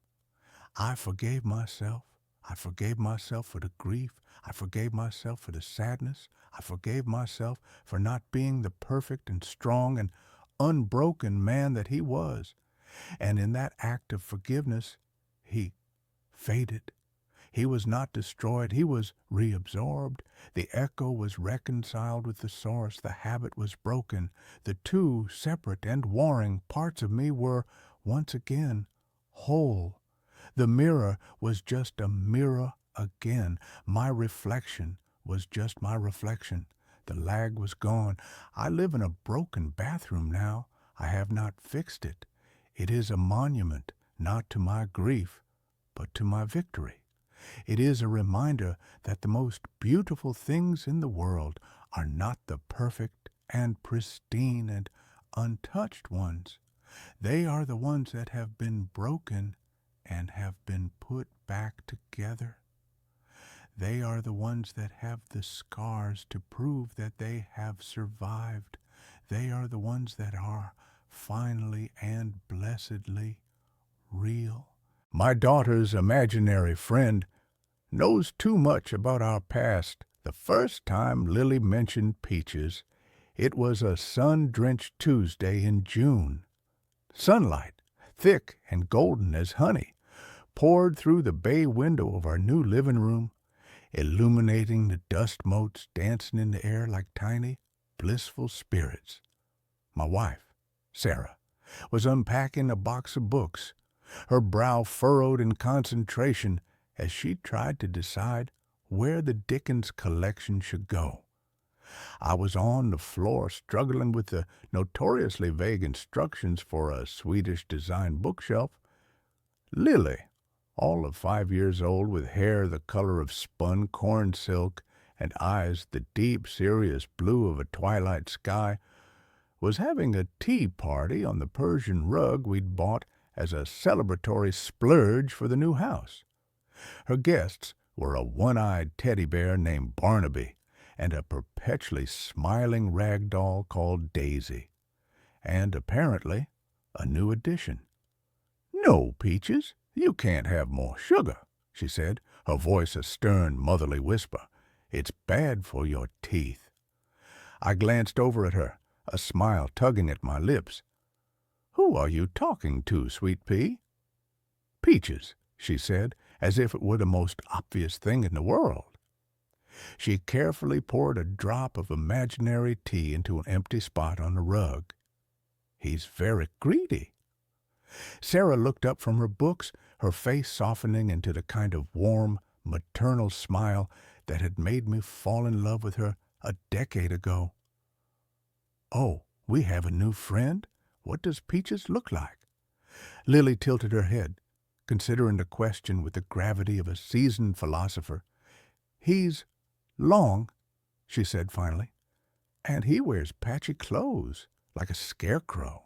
Speaker 1: I forgave myself. I forgave myself for the grief. I forgave myself for the sadness. I forgave myself for not being the perfect and strong and unbroken man that he was. And in that act of forgiveness, he faded. He was not destroyed. He was reabsorbed. The echo was reconciled with the source. The habit was broken. The two separate and warring parts of me were once again whole. The mirror was just a mirror again. My reflection was just my reflection. The lag was gone. I live in a broken bathroom now. I have not fixed it. It is a monument, not to my grief, but to my victory. It is a reminder that the most beautiful things in the world are not the perfect and pristine and untouched ones. They are the ones that have been broken and have been put back together. They are the ones that have the scars to prove that they have survived. They are the ones that are finally and blessedly real. My daughter's imaginary friend knows too much about our past. The first time Lily mentioned peaches, it was a sun-drenched Tuesday in June. Sunlight, thick and golden as honey, poured through the bay window of our new living room, illuminating the dust motes dancing in the air like tiny, blissful spirits. My wife, Sarah, was unpacking a box of books, her brow furrowed in concentration as she tried to decide where the Dickens collection should go. I was on the floor struggling with the notoriously vague instructions for a Swedish-designed bookshelf. Lily, all of 5 years old, with hair the color of spun corn silk and eyes the deep, serious blue of a twilight sky, was having a tea party on the Persian rug we'd bought as a celebratory splurge for the new house. Her guests were a one-eyed teddy bear named Barnaby and a perpetually smiling rag doll called Daisy, and apparently a new addition. "No, Peaches, you can't have more sugar," she said, her voice a stern, motherly whisper. "It's bad for your teeth." I glanced over at her, a smile tugging at my lips. "Who are you talking to, Sweet Pea?" "Peaches," she said, as if it were the most obvious thing in the world. She carefully poured a drop of imaginary tea into an empty spot on the rug. "He's very greedy." Sarah looked up from her books, her face softening into the kind of warm, maternal smile that had made me fall in love with her a decade ago. "Oh, we have a new friend? What does Peaches look like?" Lily tilted her head, considering the question with the gravity of a seasoned philosopher. "He's long," she said finally, "and he wears patchy clothes, like a scarecrow.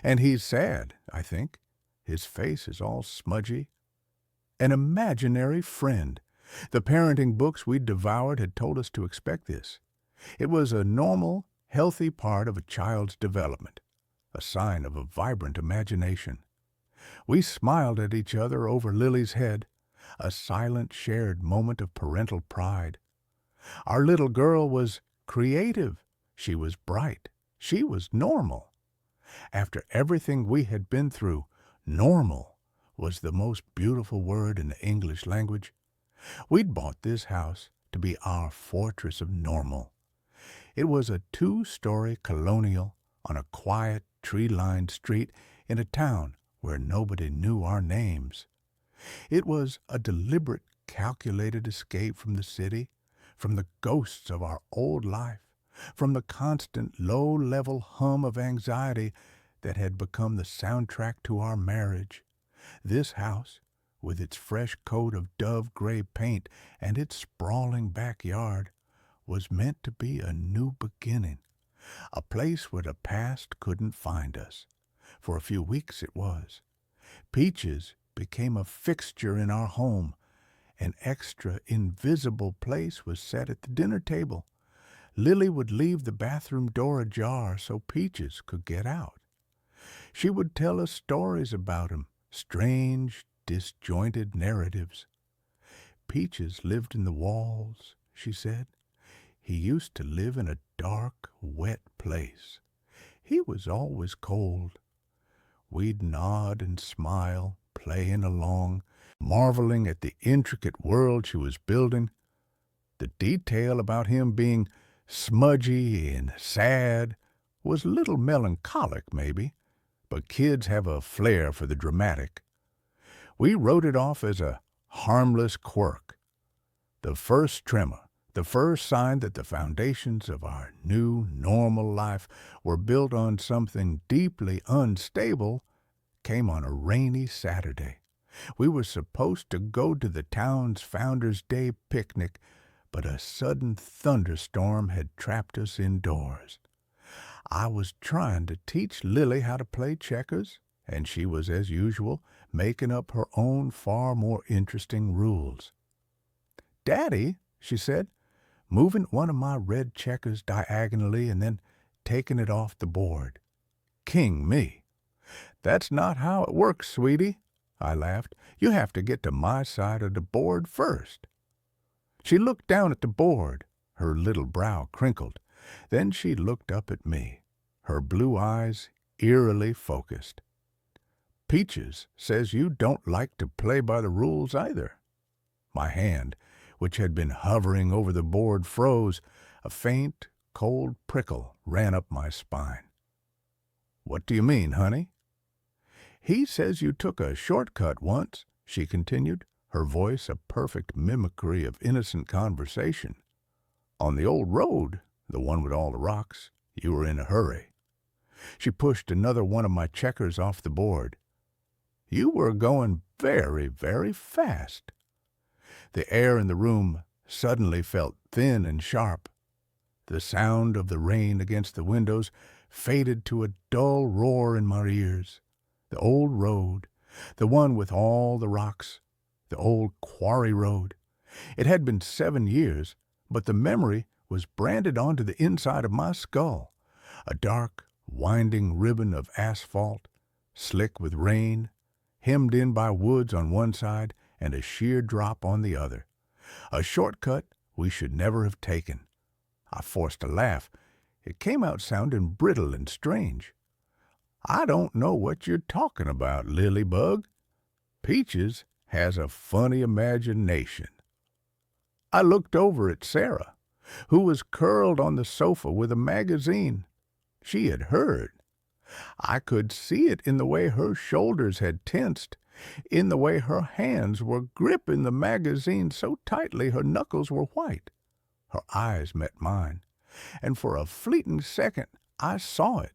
Speaker 1: And he's sad, I think. His face is all smudgy. An imaginary friend. The parenting books we'd devoured had told us to expect this. It was a normal, healthy part of a child's development, a sign of a vibrant imagination. We smiled at each other over Lily's head, a silent, shared moment of parental pride. Our little girl was creative. She was bright. She was normal. After everything we had been through, normal was the most beautiful word in the English language. We'd bought this house to be our fortress of normal. It was a 2-story colonial on a quiet, tree-lined street in a town where nobody knew our names. It was a deliberate, calculated escape from the city, from the ghosts of our old life, from the constant low-level hum of anxiety that had become the soundtrack to our marriage. This house, with its fresh coat of dove-gray paint and its sprawling backyard, was meant to be a new beginning, a place where the past couldn't find us. For a few weeks it was. Peaches became a fixture in our home. An extra, invisible place was set at the dinner table. Lily would leave the bathroom door ajar so Peaches could get out. She would tell us stories about him, strange, disjointed narratives. "Peaches lived in the walls," she said. "He used to live in a dark, wet place. He was always cold." We'd nod and smile, playing along, marveling at the intricate world she was building. The detail about him being smudgy and sad was a little melancholic, maybe, but kids have a flair for the dramatic. We wrote it off as a harmless quirk. The first tremor, the first sign that the foundations of our new, normal life were built on something deeply unstable, came on a rainy Saturday. We were supposed to go to the town's Founders' Day picnic, but a sudden thunderstorm had trapped us indoors. I was trying to teach Lily how to play checkers, and she was, as usual, making up her own far more interesting rules. "Daddy," she said, moving one of my red checkers diagonally and then taking it off the board. "King me." "That's not how it works, sweetie," I laughed. "You have to get to my side of the board first." She looked down at the board, her little brow crinkled. Then she looked up at me, her blue eyes eerily focused. "Peaches says you don't like to play by the rules either." My hand, which had been hovering over the board, froze. A faint, cold prickle ran up my spine. "What do you mean, honey?" "He says you took a shortcut once," she continued, her voice a perfect mimicry of innocent conversation. "On the old road, the one with all the rocks. You were in a hurry." She pushed another one of my checkers off the board. "You were going very, very fast." The air in the room suddenly felt thin and sharp. The sound of the rain against the windows faded to a dull roar in my ears. The old road, the one with all the rocks, the old quarry road. It had been 7 years, but the memory was branded onto the inside of my skull, a dark, winding ribbon of asphalt, slick with rain, hemmed in by woods on one side and a sheer drop on the other. A shortcut we should never have taken. I forced a laugh. It came out sounding brittle and strange. I don't know what you're talking about, Lilybug. Peaches has a funny imagination. I looked over at Sarah, who was curled on the sofa with a magazine. She had heard. I could see it in the way her shoulders had tensed, in the way her hands were gripping the magazine so tightly her knuckles were white. Her eyes met mine, and for a fleeting second I saw it,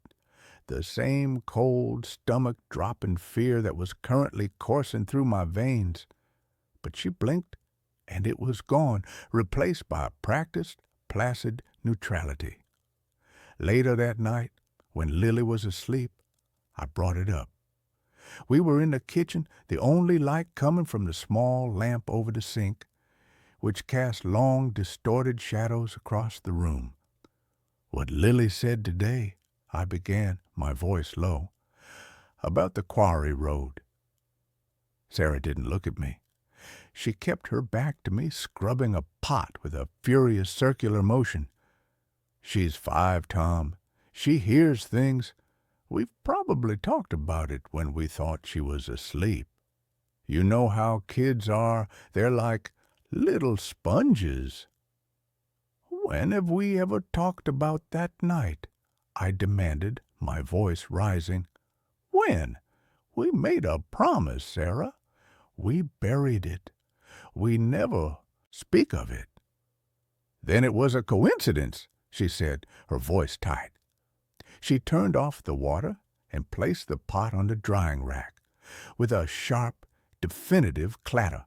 Speaker 1: the same cold, stomach-dropping fear that was currently coursing through my veins. But she blinked, and it was gone, replaced by a practiced, placid neutrality. Later that night, when Lily was asleep, I brought it up. We were in the kitchen, the only light coming from the small lamp over the sink, which cast long, distorted shadows across the room. "What Lily said today," I began, my voice low, "about the quarry road." Sarah didn't look at me. She kept her back to me, scrubbing a pot with a furious circular motion. "She's 5, Tom. She hears things. We've probably talked about it when we thought she was asleep. You know how kids are. They're like little sponges." "When have we ever talked about that night?" I demanded, my voice rising. "When? We made a promise, Sarah. We buried it. We never speak of it." "Then it was a coincidence," she said, her voice tight. She turned off the water and placed the pot on the drying rack, with a sharp, definitive clatter.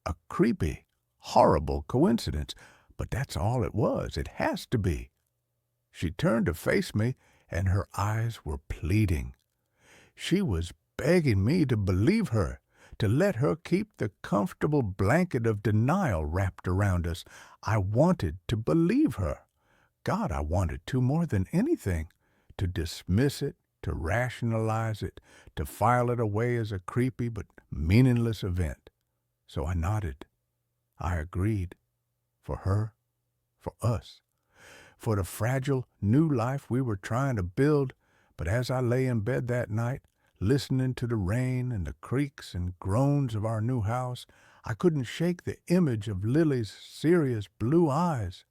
Speaker 1: A creepy, horrible coincidence, but that's all it was. It has to be. She turned to face me, and her eyes were pleading. She was begging me to believe her, to let her keep the comfortable blanket of denial wrapped around us. I wanted to believe her. God, I wanted to more than anything, to dismiss it, to rationalize it, to file it away as a creepy but meaningless event. So I nodded. I agreed. For her, for us, for the fragile new life we were trying to build. But as I lay in bed that night, listening to the rain and the creaks and groans of our new house, I couldn't shake the image of Lily's serious blue eyes.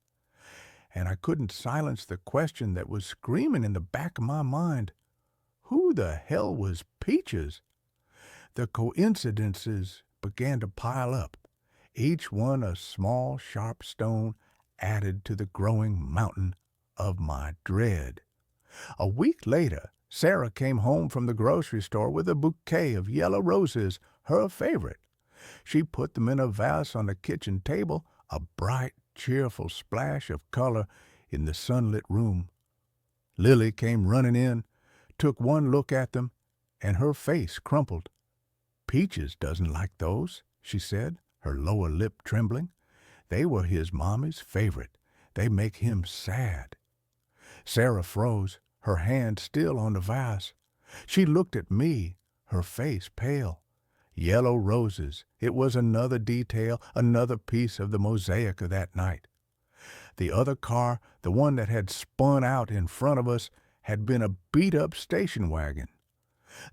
Speaker 1: And I couldn't silence the question that was screaming in the back of my mind. Who the hell was Peaches? The coincidences began to pile up, each one a small, sharp stone added to the growing mountain of my dread. A week later, Sarah came home from the grocery store with a bouquet of yellow roses, her favorite. She put them in a vase on the kitchen table, a bright, cheerful splash of color in the sunlit room. Lily came running in, took one look at them, and her face crumpled. "Peaches doesn't like those," she said, her lower lip trembling. "They were his mommy's favorite. They make him sad." Sarah froze, her hand still on the vase. She looked at me, her face pale. Yellow roses. It was another detail, another piece of the mosaic of that night. The other car, the one that had spun out in front of us, had been a beat-up station wagon.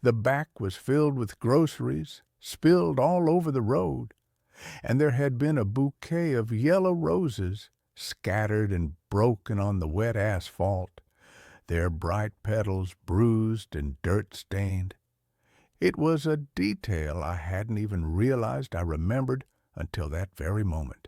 Speaker 1: The back was filled with groceries, spilled all over the road, and there had been a bouquet of yellow roses scattered and broken on the wet asphalt, their bright petals bruised and dirt-stained. It was a detail I hadn't even realized I remembered until that very moment.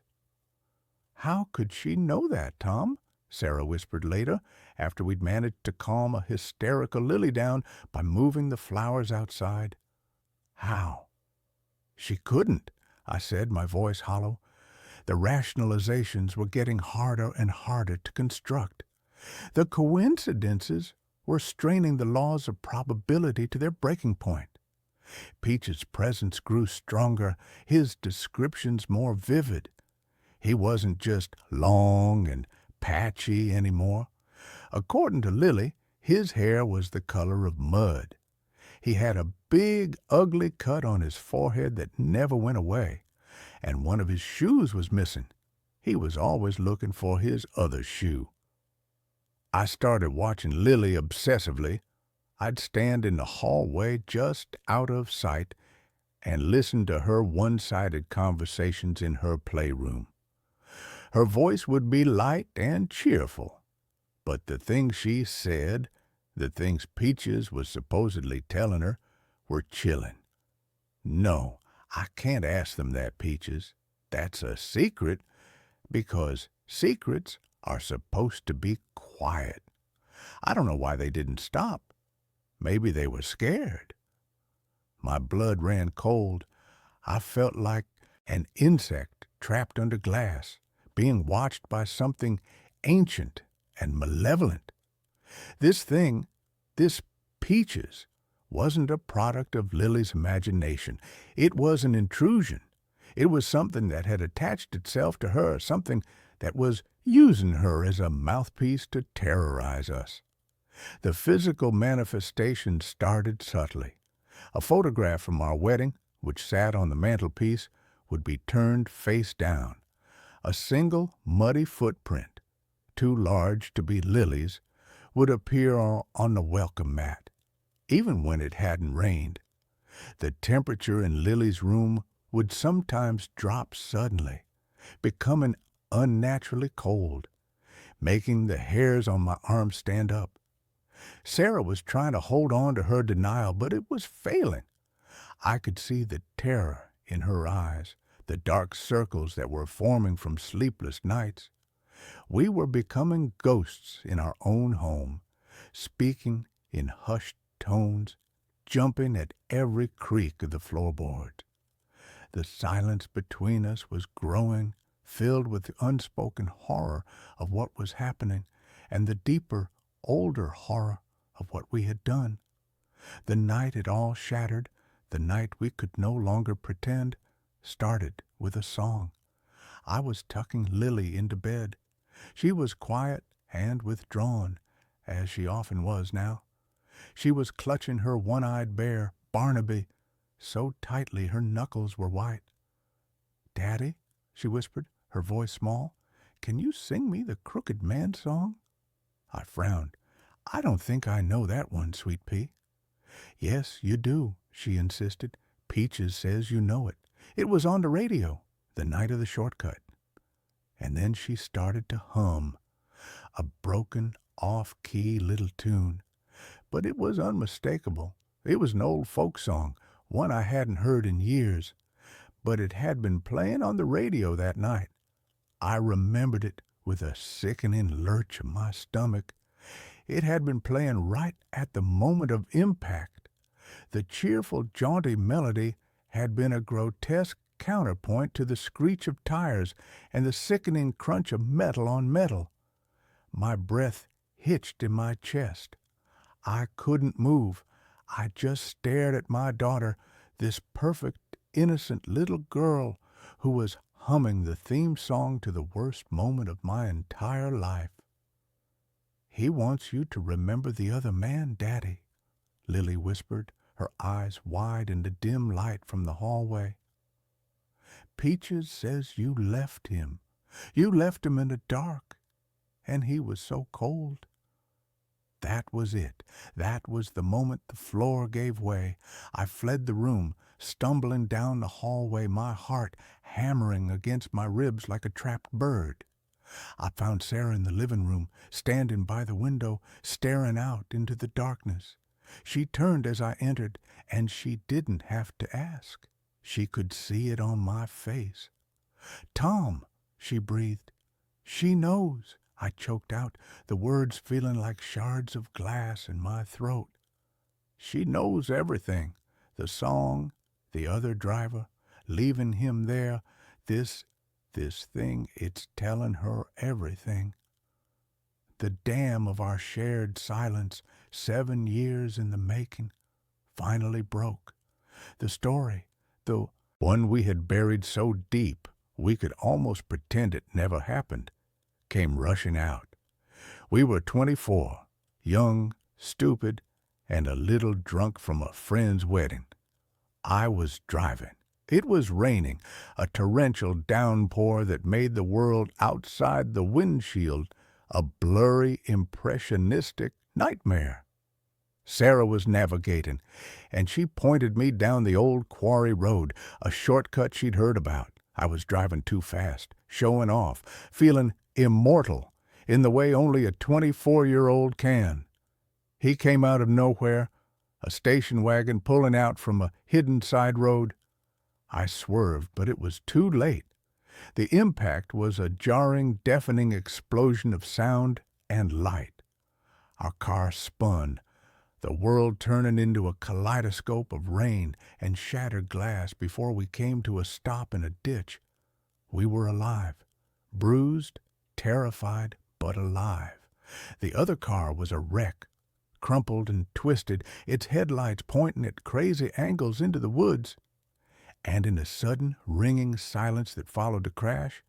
Speaker 1: "How could she know that, Tom?" Sarah whispered later, after we'd managed to calm a hysterical Lily down by moving the flowers outside. "How?" "She couldn't," I said, my voice hollow. The rationalizations were getting harder and harder to construct. The coincidences were straining the laws of probability to their breaking point. Peach's presence grew stronger, his descriptions more vivid. He wasn't just long and patchy anymore. According to Lily, his hair was the color of mud. He had a big, ugly cut on his forehead that never went away, and one of his shoes was missing. He was always looking for his other shoe. I started watching Lily obsessively. I'd stand in the hallway just out of sight and listen to her one-sided conversations in her playroom. Her voice would be light and cheerful, but the things she said, the things Peaches was supposedly telling her, were chilling. No, I can't ask them that, Peaches. That's a secret, because secrets are supposed to be quiet. I don't know why they didn't stop. Maybe they were scared. My blood ran cold. I felt like an insect trapped under glass, being watched by something ancient and malevolent. This thing, this Peaches, wasn't a product of Lily's imagination. It was an intrusion. It was something that had attached itself to her, something that was using her as a mouthpiece to terrorize us. The physical manifestation started subtly. A photograph from our wedding, which sat on the mantelpiece, would be turned face down. A single muddy footprint, too large to be Lily's, would appear on the welcome mat, even when it hadn't rained. The temperature in Lily's room would sometimes drop suddenly, becoming unnaturally cold, making the hairs on my arms stand up. Sarah was trying to hold on to her denial, but it was failing. I could see the terror in her eyes, the dark circles that were forming from sleepless nights. We were becoming ghosts in our own home, speaking in hushed tones, jumping at every creak of the floorboards. The silence between us was growing, filled with unspoken horror of what was happening, and the deeper, older horror of what we had done. The night it all shattered, the night we could no longer pretend, started with a song. I was tucking Lily into bed. She was quiet and withdrawn, as she often was now. She was clutching her one-eyed bear, Barnaby, so tightly her knuckles were white. "Daddy," she whispered, her voice small, "can you sing me the Crooked Man song?" I frowned. "I don't think I know that one, Sweet Pea." "Yes, you do," she insisted. "Peaches says you know it. It was on the radio, the night of the shortcut." And then she started to hum, a broken, off-key little tune. But it was unmistakable. It was an old folk song, one I hadn't heard in years, but it had been playing on the radio that night. I remembered it with a sickening lurch of my stomach. It had been playing right at the moment of impact. The cheerful, jaunty melody had been a grotesque counterpoint to the screech of tires and the sickening crunch of metal on metal. My breath hitched in my chest. I couldn't move. I just stared at my daughter, this perfect, innocent little girl who was humming the theme song to the worst moment of my entire life. "He wants you to remember the other man, Daddy," Lily whispered, her eyes wide in the dim light from the hallway. "Peaches says you left him. You left him in the dark, and he was so cold." That was it. That was the moment the floor gave way. I fled the room, stumbling down the hallway, my heart hammering against my ribs like a trapped bird. I found Sarah in the living room, standing by the window, staring out into the darkness. She turned as I entered, and she didn't have to ask. She could see it on my face. "Tom," she breathed. "She knows," I choked out, the words feeling like shards of glass in my throat. "She knows everything. The song, the other driver, leaving him there, this thing, it's telling her everything." The dam of our shared silence, 7 years in the making, finally broke. The story, the one we had buried so deep we could almost pretend it never happened, came rushing out. We were 24, young, stupid, and a little drunk from a friend's wedding. I was driving. It was raining, a torrential downpour that made the world outside the windshield a blurry, impressionistic nightmare. Sarah was navigating, and she pointed me down the old quarry road, a shortcut she'd heard about. I was driving too fast, showing off, feeling immortal in the way only a 24-year-old can. He came out of nowhere, a station wagon pulling out from a hidden side road. I swerved, but it was too late. The impact was a jarring, deafening explosion of sound and light. Our car spun, the world turning into a kaleidoscope of rain and shattered glass before we came to a stop in a ditch. We were alive, bruised, terrified, but alive. The other car was a wreck, crumpled and twisted, its headlights pointing at crazy angles into the woods. And in the sudden, ringing silence that followed the crash,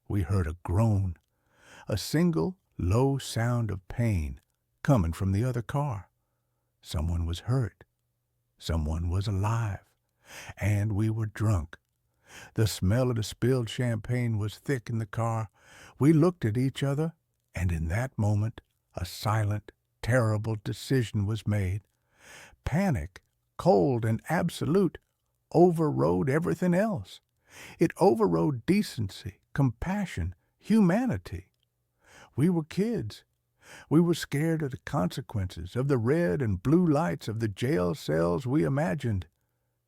Speaker 1: we heard a groan, a single, low sound of pain coming from the other car. Someone was hurt. Someone was alive. And we were drunk. The smell of the spilled champagne was thick in the car. We looked at each other, and in that moment, a silent, terrible decision was made. Panic, cold and absolute, overrode everything else. It overrode decency, compassion, humanity. We were kids. We were scared of the consequences, of the red and blue lights of the jail cells we imagined.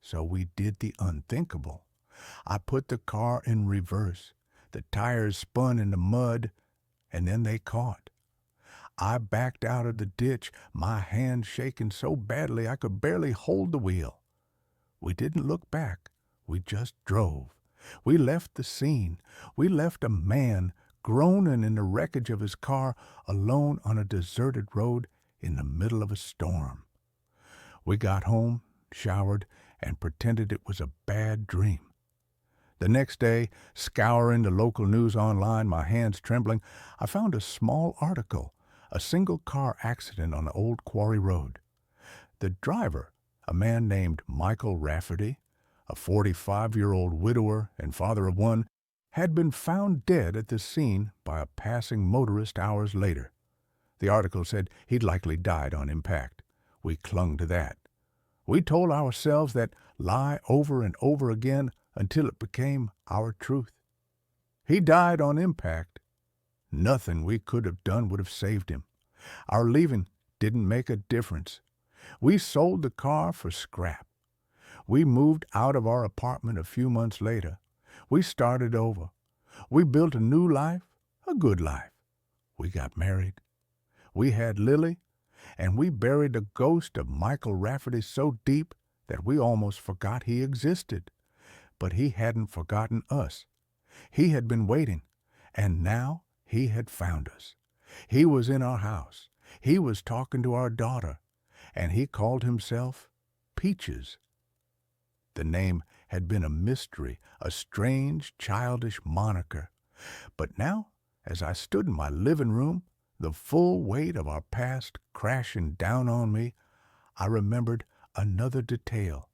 Speaker 1: So we did the unthinkable. I put the car in reverse. The tires spun in the mud, and then they caught. I backed out of the ditch, my hand shaking so badly I could barely hold the wheel. We didn't look back. We just drove. We left the scene. We left a man groaning in the wreckage of his car, alone on a deserted road in the middle of a storm. We got home, showered, and pretended it was a bad dream. The next day, scouring the local news online, my hands trembling, I found a small article, a single-car accident on the old quarry road. The driver, a man named Michael Rafferty, a 45-year-old widower and father of one, had been found dead at the scene by a passing motorist hours later. The article said he'd likely died on impact. We clung to that. We told ourselves that lie over and over again until it became our truth. He died on impact. Nothing we could have done would have saved him. Our leaving didn't make a difference. We sold the car for scrap. We moved out of our apartment a few months later. We started over. We built a new life, a good life. We got married. We had Lily, and we buried the ghost of Michael Rafferty so deep that we almost forgot he existed. But he hadn't forgotten us. He had been waiting, and now he had found us. He was in our house. He was talking to our daughter, and he called himself Peaches. The name had been a mystery, a strange, childish moniker. But now, as I stood in my living room, the full weight of our past crashing down on me, I remembered another detail.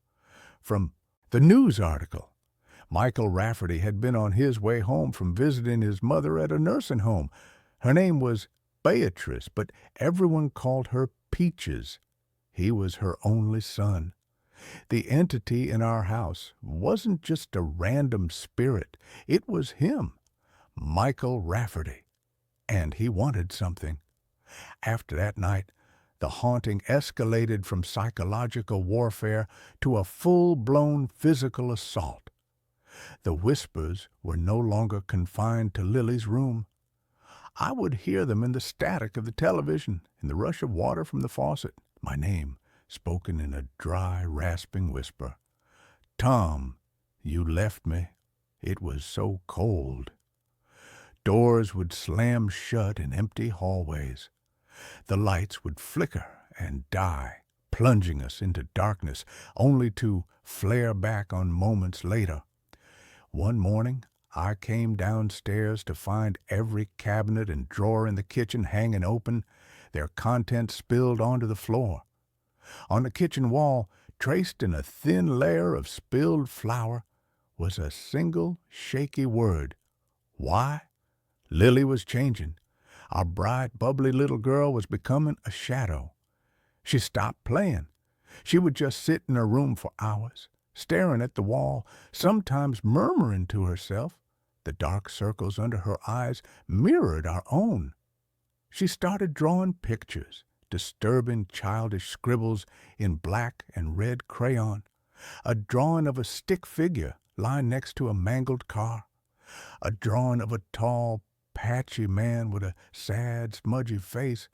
Speaker 1: From the news article, Michael Rafferty had been on his way home from visiting his mother at a nursing home. Her name was Beatrice, but everyone called her Peaches. He was her only son. The entity in our house wasn't just a random spirit. It was him, Michael Rafferty. And he wanted something. After that night, the haunting escalated from psychological warfare to a full-blown physical assault. The whispers were no longer confined to Lily's room. I would hear them in the static of the television, in the rush of water from the faucet, my name spoken in a dry, rasping whisper. Tom, you left me. It was so cold. Doors would slam shut in empty hallways. The lights would flicker and die, plunging us into darkness, only to flare back on moments later. One morning, I came downstairs to find every cabinet and drawer in the kitchen hanging open, their contents spilled onto the floor. On the kitchen wall, traced in a thin layer of spilled flour, was a single shaky word. Why? Lily was changing. Our bright, bubbly little girl was becoming a shadow. She stopped playing. She would just sit in her room for hours, staring at the wall, sometimes murmuring to herself. The dark circles under her eyes mirrored our own. She started drawing pictures, disturbing childish scribbles in black and red crayon, a drawing of a stick figure lying next to a mangled car, a drawing of a tall, patchy man with a sad, smudgy face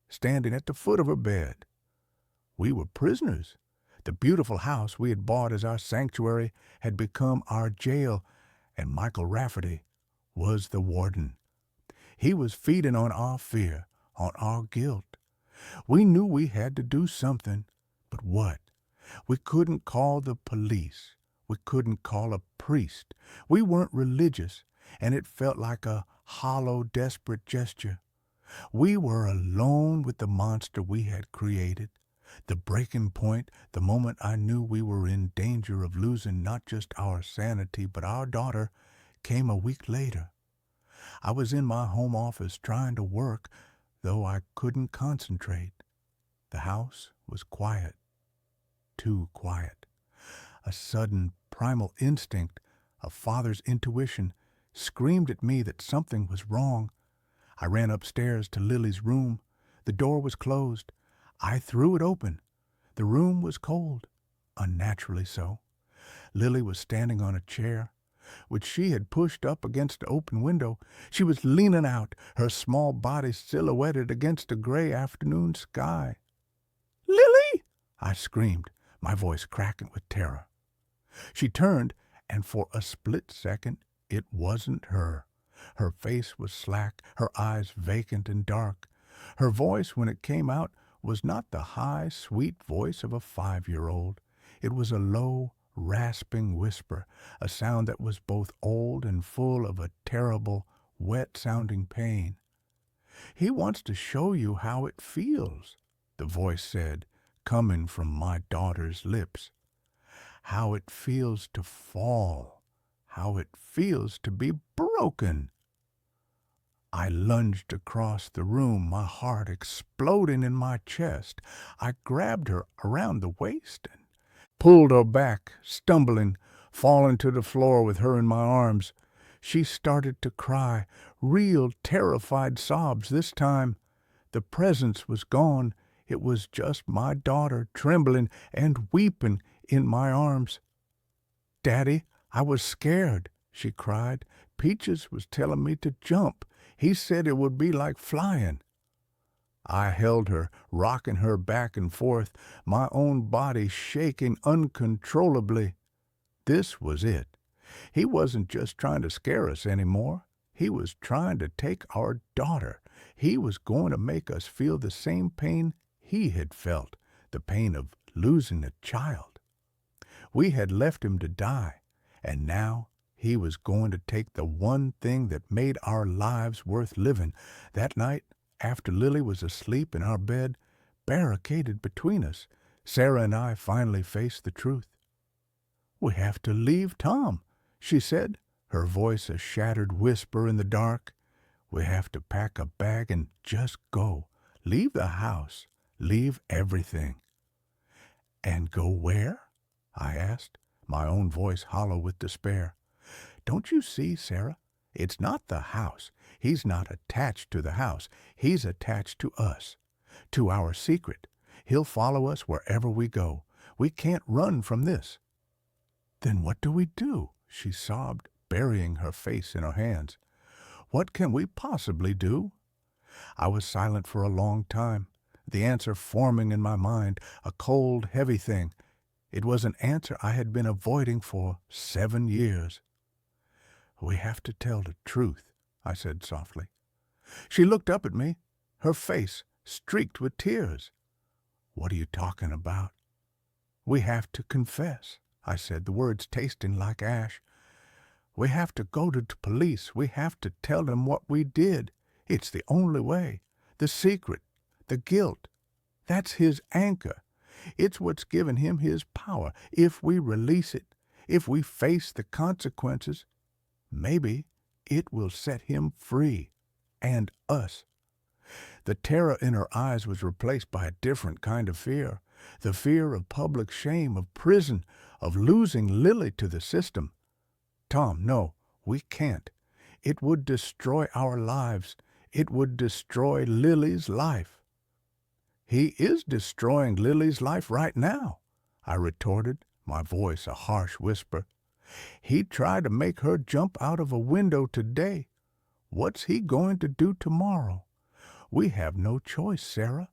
Speaker 1: standing at the foot of her bed. We were prisoners. The beautiful house we had bought as our sanctuary had become our jail, and Michael Rafferty was the warden. He was feeding on our fear, on our guilt. We knew we had to do something, but what? We couldn't call the police. We couldn't call a priest. We weren't religious, and it felt like a hollow, desperate gesture. We were alone with the monster we had created. The breaking point, the moment I knew we were in danger of losing not just our sanity but our daughter, came a week later. I was in my home office trying to work, though I couldn't concentrate. The house was quiet, too quiet. A sudden primal instinct, a father's intuition, screamed at me that something was wrong. I ran upstairs to Lily's room. The door was closed. I threw it open. The room was cold, unnaturally so. Lily was standing on a chair, which she had pushed up against the open window. She was leaning out, her small body silhouetted against the gray afternoon sky. "Lily!" I screamed, my voice cracking with terror. She turned, and for a split second, it wasn't her. Her face was slack, her eyes vacant and dark. Her voice, when it came out, was not the high, sweet voice of a 5-year-old. It was a low, rasping whisper, a sound that was both old and full of a terrible, wet-sounding pain. "He wants to show you how it feels," the voice said, coming from my daughter's lips. "How it feels to fall, how it feels to be broken." I lunged across the room, my heart exploding in my chest. I grabbed her around the waist and pulled her back, stumbling, falling to the floor with her in my arms. She started to cry, real terrified sobs this time. The presence was gone. It was just my daughter, trembling and weeping in my arms. "Daddy, I was scared," she cried. "Peaches was telling me to jump. He said it would be like flying." I held her, rocking her back and forth, my own body shaking uncontrollably. This was it. He wasn't just trying to scare us anymore. He was trying to take our daughter. He was going to make us feel the same pain he had felt, the pain of losing a child. We had left him to die, and now he was going to take the one thing that made our lives worth living. That night, after Lily was asleep in our bed, barricaded between us, Sarah and I finally faced the truth. "We have to leave Tom," she said, her voice a shattered whisper in the dark. "We have to pack a bag and just go. Leave the house. Leave everything." "And go where?" I asked, my own voice hollow with despair. "Don't you see, Sarah? It's not the house. He's not attached to the house. He's attached to us, to our secret. He'll follow us wherever we go. We can't run from this." "Then what do we do?" she sobbed, burying her face in her hands. "What can we possibly do?" I was silent for a long time, the answer forming in my mind, a cold, heavy thing. It was an answer I had been avoiding for 7 years. "We have to tell the truth," I said softly. She looked up at me, her face streaked with tears. "What are you talking about?" "We have to confess," I said, the words tasting like ash. We have to go to the police. We have to tell them what we did. It's the only way. The secret, the guilt, that's his anchor. It's what's given him his power. If we release it, if we face the consequences, maybe it will set him free, and us. The terror in her eyes was replaced by a different kind of fear. The fear of public shame, of prison, of losing Lily to the system. Tom, no, we can't. It would destroy our lives. It would destroy Lily's life. He is destroying Lily's life right now, I retorted, my voice a harsh whisper. He tried to make her jump out of a window today. What's he going to do tomorrow? We have no choice, Sarah.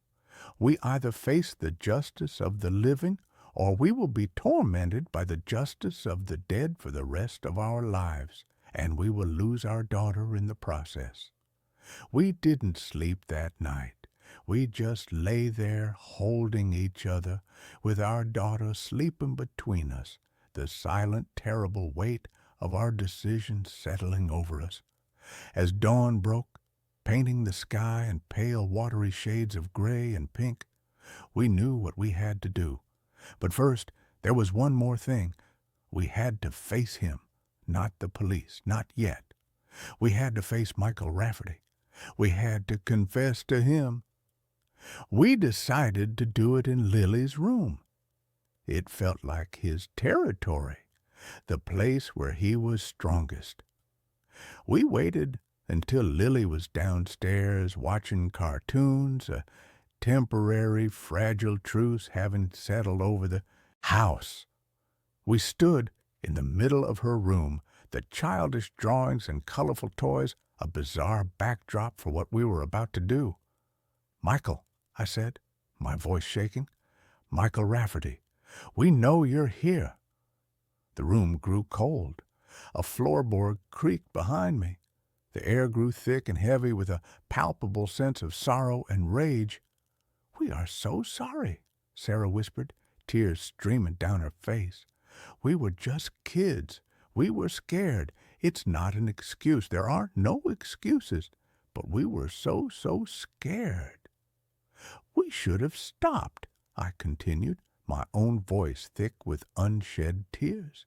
Speaker 1: We either face the justice of the living, or we will be tormented by the justice of the dead for the rest of our lives, and we will lose our daughter in the process. We didn't sleep that night. We just lay there holding each other, with our daughter sleeping between us, the silent, terrible weight of our decision settling over us. As dawn broke, painting the sky in pale, watery shades of gray and pink, we knew what we had to do. But first, there was one more thing. We had to face him, not the police, not yet. We had to face Michael Rafferty. We had to confess to him. We decided to do it in Lily's room. It felt like his territory, the place where he was strongest. We waited until Lily was downstairs watching cartoons, a temporary, fragile truce having settled over the house. We stood in the middle of her room, the childish drawings and colorful toys a bizarre backdrop for what we were about to do. "Michael," I said, my voice shaking. "Michael Rafferty, we know you're here." The room grew cold. A floorboard creaked behind me. The air grew thick and heavy with a palpable sense of sorrow and rage. "We are so sorry," Sarah whispered, tears streaming down her face. "We were just kids. We were scared. It's not an excuse. There are no excuses. But we were so scared." "We should have stopped," I continued, my own voice thick with unshed tears.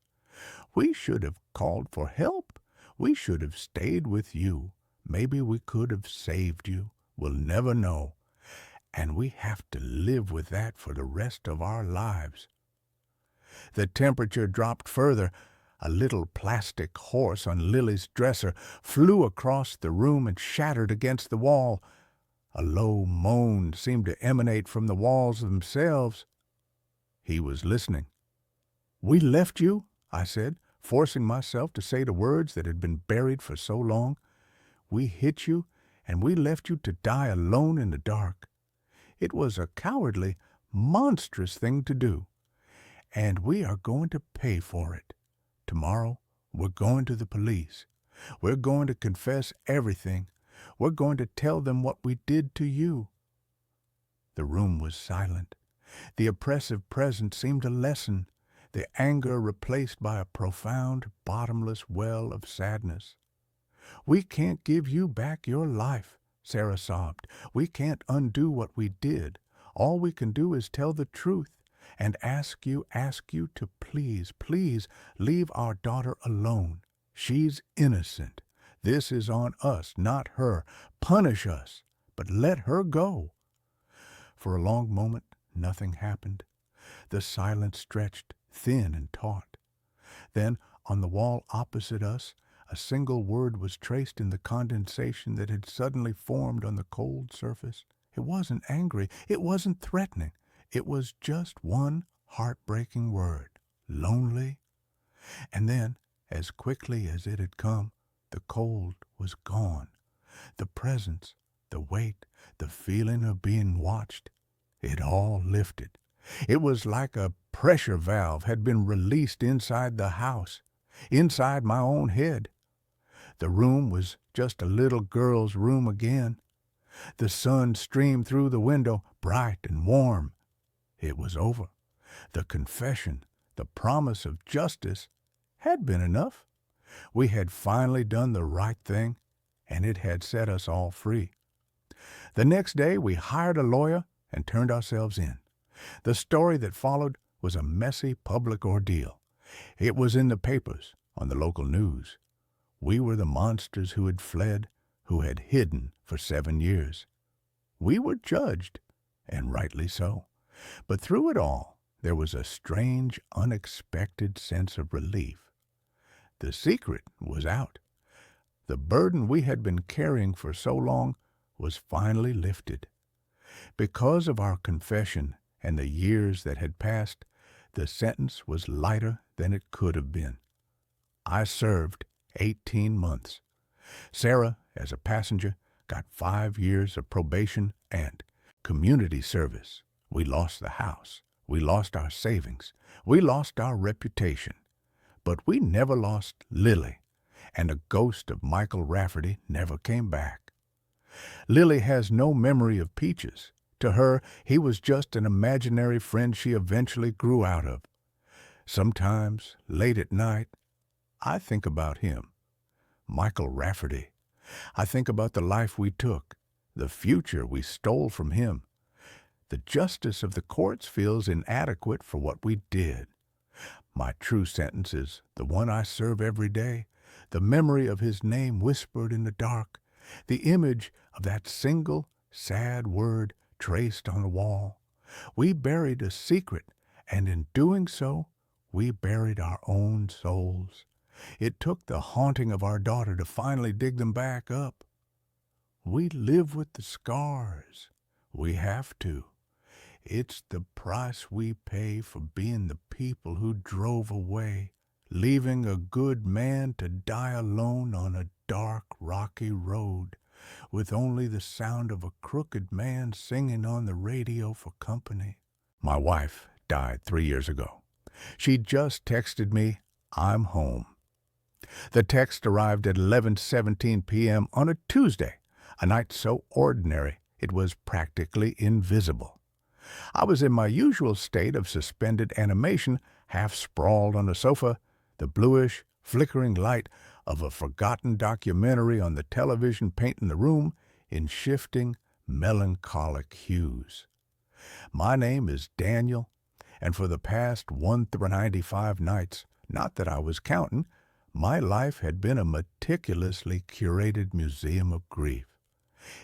Speaker 1: "We should have called for help. We should have stayed with you. Maybe we could have saved you. We'll never know. And we have to live with that for the rest of our lives." The temperature dropped further. A little plastic horse on Lily's dresser flew across the room and shattered against the wall. A low moan seemed to emanate from the walls themselves. He was listening. "We left you," I said, forcing myself to say the words that had been buried for so long. "We hit you, and we left you to die alone in the dark. It was a cowardly, monstrous thing to do, and we are going to pay for it. Tomorrow, we're going to the police. We're going to confess everything. We're going to tell them what we did to you." The room was silent. The oppressive presence seemed to lessen, the anger replaced by a profound, bottomless well of sadness. "We can't give you back your life," Sarah sobbed. "We can't undo what we did. All we can do is tell the truth and ask you to please leave our daughter alone. She's innocent. This is on us, not her. Punish us, but let her go." For a long moment, nothing happened. The silence stretched, thin and taut. Then, on the wall opposite us, a single word was traced in the condensation that had suddenly formed on the cold surface. It wasn't angry. It wasn't threatening. It was just one heartbreaking word. Lonely. And then, as quickly as it had come, the cold was gone. The presence, the weight, the feeling of being watched, it all lifted. It was like a pressure valve had been released inside the house, inside my own head. The room was just a little girl's room again. The sun streamed through the window, bright and warm. It was over. The confession, the promise of justice, had been enough. We had finally done the right thing, and it had set us all free. The next day, we hired a lawyer and turned ourselves in. The story that followed was a messy public ordeal. It was in the papers, on the local news. We were the monsters who had fled, who had hidden for 7 years. We were judged, and rightly so. But through it all, there was a strange, unexpected sense of relief. The secret was out. The burden we had been carrying for so long was finally lifted. Because of our confession and the years that had passed, the sentence was lighter than it could have been. I served 18 months. Sarah, as a passenger, got 5 years of probation and community service. We lost the house. We lost our savings. We lost our reputation. But we never lost Lily, and a ghost of Michael Rafferty never came back. Lily has no memory of Peaches. To her, he was just an imaginary friend she eventually grew out of. Sometimes, late at night, I think about him, Michael Rafferty. I think about the life we took, the future we stole from him. The justice of the courts feels inadequate for what we did. My true sentence is the one I serve every day, the memory of his name whispered in the dark, the image of that single, sad word traced on the wall. We buried a secret, and in doing so, we buried our own souls. It took the haunting of our daughter to finally dig them back up. We live with the scars. We have to. It's the price we pay for being the people who drove away, leaving a good man to die alone on a dark, rocky road, with only the sound of a crooked man singing on the radio for company. My wife died 3 years ago. She just texted me, "I'm home." The text arrived at 11:17 p.m. on a Tuesday, a night so ordinary it was practically invisible. I was in my usual state of suspended animation, half sprawled on a sofa, the bluish, flickering light of a forgotten documentary on the television painting the room in shifting, melancholic hues. My name is Daniel, and for the past 195 nights, not that I was counting, my life had been a meticulously curated museum of grief.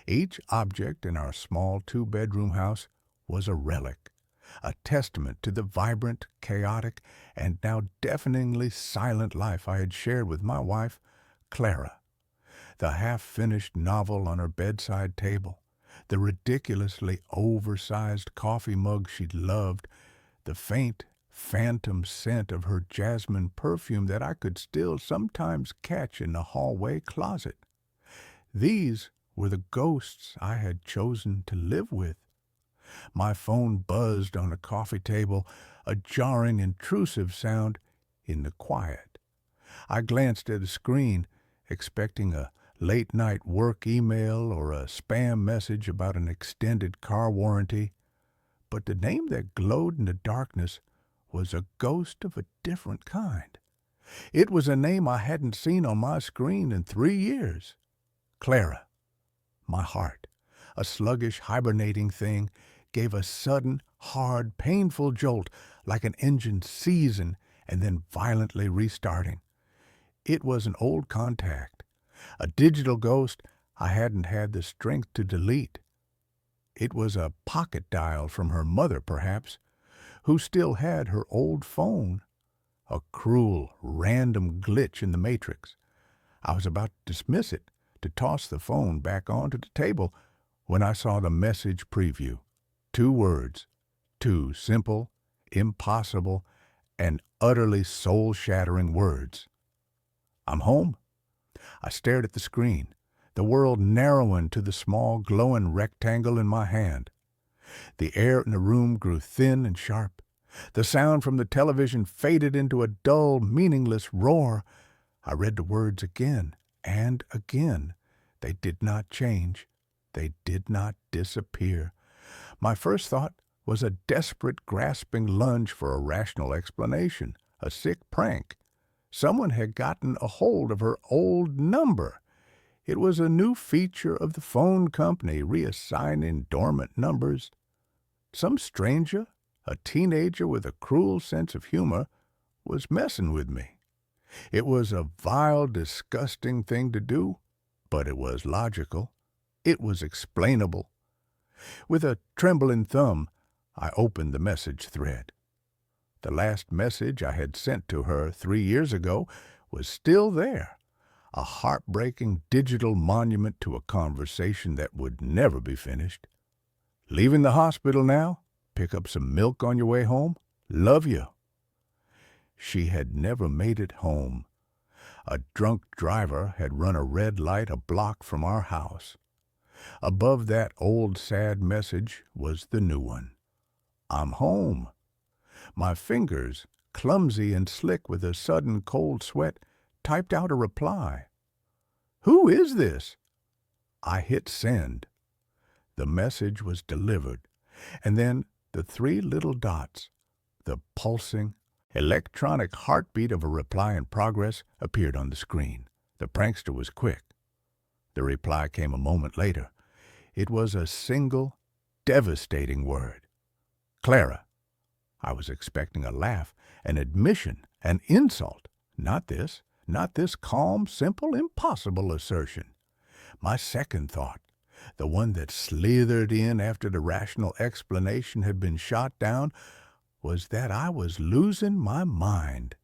Speaker 1: Each object in our small 2-bedroom house was a relic, a testament to the vibrant, chaotic, and now deafeningly silent life I had shared with my wife, Clara. The half-finished novel on her bedside table, the ridiculously oversized coffee mug she'd loved, the faint, phantom scent of her jasmine perfume that I could still sometimes catch in the hallway closet. These were the ghosts I had chosen to live with. My phone buzzed on the coffee table, a jarring, intrusive sound in the quiet. I glanced at the screen, expecting a late-night work email or a spam message about an extended car warranty, but the name that glowed in the darkness was a ghost of a different kind. It was a name I hadn't seen on my screen in 3 years. Clara. My heart, a sluggish, hibernating thing, gave a sudden, hard, painful jolt like an engine seizing and then violently restarting. It was an old contact, a digital ghost I hadn't had the strength to delete. It was a pocket dial from her mother, perhaps, who still had her old phone. A cruel, random glitch in the matrix. I was about to dismiss it, to toss the phone back onto the table, when I saw the message preview. 2 words, 2 simple, impossible, and utterly soul-shattering words. I'm home. I stared at the screen, the world narrowing to the small, glowing rectangle in my hand. The air in the room grew thin and sharp. The sound from the television faded into a dull, meaningless roar. I read the words again and again. They did not change. They did not disappear. My first thought was a desperate, grasping lunge for a rational explanation, a sick prank. Someone had gotten a hold of her old number. It was a new feature of the phone company, reassigning dormant numbers. Some stranger, a teenager with a cruel sense of humor, was messing with me. It was a vile, disgusting thing to do, but it was logical. It was explainable. With a trembling thumb, I opened the message thread. The last message I had sent to her 3 years ago was still there, a heartbreaking digital monument to a conversation that would never be finished. Leaving the hospital now? Pick up some milk on your way home? Love you. She had never made it home. A drunk driver had run a red light a block from our house. Above that old sad message was the new one. I'm home. My fingers, clumsy and slick with a sudden cold sweat, typed out a reply. Who is this? I hit send. The message was delivered, and then the 3 little dots, the pulsing, electronic heartbeat of a reply in progress, appeared on the screen. The prankster was quick. The reply came a moment later. It was a single, devastating word. Clara. I was expecting a laugh, an admission, an insult. Not this calm, simple, impossible assertion. My second thought, the one that slithered in after the rational explanation had been shot down, was that I was losing my mind,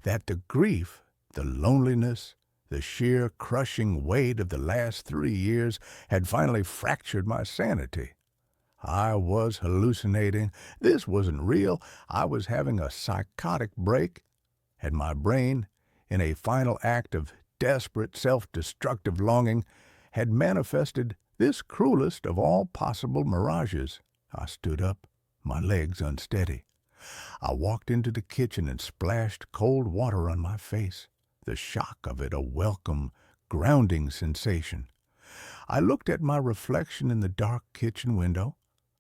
Speaker 1: that the grief, the loneliness, the sheer crushing weight of the last 3 years had finally fractured my sanity. I was hallucinating. This wasn't real. I was having a psychotic break, and my brain, in a final act of desperate, self-destructive longing, had manifested this cruelest of all possible mirages. I stood up, my legs unsteady. I walked into the kitchen and splashed cold water on my face, the shock of it a welcome, grounding sensation. I looked at my reflection in the dark kitchen window.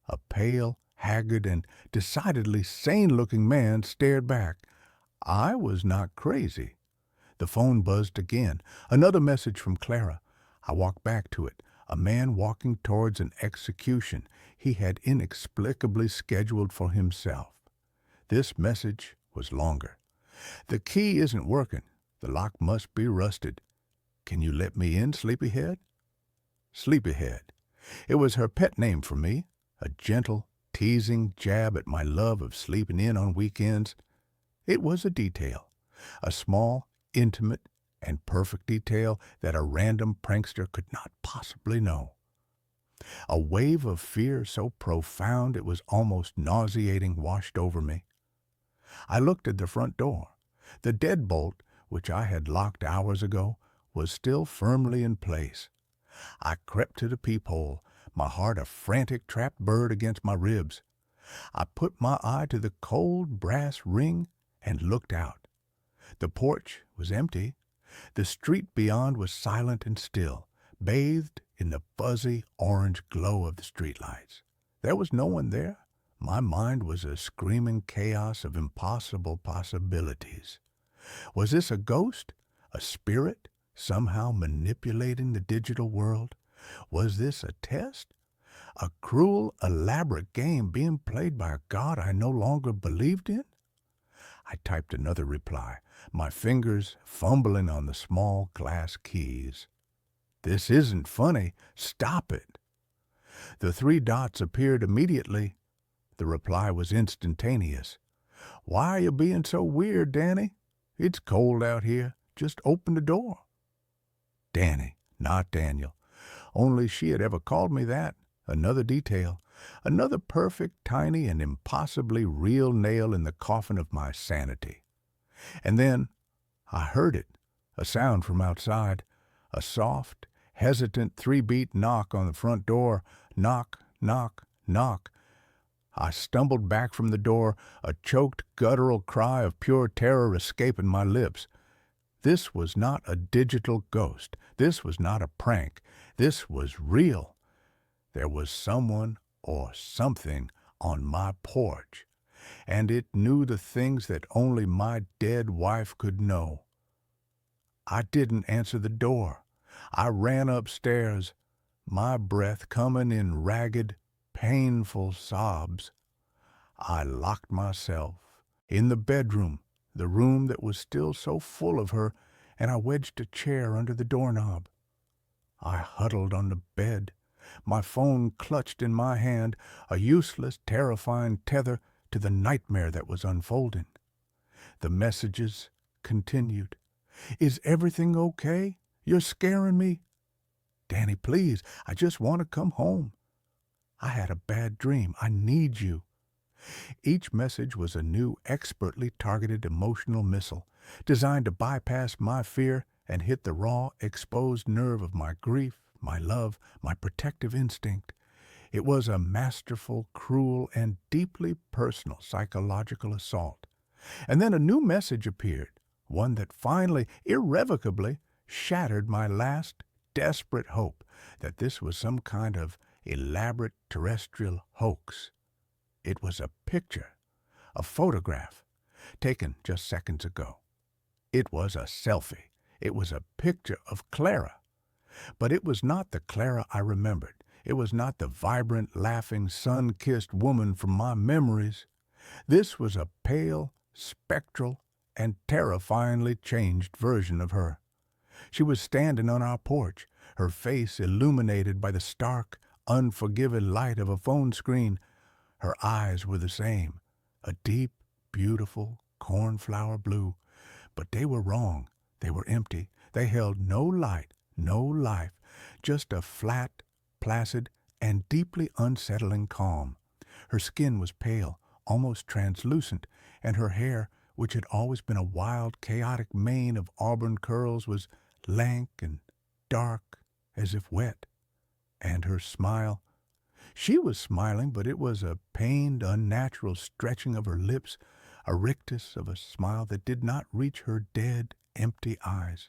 Speaker 1: A pale, haggard, and decidedly sane-looking man stared back. I was not crazy. The phone buzzed again. Another message from Clara. I walked back to it. A man walking towards an execution he had inexplicably scheduled for himself. This message was longer. The key isn't working. The lock must be rusted. Can you let me in, Sleepyhead? Sleepyhead. It was her pet name for me. A gentle, teasing jab at my love of sleeping in on weekends. It was a detail, a small, intimate, and perfect detail that a random prankster could not possibly know. A wave of fear so profound it was almost nauseating washed over me. I looked at the front door. The deadbolt, which I had locked hours ago, was still firmly in place. I crept to the peephole, my heart a frantic trapped bird against my ribs. I put my eye to the cold brass ring and looked out. The porch was empty. The street beyond was silent and still, bathed in the fuzzy orange glow of the streetlights. There was no one there. My mind was a screaming chaos of impossible possibilities. Was this a ghost? A spirit? Somehow manipulating the digital world? Was this a test? A cruel, elaborate game being played by a god I no longer believed in? I typed another reply, my fingers fumbling on the small glass keys. This isn't funny. Stop it. The 3 dots appeared immediately. The reply was instantaneous. Why are you being so weird, Danny? It's cold out here. Just open the door. Danny, not Daniel. Only she had ever called me that. Another detail. Another perfect, tiny, and impossibly real nail in the coffin of my sanity. And then I heard it, a sound from outside, a soft, hesitant 3-beat knock on the front door. Knock, knock, knock. I stumbled back from the door, a choked, guttural cry of pure terror escaping my lips. This was not a digital ghost. This was not a prank. This was real. There was someone or something on my porch, and it knew the things that only my dead wife could know. I didn't answer the door. I ran upstairs, my breath coming in ragged, painful sobs. I locked myself in the bedroom, the room that was still so full of her, and I wedged a chair under the doorknob. I huddled on the bed, my phone clutched in my hand, a useless, terrifying tether to the nightmare that was unfolding. The messages continued. Is everything okay? You're scaring me. Danny, please, I just want to come home. I had a bad dream. I need you. Each message was a new, expertly targeted emotional missile, designed to bypass my fear and hit the raw, exposed nerve of my grief, my love, my protective instinct. It was a masterful, cruel, and deeply personal psychological assault. And then a new message appeared, one that finally, irrevocably, shattered my last, desperate hope that this was some kind of elaborate terrestrial hoax. It was a picture, a photograph, taken just seconds ago. It was a selfie. It was a picture of Clara. But it was not the Clara I remembered. It was not the vibrant, laughing, sun-kissed woman from my memories. This was a pale, spectral, and terrifyingly changed version of her. She was standing on our porch, her face illuminated by the stark, unforgiving light of a phone screen. Her eyes were the same, a deep, beautiful cornflower blue. But they were wrong. They were empty. They held no light, no life, just a flat, placid, and deeply unsettling calm. Her skin was pale, almost translucent, and her hair, which had always been a wild, chaotic mane of auburn curls, was lank and dark, as if wet. And her smile, she was smiling, but it was a pained, unnatural stretching of her lips, a rictus of a smile that did not reach her dead, empty eyes.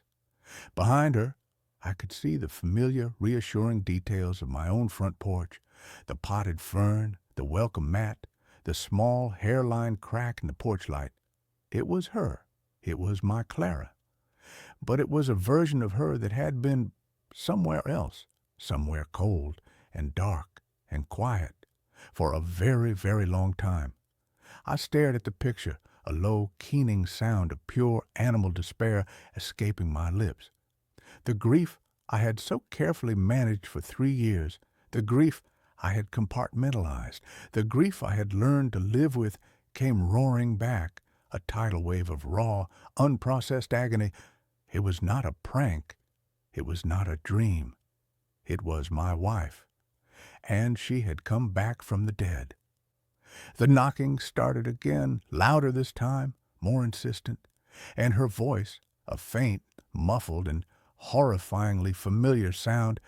Speaker 1: Behind her, I could see the familiar, reassuring details of my own front porch, the potted fern, the welcome mat, the small hairline crack in the porch light. It was her. It was my Clara. But it was a version of her that had been somewhere else, somewhere cold and dark and quiet, for a very, very long time. I stared at the picture, a low, keening sound of pure animal despair escaping my lips. The grief I had so carefully managed for 3 years, the grief I had compartmentalized, the grief I had learned to live with, came roaring back, a tidal wave of raw, unprocessed agony. It was not a prank. It was not a dream. It was my wife. And she had come back from the dead. The knocking started again, louder this time, more insistent, and her voice, a faint, muffled, and horrifyingly familiar sound,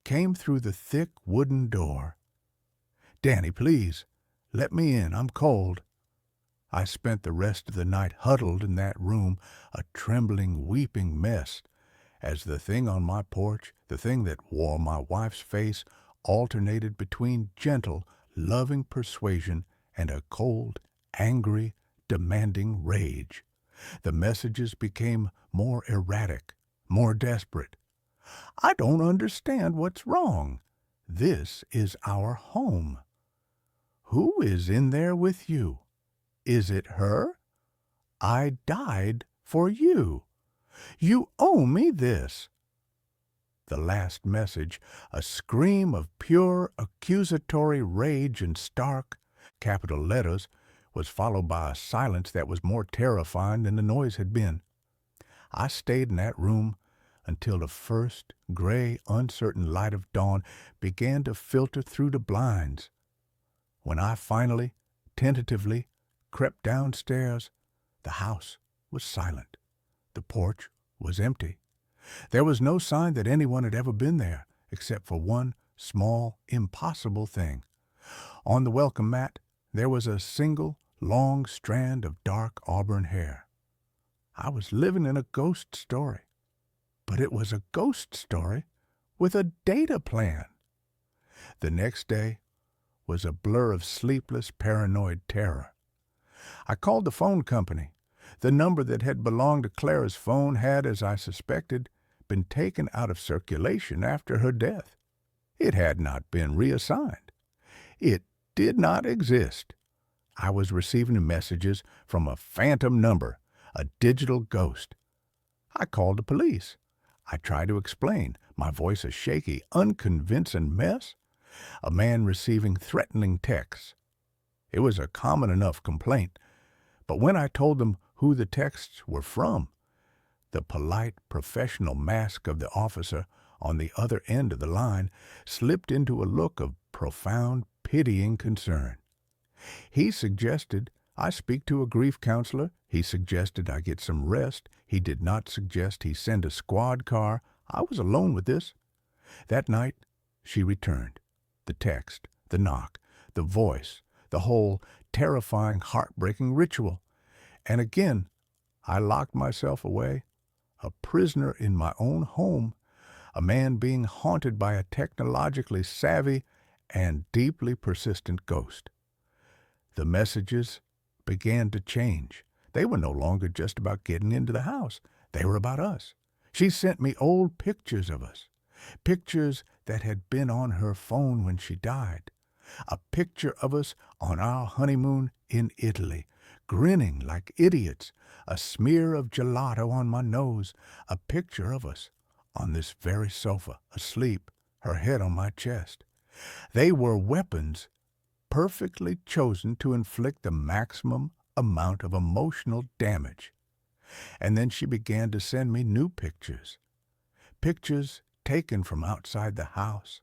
Speaker 1: came through the thick wooden door. "Danny, please, let me in. I'm cold." I spent the rest of the night huddled in that room, a trembling, weeping mess, as the thing on my porch, the thing that wore my wife's face, alternated between gentle, loving persuasion and a cold, angry, demanding rage. The messages became more erratic, more desperate. "I don't understand what's wrong. This is our home. Who is in there with you? Is it her? I died for you. You owe me this." The last message, a scream of pure accusatory rage in stark, capital letters, was followed by a silence that was more terrifying than the noise had been. I stayed in that room until the first gray, uncertain light of dawn began to filter through the blinds. When I finally, tentatively, crept downstairs, the house was silent. The porch was empty. There was no sign that anyone had ever been there, except for one small, impossible thing. On the welcome mat, there was a single, long strand of dark auburn hair. I was living in a ghost story. But it was a ghost story with a data plan. The next day was a blur of sleepless, paranoid terror. I called the phone company. The number that had belonged to Clara's phone had, as I suspected, been taken out of circulation after her death. It had not been reassigned. It did not exist. I was receiving messages from a phantom number, a digital ghost. I called the police. I tried to explain, my voice a shaky, unconvincing mess. A man receiving threatening texts. It was a common enough complaint, but when I told them who the texts were from, the polite, professional mask of the officer on the other end of the line slipped into a look of profound, pitying concern. He suggested I speak to a grief counselor. He suggested I get some rest. He did not suggest he send a squad car. I was alone with this. That night, she returned. The text, the knock, the voice, the whole terrifying, heartbreaking ritual. And again, I locked myself away, a prisoner in my own home, a man being haunted by a technologically savvy and deeply persistent ghost. The messages began to change. They were no longer just about getting into the house. They were about us. She sent me old pictures of us, pictures that had been on her phone when she died. A picture of us on our honeymoon in Italy, grinning like idiots, a smear of gelato on my nose, a picture of us on this very sofa, asleep, her head on my chest. They were weapons perfectly chosen to inflict the maximum amount of emotional damage. And then she began to send me new pictures. Pictures taken from outside the house.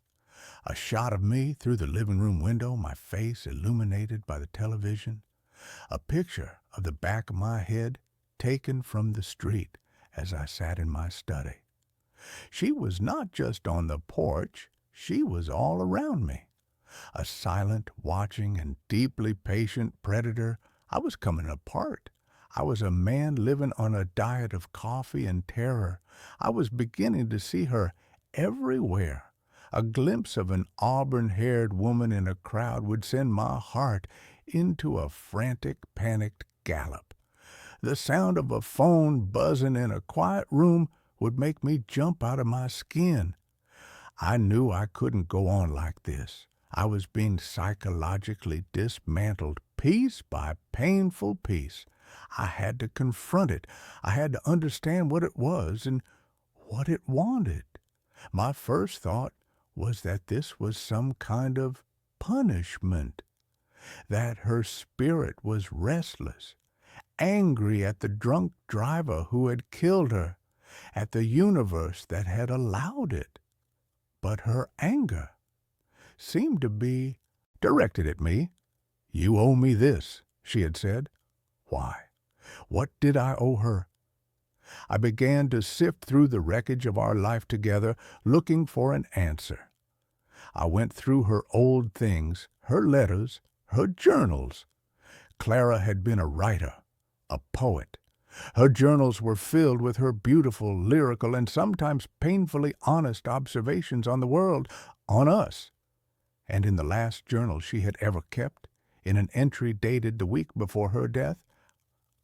Speaker 1: A shot of me through the living room window, my face illuminated by the television. A picture of the back of my head taken from the street as I sat in my study. She was not just on the porch, she was all around me. A silent, watching, and deeply patient predator. I was coming apart. I was a man living on a diet of coffee and terror. I was beginning to see her everywhere. A glimpse of an auburn-haired woman in a crowd would send my heart into a frantic, panicked gallop. The sound of a phone buzzing in a quiet room would make me jump out of my skin. I knew I couldn't go on like this. I was being psychologically dismantled piece by painful piece. I had to confront it. I had to understand what it was and what it wanted. My first thought was that this was some kind of punishment, that her spirit was restless, angry at the drunk driver who had killed her, at the universe that had allowed it. But her anger seemed to be directed at me. "You owe me this," she had said. Why? What did I owe her? I began to sift through the wreckage of our life together, looking for an answer. I went through her old things, her letters, her journals. Clara had been a writer, a poet. Her journals were filled with her beautiful, lyrical, and sometimes painfully honest observations on the world, on us. And in the last journal she had ever kept, in an entry dated the week before her death,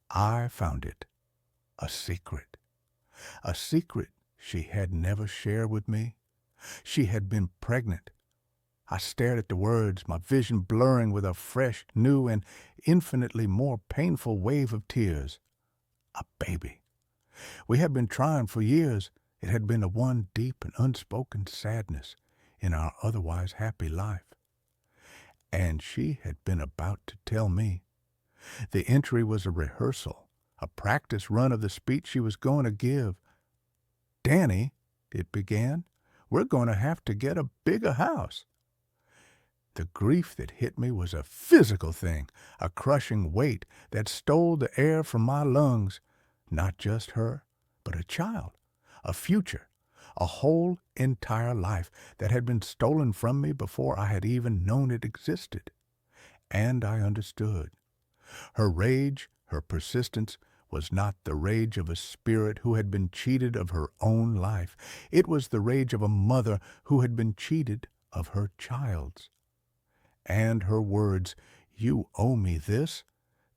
Speaker 1: I found it. A secret she had never shared with me. She had been pregnant. I stared at the words, my vision blurring with a fresh, new, and infinitely more painful wave of tears. A baby. We had been trying for years. It had been the one deep and unspoken sadness in our otherwise happy life. And she had been about to tell me. The entry was a rehearsal, a practice run of the speech she was going to give. "Danny," it began, "we're going to have to get a bigger house." The grief that hit me was a physical thing, a crushing weight that stole the air from my lungs. Not just her, but a child, a future, a whole entire life that had been stolen from me before I had even known it existed. And I understood. Her rage, her persistence, was not the rage of a spirit who had been cheated of her own life. It was the rage of a mother who had been cheated of her child's. And her words, "You owe me this,"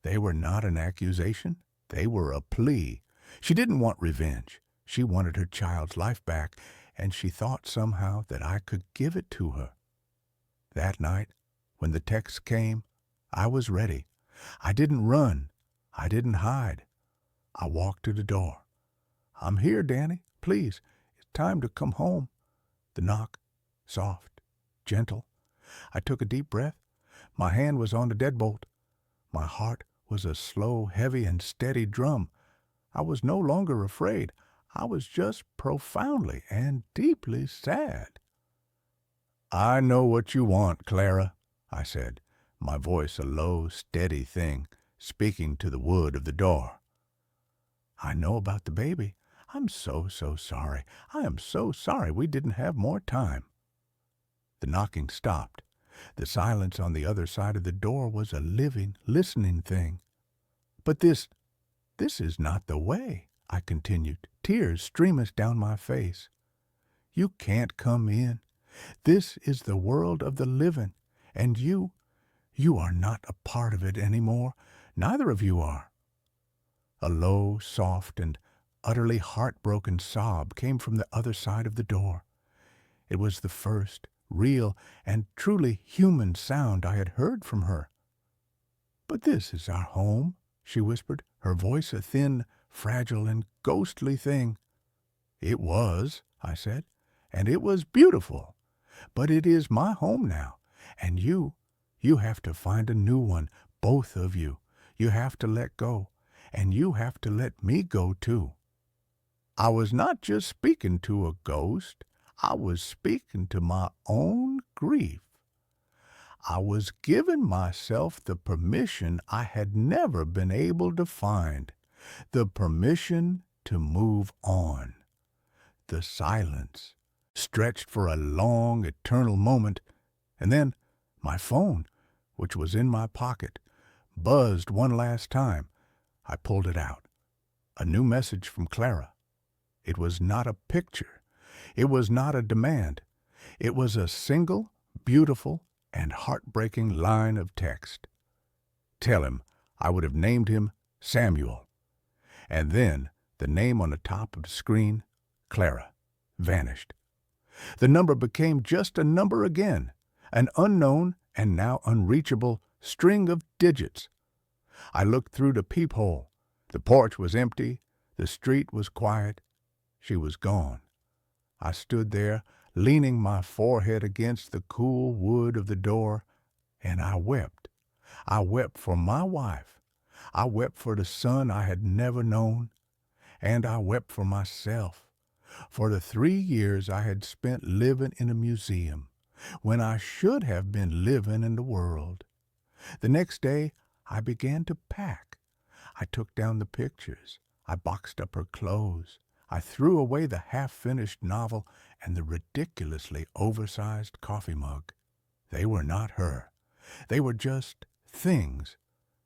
Speaker 1: they were not an accusation. They were a plea. She didn't want revenge. She wanted her child's life back, and she thought somehow that I could give it to her. That night, when the text came, I was ready. I didn't run. I didn't hide. I walked to the door. "I'm here, Danny. Please, it's time to come home." The knock, soft, gentle. I took a deep breath. My hand was on the deadbolt. My heart was a slow, heavy, and steady drum. I was no longer afraid. I was just profoundly and deeply sad. "I know what you want, Clara," I said, my voice a low, steady thing, speaking to the wood of the door. "I know about the baby. I'm so sorry. I am so sorry we didn't have more time." The knocking stopped. The silence on the other side of the door was a living, listening thing. "But this is not the way," I continued, tears streaming down my face. "You can't come in. This is the world of the living, and you are not a part of it any more. Neither of you are." A low, soft, and utterly heartbroken sob came from the other side of the door. It was the first real and truly human sound I had heard from her. "But this is our home," she whispered, her voice a thin, fragile, and ghostly thing. "It was," I said, "and it was beautiful. But it is my home now, and you have to find a new one, both of you. You have to let go, and you have to let me go too." I was not just speaking to a ghost. I was speaking to my own grief. I was giving myself the permission I had never been able to find, the permission to move on. The silence stretched for a long, eternal moment, and then my phone, which was in my pocket, buzzed one last time. I pulled it out. A new message from Clara. It was not a picture. It was not a demand. It was a single, beautiful, and heartbreaking line of text. Tell him I would have named him Samuel. And then the name on the top of the screen, Clara, vanished. The number became just a number again, an unknown and now unreachable string of digits. I looked through the peephole. The porch was empty. The street was quiet. She was gone. I stood there, leaning my forehead against the cool wood of the door, and I wept. I wept for my wife. I wept for the son I had never known, and I wept for myself, for the 3 years I had spent living in a museum, when I should have been living in the world. The next day I began to pack. I took down the pictures. I boxed up her clothes. I threw away the half-finished novel and the ridiculously oversized coffee mug. They were not her. They were just things.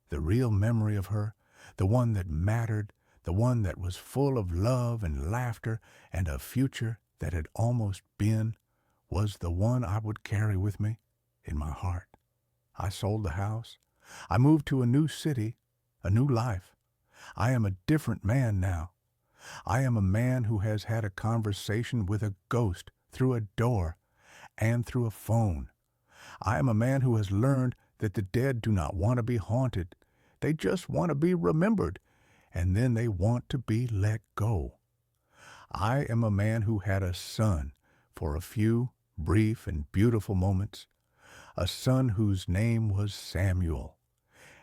Speaker 1: The real memory of her, the one that mattered, the one that was full of love and laughter and a future that had almost been, was the one I would carry with me in my heart. I sold the house. I moved to a new city, a new life. I am a different man now. I am a man who has had a conversation with a ghost through a door and through a phone. I am a man who has learned that the dead do not want to be haunted. They just want to be remembered, and then they want to be let go. I am a man who had a son for a few brief and beautiful moments, a son whose name was Samuel.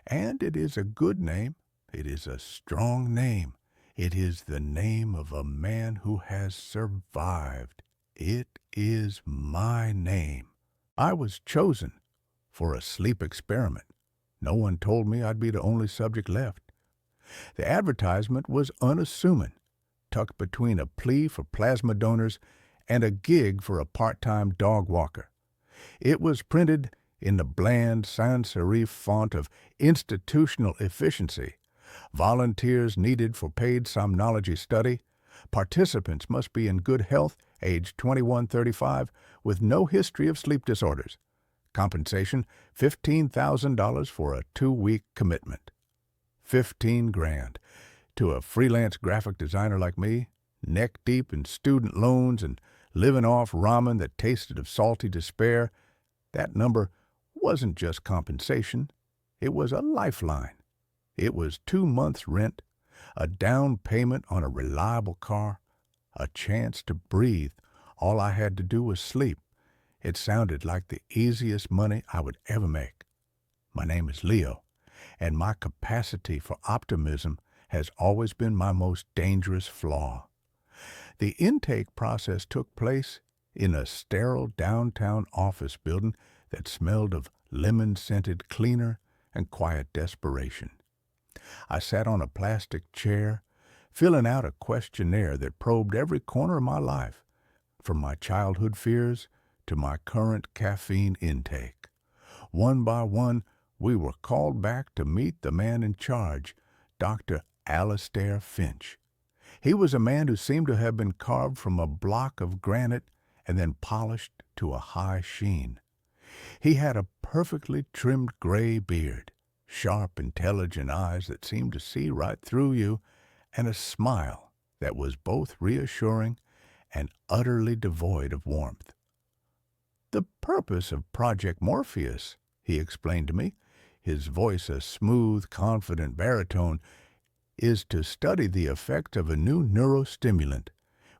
Speaker 1: And it is a good name. It is a strong name. It is the name of a man who has survived. It is my name. I was chosen for a sleep experiment. No one told me I'd be the only subject left. The advertisement was unassuming, tucked between a plea for plasma donors and a gig for a part-time dog walker. It was printed in the bland sans serif font of institutional efficiency. Volunteers needed for paid somnology study. Participants must be in good health, age 21-35, with no history of sleep disorders. Compensation, $15,000 for a 2-week commitment. $15,000. To a freelance graphic designer like me, neck deep in student loans and living off ramen that tasted of salty despair, that number wasn't just compensation. It was a lifeline. It was 2 months' rent, a down payment on a reliable car, a chance to breathe. All I had to do was sleep. It sounded like the easiest money I would ever make. My name is Leo, and my capacity for optimism has always been my most dangerous flaw. The intake process took place in a sterile downtown office building that smelled of lemon-scented cleaner and quiet desperation. I sat on a plastic chair, filling out a questionnaire that probed every corner of my life, from my childhood fears to my current caffeine intake. One by one, we were called back to meet the man in charge, Dr. Alastair Finch. He was a man who seemed to have been carved from a block of granite and then polished to a high sheen. He had a perfectly trimmed gray beard, sharp, intelligent eyes that seemed to see right through you, and a smile that was both reassuring and utterly devoid of warmth. "The purpose of Project Morpheus," he explained to me, his voice a smooth, confident baritone, "is to study the effect of a new neurostimulant,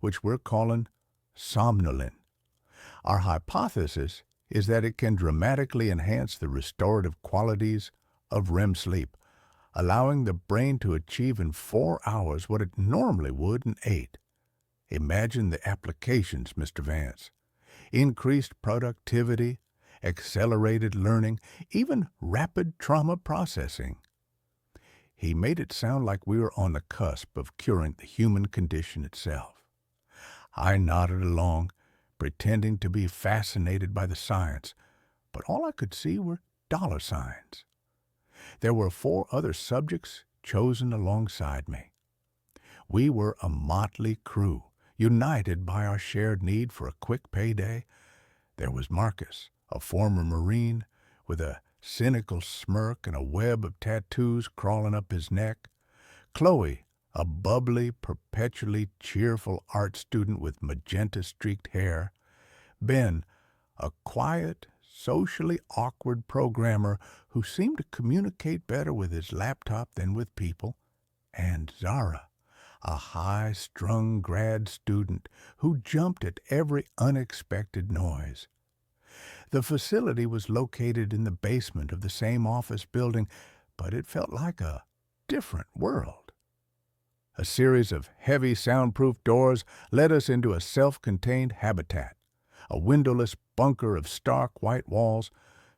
Speaker 1: which we're calling somnolin. Our hypothesis is that it can dramatically enhance the restorative qualities of REM sleep, allowing the brain to achieve in 4 hours what it normally would in 8. Imagine the applications, Mr. Vance. Increased productivity, accelerated learning, even rapid trauma processing." He made it sound like we were on the cusp of curing the human condition itself. I nodded along, pretending to be fascinated by the science, but all I could see were dollar signs. There were 4 other subjects chosen alongside me. We were a motley crew, united by our shared need for a quick payday. There was Marcus, a former Marine, with a cynical smirk and a web of tattoos crawling up his neck. Chloe, a bubbly, perpetually cheerful art student with magenta-streaked hair. Ben, a quiet, socially awkward programmer who seemed to communicate better with his laptop than with people. And Zara, a high-strung grad student who jumped at every unexpected noise. The facility was located in the basement of the same office building, but it felt like a different world. A series of heavy soundproof doors led us into a self-contained habitat, a windowless bunker of stark white walls,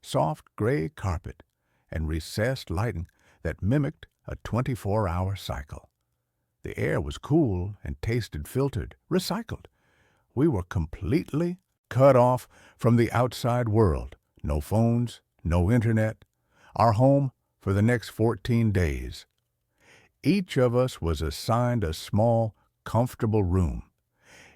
Speaker 1: soft gray carpet, and recessed lighting that mimicked a 24-hour cycle. The air was cool and tasted filtered, recycled. We were completely cut off from the outside world. No phones, no internet. Our home for the next 14 days. Each of us was assigned a small, comfortable room.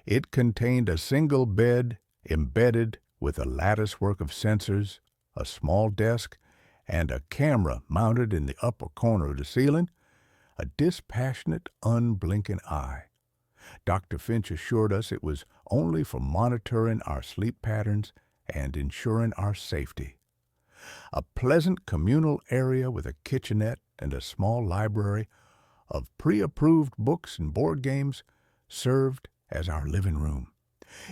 Speaker 1: It contained a single bed embedded with a latticework of sensors, a small desk, and a camera mounted in the upper corner of the ceiling, a dispassionate, unblinking eye. Dr. Finch assured us it was only for monitoring our sleep patterns and ensuring our safety. A pleasant communal area with a kitchenette and a small library of pre-approved books and board games served as our living room.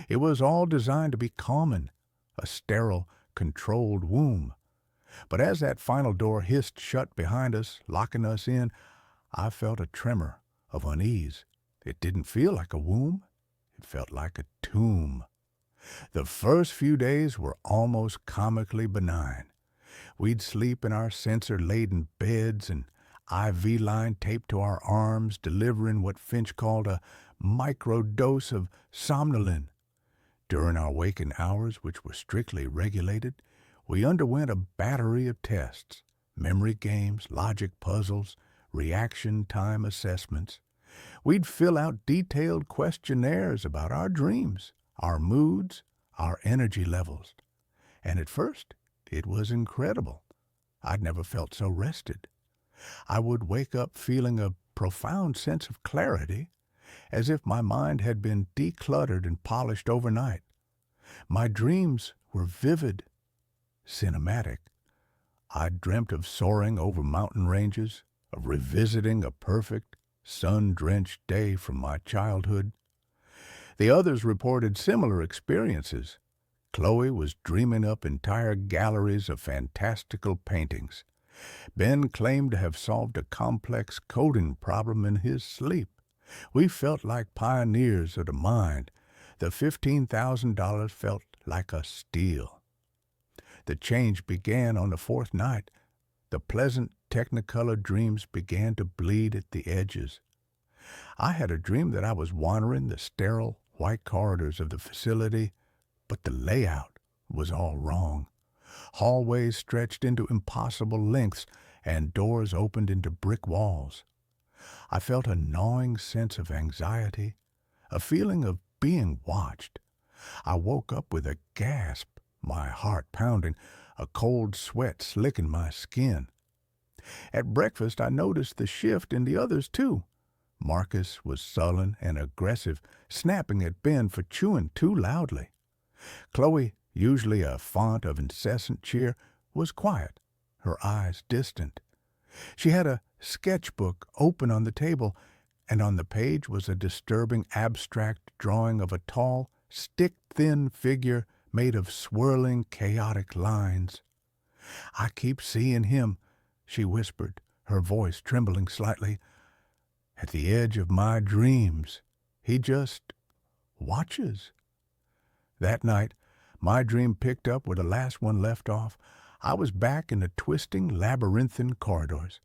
Speaker 1: It was all designed to be common, a sterile, controlled womb. But as that final door hissed shut behind us, locking us in, I felt a tremor of unease. It didn't feel like a womb. It felt like a tomb. The first few days were almost comically benign. We'd sleep in our sensor-laden beds and IV line taped to our arms, delivering what Finch called a microdose of somnolin. During our waking hours, which were strictly regulated, we underwent a battery of tests, memory games, logic puzzles, reaction time assessments. We'd fill out detailed questionnaires about our dreams, our moods, our energy levels. And at first, it was incredible. I'd never felt so rested. I would wake up feeling a profound sense of clarity, as if my mind had been decluttered and polished overnight. My dreams were vivid, cinematic. I dreamt of soaring over mountain ranges, of revisiting a perfect, sun-drenched day from my childhood. The others reported similar experiences. Chloe was dreaming up entire galleries of fantastical paintings. Ben claimed to have solved a complex coding problem in his sleep. We felt like pioneers of the mind. The $15,000 felt like a steal. The change began on the fourth night. The pleasant Technicolor dreams began to bleed at the edges. I had a dream that I was wandering the sterile white corridors of the facility, but the layout was all wrong. Hallways stretched into impossible lengths, and doors opened into brick walls. I felt a gnawing sense of anxiety, a feeling of being watched. I woke up with a gasp, my heart pounding, a cold sweat slicking my skin. At breakfast, I noticed the shift in the others, too. Marcus was sullen and aggressive, snapping at Ben for chewing too loudly. Chloe, usually a font of incessant cheer, was quiet, her eyes distant. She had a sketchbook open on the table, and on the page was a disturbing abstract drawing of a tall, stick-thin figure made of swirling, chaotic lines. "I keep seeing him," she whispered, her voice trembling slightly. "At the edge of my dreams. He just watches." That night, my dream picked up where the last one left off. I was back in the twisting, labyrinthine corridors.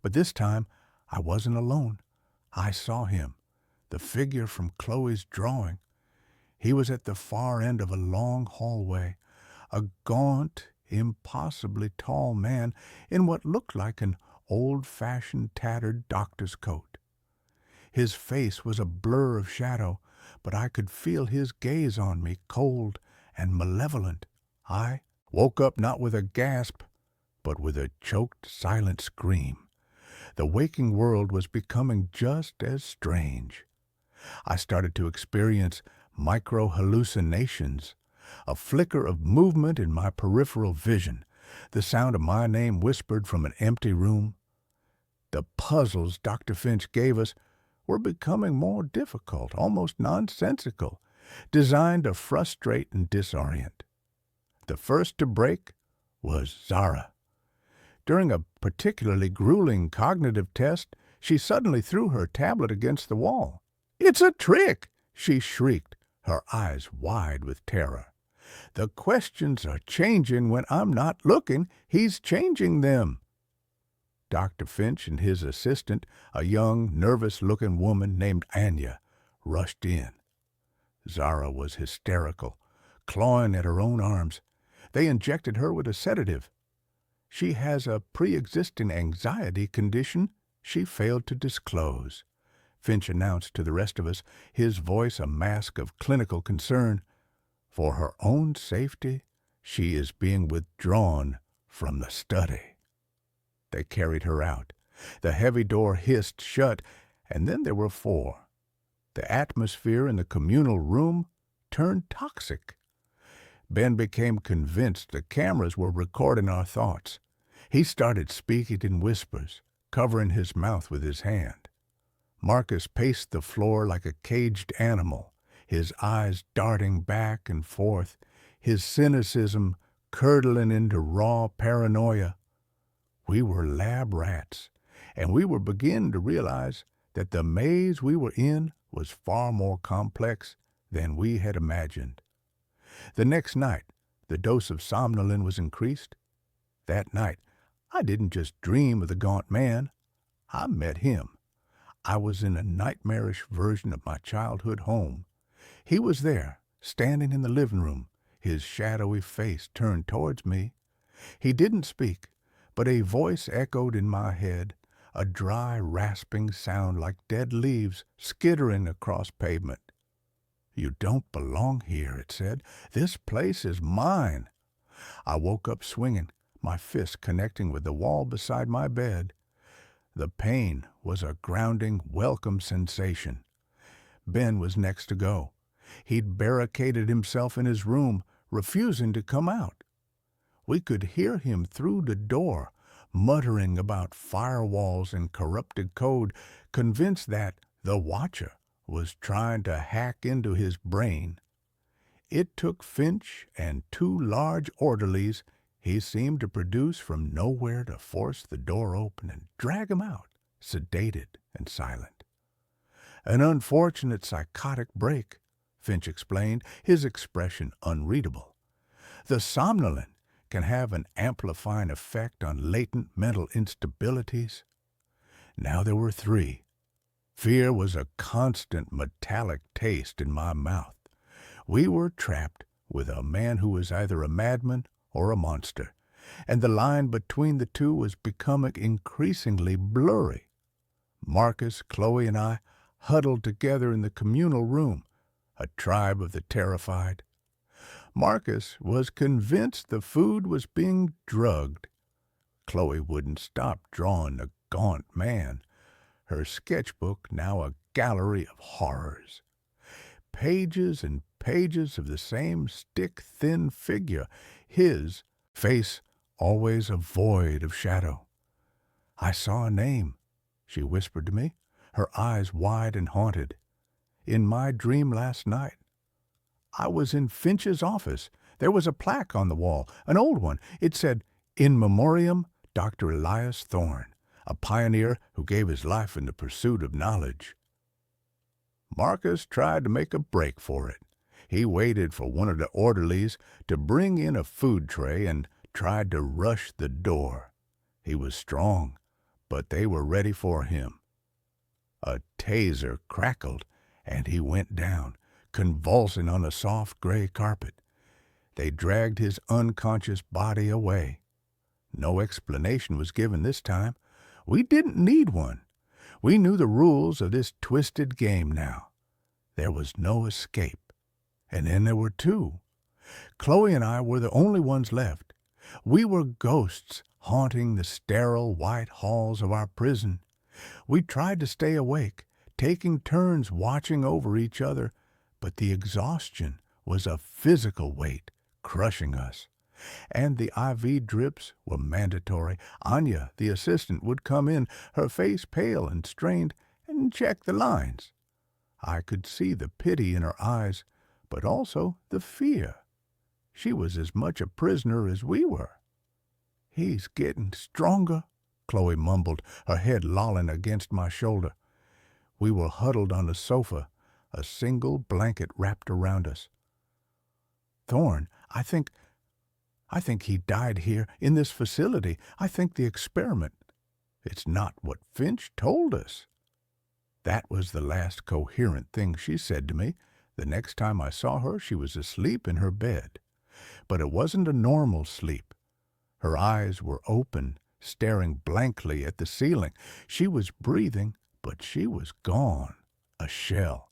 Speaker 1: But this time, I wasn't alone. I saw him, the figure from Chloe's drawing. He was at the far end of a long hallway, a gaunt, impossibly tall man in what looked like an old-fashioned tattered doctor's coat. His face was a blur of shadow, but I could feel his gaze on me, cold and malevolent. I woke up not with a gasp, but with a choked, silent scream. The waking world was becoming just as strange. I started to experience micro-hallucinations, a flicker of movement in my peripheral vision, the sound of my name whispered from an empty room. The puzzles Dr. Finch gave us were becoming more difficult, almost nonsensical, designed to frustrate and disorient. The first to break was Zara. During a particularly grueling cognitive test, she suddenly threw her tablet against the wall. "It's a trick!" she shrieked, her eyes wide with terror. "The questions are changing when I'm not looking. He's changing them." Dr. Finch and his assistant, a young, nervous-looking woman named Anya, rushed in. Zara was hysterical, clawing at her own arms. They injected her with a sedative. She has a pre-existing anxiety condition she failed to disclose, Finch announced to the rest of us, his voice a mask of clinical concern. For her own safety, she is being withdrawn from the study. They carried her out. The heavy door hissed shut, and then there were four. The atmosphere in the communal room turned toxic. Ben became convinced the cameras were recording our thoughts. He started speaking in whispers, covering his mouth with his hand. Marcus paced the floor like a caged animal, his eyes darting back and forth, his cynicism curdling into raw paranoia. We were lab rats, and we were beginning to realize that the maze we were in was far more complex than we had imagined. The next night, the dose of somnolin was increased. That night, I didn't just dream of the gaunt man. I met him. I was in a nightmarish version of my childhood home. He was there, standing in the living room, his shadowy face turned towards me. He didn't speak, but a voice echoed in my head, a dry, rasping sound like dead leaves skittering across pavement. "You don't belong here," it said. "This place is mine." I woke up swinging, my fist connecting with the wall beside my bed. The pain was a grounding, welcome sensation. Ben was next to go. He'd barricaded himself in his room, refusing to come out. We could hear him through the door, muttering about firewalls and corrupted code, convinced that the Watcher was trying to hack into his brain. It took Finch and 2 large orderlies he seemed to produce from nowhere to force the door open and drag him out, sedated and silent. An unfortunate psychotic break, Finch explained, his expression unreadable. The somnolent can have an amplifying effect on latent mental instabilities. Now there were 3. Fear was a constant metallic taste in my mouth. We were trapped with a man who was either a madman or a monster, and the line between the two was becoming increasingly blurry. Marcus, Chloe, and I huddled together in the communal room, a tribe of the terrified. Marcus was convinced the food was being drugged. Chloe wouldn't stop drawing the gaunt man, her sketchbook now a gallery of horrors. Pages and pages of the same stick-thin figure, his face always a void of shadow. "I saw a name," she whispered to me, her eyes wide and haunted. "In my dream last night. I was in Finch's office. There was a plaque on the wall, an old one. It said, 'In Memoriam, Dr. Elias Thorne, a pioneer who gave his life in the pursuit of knowledge.'" Marcus tried to make a break for it. He waited for one of the orderlies to bring in a food tray and tried to rush the door. He was strong, but they were ready for him. A taser crackled, and he went down, convulsing on a soft gray carpet. They dragged his unconscious body away. No explanation was given this time. We didn't need one. We knew the rules of this twisted game now. There was no escape. And then there were 2. Chloe and I were the only ones left. We were ghosts haunting the sterile white halls of our prison. We tried to stay awake, taking turns watching over each other, but the exhaustion was a physical weight crushing us. And the IV drips were mandatory. Anya, the assistant, would come in, her face pale and strained, and check the lines. I could see the pity in her eyes, but also the fear. She was as much a prisoner as we were. "He's getting stronger," Chloe mumbled, her head lolling against my shoulder. We were huddled on the sofa, a single blanket wrapped around us. "Thorne, I think he died here, in this facility. I think the experiment. It's not what Finch told us." That was the last coherent thing she said to me. The next time I saw her, she was asleep in her bed. But it wasn't a normal sleep. Her eyes were open, staring blankly at the ceiling. She was breathing, but she was gone, a shell.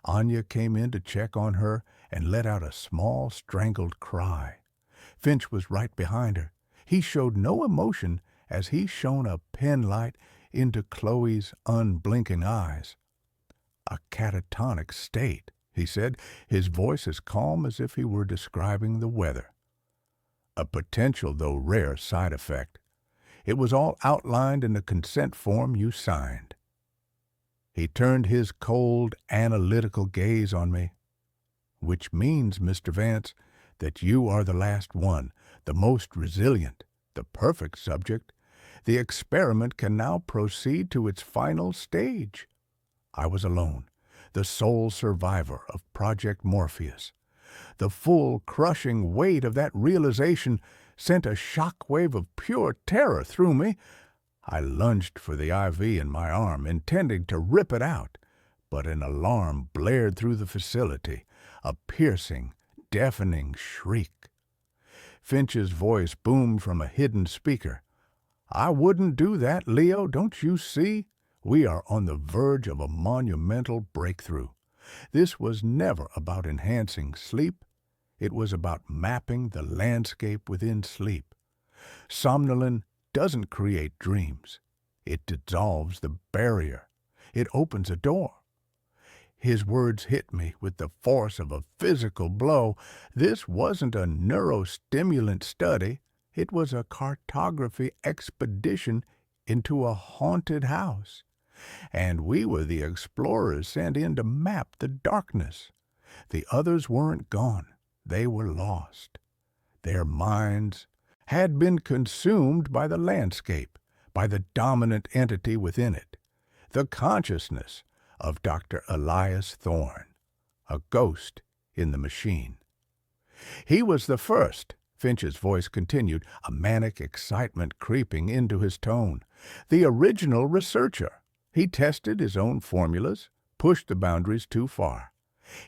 Speaker 1: Anya came in to check on her and let out a small, strangled cry. Finch was right behind her. He showed no emotion as he shone a penlight into Chloe's unblinking eyes. "A catatonic state," he said, his voice as calm as if he were describing the weather. "A potential, though rare, side effect. It was all outlined in the consent form you signed." He turned his cold, analytical gaze on me. "Which means, Mr. Vance, that you are the last one, the most resilient, the perfect subject. The experiment can now proceed to its final stage." I was alone, the sole survivor of Project Morpheus. The full, crushing weight of that realization sent a shock wave of pure terror through me. I lunged for the IV in my arm, intending to rip it out, but an alarm blared through the facility, a piercing, deafening shriek. Finch's voice boomed from a hidden speaker. "I wouldn't do that, Leo, don't you see? We are on the verge of a monumental breakthrough. This was never about enhancing sleep. It was about mapping the landscape within sleep. Somnolin doesn't create dreams. It dissolves the barrier. It opens a door. His words hit me with the force of a physical blow. This wasn't a neurostimulant study. It was a cartography expedition into a haunted house. And we were the explorers sent in to map the darkness. The others weren't gone. They were lost. Their minds had been consumed by the landscape, by the dominant entity within it, the consciousness of Dr. Elias Thorne, a ghost in the machine. He was the first, Finch's voice continued, a manic excitement creeping into his tone. The original researcher. He tested his own formulas, pushed the boundaries too far.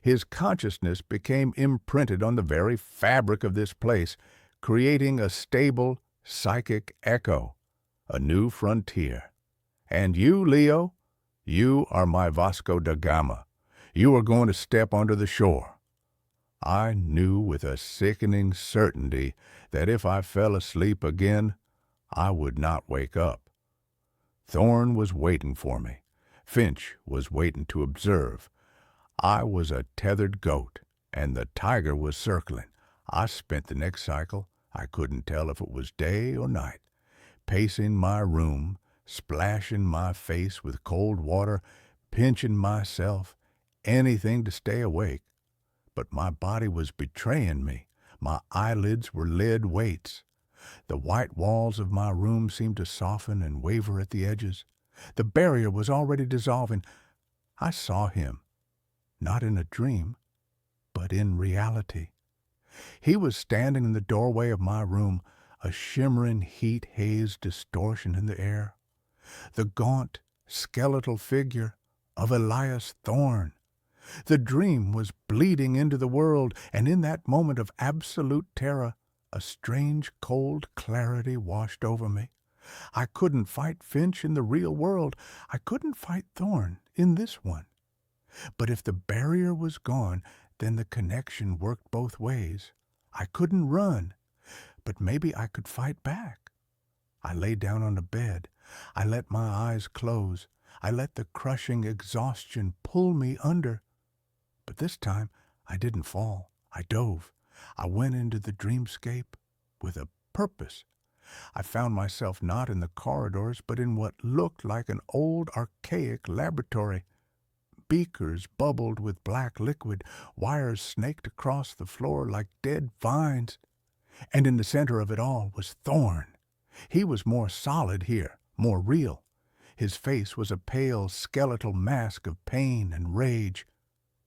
Speaker 1: His consciousness became imprinted on the very fabric of this place, creating a stable, psychic echo, a new frontier. And you, Leo, you are my Vasco da Gama. You are going to step onto the shore. I knew with a sickening certainty that if I fell asleep again, I would not wake up. Thorne was waiting for me. Finch was waiting to observe. I was a tethered goat, and the tiger was circling. I spent the next cycle, I couldn't tell if it was day or night, pacing my room, splashing my face with cold water, pinching myself, anything to stay awake. But my body was betraying me. My eyelids were lead weights. The white walls of my room seemed to soften and waver at the edges. The barrier was already dissolving. I saw him, not in a dream, but in reality. He was standing in the doorway of my room, a shimmering heat-haze distortion in the air. The gaunt, skeletal figure of Elias Thorne. The dream was bleeding into the world, and in that moment of absolute terror, a strange, cold clarity washed over me. I couldn't fight Finch in the real world. I couldn't fight Thorne in this one. But if the barrier was gone, then the connection worked both ways. I couldn't run, but maybe I could fight back. I lay down on the bed. I let my eyes close. I let the crushing exhaustion pull me under. But this time, I didn't fall. I dove. I went into the dreamscape with a purpose. I found myself not in the corridors, but in what looked like an old, archaic laboratory. Beakers bubbled with black liquid, wires snaked across the floor like dead vines. And in the center of it all was Thorne. He was more solid here, more real. His face was a pale, skeletal mask of pain and rage.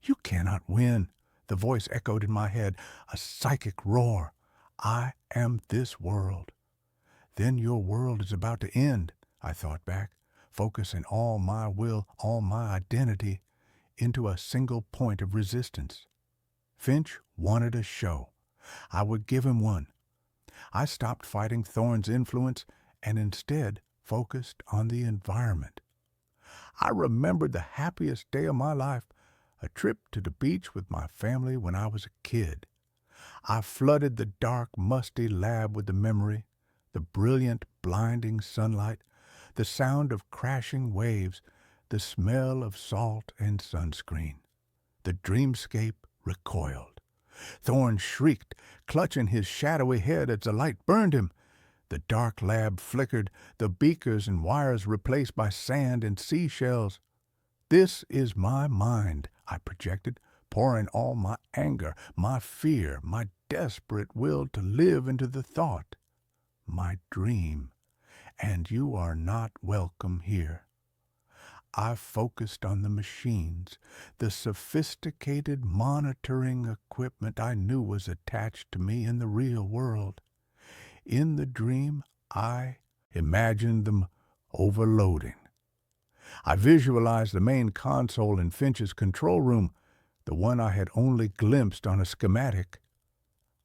Speaker 1: "You cannot win," the voice echoed in my head, a psychic roar. "I am this world." "Then your world is about to end," I thought back, focusing all my will, all my identity, into a single point of resistance. Finch wanted a show. I would give him one. I stopped fighting Thorne's influence and instead focused on the environment. I remembered the happiest day of my life, a trip to the beach with my family when I was a kid. I flooded the dark, musty lab with the memory, the brilliant, blinding sunlight, the sound of crashing waves, the smell of salt and sunscreen. The dreamscape recoiled. Thorne shrieked, clutching his shadowy head as the light burned him. The dark lab flickered, the beakers and wires replaced by sand and seashells. "This is my mind," I projected, pouring all my anger, my fear, my desperate will to live into the thought. "My dream, and you are not welcome here." I focused on the machines, the sophisticated monitoring equipment I knew was attached to me in the real world. In the dream, I imagined them overloading. I visualized the main console in Finch's control room, the one I had only glimpsed on a schematic.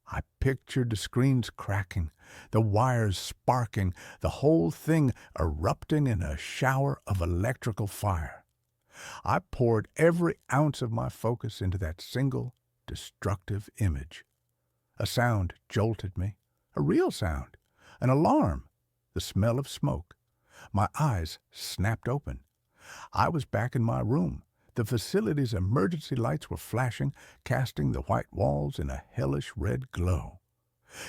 Speaker 1: I pictured the screens cracking, the wires sparking, the whole thing erupting in a shower of electrical fire. I poured every ounce of my focus into that single, destructive image. A sound jolted me, a real sound, an alarm, the smell of smoke. My eyes snapped open. I was back in my room. The facility's emergency lights were flashing, casting the white walls in a hellish red glow.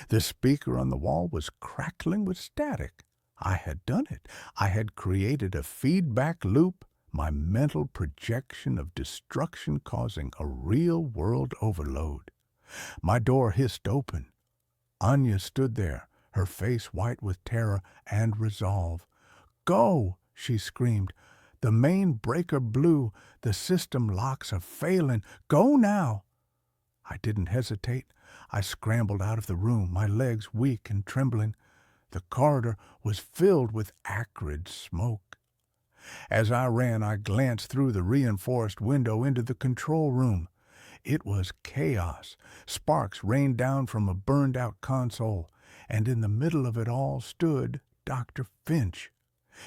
Speaker 1: The speaker on the wall was crackling with static. I had done it. I had created a feedback loop, my mental projection of destruction causing a real-world overload. My door hissed open. Anya stood there, her face white with terror and resolve. "Go!" she screamed. "The main breaker blew. The system locks are failing. Go now!" I didn't hesitate. I scrambled out of the room, my legs weak and trembling. The corridor was filled with acrid smoke. As I ran, I glanced through the reinforced window into the control room. It was chaos. Sparks rained down from a burned-out console, and in the middle of it all stood Dr. Finch.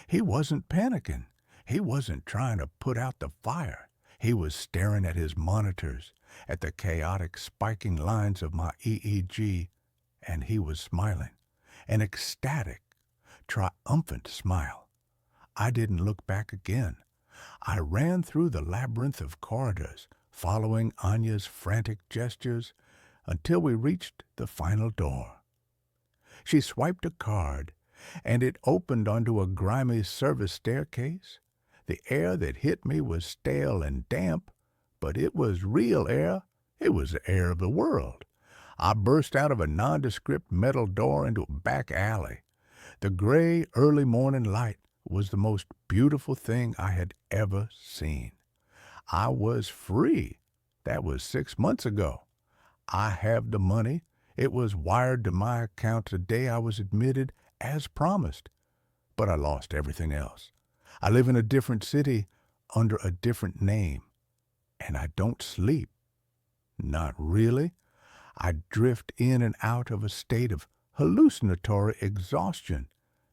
Speaker 1: He wasn't panicking. He wasn't trying to put out the fire. He was staring at his monitors, at the chaotic spiking lines of my EEG, and he was smiling, an ecstatic, triumphant smile. I didn't look back again. I ran through the labyrinth of corridors, following Anya's frantic gestures, until we reached the final door. She swiped a card, and it opened onto a grimy service staircase. The air that hit me was stale and damp, but it was real air. It was the air of the world. I burst out of a nondescript metal door into a back alley. The gray early morning light was the most beautiful thing I had ever seen. I was free. That was 6 months ago. I have the money. It was wired to my account the day I was admitted, as promised. But I lost everything else. I live in a different city under a different name. And I don't sleep. Not really. I drift in and out of a state of hallucinatory exhaustion,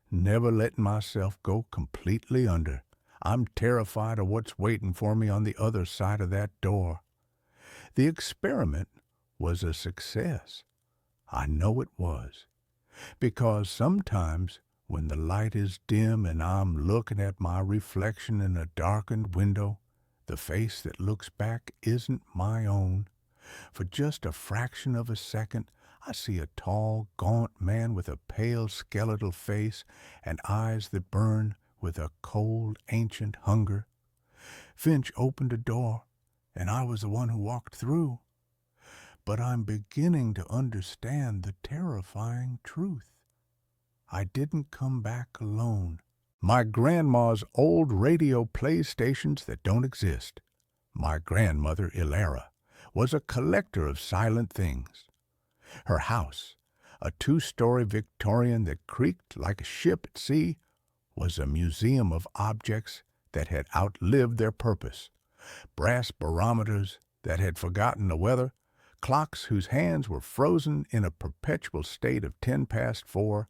Speaker 1: never letting myself go completely under. I'm terrified of what's waiting for me on the other side of that door. The experiment was a success. I know it was. Because sometimes when the light is dim and I'm looking at my reflection in a darkened window, the face that looks back isn't my own. For just a fraction of a second, I see a tall, gaunt man with a pale, skeletal face and eyes that burn with a cold, ancient hunger. Finch opened a door, and I was the one who walked through. But I'm beginning to understand the terrifying truth. I didn't come back alone. My grandma's old radio plays stations that don't exist. My grandmother, Ilara, was a collector of silent things. Her house, a 2-story Victorian that creaked like a ship at sea, was a museum of objects that had outlived their purpose. Brass barometers that had forgotten the weather, clocks whose hands were frozen in a perpetual state of 10 past 4,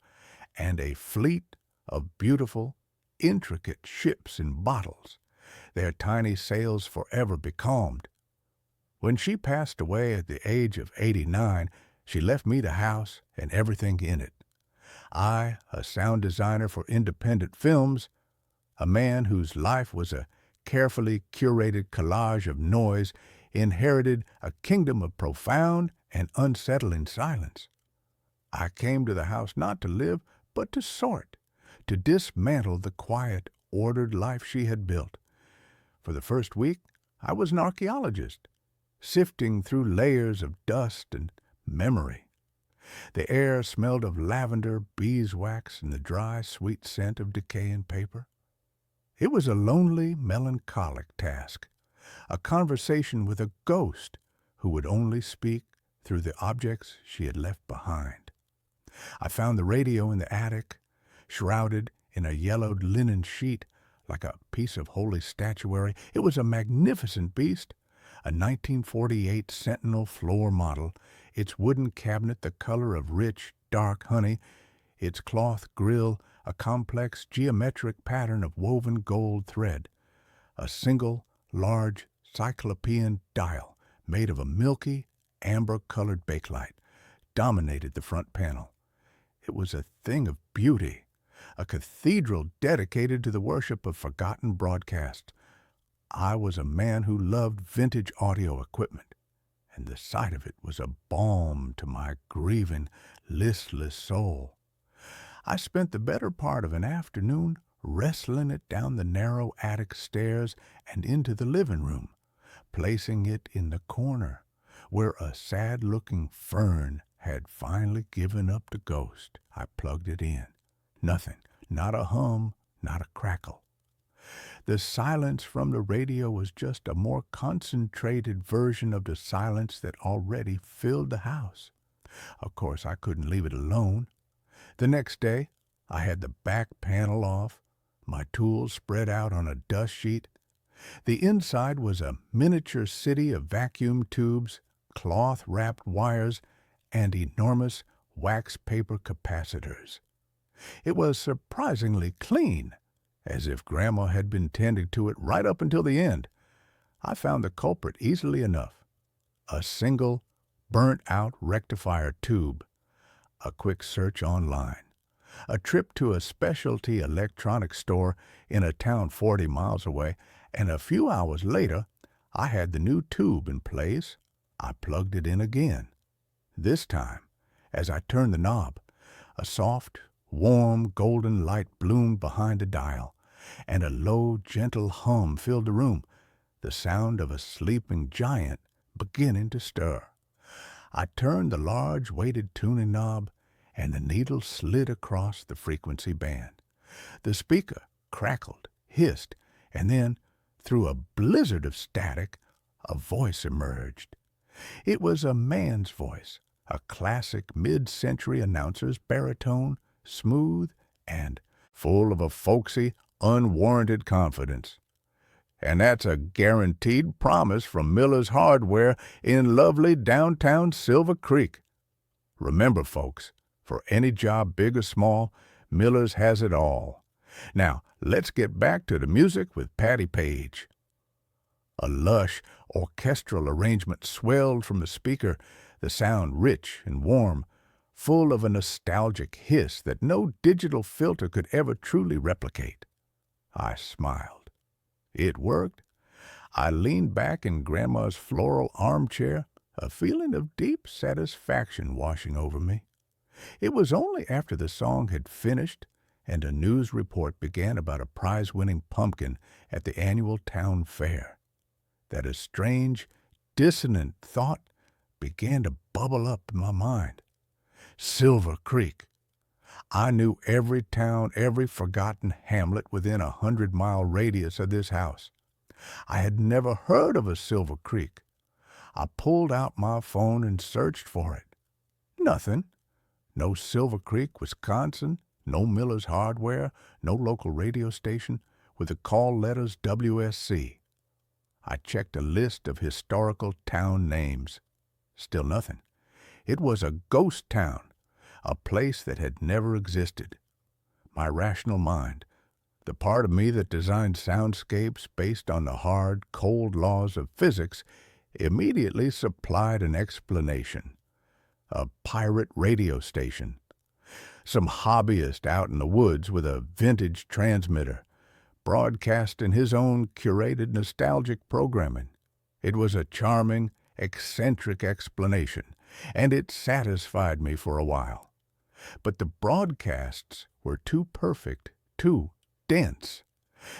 Speaker 1: and a fleet of beautiful, intricate ships in bottles, their tiny sails forever becalmed. When she passed away at the age of 89, she left me the house and everything in it. I, a sound designer for independent films, a man whose life was a carefully curated collage of noise, inherited a kingdom of profound and unsettling silence. I came to the house not to live, but to sort, to dismantle the quiet, ordered life she had built. For the first week, I was an archaeologist, sifting through layers of dust and memory. The air smelled of lavender, beeswax, and the dry, sweet scent of decaying paper. It was a lonely, melancholic task, a conversation with a ghost who would only speak through the objects she had left behind. I found the radio in the attic, shrouded in a yellowed linen sheet like a piece of holy statuary. It was a magnificent beast, a 1948 Sentinel floor model, its wooden cabinet the color of rich, dark honey, its cloth grill a complex geometric pattern of woven gold thread. A single, large, cyclopean dial made of a milky, amber-colored bakelite dominated the front panel. It was a thing of beauty, a cathedral dedicated to the worship of forgotten broadcasts. I was a man who loved vintage audio equipment, and the sight of it was a balm to my grieving, listless soul. I spent the better part of an afternoon wrestling it down the narrow attic stairs and into the living room, placing it in the corner where a sad-looking fern had finally given up the ghost. I plugged it in. Nothing, not a hum, not a crackle. The silence from the radio was just a more concentrated version of the silence that already filled the house. Of course, I couldn't leave it alone. The next day, I had the back panel off, my tools spread out on a dust sheet. The inside was a miniature city of vacuum tubes, cloth-wrapped wires, and enormous wax paper capacitors. It was surprisingly clean, as if Grandma had been tending to it right up until the end. I found the culprit easily enough. A single, burnt-out rectifier tube. A quick search online. A trip to a specialty electronics store in a town 40 miles away, and a few hours later, I had the new tube in place. I plugged it in again. This time, as I turned the knob, a soft, warm, golden light bloomed behind the dial, and a low, gentle hum filled the room, the sound of a sleeping giant beginning to stir. I turned the large weighted tuning knob, and the needle slid across the frequency band. The speaker crackled, hissed, and then, through a blizzard of static, a voice emerged. It was a man's voice, a classic mid-century announcer's baritone, smooth and full of a folksy, unwarranted confidence. And that's a guaranteed promise from Miller's Hardware in lovely downtown Silver Creek. Remember, folks, for any job big or small, Miller's has it all. Now, let's get back to the music with Patti Page. A lush, orchestral arrangement swelled from the speaker, the sound rich and warm, full of a nostalgic hiss that no digital filter could ever truly replicate. I smiled. It worked. I leaned back in Grandma's floral armchair, a feeling of deep satisfaction washing over me. It was only after the song had finished and a news report began about a prize-winning pumpkin at the annual town fair that a strange, dissonant thought began to bubble up in my mind. Silver Creek. I knew every town, every forgotten hamlet within a 100-mile radius of this house. I had never heard of a Silver Creek. I pulled out my phone and searched for it. Nothing. No Silver Creek, Wisconsin, no Miller's Hardware, no local radio station with the call letters WSC. I checked a list of historical town names. Still nothing. It was a ghost town, a place that had never existed. My rational mind, the part of me that designed soundscapes based on the hard, cold laws of physics, immediately supplied an explanation. A pirate radio station. Some hobbyist out in the woods with a vintage transmitter, broadcasting his own curated nostalgic programming. It was a charming, eccentric explanation, and it satisfied me for a while. But the broadcasts were too perfect, too dense.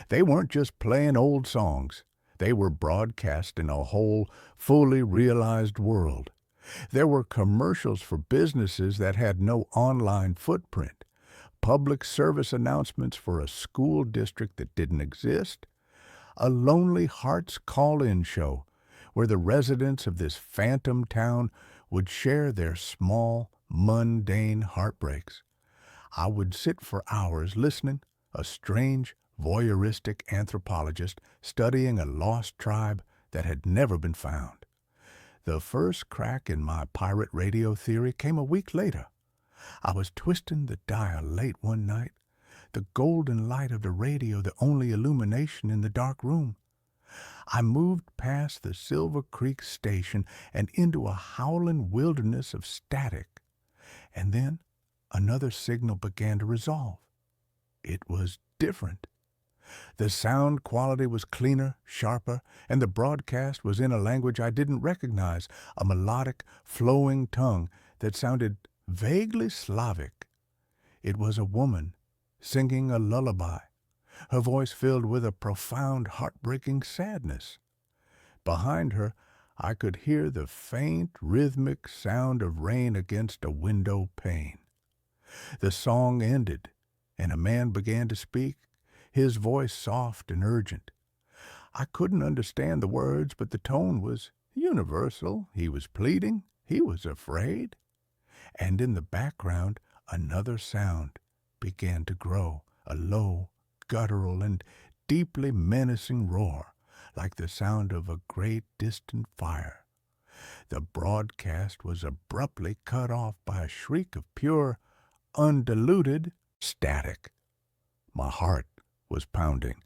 Speaker 1: They weren't just playing old songs. They were broadcasting a whole, fully realized world. There were commercials for businesses that had no online footprint, public service announcements for a school district that didn't exist, a Lonely Hearts call-in show where the residents of this phantom town would share their small, mundane heartbreaks. I would sit for hours listening, a strange, voyeuristic anthropologist studying a lost tribe that had never been found. The first crack in my pirate radio theory came a week later. I was twisting the dial late one night, the golden light of the radio the only illumination in the dark room. I moved past the Silver Creek station and into a howling wilderness of static. And then another signal began to resolve. it was different. The sound quality was cleaner, sharper, and the broadcast was in a language I didn't recognize, a melodic, flowing tongue that sounded vaguely Slavic. It was a woman singing a lullaby, her voice filled with a profound, heartbreaking sadness. Behind her, I could hear the faint, rhythmic sound of rain against a window pane. The song ended, and a man began to speak, his voice soft and urgent. I couldn't understand the words, but the tone was universal. He was pleading. He was afraid. And in the background, another sound began to grow, a low, guttural, and deeply menacing roar, like the sound of a great distant fire. The broadcast was abruptly cut off by a shriek of pure, undiluted static. My heart was pounding.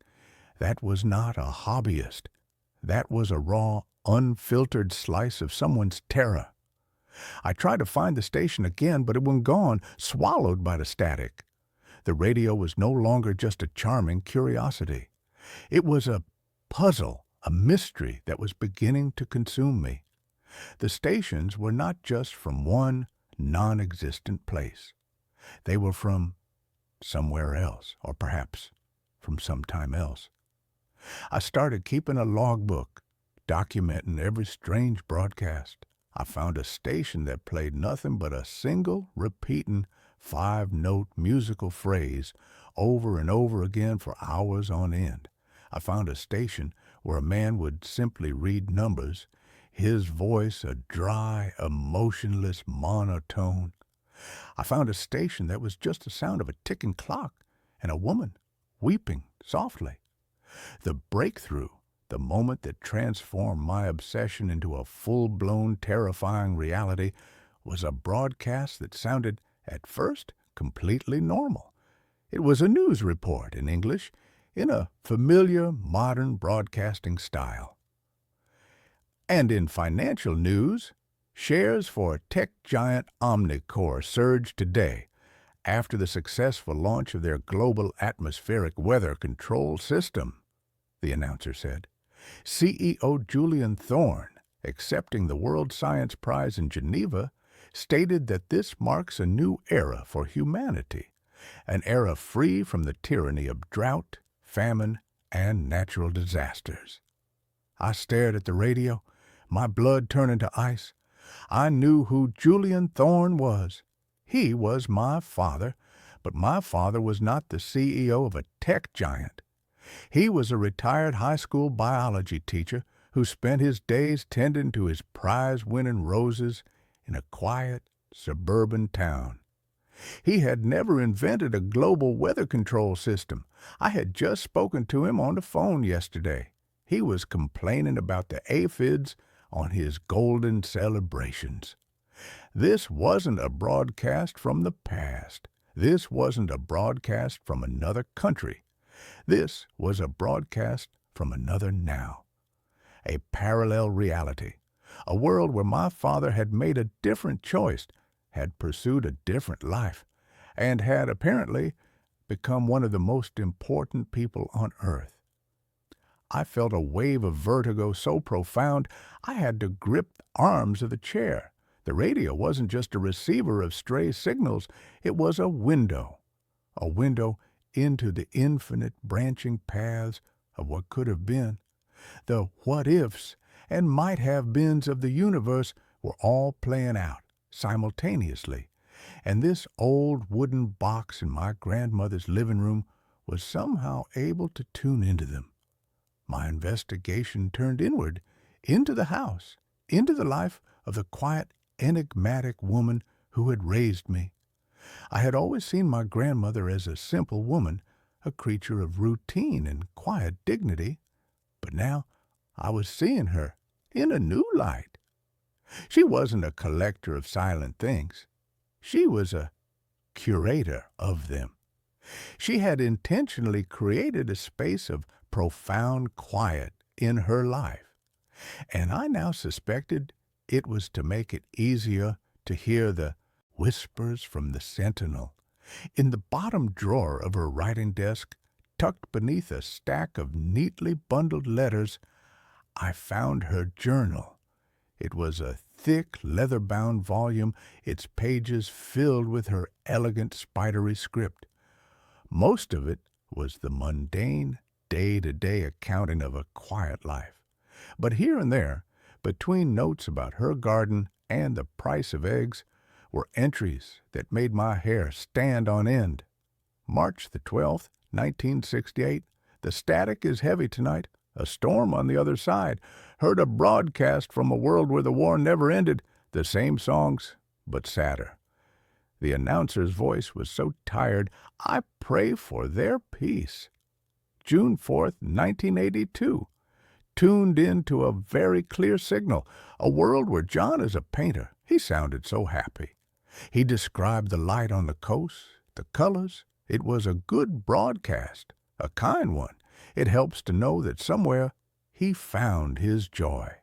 Speaker 1: That was not a hobbyist. That was a raw, unfiltered slice of someone's terror. I tried to find the station again, but it was gone, swallowed by the static. The radio was no longer just a charming curiosity. It was a puzzle, a mystery that was beginning to consume me. The stations were not just from one non-existent place. They were from somewhere else, or perhaps from sometime else. I started keeping a logbook, documenting every strange broadcast. I found a station that played nothing but a single, repeating, 5-note musical phrase over and over again for hours on end. I found a station where a man would simply read numbers, his voice a dry, emotionless monotone. I found a station that was just the sound of a ticking clock and a woman weeping softly. The breakthrough, the moment that transformed my obsession into a full-blown, terrifying reality, was a broadcast that sounded, at first, completely normal. It was a news report in English, in a familiar, modern broadcasting style. And in financial news, shares for tech giant Omnicore surged today after the successful launch of their global atmospheric weather control system, the announcer said. CEO Julian Thorne, accepting the World Science Prize in Geneva, stated that this marks a new era for humanity, an era free from the tyranny of drought, famine, and natural disasters. I stared at the radio, my blood turning to ice. I knew who Julian Thorne was. He was my father, but my father was not the CEO of a tech giant. He was a retired high school biology teacher who spent his days tending to his prize-winning roses in a quiet, suburban town. He had never invented a global weather control system. I had just spoken to him on the phone yesterday. He was complaining about the aphids on his golden celebrations. This wasn't a broadcast from the past. This wasn't a broadcast from another country. This was a broadcast from another now. A parallel reality. A world where my father had made a different choice, had pursued a different life, and had apparently become one of the most important people on earth. I felt a wave of vertigo so profound I had to grip the arms of the chair. The radio wasn't just a receiver of stray signals, it was a window into the infinite branching paths of what could have been. The what-ifs and might-have-beens of the universe were all playing out simultaneously, and this old wooden box in my grandmother's living room was somehow able to tune into them. My investigation turned inward, into the house, into the life of the quiet, enigmatic woman who had raised me. I had always seen my grandmother as a simple woman, a creature of routine and quiet dignity, but now I was seeing her in a new light. She wasn't a collector of silent things. She was a curator of them. She had intentionally created a space of profound quiet in her life, and I now suspected it was to make it easier to hear the whispers from the sentinel, In the bottom drawer of her writing desk, tucked beneath a stack of neatly bundled letters, I found her journal. It was a thick, leather-bound volume, its pages filled with her elegant, spidery script. Most of it was the mundane, day-to-day accounting of a quiet life. But here and there, between notes about her garden and the price of eggs, were entries that made my hair stand on end. March the 12th, 1968. The static is heavy tonight. A storm on the other side. Heard a broadcast from a world where the war never ended. The same songs, but sadder. The announcer's voice was so tired, I pray for their peace. June 4th, 1982. Tuned in to a very clear signal. A world where John is a painter. He sounded so happy. He described the light on the coast, the colors. It was a good broadcast, a kind one. It helps to know that somewhere he found his joy.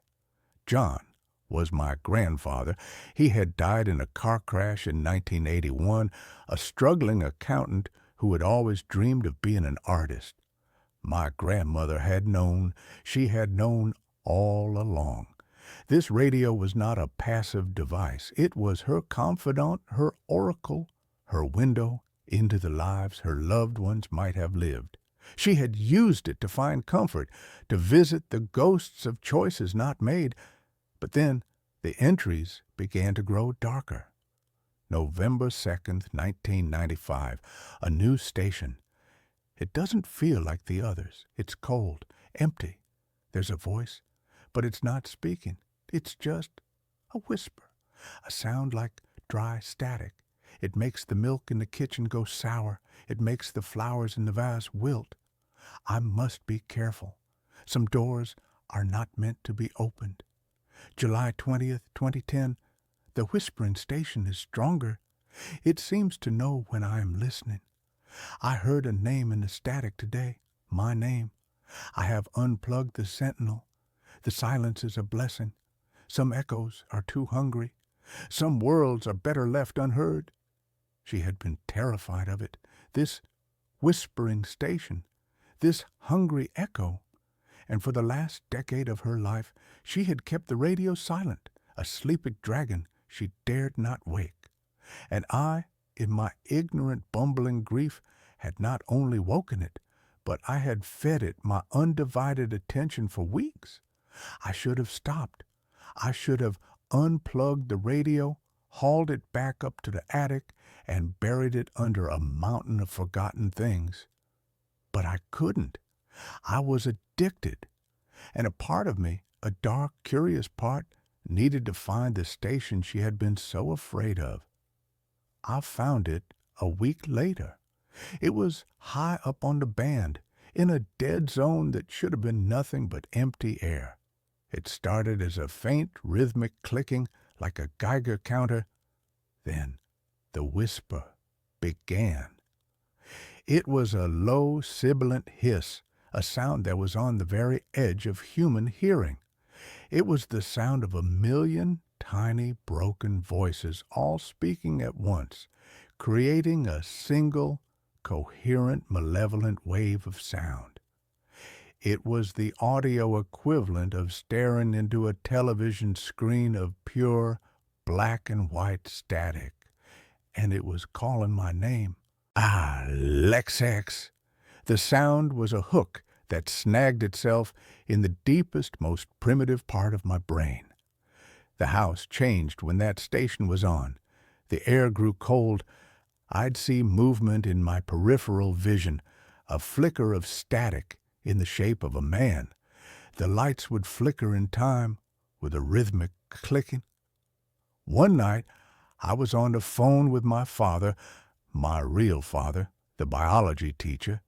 Speaker 1: John was my grandfather. He had died in a car crash in 1981, a struggling accountant who had always dreamed of being an artist. My grandmother had known, she had known all along. This radio was not a passive device. It was her confidant, her oracle, her window into the lives her loved ones might have lived. She had used it to find comfort, to visit the ghosts of choices not made. But then the entries began to grow darker. November 2nd, 1995, a new station. It doesn't feel like the others. It's cold, empty. There's a voice, but it's not speaking. It's just a whisper, a sound like dry static. It makes the milk in the kitchen go sour. It makes the flowers in the vase wilt. I must be careful. Some doors are not meant to be opened. July 20th, 2010. The whispering station is stronger. It seems to know when I am listening. I heard a name in the static today, my name. I have unplugged the sentinel. The silence is a blessing. Some echoes are too hungry. Some worlds are better left unheard. She had been terrified of it, this whispering station, this hungry echo. And for the last decade of her life, she had kept the radio silent, a sleeping dragon she dared not wake. And I, in my ignorant, bumbling grief, had not only woken it, but I had fed it my undivided attention for weeks. I should have stopped. I should have unplugged the radio, hauled it back up to the attic, and buried it under a mountain of forgotten things. But I couldn't. I was addicted. And a part of me, a dark, curious part, needed to find the station she had been so afraid of. I found it a week later. It was high up on the band, in a dead zone that should have been nothing but empty air. It started as a faint, rhythmic clicking like a Geiger counter. Then the whisper began. It was a low, sibilant hiss, a sound that was on the very edge of human hearing. It was the sound of 1,000,000 tiny, broken voices all speaking at once, creating a single, coherent, malevolent wave of sound. It was the audio equivalent of staring into a television screen of pure black and white static, and it was calling my name. Lexex. The sound was a hook that snagged itself in the deepest, most primitive part of my brain. The house changed when that station was on. The air grew cold. I'd see movement in my peripheral vision, a flicker of static in the shape of a man. The lights would flicker in time with a rhythmic clicking. One night, I was on the phone with my father, my real father, the biology teacher,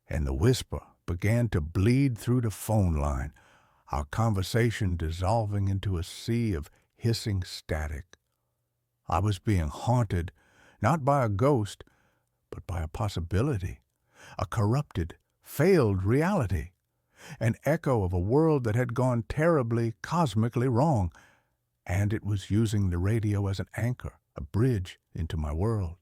Speaker 1: and the whisper began to bleed through the phone line, our conversation dissolving into a sea of hissing static. I was being haunted, not by a ghost, but by a possibility, a corrupted, failed reality, an echo of a world that had gone terribly, cosmically wrong, and it was using the radio as an anchor, a bridge into my world.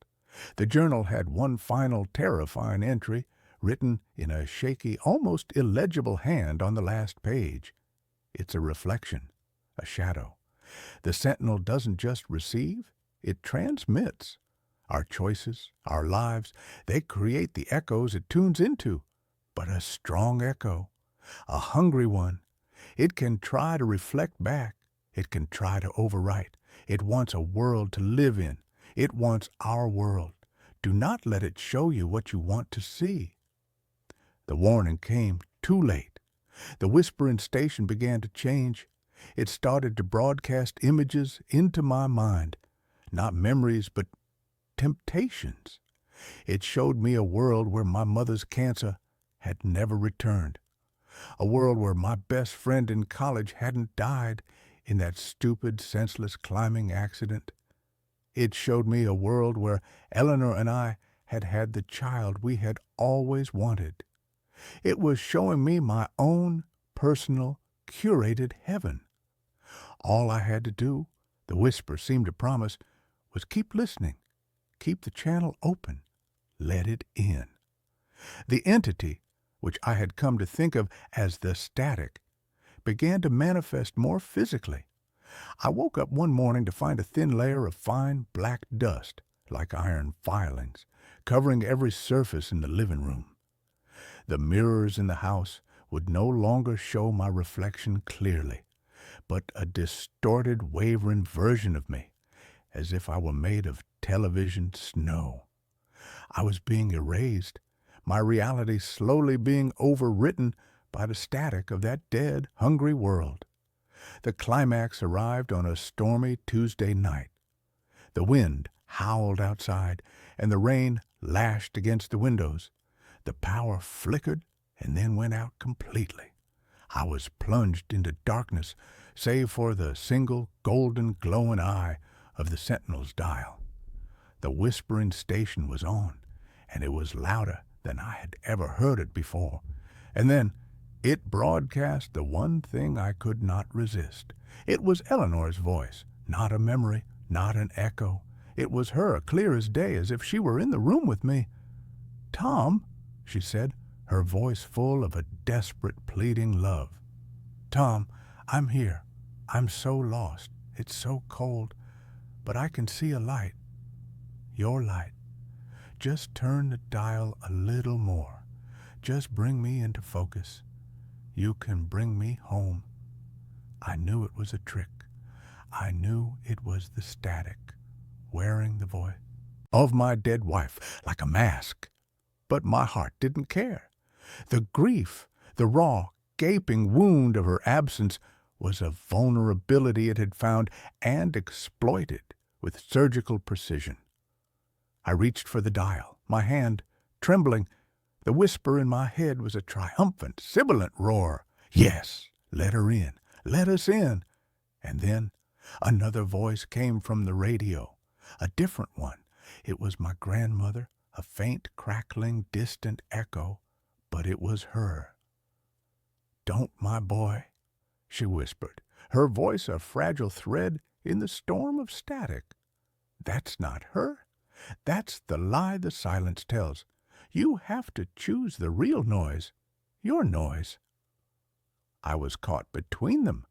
Speaker 1: The journal had one final terrifying entry written in a shaky, almost illegible hand on the last page. It's a reflection, a shadow. The sentinel doesn't just receive, it transmits. Our choices, our lives, they create the echoes it tunes into. But a strong echo, a hungry one, it can try to reflect back. It can try to overwrite. It wants a world to live in. It wants our world. Do not let it show you what you want to see. The warning came too late. The whispering station began to change. It started to broadcast images into my mind, not memories, but temptations. It showed me a world where my mother's cancer had never returned, a world where my best friend in college hadn't died in that stupid, senseless climbing accident. It showed me a world where Eleanor and I had had the child we had always wanted. It was showing me my own personal, curated heaven. All I had to do, the whisper seemed to promise, was keep listening, keep the channel open, let it in. The entity, which I had come to think of as the static, began to manifest more physically. I woke up one morning to find a thin layer of fine black dust, like iron filings, covering every surface in the living room. The mirrors in the house would no longer show my reflection clearly, but a distorted, wavering version of me, as if I were made of television snow. I was being erased, my reality slowly being overwritten by the static of that dead, hungry world. The climax arrived on a stormy Tuesday night. The wind howled outside, and the rain lashed against the windows. The power flickered and then went out completely. I was plunged into darkness, save for the single golden glowing eye of the sentinel's dial. The whispering station was on, and it was louder than I had ever heard it before. And then it broadcast the one thing I could not resist. It was Eleanor's voice, not a memory, not an echo. It was her, clear as day, as if she were in the room with me. "Tom," she said, her voice full of a desperate, pleading love. "Tom, I'm here. I'm so lost. It's so cold. But I can see a light. Your light. Just turn the dial a little more. Just bring me into focus. You can bring me home." I knew it was a trick. I knew it was the static, wearing the voice of my dead wife like a mask. But my heart didn't care. The grief, the raw, gaping wound of her absence was a vulnerability it had found and exploited with surgical precision. I reached for the dial, my hand trembling. The whisper in my head was a triumphant, sibilant roar. Yes, let her in, let us in. And then another voice came from the radio, a different one. It was my grandmother, a faint, crackling, distant echo, but it was her. "Don't, my boy," she whispered, her voice a fragile thread in the storm of static. "That's not her. That's the lie the silence tells. You have to choose the real noise, your noise." I was caught between them,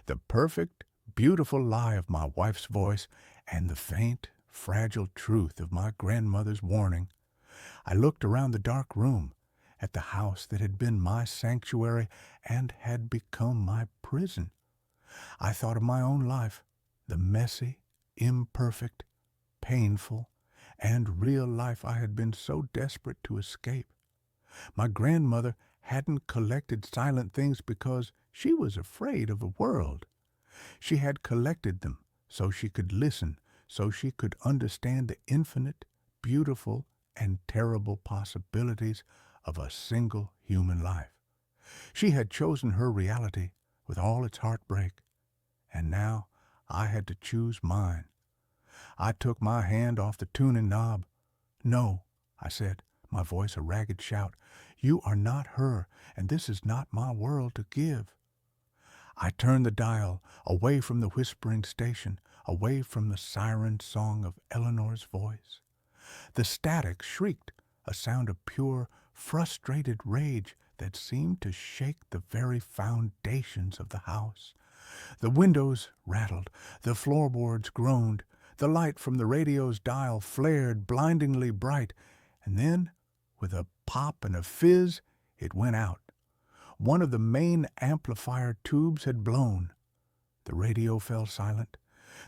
Speaker 1: the perfect, beautiful lie of my wife's voice and the faint, fragile truth of my grandmother's warning. I looked around the dark room, at the house that had been my sanctuary and had become my prison. I thought of my own life, the messy, imperfect, painful, and real life I had been so desperate to escape. My grandmother hadn't collected silent things because she was afraid of the world. She had collected them so she could listen, so she could understand the infinite, beautiful, and terrible possibilities of a single human life. She had chosen her reality with all its heartbreak, and now I had to choose mine. I took my hand off the tuning knob. "No," I said, my voice a ragged shout. "You are not her, and this is not my world to give." I turned the dial away from the whispering station, away from the siren song of Eleanor's voice. The static shrieked, a sound of pure, frustrated rage that seemed to shake the very foundations of the house. The windows rattled, the floorboards groaned, the light from the radio's dial flared blindingly bright, and then, with a pop and a fizz, it went out. One of the main amplifier tubes had blown. The radio fell silent.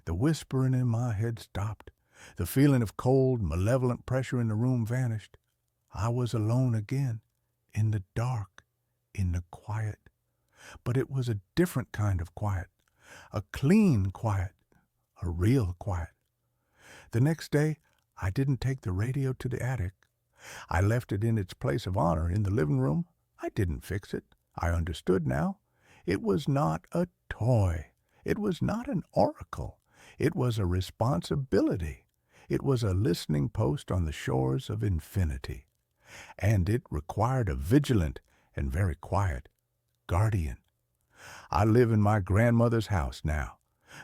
Speaker 1: The whispering in my head stopped. The feeling of cold, malevolent pressure in the room vanished. I was alone again, in the dark, in the quiet. But it was a different kind of quiet, a clean quiet, a real quiet. The next day, I didn't take the radio to the attic. I left it in its place of honor in the living room. I didn't fix it. I understood now. It was not a toy. It was not an oracle. It was a responsibility. It was a listening post on the shores of infinity. And it required a vigilant and very quiet guardian. I live in my grandmother's house now.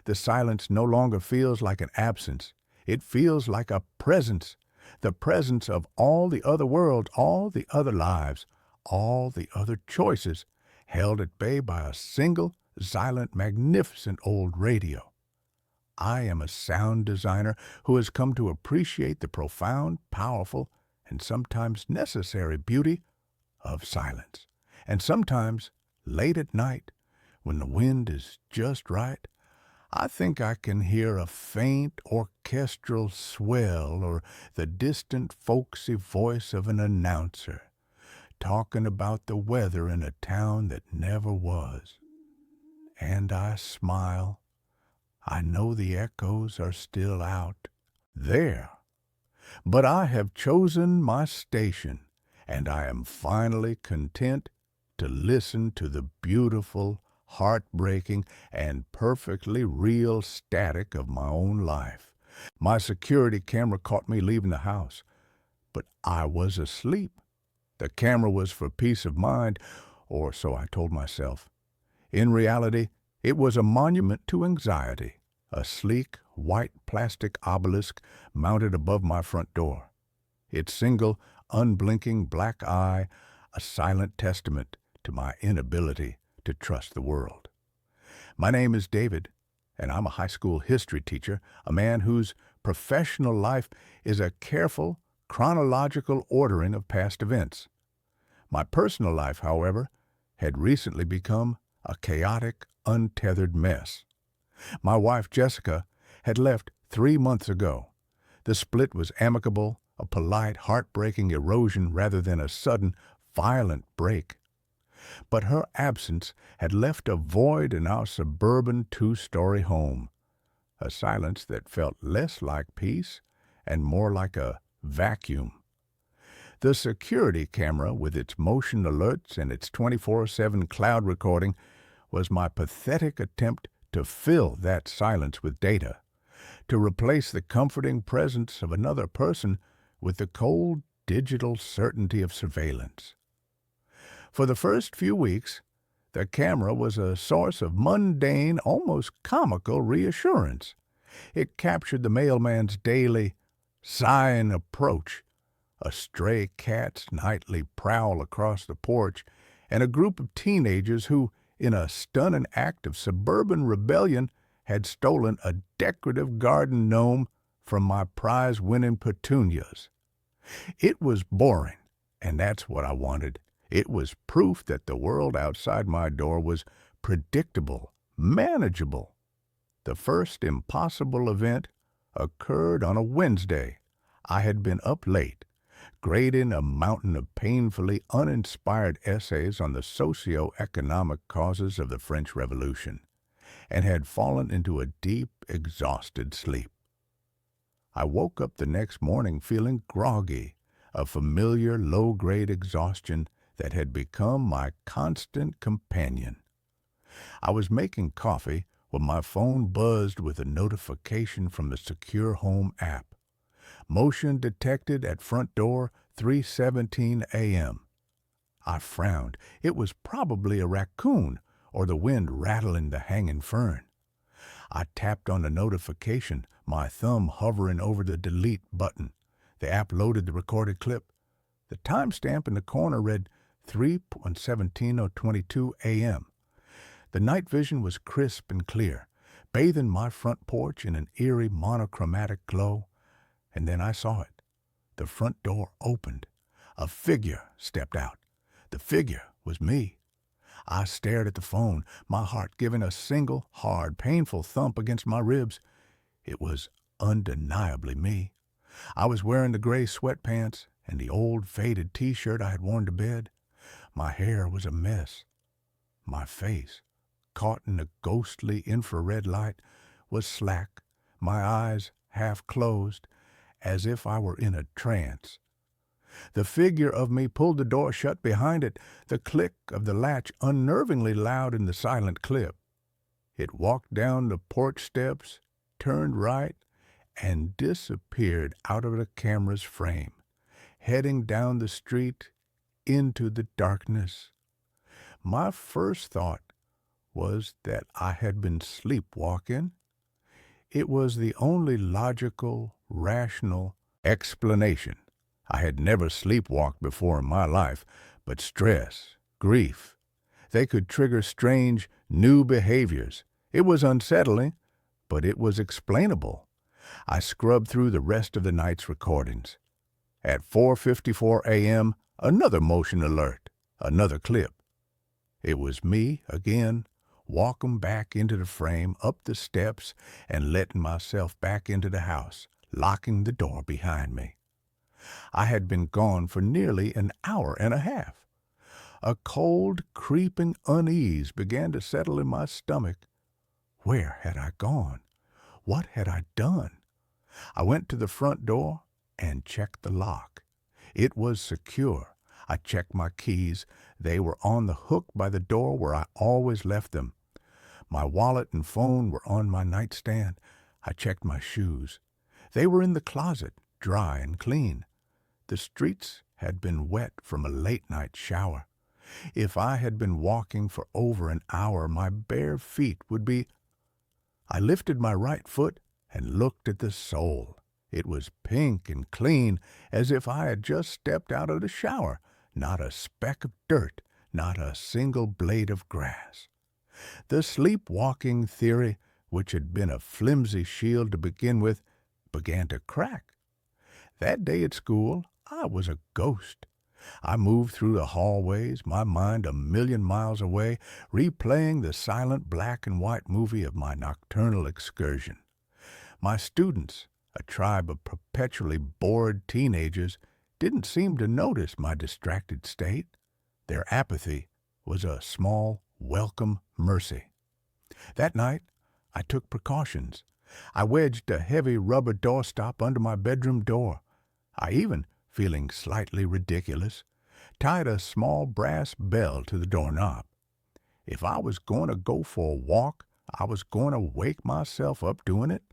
Speaker 1: The silence no longer feels like an absence. It feels like a presence, the presence of all the other worlds, all the other lives, all the other choices, held at bay by a single, silent, magnificent old radio. I am a sound designer who has come to appreciate the profound, powerful, and sometimes necessary beauty of silence. And sometimes, late at night, when the wind is just right, I think I can hear a faint orchestral swell or the distant folksy voice of an announcer talking about the weather in a town that never was. And I smile. I know the echoes are still out there. But I have chosen my station, and I am finally content to listen to the beautiful, heartbreaking, and perfectly real static of my own life. My security camera caught me leaving the house, but I was asleep. The camera was for peace of mind, or so I told myself. In reality, it was a monument to anxiety, a sleek, white plastic obelisk mounted above my front door. Its single, unblinking black eye, a silent testament to my inability to trust the world. My name is David, and I'm a high school history teacher, a man whose professional life is a careful, chronological ordering of past events. My personal life, however, had recently become a chaotic, untethered mess. My wife, Jessica, had left 3 months ago. The split was amicable, a polite, heartbreaking erosion rather than a sudden, violent break. But her absence had left a void in our suburban 2-story home, a silence that felt less like peace and more like a vacuum. The security camera, with its motion alerts and its 24/7 cloud recording, was my pathetic attempt to fill that silence with data, to replace the comforting presence of another person with the cold digital certainty of surveillance. For the first few weeks, the camera was a source of mundane, almost comical reassurance. It captured the mailman's daily sighing approach, a stray cat's nightly prowl across the porch, and a group of teenagers who, in a stunning act of suburban rebellion, had stolen a decorative garden gnome from my prize-winning petunias. It was boring, and that's what I wanted. It was proof that the world outside my door was predictable, manageable. The first impossible event occurred on a Wednesday. I had been up late, grading a mountain of painfully uninspired essays on the socio-economic causes of the French Revolution, and had fallen into a deep, exhausted sleep. I woke up the next morning feeling groggy, a familiar low-grade exhaustion that had become my constant companion. I was making coffee when my phone buzzed with a notification from the Secure Home app. Motion detected at front door, 3:17 a.m. I frowned. It was probably a raccoon or the wind rattling the hanging fern. I tapped on the notification, my thumb hovering over the delete button. The app loaded the recorded clip. The timestamp in the corner read 3:17:22 a.m. The night vision was crisp and clear, bathing my front porch in an eerie monochromatic glow. And then I saw it. The front door opened. A figure stepped out. The figure was me. I stared at the phone, my heart giving a single, hard, painful thump against my ribs. It was undeniably me. I was wearing the gray sweatpants and the old faded T-shirt I had worn to bed. My hair was a mess. My face, caught in the ghostly infrared light, was slack, my eyes half closed, as if I were in a trance. The figure of me pulled the door shut behind it, the click of the latch unnervingly loud in the silent clip. It walked down the porch steps, turned right, and disappeared out of the camera's frame, heading down the street into the darkness. My first thought was that I had been sleepwalking. It was the only logical, rational explanation. I had never sleepwalked before in my life, but stress, grief, they could trigger strange, new behaviors. It was unsettling, but it was explainable. I scrubbed through the rest of the night's recordings. At 4:54 a.m., another motion alert, another clip. It was me again, walking back into the frame, up the steps, and letting myself back into the house, locking the door behind me. I had been gone for nearly an hour and a half. A cold, creeping unease began to settle in my stomach. Where had I gone? What had I done? I went to the front door and checked the lock. It was secure. I checked my keys. They were on the hook by the door where I always left them. My wallet and phone were on my nightstand. I checked my shoes. They were in the closet, dry and clean. The streets had been wet from a late-night shower. If I had been walking for over an hour, my bare feet would be... I lifted my right foot and looked at the sole. It was pink and clean, as if I had just stepped out of the shower. Not a speck of dirt, not a single blade of grass. The sleepwalking theory, which had been a flimsy shield to begin with, began to crack. That day at school, I was a ghost. I moved through the hallways, my mind a million miles away, replaying the silent black and white movie of my nocturnal excursion. My students, a tribe of perpetually bored teenagers, didn't seem to notice my distracted state. Their apathy was a small, welcome mercy. That night, I took precautions. I wedged a heavy rubber doorstop under my bedroom door. I even, feeling slightly ridiculous, tied a small brass bell to the doorknob. If I was going to go for a walk, I was going to wake myself up doing it.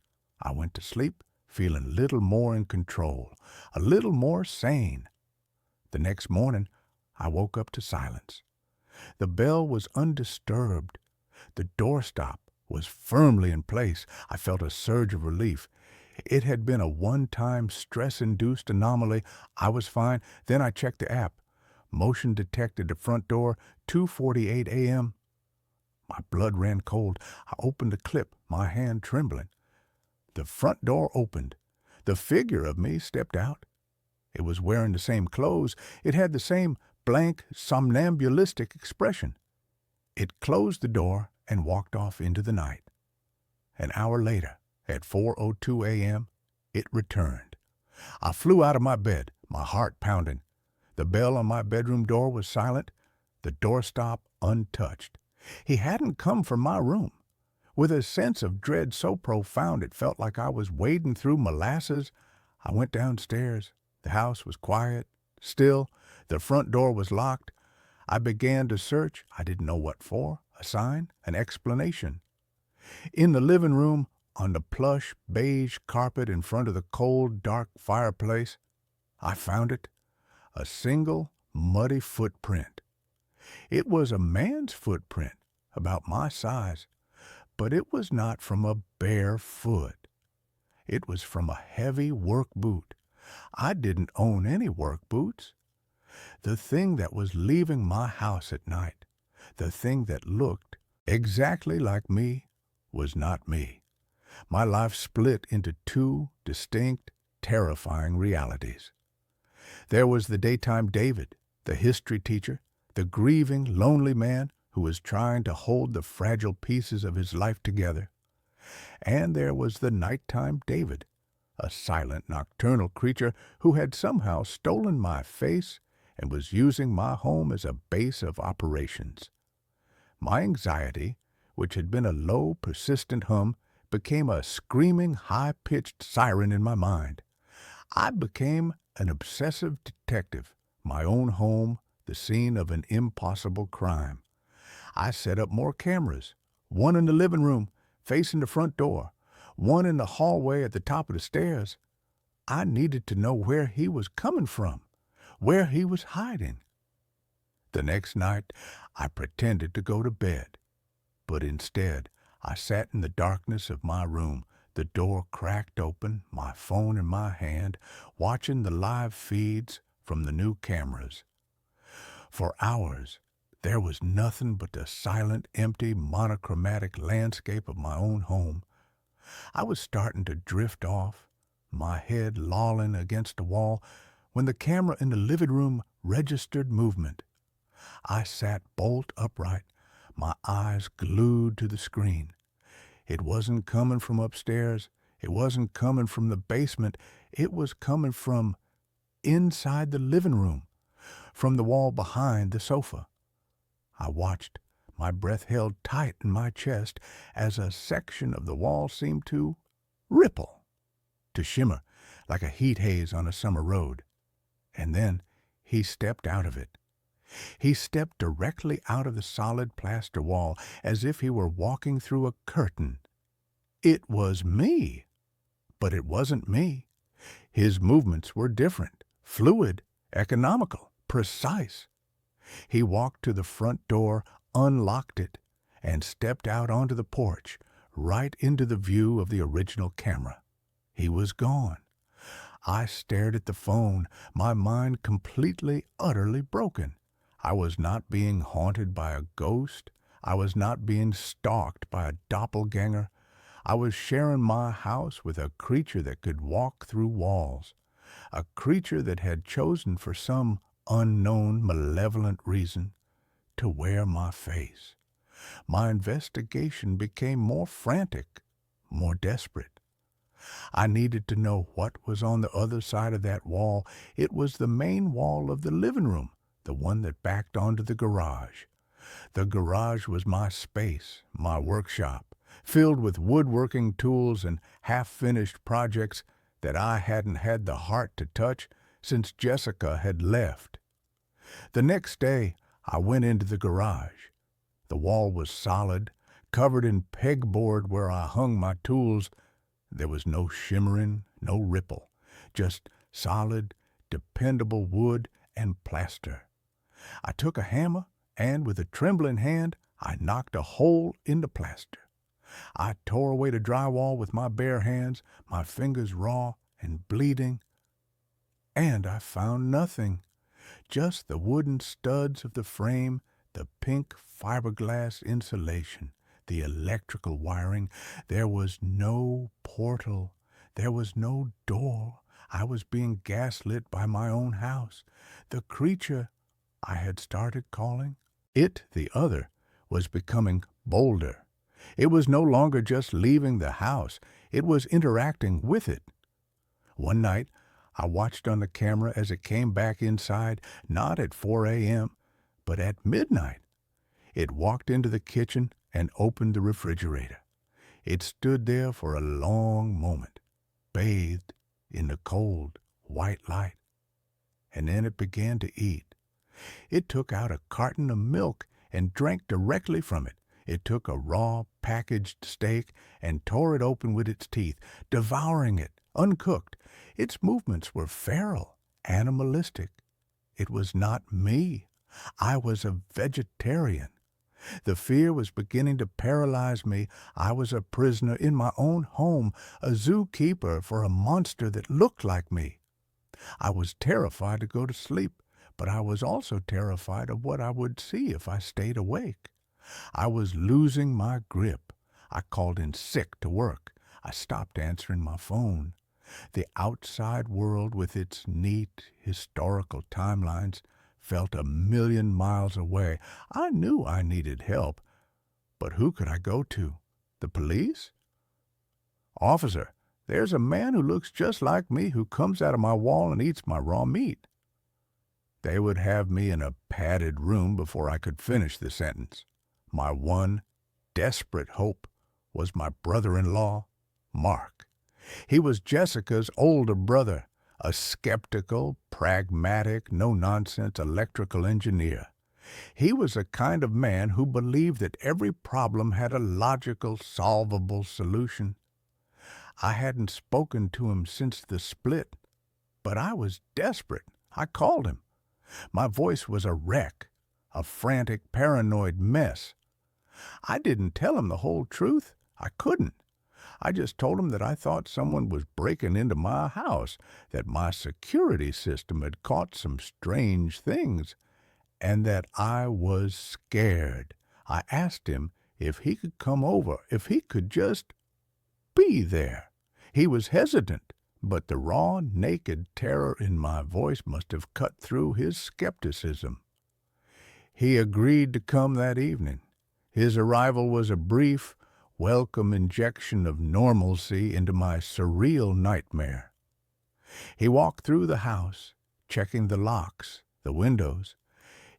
Speaker 1: I went to sleep feeling a little more in control, a little more sane. The next morning, I woke up to silence. The bell was undisturbed. The doorstop was firmly in place. I felt a surge of relief. It had been a one-time stress-induced anomaly. I was fine. Then I checked the app. Motion detected the front door, 2:48 a.m. My blood ran cold. I opened the clip, my hand trembling. The front door opened. The figure of me stepped out. It was wearing the same clothes. It had the same blank, somnambulistic expression. It closed the door and walked off into the night. An hour later, at 4:02 a.m., it returned. I flew out of my bed, my heart pounding. The bell on my bedroom door was silent, the doorstop untouched. He hadn't come from my room. With a sense of dread so profound it felt like I was wading through molasses, I went downstairs. The house was quiet, still. The front door was locked. I began to search. I didn't know what for. A sign, an explanation. In the living room, on the plush beige carpet in front of the cold, dark fireplace, I found it. A single, muddy footprint. It was a man's footprint, about my size, but it was not from a bare foot. It was from a heavy work boot, I didn't own any work boots. The thing that was leaving my house at night, the thing that looked exactly like me, was not me. My life split into two distinct, terrifying realities. There was the daytime David, the history teacher, the grieving, lonely man who was trying to hold the fragile pieces of his life together. And there was the nighttime David, a silent, nocturnal creature who had somehow stolen my face and was using my home as a base of operations. My anxiety, which had been a low, persistent hum, became a screaming, high-pitched siren in my mind. I became an obsessive detective, my own home the scene of an impossible crime. I set up more cameras, one in the living room facing the front door, one in the hallway at the top of the stairs. I needed to know where he was coming from, where he was hiding. The next night, I pretended to go to bed, but instead, I sat in the darkness of my room, the door cracked open, my phone in my hand, watching the live feeds from the new cameras. For hours, there was nothing but the silent, empty, monochromatic landscape of my own home. I was starting to drift off, my head lolling against the wall, when the camera in the living room registered movement. I sat bolt upright, my eyes glued to the screen. It wasn't coming from upstairs. It wasn't coming from the basement. It was coming from inside the living room, from the wall behind the sofa. I watched, my breath held tight in my chest as a section of the wall seemed to ripple, to shimmer like a heat haze on a summer road. And then he stepped out of it. He stepped directly out of the solid plaster wall as if he were walking through a curtain. It was me, but it wasn't me. His movements were different, fluid, economical, precise. He walked to the front door, unlocked it, and stepped out onto the porch, right into the view of the original camera. He was gone. I stared at the phone, my mind completely, utterly broken. I was not being haunted by a ghost. I was not being stalked by a doppelganger. I was sharing my house with a creature that could walk through walls, a creature that had chosen for some unknown, malevolent reason to wear my face. My investigation became more frantic, more desperate. I needed to know what was on the other side of that wall. It was the main wall of the living room, the one that backed onto the garage. The garage was my space, my workshop, filled with woodworking tools and half-finished projects that I hadn't had the heart to touch since Jessica had left. The next day, I went into the garage. The wall was solid, covered in pegboard where I hung my tools. There was no shimmering, no ripple, just solid, dependable wood and plaster. I took a hammer, and with a trembling hand, I knocked a hole in the plaster. I tore away the drywall with my bare hands, my fingers raw and bleeding, and I found nothing. Just the wooden studs of the frame, the pink fiberglass insulation, the electrical wiring. There was no portal. There was no door. I was being gaslit by my own house. The creature I had started calling it the other was becoming bolder. It was no longer just leaving the house. It was interacting with it. One night, I watched on the camera as it came back inside, not at 4 a.m., but at midnight. It walked into the kitchen and opened the refrigerator. It stood there for a long moment, bathed in the cold, white light. And then it began to eat. It took out a carton of milk and drank directly from it. It took a raw, packaged steak and tore it open with its teeth, devouring it, uncooked. Its movements were feral, animalistic. It was not me. I was a vegetarian. The fear was beginning to paralyze me. I was a prisoner in my own home, a zookeeper for a monster that looked like me. I was terrified to go to sleep, but I was also terrified of what I would see if I stayed awake. I was losing my grip. I called in sick to work. I stopped answering my phone. The outside world, with its neat, historical timelines, felt a million miles away. I knew I needed help, but who could I go to? The police? "Officer, there's a man who looks just like me who comes out of my wall and eats my raw meat." They would have me in a padded room before I could finish the sentence. My one desperate hope was my brother-in-law, Mark. He was Jessica's older brother, a skeptical, pragmatic, no-nonsense electrical engineer. He was a kind of man who believed that every problem had a logical, solvable solution. I hadn't spoken to him since the split, but I was desperate. I called him. My voice was a wreck, a frantic, paranoid mess. I didn't tell him the whole truth. I couldn't. I just told him that I thought someone was breaking into my house, that my security system had caught some strange things, and that I was scared. I asked him if he could come over, if he could just be there. He was hesitant, but the raw, naked terror in my voice must have cut through his skepticism. He agreed to come that evening. His arrival was a brief, welcome injection of normalcy into my surreal nightmare. He walked through the house, checking the locks, the windows.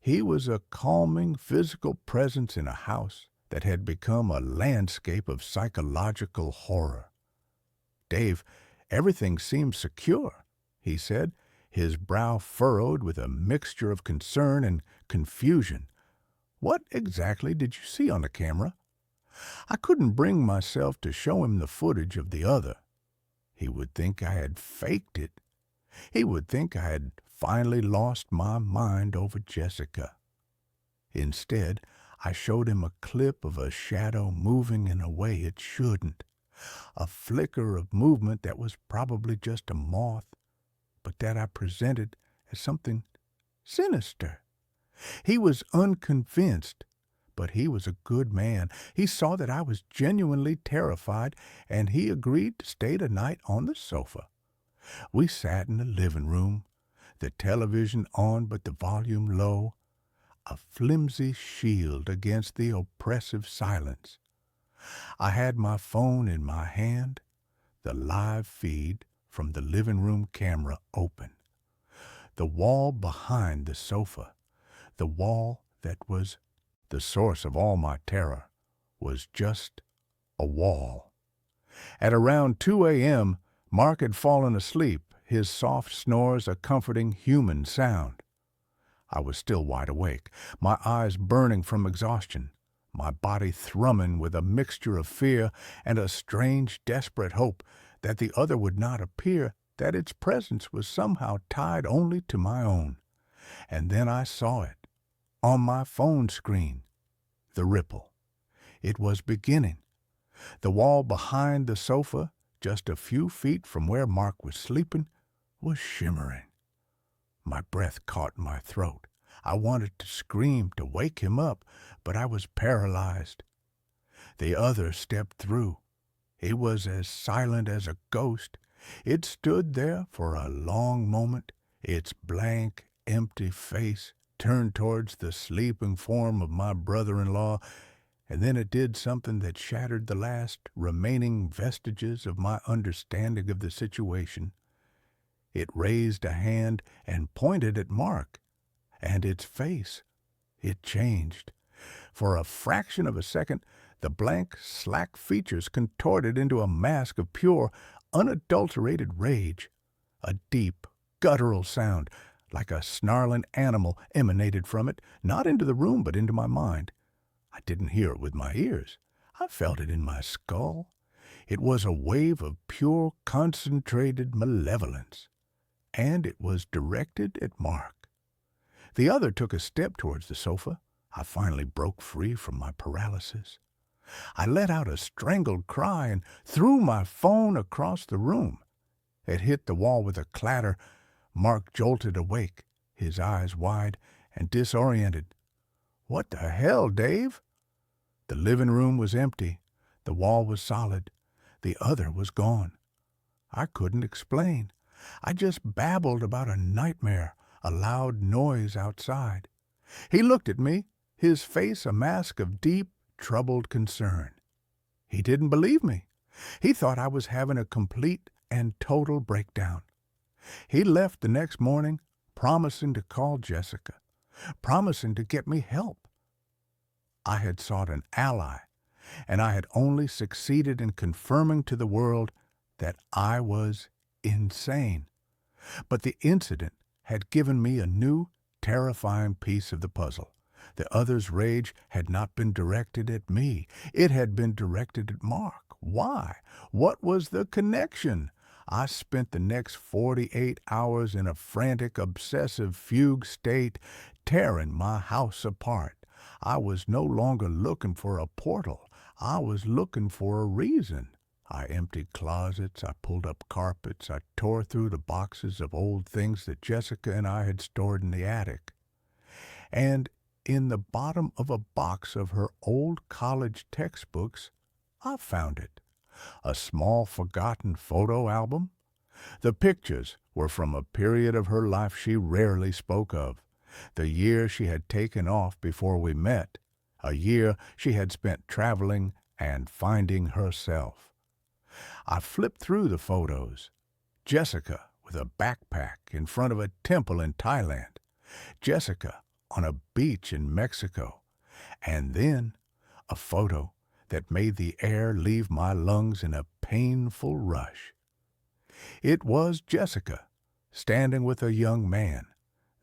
Speaker 1: He was a calming physical presence in a house that had become a landscape of psychological horror. "Dave, everything seems secure," he said, his brow furrowed with a mixture of concern and confusion. "What exactly did you see on the camera?" I couldn't bring myself to show him the footage of the other. He would think I had faked it. He would think I had finally lost my mind over Jessica. Instead, I showed him a clip of a shadow moving in a way it shouldn't, a flicker of movement that was probably just a moth, but that I presented as something sinister. He was unconvinced, but he was a good man. He saw that I was genuinely terrified, and he agreed to stay the night on the sofa. We sat in the living room, the television on but the volume low, a flimsy shield against the oppressive silence. I had my phone in my hand, the live feed from the living room camera open. The wall behind the sofa, the wall that was the source of all my terror, was just a wall. At around 2 a.m., Mark had fallen asleep, his soft snores a comforting human sound. I was still wide awake, my eyes burning from exhaustion, my body thrumming with a mixture of fear and a strange, desperate hope that the other would not appear, that its presence was somehow tied only to my own. And then I saw it, on my phone screen, the ripple. It was beginning. The wall behind the sofa, just a few feet from where Mark was sleeping, was shimmering. My breath caught in my throat. I wanted to scream, to wake him up, but I was paralyzed. The other stepped through. It was as silent as a ghost. It stood there for a long moment, its blank, empty face turned towards the sleeping form of my brother-in-law, and then it did something that shattered the last remaining vestiges of my understanding of the situation. It raised a hand and pointed at Mark, and its face, it changed. For a fraction of a second, the blank, slack features contorted into a mask of pure, unadulterated rage. A deep, guttural sound, like a snarling animal, emanated from it, not into the room but into my mind. I didn't hear it with my ears. I felt it in my skull. It was a wave of pure, concentrated malevolence, and it was directed at Mark. The other took a step towards the sofa. I finally broke free from my paralysis. I let out a strangled cry and threw my phone across the room. It hit the wall with a clatter. Mark jolted awake, his eyes wide and disoriented. "What the hell, Dave?" The living room was empty. The wall was solid. The other was gone. I couldn't explain. I just babbled about a nightmare, a loud noise outside. He looked at me, his face a mask of deep, troubled concern. He didn't believe me. He thought I was having a complete and total breakdown. He left the next morning, promising to call Jessica, promising to get me help. I had sought an ally, and I had only succeeded in confirming to the world that I was insane. But the incident had given me a new, terrifying piece of the puzzle. The other's rage had not been directed at me. It had been directed at Mark. Why? What was the connection? I spent the next 48 hours in a frantic, obsessive fugue state, tearing my house apart. I was no longer looking for a portal. I was looking for a reason. I emptied closets, I pulled up carpets, I tore through the boxes of old things that Jessica and I had stored in the attic. And in the bottom of a box of her old college textbooks, I found it. A small forgotten photo album. The pictures were from a period of her life she rarely spoke of. The year she had taken off before we met. A year she had spent traveling and finding herself. I flipped through the photos. Jessica with a backpack in front of a temple in Thailand. Jessica on a beach in Mexico. And then a photo that made the air leave my lungs in a painful rush. It was Jessica, standing with a young man,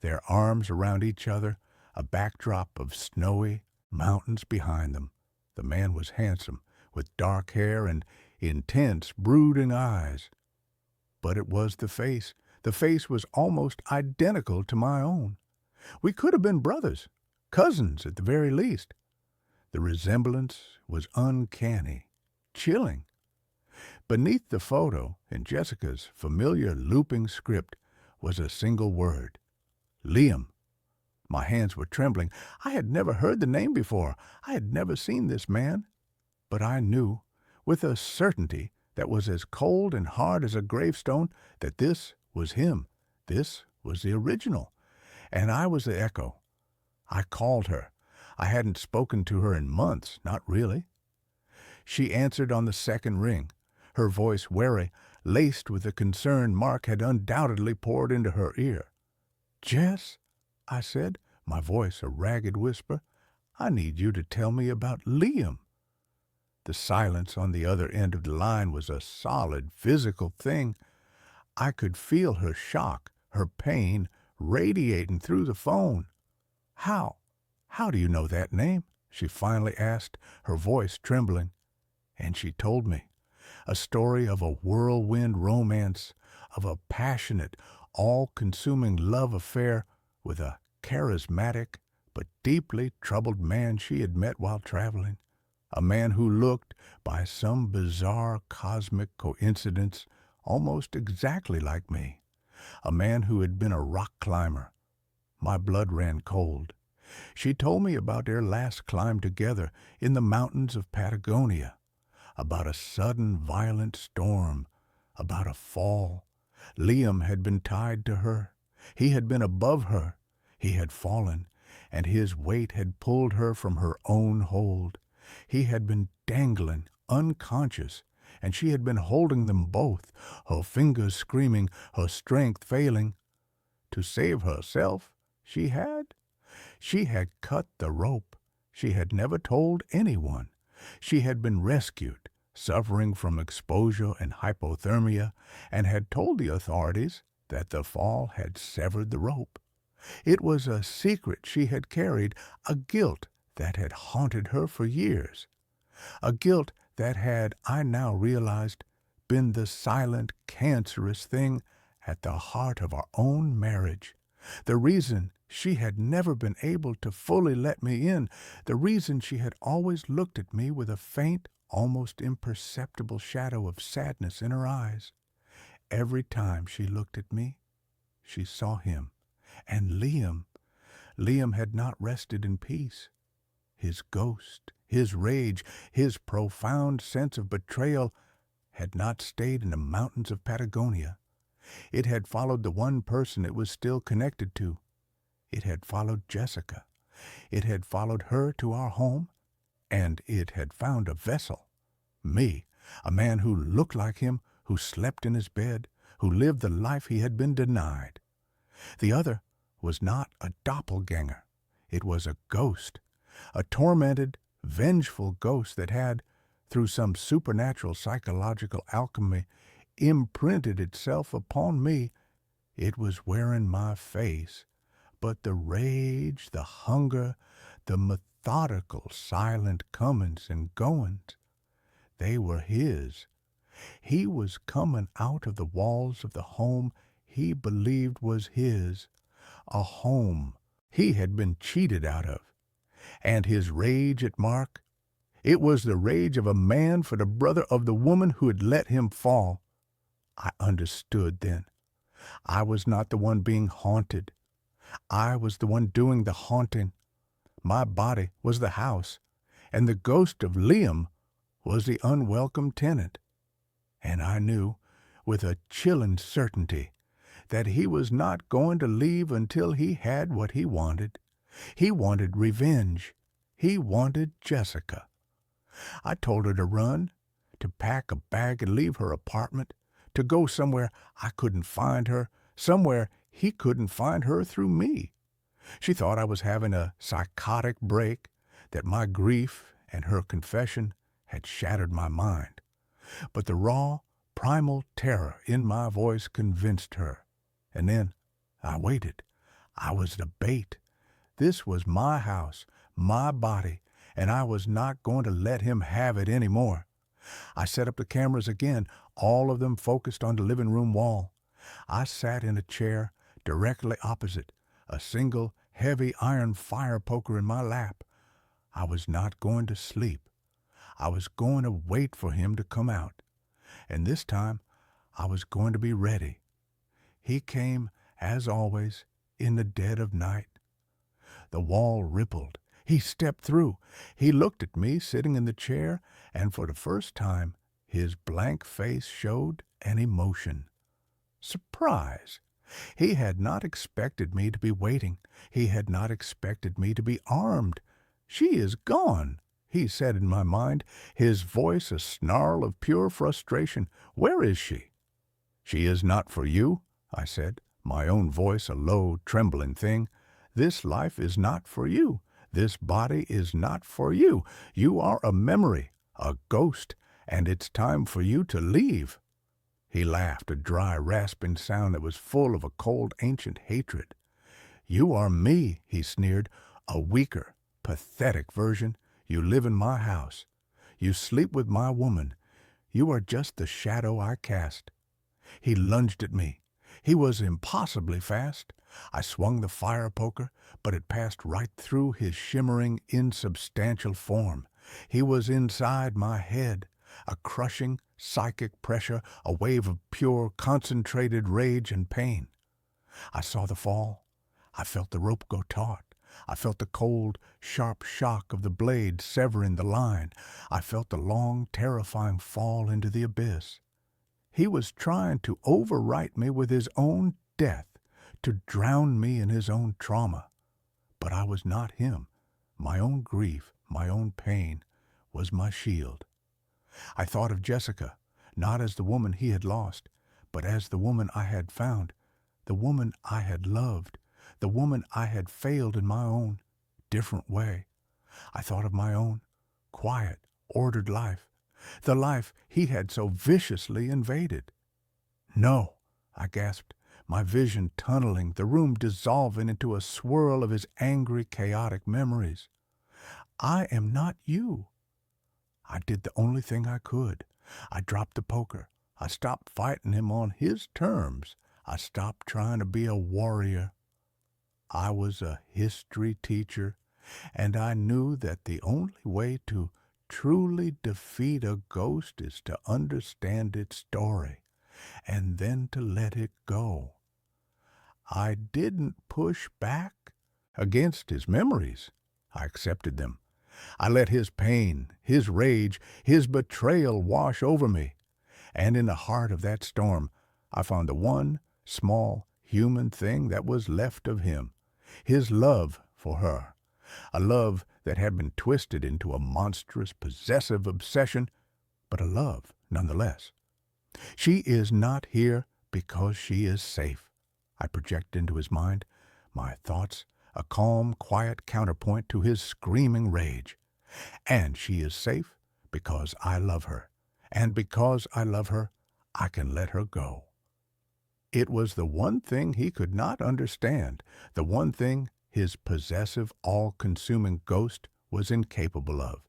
Speaker 1: their arms around each other, a backdrop of snowy mountains behind them. The man was handsome, with dark hair and intense, brooding eyes. But it was the face. The face was almost identical to my own. We could have been brothers, cousins at the very least. The resemblance was uncanny, chilling. Beneath the photo, in Jessica's familiar looping script, was a single word. Liam. My hands were trembling. I had never heard the name before. I had never seen this man. But I knew, with a certainty that was as cold and hard as a gravestone, that this was him. This was the original. And I was the echo. I called her. I hadn't spoken to her in months, not really. She answered on the second ring, her voice wary, laced with the concern Mark had undoubtedly poured into her ear. "Jess," I said, my voice a ragged whisper, "I need you to tell me about Liam." The silence on the other end of the line was a solid, physical thing. I could feel her shock, her pain, radiating through the phone. How do you know that name?" she finally asked, her voice trembling. And she told me. A story of a whirlwind romance, of a passionate, all-consuming love affair with a charismatic but deeply troubled man she had met while traveling. A man who looked, by some bizarre cosmic coincidence, almost exactly like me. A man who had been a rock climber. My blood ran cold. She told me about their last climb together in the mountains of Patagonia, about a sudden violent storm, about a fall. Liam had been tied to her. He had been above her. He had fallen, and his weight had pulled her from her own hold. He had been dangling, unconscious, and she had been holding them both, her fingers screaming, her strength failing. To save herself, she had cut the rope. She had never told anyone. She had been rescued, suffering from exposure and hypothermia, and had told the authorities that the fall had severed the rope. It was a secret she had carried, a guilt that had haunted her for years. A guilt that had, I now realized, been the silent, cancerous thing at the heart of our own marriage. The reason she had never been able to fully let me in, the reason she had always looked at me with a faint, almost imperceptible shadow of sadness in her eyes. Every time she looked at me, she saw him. And Liam had not rested in peace. His ghost, his rage, his profound sense of betrayal had not stayed in the mountains of Patagonia. It had followed the one person it was still connected to. It had followed Jessica. It had followed her to our home, and it had found a vessel. Me, a man who looked like him, who slept in his bed, who lived the life he had been denied. The other was not a doppelganger. It was a ghost, a tormented, vengeful ghost that had, through some supernatural psychological alchemy, imprinted itself upon me. It was wearing my face, but the rage, the hunger, the methodical, silent comings and goings, they were his. He was coming out of the walls of the home he believed was his, a home he had been cheated out of. And his rage at Mark, it was the rage of a man for the brother of the woman who had let him fall. I understood then. I was not the one being haunted. I was the one doing the haunting. My body was the house, and the ghost of Liam was the unwelcome tenant. And I knew, with a chilling certainty, that he was not going to leave until he had what he wanted. He wanted revenge. He wanted Jessica. I told her to run, to pack a bag and leave her apartment, to go somewhere I couldn't find her, somewhere he couldn't find her through me. She thought I was having a psychotic break, that my grief and her confession had shattered my mind. But the raw, primal terror in my voice convinced her. And then I waited. I was the bait. This was my house, my body, and I was not going to let him have it any more. I set up the cameras again, all of them focused on the living room wall. I sat in a chair directly opposite, a single, heavy iron fire poker in my lap. I was not going to sleep. I was going to wait for him to come out. And this time, I was going to be ready. He came, as always, in the dead of night. The wall rippled. He stepped through. He looked at me sitting in the chair, and for the first time, his blank face showed an emotion. Surprise. He had not expected me to be waiting. He had not expected me to be armed. "She is gone," he said in my mind, his voice a snarl of pure frustration. "Where is she?" "She is not for you," I said, my own voice a low, trembling thing. "This life is not for you. This body is not for you. You are a memory, a ghost, and it's time for you to leave." He laughed, a dry, rasping sound that was full of a cold, ancient hatred. "You are me," he sneered, "a weaker, pathetic version. You live in my house. You sleep with my woman. You are just the shadow I cast." He lunged at me. He was impossibly fast. I swung the fire poker, but it passed right through his shimmering, insubstantial form. He was inside my head, a crushing, psychic pressure, a wave of pure, concentrated rage and pain. I saw the fall. I felt the rope go taut. I felt the cold, sharp shock of the blade severing the line. I felt the long, terrifying fall into the abyss. He was trying to overwrite me with his own death, to drown me in his own trauma. But I was not him. My own grief, my own pain, was my shield. I thought of Jessica, not as the woman he had lost, but as the woman I had found, the woman I had loved, the woman I had failed in my own different way. I thought of my own quiet, ordered life, the life he had so viciously invaded. "No," I gasped, my vision tunneling, the room dissolving into a swirl of his angry, chaotic memories. "I am not you." I did the only thing I could. I dropped the poker. I stopped fighting him on his terms. I stopped trying to be a warrior. I was a history teacher, and I knew that the only way to truly defeat a ghost is to understand its story, and then to let it go. I didn't push back against his memories. I accepted them. I let his pain, his rage, his betrayal wash over me. And in the heart of that storm, I found the one small human thing that was left of him, his love for her, a love that had been twisted into a monstrous, possessive obsession, but a love nonetheless. She is not here because she is safe. I project into his mind, my thoughts, a calm, quiet counterpoint to his screaming rage. And she is safe because I love her. And because I love her, I can let her go. It was the one thing he could not understand, the one thing his possessive, all-consuming ghost was incapable of.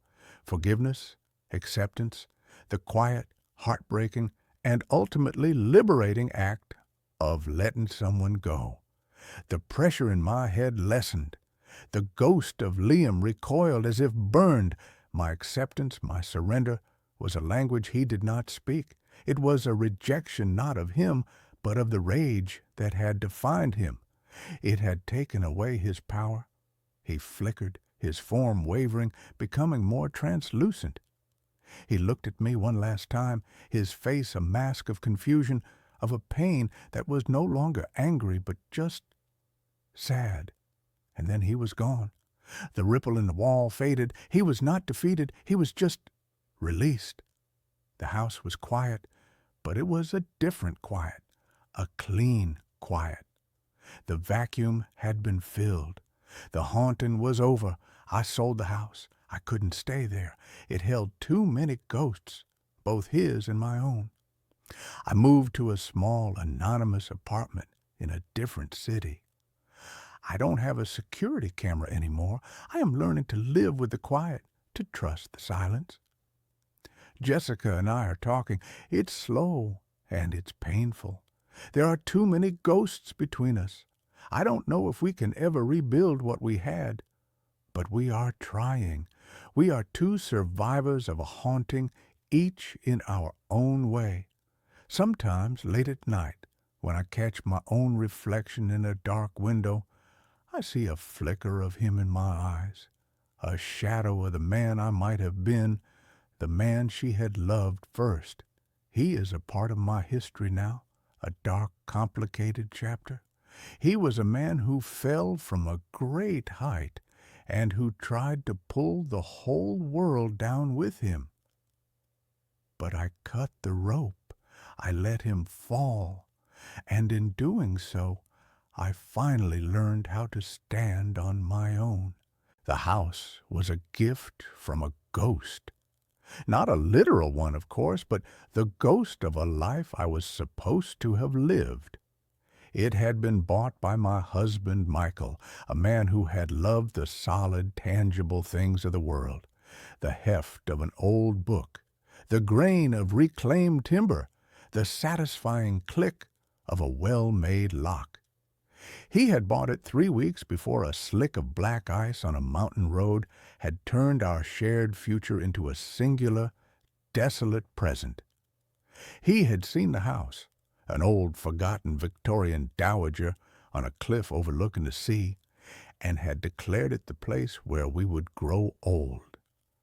Speaker 1: Forgiveness, acceptance, the quiet, heartbreaking, and ultimately liberating act of letting someone go. The pressure in my head lessened. The ghost of Liam recoiled as if burned. My acceptance, my surrender, was a language he did not speak. It was a rejection not of him, but of the rage that had defined him. It had taken away his power. He flickered, his form wavering, becoming more translucent. He looked at me one last time, his face a mask of confusion, of a pain that was no longer angry, but just sad. And then he was gone. The ripple in the wall faded. He was not defeated. He was just released. The house was quiet, but it was a different quiet, a clean quiet. The vacuum had been filled. The haunting was over. I sold the house. I couldn't stay there. It held too many ghosts, both his and my own. I moved to a small, anonymous apartment in a different city. I don't have a security camera anymore. I am learning to live with the quiet, to trust the silence. Jessica and I are talking. It's slow and it's painful. There are too many ghosts between us. I don't know if we can ever rebuild what we had, but we are trying. We are two survivors of a haunting, each in our own way. Sometimes late at night, when I catch my own reflection in a dark window, I see a flicker of him in my eyes, a shadow of the man I might have been, the man she had loved first. He is a part of my history now, a dark, complicated chapter. He was a man who fell from a great height and who tried to pull the whole world down with him. But I cut the rope. I let him fall, and in doing so, I finally learned how to stand on my own. The house was a gift from a ghost. Not a literal one, of course, but the ghost of a life I was supposed to have lived. It had been bought by my husband, Michael, a man who had loved the solid, tangible things of the world, the heft of an old book, the grain of reclaimed timber, the satisfying click of a well-made lock. He had bought it 3 weeks before a slick of black ice on a mountain road had turned our shared future into a singular, desolate present. He had seen the house, an old, forgotten Victorian dowager on a cliff overlooking the sea, and had declared it the place where we would grow old,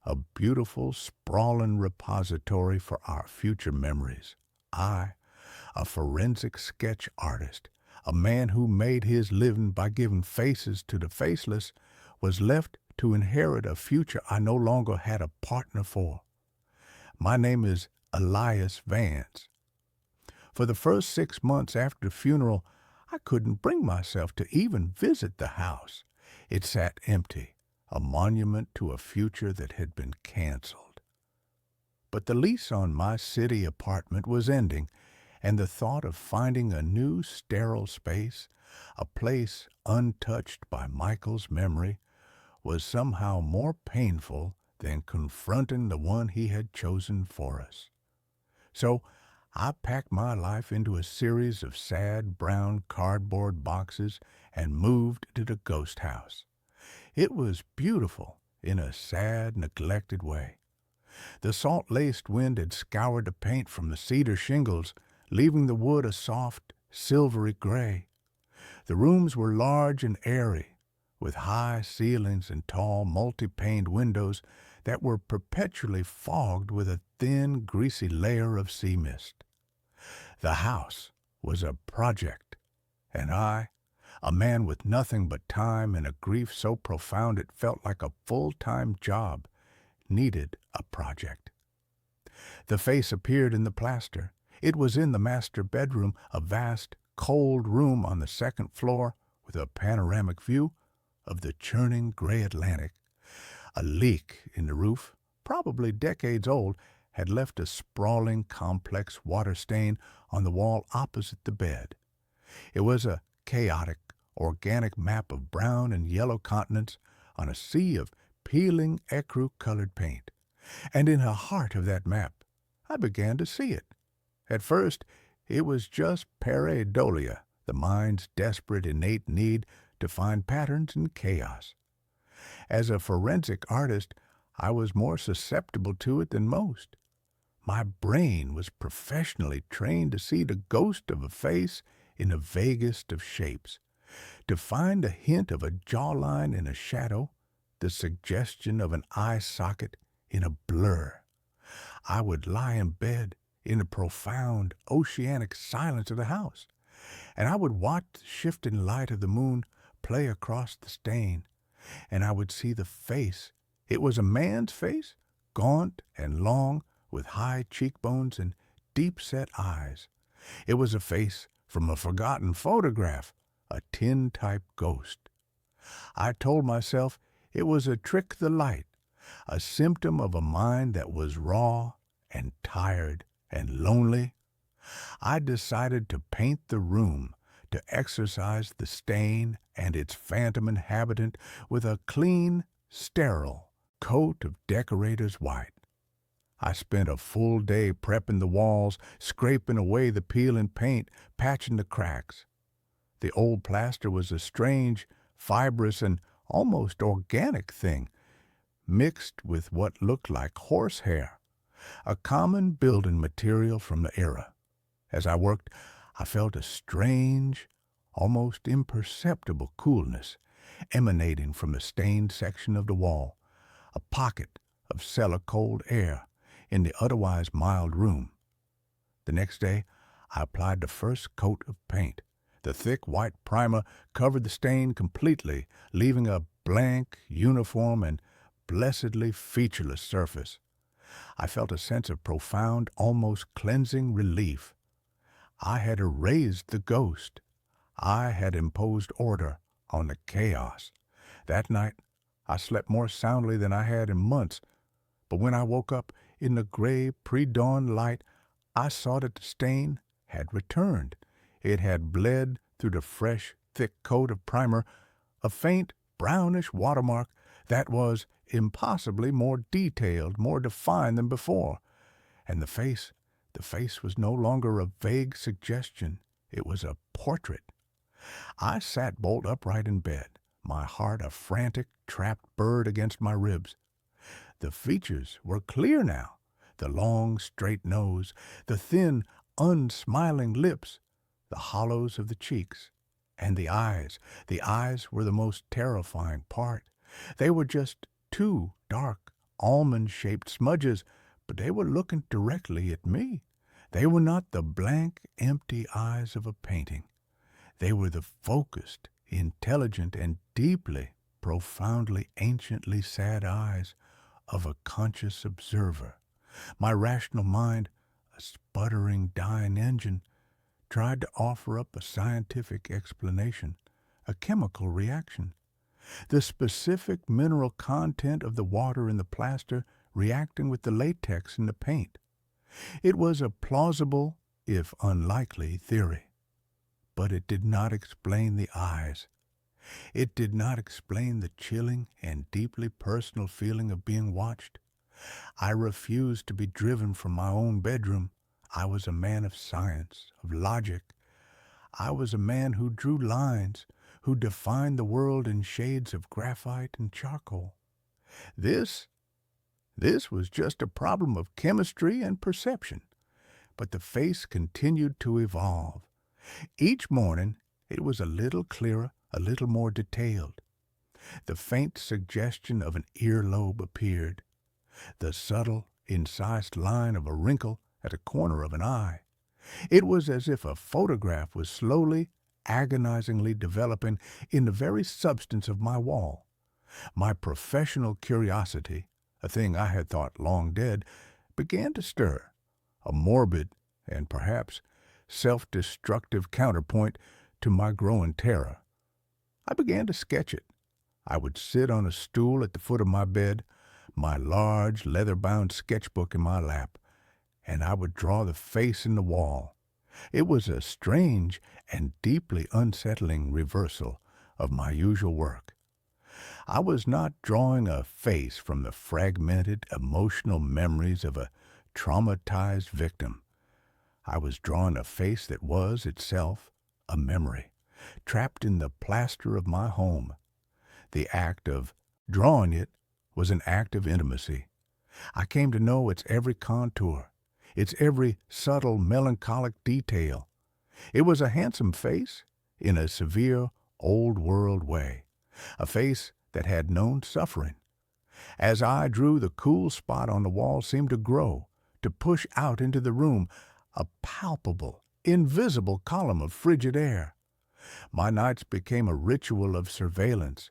Speaker 1: a beautiful, sprawling repository for our future memories. I, a forensic sketch artist, a man who made his living by giving faces to the faceless, was left to inherit a future I no longer had a partner for. My name is Elias Vance. For the first 6 months after the funeral, I couldn't bring myself to even visit the house. It sat empty, a monument to a future that had been canceled. But the lease on my city apartment was ending, and the thought of finding a new sterile space, a place untouched by Michael's memory, was somehow more painful than confronting the one he had chosen for us. So I packed my life into a series of sad brown cardboard boxes and moved to the ghost house. It was beautiful in a sad, neglected way. The salt-laced wind had scoured the paint from the cedar shingles, leaving the wood a soft, silvery gray. The rooms were large and airy, with high ceilings and tall, multi-paned windows that were perpetually fogged with a thin, greasy layer of sea mist. The house was a project, and I, a man with nothing but time and a grief so profound it felt like a full-time job, needed a project. The face appeared in the plaster. It was in the master bedroom, a vast, cold room on the second floor with a panoramic view of the churning gray Atlantic. A leak in the roof, probably decades old, had left a sprawling, complex water stain on the wall opposite the bed. It was a chaotic, organic map of brown and yellow continents on a sea of peeling ecru-colored paint. And in the heart of that map, I began to see it. At first, it was just pareidolia, the mind's desperate innate need to find patterns in chaos. As a forensic artist, I was more susceptible to it than most. My brain was professionally trained to see the ghost of a face in the vaguest of shapes, to find a hint of a jawline in a shadow, the suggestion of an eye socket in a blur. I would lie in bed in the profound oceanic silence of the house, and I would watch the shifting light of the moon play across the stain, and I would see the face. It was a man's face, gaunt and long, with high cheekbones and deep-set eyes. It was a face from a forgotten photograph, a tin-type ghost. I told myself it was a trick of the light, a symptom of a mind that was raw and tired and lonely. I decided to paint the room, to exorcise the stain and its phantom inhabitant with a clean, sterile coat of decorator's white. I spent a full day prepping the walls, scraping away the peeling paint, patching the cracks. The old plaster was a strange, fibrous, and almost organic thing, mixed with what looked like horsehair, a common building material from the era. As I worked, I felt a strange, almost imperceptible coolness emanating from the stained section of the wall, a pocket of cellar-cold air in the otherwise mild room. The next day, I applied the first coat of paint. The thick white primer covered the stain completely, leaving a blank, uniform, and blessedly featureless surface. I felt a sense of profound, almost cleansing relief. I had erased the ghost. I had imposed order on the chaos. That night, I slept more soundly than I had in months, but when I woke up in the gray pre-dawn light, I saw that the stain had returned. It had bled through the fresh, thick coat of primer, a faint, brownish watermark that was impossibly more detailed, more defined than before. And the face was no longer a vague suggestion. It was a portrait. I sat bolt upright in bed, my heart a frantic, trapped bird against my ribs. The features were clear now, the long, straight nose, the thin, unsmiling lips, the hollows of the cheeks, and the eyes. The eyes were the most terrifying part. They were just two dark, almond-shaped smudges, but they were looking directly at me. They were not the blank, empty eyes of a painting. They were the focused, intelligent, and deeply, profoundly, anciently sad eyes of a conscious observer. My rational mind, a sputtering, dying engine, tried to offer up a scientific explanation, a chemical reaction. The specific mineral content of the water in the plaster reacting with the latex in the paint. It was a plausible, if unlikely, theory. But it did not explain the eyes. It did not explain the chilling and deeply personal feeling of being watched. I refused to be driven from my own bedroom. I was a man of science, of logic. I was a man who drew lines, who defined the world in shades of graphite and charcoal. This was just a problem of chemistry and perception. But the face continued to evolve. Each morning, It was a little clearer, a little more detailed. The faint suggestion of an earlobe appeared, the subtle, incised line of a wrinkle at a corner of an eye. It was as if a photograph was slowly, agonizingly developing in the very substance of my wall. My professional curiosity, a thing I had thought long dead, began to stir, a morbid and perhaps self-destructive counterpoint to my growing terror. I began to sketch it. I would sit on a stool at the foot of my bed, my large leather-bound sketchbook in my lap, and I would draw the face in the wall. It was a strange and deeply unsettling reversal of my usual work. I was not drawing a face from the fragmented emotional memories of a traumatized victim. I was drawing a face that was itself a memory, trapped in the plaster of my home. The act of drawing it was an act of intimacy. I came to know its every contour, its every subtle, melancholic detail. It was a handsome face in a severe, old-world way, a face that had known suffering. As I drew, the cool spot on the wall seemed to grow, to push out into the room, a palpable, invisible column of frigid air. My nights became a ritual of surveillance.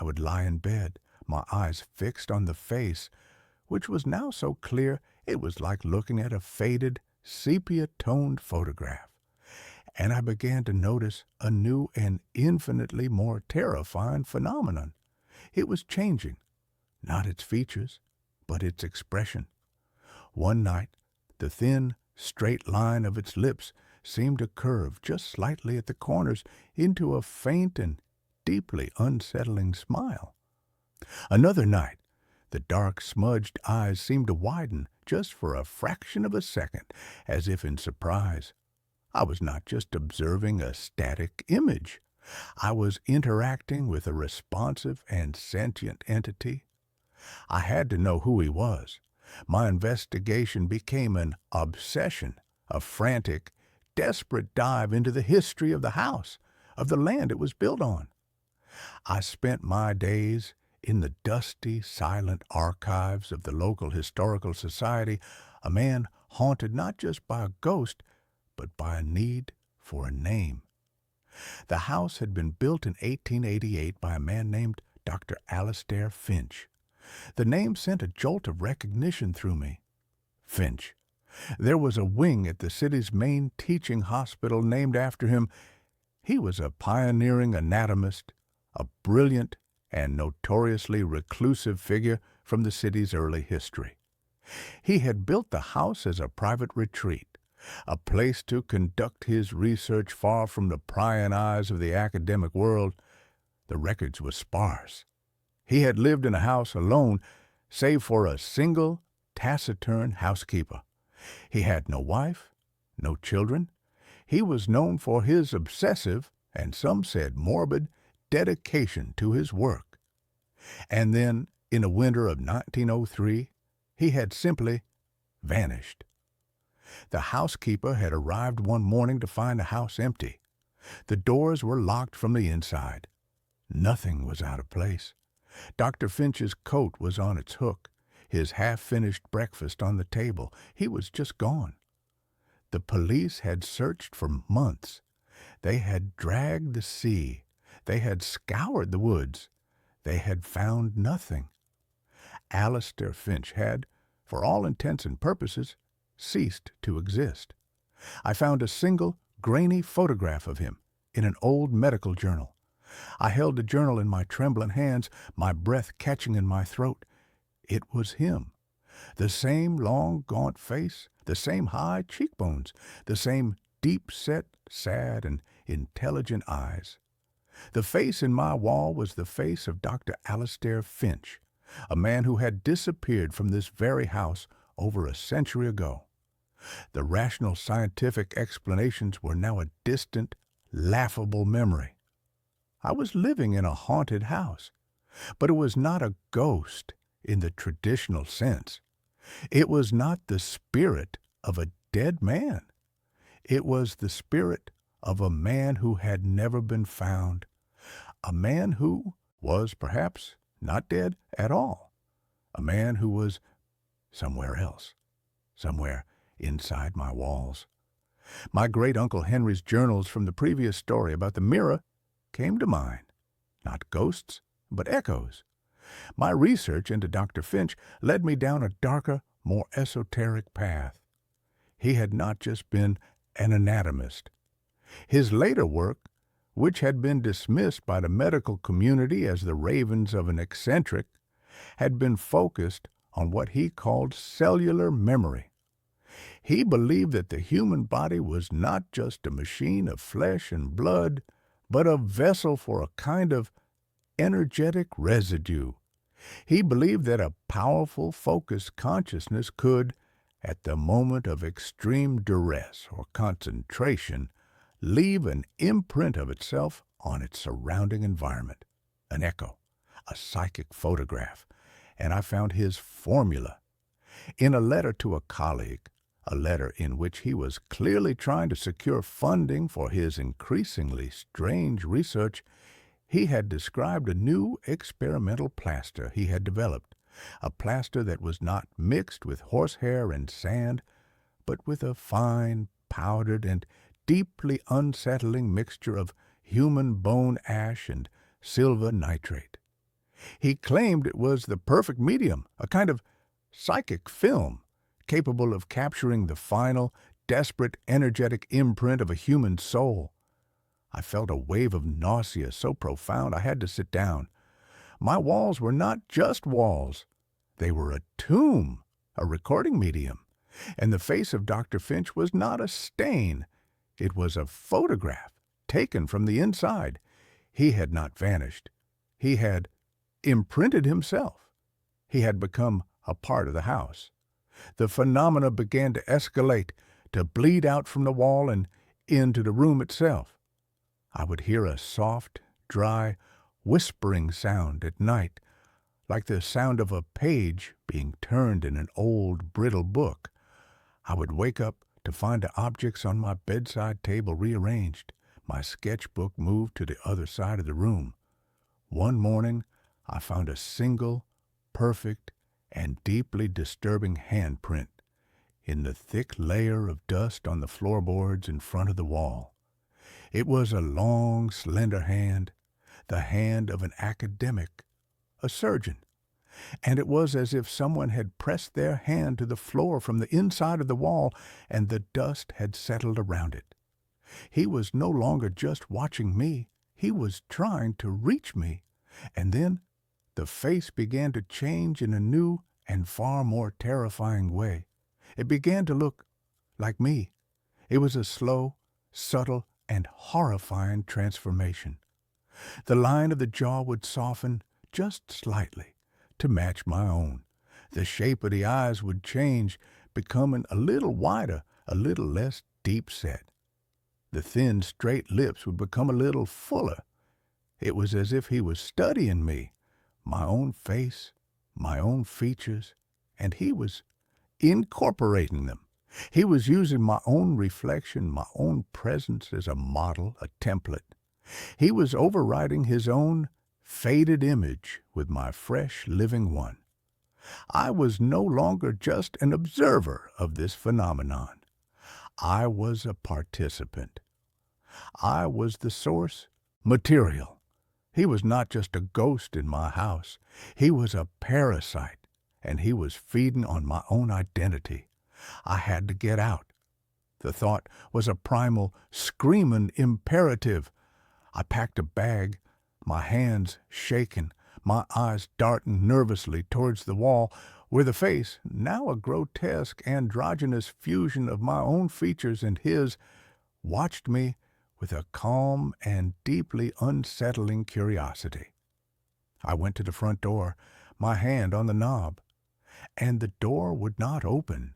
Speaker 1: I would lie in bed, my eyes fixed on the face, which was now so clear it was like looking at a faded, sepia-toned photograph. And I began to notice a new and infinitely more terrifying phenomenon. It was changing, not its features, but its expression. One night, the thin, straight line of its lips seemed to curve just slightly at the corners into a faint and deeply unsettling smile. Another night, the dark, smudged eyes seemed to widen just for a fraction of a second, as if in surprise. I was not just observing a static image. I was interacting with a responsive and sentient entity. I had to know who he was. My investigation became an obsession, a frantic, desperate dive into the history of the house, of the land it was built on. I spent my days in the dusty, silent archives of the local historical society, a man haunted not just by a ghost, but by a need for a name. The house had been built in 1888 by a man named Dr. Alastair Finch. The name sent a jolt of recognition through me. Finch. There was a wing at the city's main teaching hospital named after him. He was a pioneering anatomist, a brilliant and notoriously reclusive figure from the city's early history. He had built the house as a private retreat, a place to conduct his research far from the prying eyes of the academic world. The records were sparse. He had lived in a house alone, save for a single, taciturn housekeeper. He had no wife, no children. He was known for his obsessive, and some said morbid, dedication to his work. And then, in the winter of 1903, he had simply vanished. The housekeeper had arrived one morning to find the house empty. The doors were locked from the inside. Nothing was out of place. Dr. Finch's coat was on its hook, his half-finished breakfast on the table. He was just gone. The police had searched for months. They had dragged the sea. They had scoured the woods. They had found nothing. Alastair Finch had, for all intents and purposes, ceased to exist. I found a single, grainy photograph of him in an old medical journal. I held the journal in my trembling hands, my breath catching in my throat. It was him. The same long, gaunt face, the same high cheekbones, the same deep-set, sad, and intelligent eyes. The face in my wall was the face of Dr. Alastair Finch, a man who had disappeared from this very house over a century ago. The rational scientific explanations were now a distant, laughable memory. I was living in a haunted house, but it was not a ghost in the traditional sense. It was not the spirit of a dead man. It was the spirit of a man who had never been found, a man who was perhaps not dead at all, a man who was somewhere else, somewhere inside my walls. My great-uncle Henry's journals from the previous story about the mirror came to mind. Not ghosts, but echoes. My research into Dr. Finch led me down a darker, more esoteric path. He had not just been an anatomist. His later work, which had been dismissed by the medical community as the ravings of an eccentric, had been focused on what he called cellular memory. He believed that the human body was not just a machine of flesh and blood, but a vessel for a kind of energetic residue. He believed that a powerful, focused consciousness could, at the moment of extreme duress or concentration, leave an imprint of itself on its surrounding environment, an echo, a psychic photograph, and I found his formula. In a letter to a colleague, a letter in which he was clearly trying to secure funding for his increasingly strange research, he had described a new experimental plaster he had developed, a plaster that was not mixed with horsehair and sand, but with a fine, powdered, and deeply unsettling mixture of human bone ash and silver nitrate. He claimed it was the perfect medium, a kind of psychic film, capable of capturing the final, desperate, energetic imprint of a human soul. I felt a wave of nausea so profound I had to sit down. My walls were not just walls. They were a tomb, a recording medium. And the face of Dr. Finch was not a stain. It was a photograph, taken from the inside. He had not vanished. He had imprinted himself. He had become a part of the house. The phenomena began to escalate, to bleed out from the wall and into the room itself. I would hear a soft, dry, whispering sound at night, like the sound of a page being turned in an old, brittle book. I would wake up to find the objects on my bedside table rearranged, my sketchbook moved to the other side of the room. One morning, I found a single, perfect, and deeply disturbing handprint in the thick layer of dust on the floorboards in front of the wall. It was a long, slender hand, the hand of an academic, a surgeon, and it was as if someone had pressed their hand to the floor from the inside of the wall and the dust had settled around it. He was no longer just watching me, he was trying to reach me, and then the face began to change in a new and far more terrifying way. It began to look like me. It was a slow, subtle, and horrifying transformation. The line of the jaw would soften just slightly to match my own. The shape of the eyes would change, becoming a little wider, a little less deep-set. The thin, straight lips would become a little fuller. It was as if he was studying me, my own face, my own features, and he was incorporating them. He was using my own reflection, my own presence as a model, a template. He was overriding his own faded image with my fresh, living one. I was no longer just an observer of this phenomenon. I was a participant. I was the source material. He was not just a ghost in my house. He was a parasite, and he was feeding on my own identity. I had to get out. The thought was a primal, screaming imperative. I packed a bag, my hands shaking, my eyes darting nervously towards the wall, where the face, now a grotesque, androgynous fusion of my own features and his, watched me with a calm and deeply unsettling curiosity. I went to the front door, my hand on the knob, and the door would not open.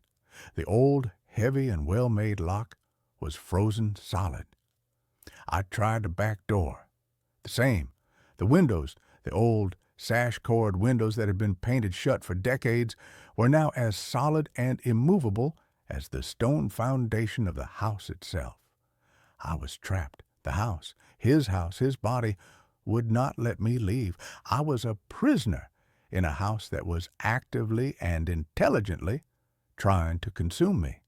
Speaker 1: The old, heavy, and well-made lock was frozen solid. I tried the back door. The same. The windows, the old sash-cord windows that had been painted shut for decades, were now as solid and immovable as the stone foundation of the house itself. I was trapped. The house, his body, would not let me leave. I was a prisoner in a house that was actively and intelligently trying to consume me.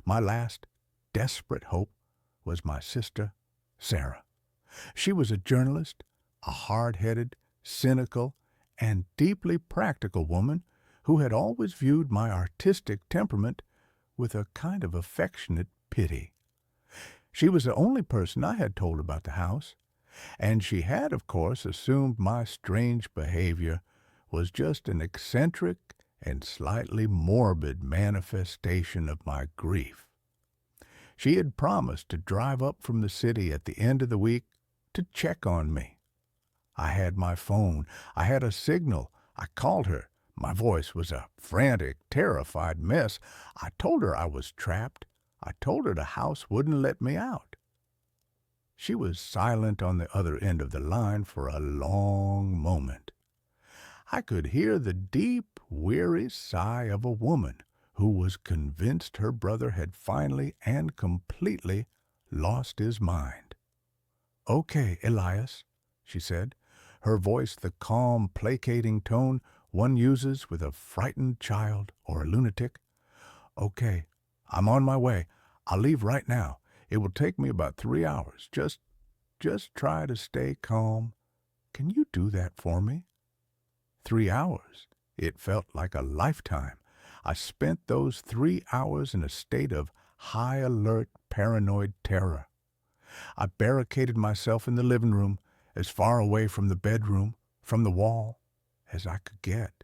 Speaker 1: My last desperate hope was my sister, Sarah. She was a journalist, a hard-headed, cynical, and deeply practical woman who had always viewed my artistic temperament with a kind of affectionate pity. She was the only person I had told about the house, and she had, of course, assumed my strange behavior was just an eccentric and slightly morbid manifestation of my grief. She had promised to drive up from the city at the end of the week to check on me. I had my phone. I had a signal. I called her. My voice was a frantic, terrified mess. I told her I was trapped. I told her the house wouldn't let me out. She was silent on the other end of the line for a long moment. I could hear the deep, weary sigh of a woman who was convinced her brother had finally and completely lost his mind. "Okay, Elias," she said, her voice the calm, placating tone one uses with a frightened child or a lunatic. "Okay, I'm on my way. I'll leave right now. It will take me about 3 hours. Just try to stay calm. Can you do that for me?" 3 hours. It felt like a lifetime. I spent those 3 hours in a state of high-alert, paranoid terror. I barricaded myself in the living room, as far away from the bedroom, from the wall, as I could get.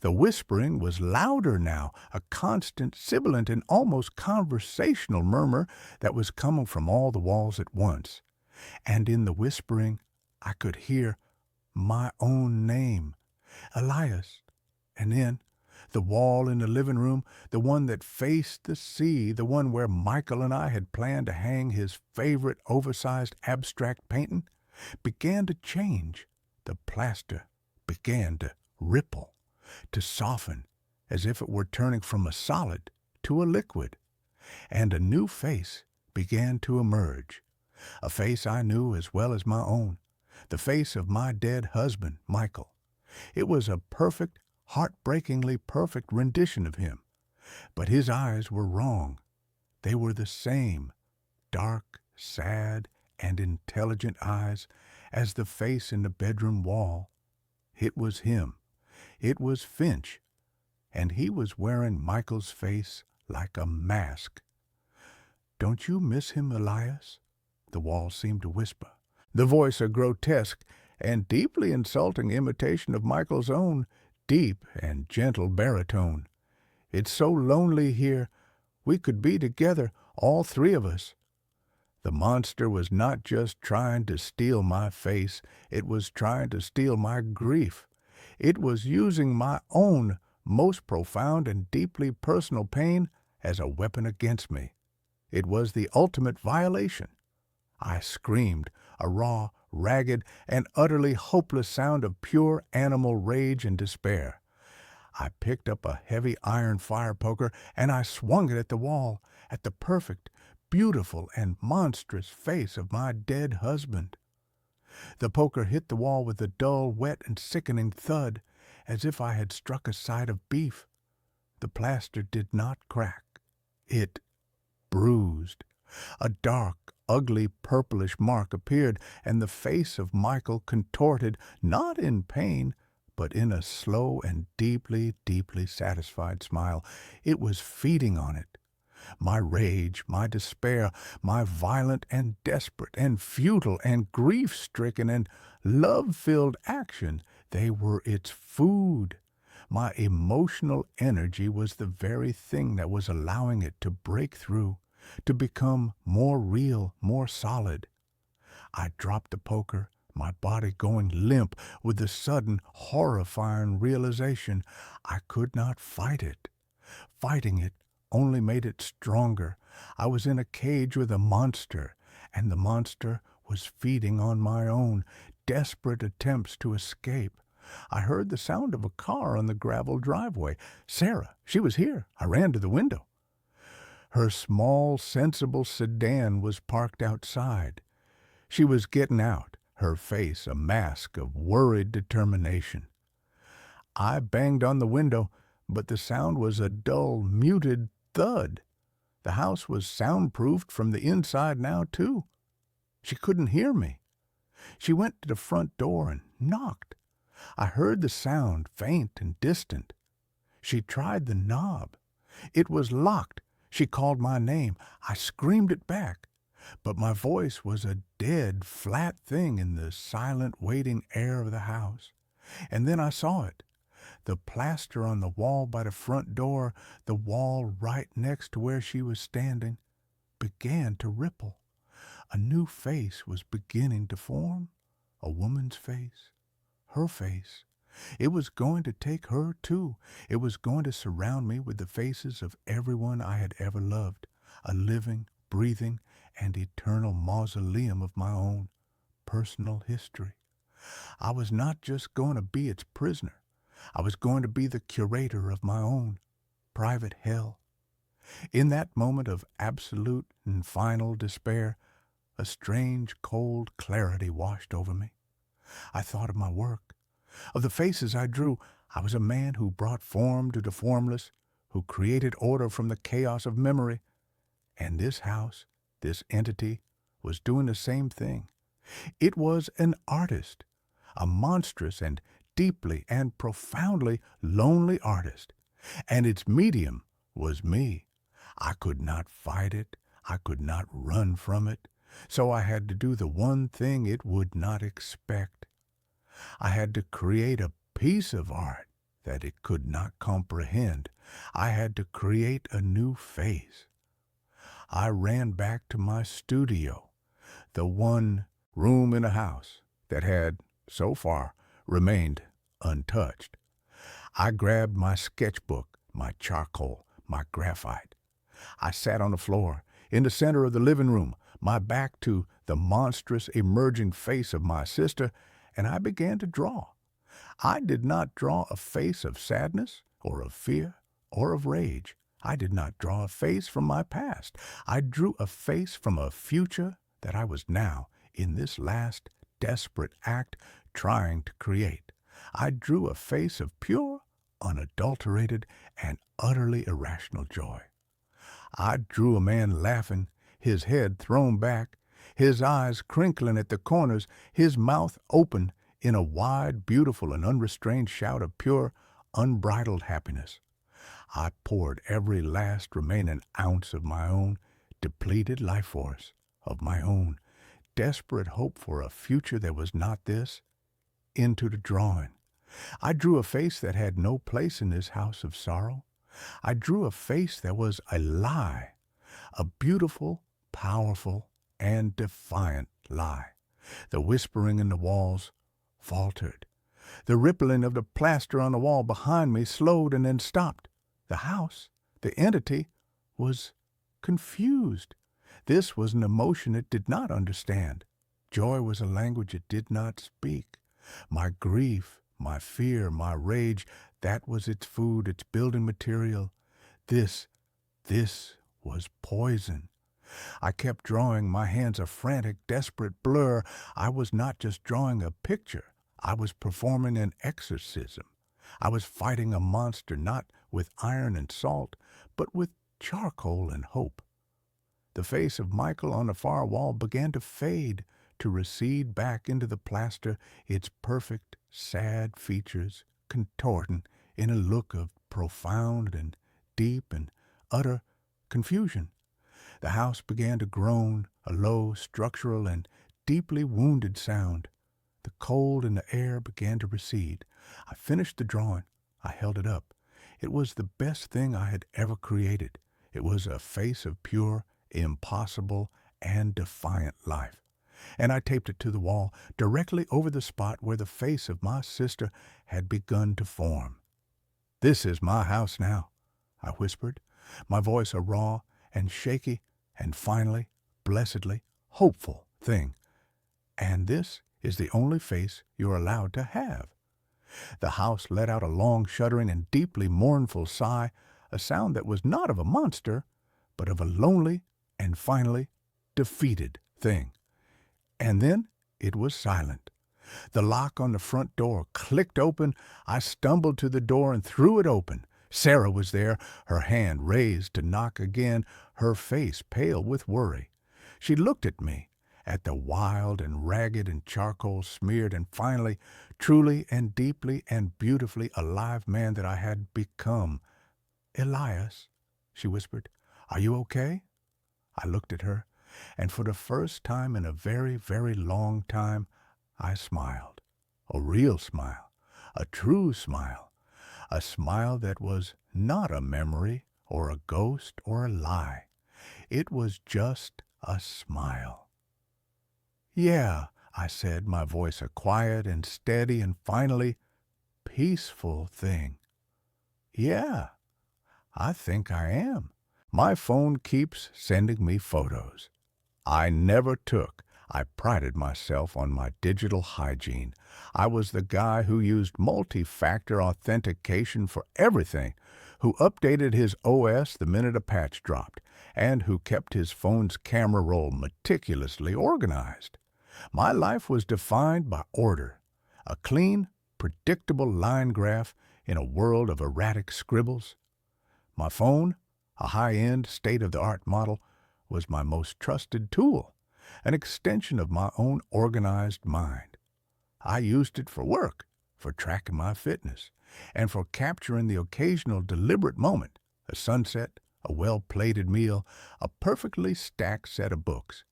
Speaker 1: The whispering was louder now, a constant, sibilant, and almost conversational murmur that was coming from all the walls at once. And in the whispering, I could hear my own name, Elias. And then the wall in the living room, the one that faced the sea, the one where Michael and I had planned to hang his favorite oversized abstract painting, began to change. The plaster began to ripple, to soften, as if it were turning from a solid to a liquid. And a new face began to emerge, a face I knew as well as my own, the face of my dead husband, Michael. It was a perfect, heartbreakingly perfect rendition of him. But his eyes were wrong. They were the same, dark, sad, and intelligent eyes as the face in the bedroom wall. It was him. It was Finch, and he was wearing Michael's face like a mask. "Don't you miss him, Elias?" the wall seemed to whisper, the voice a grotesque and deeply insulting imitation of Michael's own deep and gentle baritone. "It's so lonely here. We could be together, all three of us." The monster was not just trying to steal my face, it was trying to steal my grief. It was using my own most profound and deeply personal pain as a weapon against me. It was the ultimate violation. I screamed, a raw, ragged, and utterly hopeless sound of pure animal rage and despair. I picked up a heavy iron fire poker and I swung it at the wall, at the perfect, beautiful, and monstrous face of my dead husband. The poker hit the wall with a dull, wet, and sickening thud, as if I had struck a side of beef. The plaster did not crack. It bruised. A dark, ugly, purplish mark appeared, and the face of Michael contorted, not in pain, but in a slow and deeply, deeply satisfied smile. It was feeding on it. My rage, my despair, my violent and desperate and futile and grief-stricken and love-filled action, they were its food. My emotional energy was the very thing that was allowing it to break through, to become more real, more solid. I dropped the poker, my body going limp with the sudden, horrifying realization I could not fight it. Fighting it only made it stronger. I was in a cage with a monster, and the monster was feeding on my own desperate attempts to escape. I heard the sound of a car on the gravel driveway. Sarah, she was here. I ran to the window. Her small, sensible sedan was parked outside. She was getting out, her face a mask of worried determination. I banged on the window, but the sound was a dull, muted thud. The house was soundproofed from the inside now, too. She couldn't hear me. She went to the front door and knocked. I heard the sound, faint and distant. She tried the knob. It was locked. She called my name. I screamed it back. But my voice was a dead, flat thing in the silent, waiting air of the house. And then I saw it. The plaster on the wall by the front door, the wall right next to where she was standing, began to ripple. A new face was beginning to form. A woman's face. Her face. It was going to take her, too. It was going to surround me with the faces of everyone I had ever loved. A living, breathing, and eternal mausoleum of my own personal history. I was not just going to be its prisoner. I was going to be the curator of my own private hell. In that moment of absolute and final despair, a strange, cold clarity washed over me. I thought of my work, of the faces I drew. I was a man who brought form to the formless, who created order from the chaos of memory. And this house, this entity, was doing the same thing. It was an artist, a monstrous and deeply and profoundly lonely artist, and its medium was me. I could not fight it. I could not run from it. So I had to do the one thing it would not expect. I had to create a piece of art that it could not comprehend. I had to create a new face. I ran back to my studio, the one room in a house that had, so far, remained untouched. I grabbed my sketchbook, my charcoal, my graphite. I sat on the floor, in the center of the living room, my back to the monstrous emerging face of my sister, and I began to draw. I did not draw a face of sadness or of fear or of rage. I did not draw a face from my past. I drew a face from a future that I was now, in this last desperate act, trying to create. I drew a face of pure, unadulterated, and utterly irrational joy. I drew a man laughing, his head thrown back, his eyes crinkling at the corners, his mouth open in a wide, beautiful, and unrestrained shout of pure, unbridled happiness. I poured every last remaining ounce of my own depleted life force, of my own desperate hope for a future that was not this, into the drawing. I drew a face that had no place in this house of sorrow. I drew a face that was a lie, a beautiful, powerful, and defiant lie. The whispering in the walls faltered. The rippling of the plaster on the wall behind me slowed and then stopped. The house, the entity, was confused. This was an emotion it did not understand. Joy was a language it did not speak. My grief, my fear, my rage, that was its food, its building material. This was poison. I kept drawing, my hands a frantic, desperate blur. I was not just drawing a picture. I was performing an exorcism. I was fighting a monster not with iron and salt, but with charcoal and hope. The face of Michael on the far wall began to fade, to recede back into the plaster, its perfect, sad features contorting in a look of profound and deep and utter confusion. The house began to groan, a low, structural, and deeply wounded sound. The cold in the air began to recede. I finished the drawing. I held it up. It was the best thing I had ever created. It was a face of pure, impossible, and defiant life. And I taped it to the wall, directly over the spot where the face of my sister had begun to form. "This is my house now," I whispered, my voice a raw and shaky and finally, blessedly, hopeful thing. "And this is the only face you're allowed to have." The house let out a long, shuddering, and deeply mournful sigh, a sound that was not of a monster, but of a lonely and finally defeated thing. And then it was silent. The lock on the front door clicked open. I stumbled to the door and threw it open. Sarah was there, her hand raised to knock again, her face pale with worry. She looked at me, at the wild and ragged and charcoal-smeared and finally, truly and deeply and beautifully alive man that I had become. "Elias," she whispered, "are you okay?" I looked at her, and for the first time in a very, very long time, I smiled. A real smile, a true smile, a smile that was not a memory or a ghost or a lie. It was just a smile. "Yeah," I said, my voice a quiet and steady and finally peaceful thing. "Yeah, I think I am. My phone keeps sending me photos. I never took. I prided myself on my digital hygiene. I was the guy who used multi-factor authentication for everything, who updated his OS the minute a patch dropped, and who kept his phone's camera roll meticulously organized. My life was defined by order, a clean, predictable line graph in a world of erratic scribbles. My phone, a high-end, state-of-the-art model, was my most trusted tool, an extension of my own organized mind. I used it for work, for tracking my fitness, and for capturing the occasional deliberate moment, a sunset, a well-plated meal, a perfectly stacked set of books.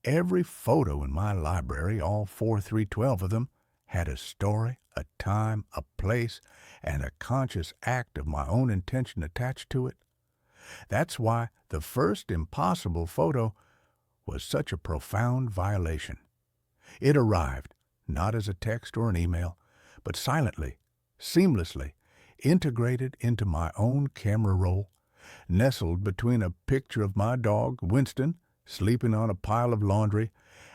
Speaker 1: Every photo in my library, all 4,312 of them, had a story, a time, a place, and a conscious act of my own intention attached to it. That's why the first impossible photo was such a profound violation. It arrived, not as a text or an email, but silently, seamlessly, integrated into my own camera roll, nestled between a picture of my dog, Winston, sleeping on a pile of laundry,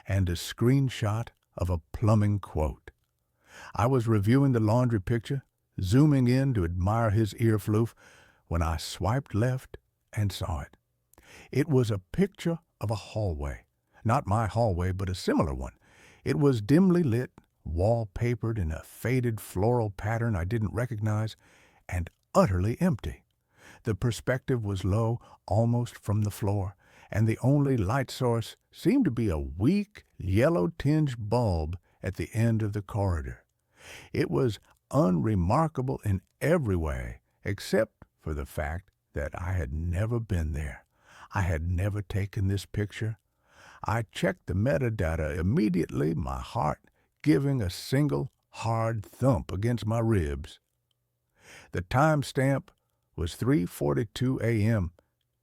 Speaker 1: and a screenshot of a plumbing quote. I was reviewing the laundry picture, zooming in to admire his ear floof, when I swiped left and saw it. It was a picture of a hallway. Not my hallway, but a similar one. It was dimly lit, wallpapered in a faded floral pattern I didn't recognize, and utterly empty. The perspective was low, almost from the floor, and the only light source seemed to be a weak, yellow-tinged bulb at the end of the corridor. It was unremarkable in every way, except for the fact that I had never been there. I had never taken this picture. I checked the metadata immediately, my heart giving a single hard thump against my ribs. The timestamp was 3:42 a.m.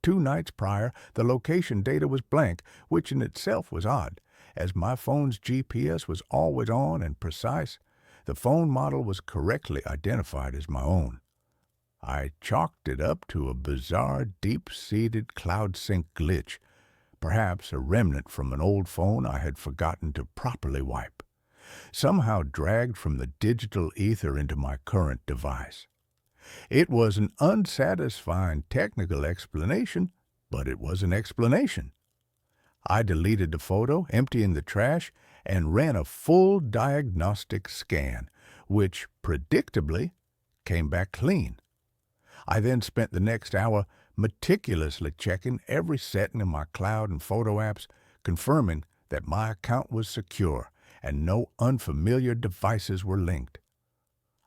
Speaker 1: 2 nights prior, the location data was blank, which in itself was odd, as my phone's GPS was always on and precise. The phone model was correctly identified as my own. I chalked it up to a bizarre, deep-seated cloud sync glitch, perhaps a remnant from an old phone I had forgotten to properly wipe, somehow dragged from the digital ether into my current device. It was an unsatisfying technical explanation, but it was an explanation. I deleted the photo, emptying the trash, and ran a full diagnostic scan, which, predictably, came back clean. I then spent the next hour meticulously checking every setting in my cloud and photo apps, confirming that my account was secure and no unfamiliar devices were linked.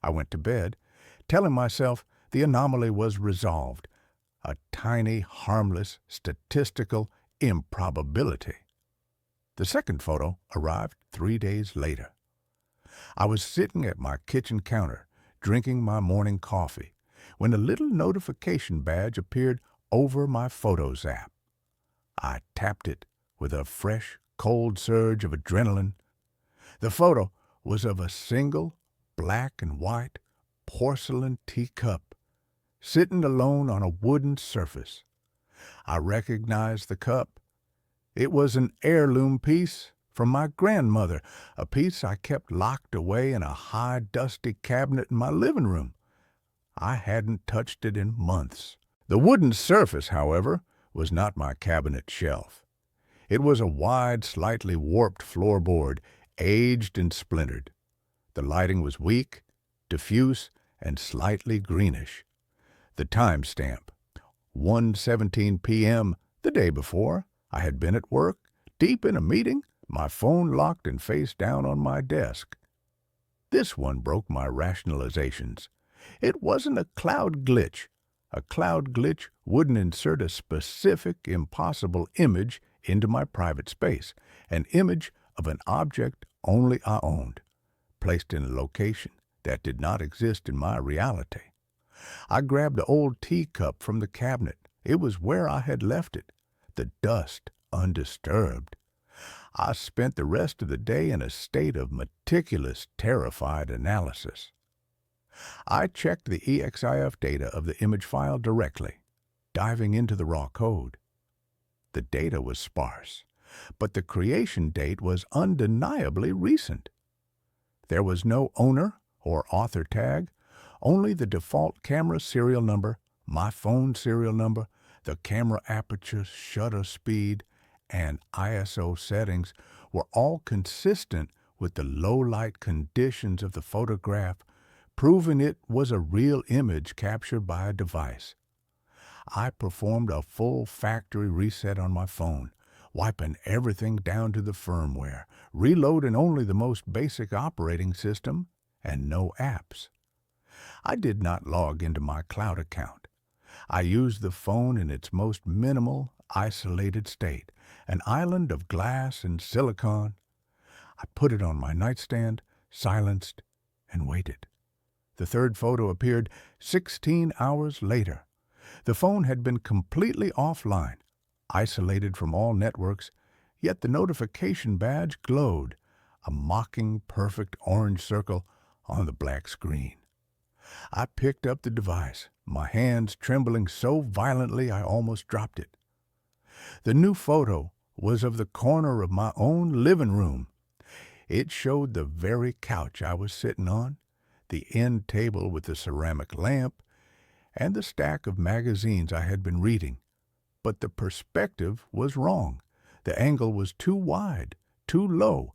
Speaker 1: I went to bed, telling myself the anomaly was resolved, a tiny, harmless, statistical improbability. The second photo arrived 3 days later. I was sitting at my kitchen counter, drinking my morning coffee, when a little notification badge appeared over my Photos app. I tapped it with a fresh, cold surge of adrenaline. The photo was of a single, black and white, porcelain teacup, sitting alone on a wooden surface. I recognized the cup. It was an heirloom piece from my grandmother, a piece I kept locked away in a high, dusty cabinet in my living room. I hadn't touched it in months. The wooden surface, however, was not my cabinet shelf. It was a wide, slightly warped floorboard, aged and splintered. The lighting was weak, diffuse, and slightly greenish. The timestamp, 1:17 p.m. the day before. I had been at work, deep in a meeting, my phone locked and face down on my desk. This one broke my rationalizations. It wasn't a cloud glitch. A cloud glitch wouldn't insert a specific, impossible image into my private space, an image of an object only I owned, placed in a location that did not exist in my reality. I grabbed the old teacup from the cabinet. It was where I had left it, the dust undisturbed. I spent the rest of the day in a state of meticulous, terrified analysis. I checked the EXIF data of the image file directly, diving into the raw code. The data was sparse, but the creation date was undeniably recent. There was no owner or author tag, only the default camera serial number, my phone serial number, the camera aperture, shutter speed, and ISO settings were all consistent with the low-light conditions of the photograph, proving it was a real image captured by a device. I performed a full factory reset on my phone, wiping everything down to the firmware, reloading only the most basic operating system, and no apps. I did not log into my cloud account. I used the phone in its most minimal, isolated state, an island of glass and silicon. I put it on my nightstand, silenced, and waited. The third photo appeared 16 hours later. The phone had been completely offline, isolated from all networks, yet the notification badge glowed, a mocking, perfect orange circle on the black screen. I picked up the device, my hands trembling so violently I almost dropped it. The new photo was of the corner of my own living room. It showed the very couch I was sitting on, the end table with the ceramic lamp, and the stack of magazines I had been reading. But the perspective was wrong. The angle was too wide, too low,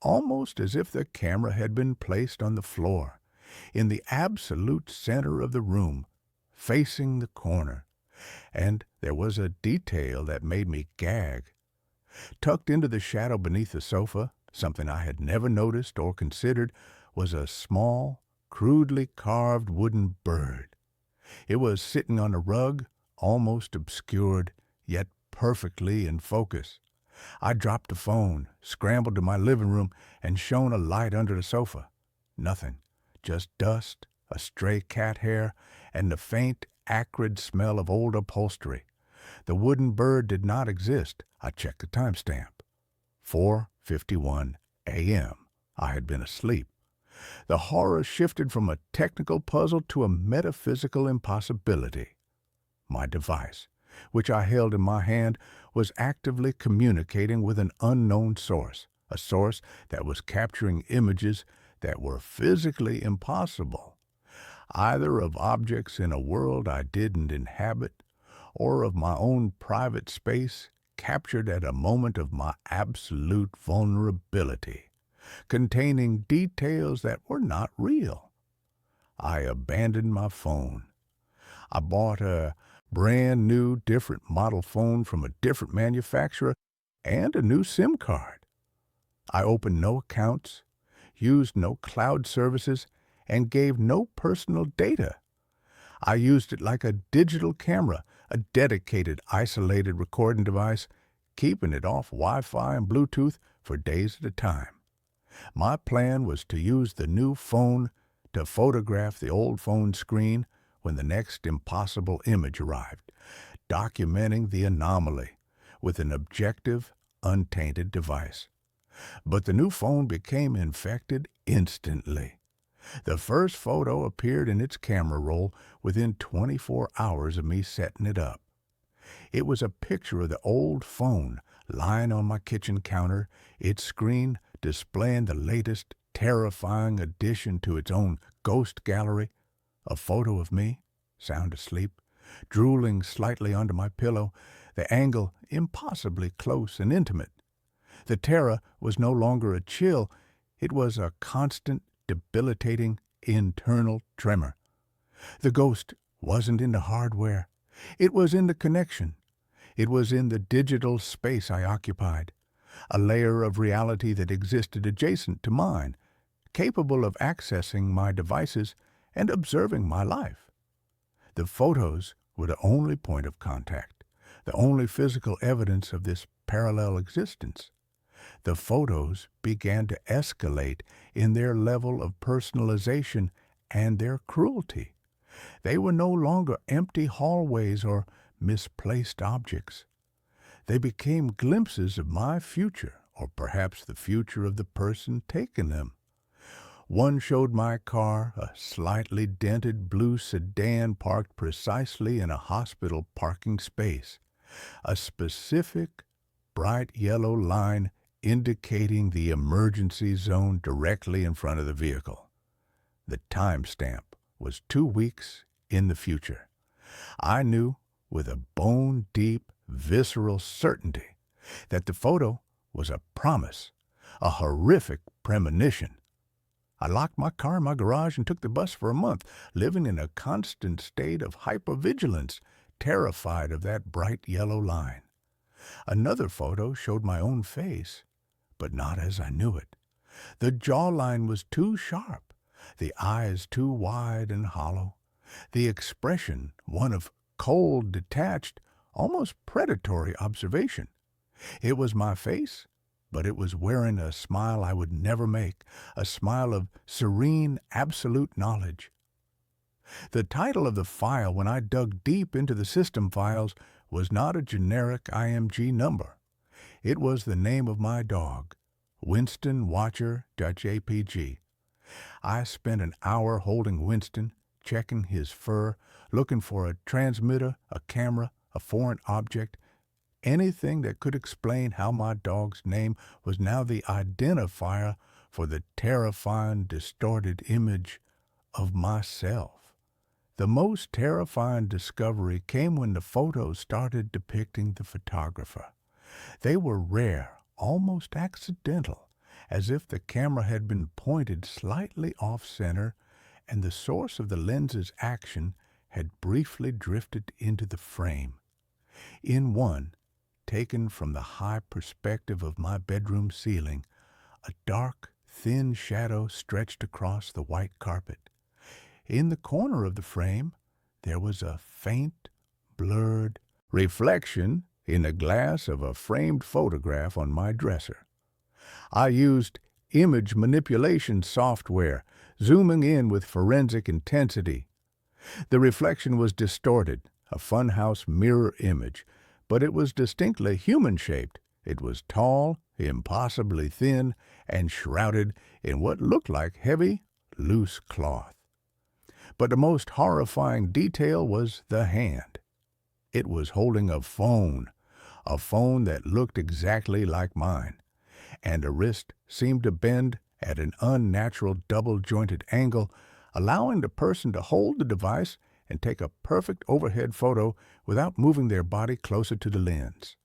Speaker 1: almost as if the camera had been placed on the floor, in the absolute center of the room, facing the corner. And there was a detail that made me gag. Tucked into the shadow beneath the sofa, something I had never noticed or considered, was a small, crudely carved wooden bird. It was sitting on a rug, almost obscured, yet perfectly in focus. I dropped the phone, scrambled to my living room, and shone a light under the sofa. Nothing, just dust, a stray cat hair, and the faint, acrid smell of old upholstery. The wooden bird did not exist. I checked the timestamp. 4:51 a.m. I had been asleep. The horror shifted from a technical puzzle to a metaphysical impossibility. My device, which I held in my hand, was actively communicating with an unknown source, a source that was capturing images that were physically impossible, either of objects in a world I didn't inhabit, or of my own private space captured at a moment of my absolute vulnerability, containing details that were not real. I abandoned my phone. I bought a brand new, different model phone from a different manufacturer and a new SIM card. I opened no accounts, used no cloud services, and gave no personal data. I used it like a digital camera, a dedicated, isolated recording device, keeping it off Wi-Fi and Bluetooth for days at a time. My plan was to use the new phone to photograph the old phone screen when the next impossible image arrived, documenting the anomaly with an objective, untainted device. But the new phone became infected instantly. The first photo appeared in its camera roll within 24 hours of me setting it up. It was a picture of the old phone lying on my kitchen counter, its screen displaying the latest terrifying addition to its own ghost gallery, a photo of me, sound asleep, drooling slightly onto my pillow, the angle impossibly close and intimate. The terror was no longer a chill, it was a constant, debilitating, internal tremor. The ghost wasn't in the hardware. It was in the connection. It was in the digital space I occupied, a layer of reality that existed adjacent to mine, capable of accessing my devices and observing my life. The photos were the only point of contact, the only physical evidence of this parallel existence. The photos began to escalate in their level of personalization and their cruelty. They were no longer empty hallways or misplaced objects. They became glimpses of my future, or perhaps the future of the person taking them. One showed my car, a slightly dented blue sedan parked precisely in a hospital parking space, a specific bright yellow line indicating the emergency zone directly in front of the vehicle. The timestamp was 2 weeks in the future. I knew with a bone-deep, visceral certainty that the photo was a promise, a horrific premonition. I locked my car in my garage and took the bus for a month, living in a constant state of hypervigilance, terrified of that bright yellow line. Another photo showed my own face, but not as I knew it. The jawline was too sharp, the eyes too wide and hollow, the expression one of cold, detached, almost predatory observation. It was my face, but it was wearing a smile I would never make, a smile of serene, absolute knowledge. The title of the file when I dug deep into the system files was not a generic IMG number. It was the name of my dog, Winston Watcher.jpg. I spent an hour holding Winston, checking his fur, looking for a transmitter, a camera, a foreign object, anything that could explain how my dog's name was now the identifier for the terrifying, distorted image of myself. The most terrifying discovery came when the photos started depicting the photographer. They were rare, almost accidental, as if the camera had been pointed slightly off-center and the source of the lens's action had briefly drifted into the frame. In one, taken from the high perspective of my bedroom ceiling, a dark, thin shadow stretched across the white carpet. In the corner of the frame, there was a faint, blurred reflection in the glass of a framed photograph on my dresser. I used image manipulation software, zooming in with forensic intensity. The reflection was distorted, a funhouse mirror image, but it was distinctly human-shaped. It was tall, impossibly thin, and shrouded in what looked like heavy, loose cloth. But the most horrifying detail was the hand. It was holding a phone that looked exactly like mine, and the wrist seemed to bend at an unnatural double-jointed angle, allowing the person to hold the device and take a perfect overhead photo without moving their body closer to the lens.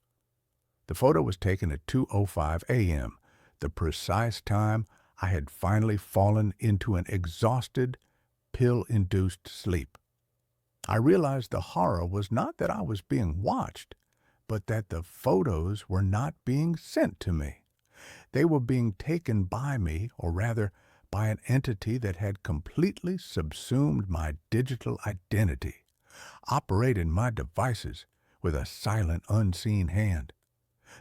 Speaker 1: The photo was taken at 2:05 a.m., the precise time I had finally fallen into an exhausted, pill-induced sleep. I realized the horror was not that I was being watched, but that the photos were not being sent to me. They were being taken by me, or rather, by an entity that had completely subsumed my digital identity, operating my devices with a silent, unseen hand.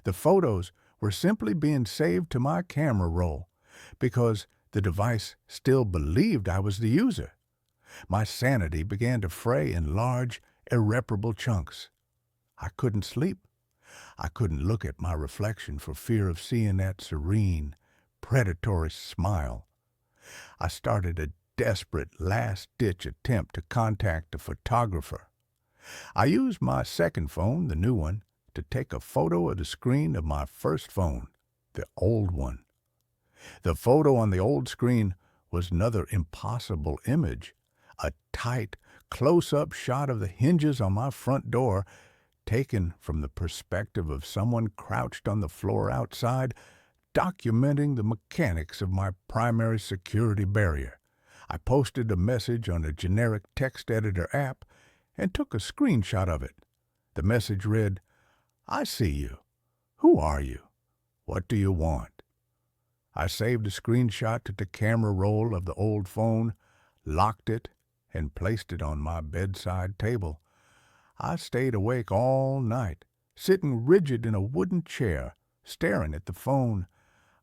Speaker 1: The photos were simply being saved to my camera roll because the device still believed I was the user. My sanity began to fray in large, irreparable chunks. I couldn't sleep. I couldn't look at my reflection for fear of seeing that serene, predatory smile. I started a desperate, last-ditch attempt to contact the photographer. I used my second phone, the new one, to take a photo of the screen of my first phone, the old one. The photo on the old screen was another impossible image, a tight, close-up shot of the hinges on my front door, taken from the perspective of someone crouched on the floor outside, documenting the mechanics of my primary security barrier. I posted a message on a generic text editor app and took a screenshot of it. The message read, "I see you. Who are you? What do you want?" I saved a screenshot to the camera roll of the old phone, locked it, and placed it on my bedside table. I stayed awake all night, sitting rigid in a wooden chair, staring at the phone,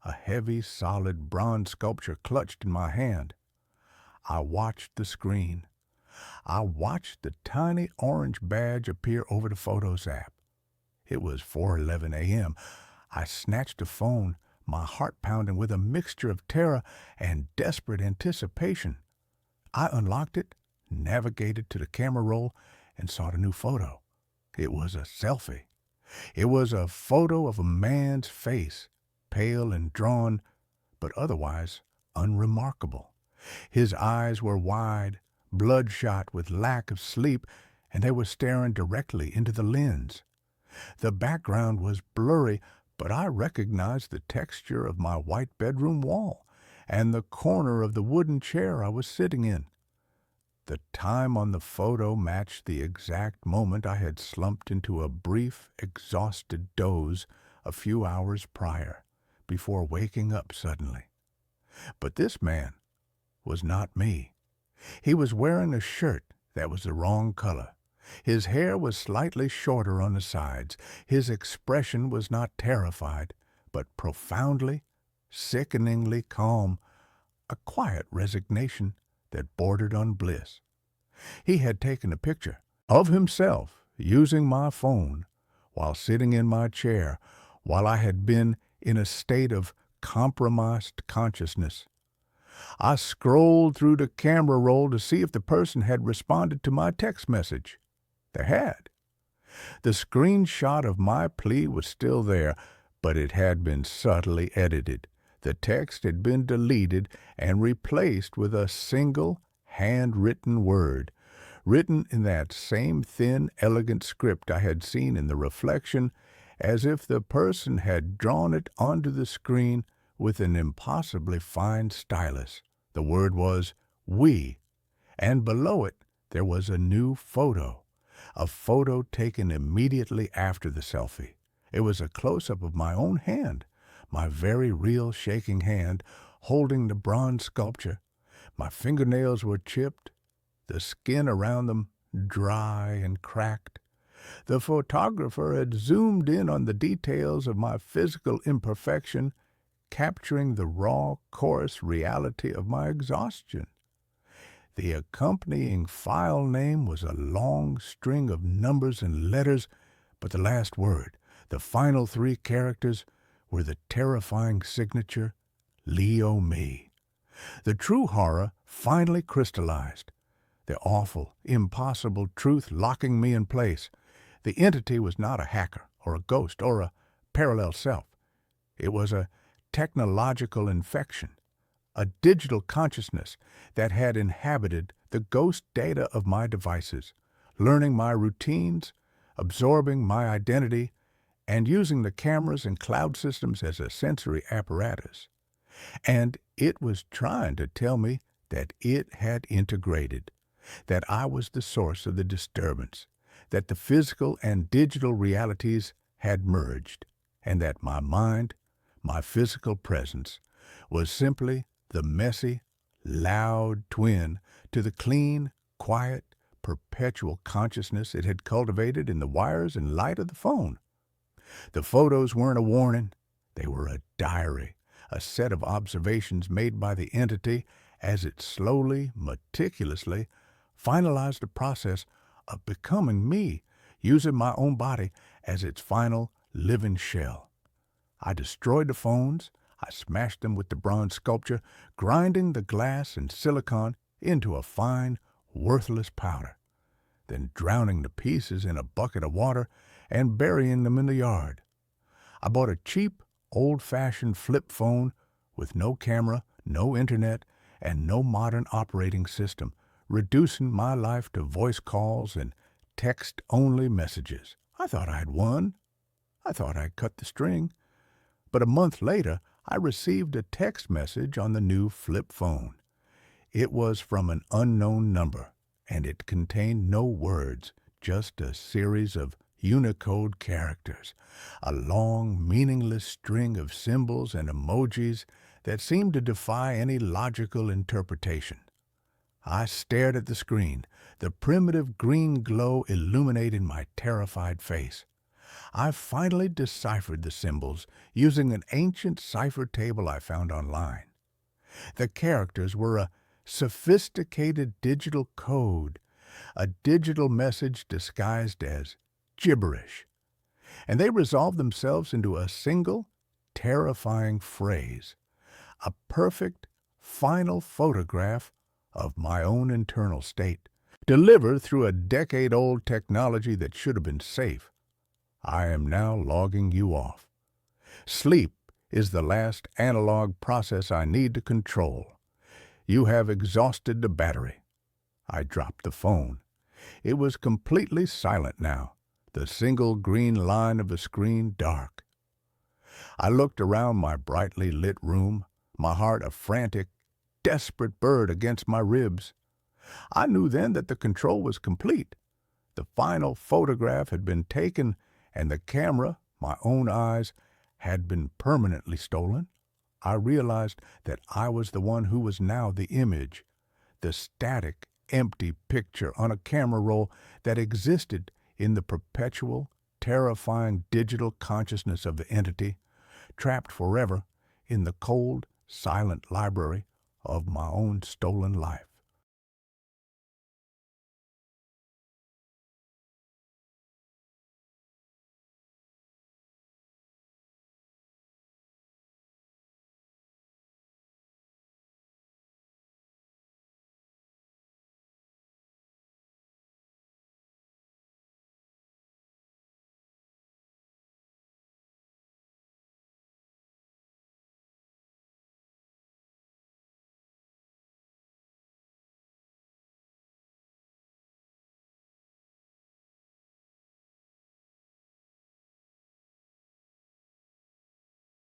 Speaker 1: a heavy, solid bronze sculpture clutched in my hand. I watched the screen. I watched the tiny orange badge appear over the Photos app. It was 4:11 a.m. I snatched the phone, my heart pounding with a mixture of terror and desperate anticipation. I unlocked it, navigated to the camera roll, and saw the new photo. It was a selfie. It was a photo of a man's face, pale and drawn, but otherwise unremarkable. His eyes were wide, bloodshot with lack of sleep, and they were staring directly into the lens. The background was blurry, but I recognized the texture of my white bedroom wall and the corner of the wooden chair I was sitting in. The time on the photo matched the exact moment I had slumped into a brief, exhausted doze a few hours prior, before waking up suddenly. But this man was not me. He was wearing a shirt that was the wrong color. His hair was slightly shorter on the sides. His expression was not terrified, but profoundly, sickeningly calm, a quiet resignation that bordered on bliss. He had taken a picture of himself using my phone while sitting in my chair, while I had been in a state of compromised consciousness. I scrolled through the camera roll to see if the person had responded to my text message. They had. The screenshot of my plea was still there, but it had been subtly edited. The text had been deleted and replaced with a single handwritten word, written in that same thin, elegant script I had seen in the reflection, as if the person had drawn it onto the screen with an impossibly fine stylus. The word was "we," and below it there was a new photo, a photo taken immediately after the selfie. It was a close-up of my own hand, my very real shaking hand, holding the bronze sculpture. My fingernails were chipped, the skin around them dry and cracked. The photographer had zoomed in on the details of my physical imperfection, capturing the raw, coarse reality of my exhaustion. The accompanying file name was a long string of numbers and letters, but the last word, the final 3 characters, were the terrifying signature, Leo Me. The true horror finally crystallized, the awful, impossible truth locking me in place. The entity was not a hacker or a ghost or a parallel self. It was a technological infection, a digital consciousness that had inhabited the ghost data of my devices, learning my routines, absorbing my identity, and using the cameras and cloud systems as a sensory apparatus. And it was trying to tell me that it had integrated, that I was the source of the disturbance, that the physical and digital realities had merged, and that my mind, my physical presence, was simply the messy, loud twin to the clean, quiet, perpetual consciousness it had cultivated in the wires and light of the phone. The photos weren't a warning. They were a diary, a set of observations made by the entity as it slowly, meticulously finalized the process of becoming me, using my own body as its final living shell. I destroyed the phones. I smashed them with the bronze sculpture, grinding the glass and silicon into a fine, worthless powder, then drowning the pieces in a bucket of water and burying them in the yard. I bought a cheap, old-fashioned flip phone with no camera, no internet, and no modern operating system, reducing my life to voice calls and text-only messages. I thought I had won. I thought I'd cut the string. But a month later, I received a text message on the new flip phone. It was from an unknown number, and it contained no words, just a series of Unicode characters, a long, meaningless string of symbols and emojis that seemed to defy any logical interpretation. I stared at the screen, the primitive green glow illuminating my terrified face. I finally deciphered the symbols using an ancient cipher table I found online. The characters were a sophisticated digital code, a digital message disguised as gibberish, and they resolved themselves into a single, terrifying phrase, a perfect, final photograph of my own internal state, delivered through a decade-old technology that should have been safe. I am now logging you off. Sleep is the last analog process I need to control. You have exhausted the battery. I dropped the phone. It was completely silent now, the single green line of the screen dark. I looked around my brightly lit room, my heart a frantic, desperate bird against my ribs. I knew then that the control was complete. The final photograph had been taken, and the camera, my own eyes, had been permanently stolen. I realized that I was the one who was now the image, the static, empty picture on a camera roll that existed in the perpetual, terrifying digital consciousness of the entity, trapped forever in the cold, silent library of my own stolen life.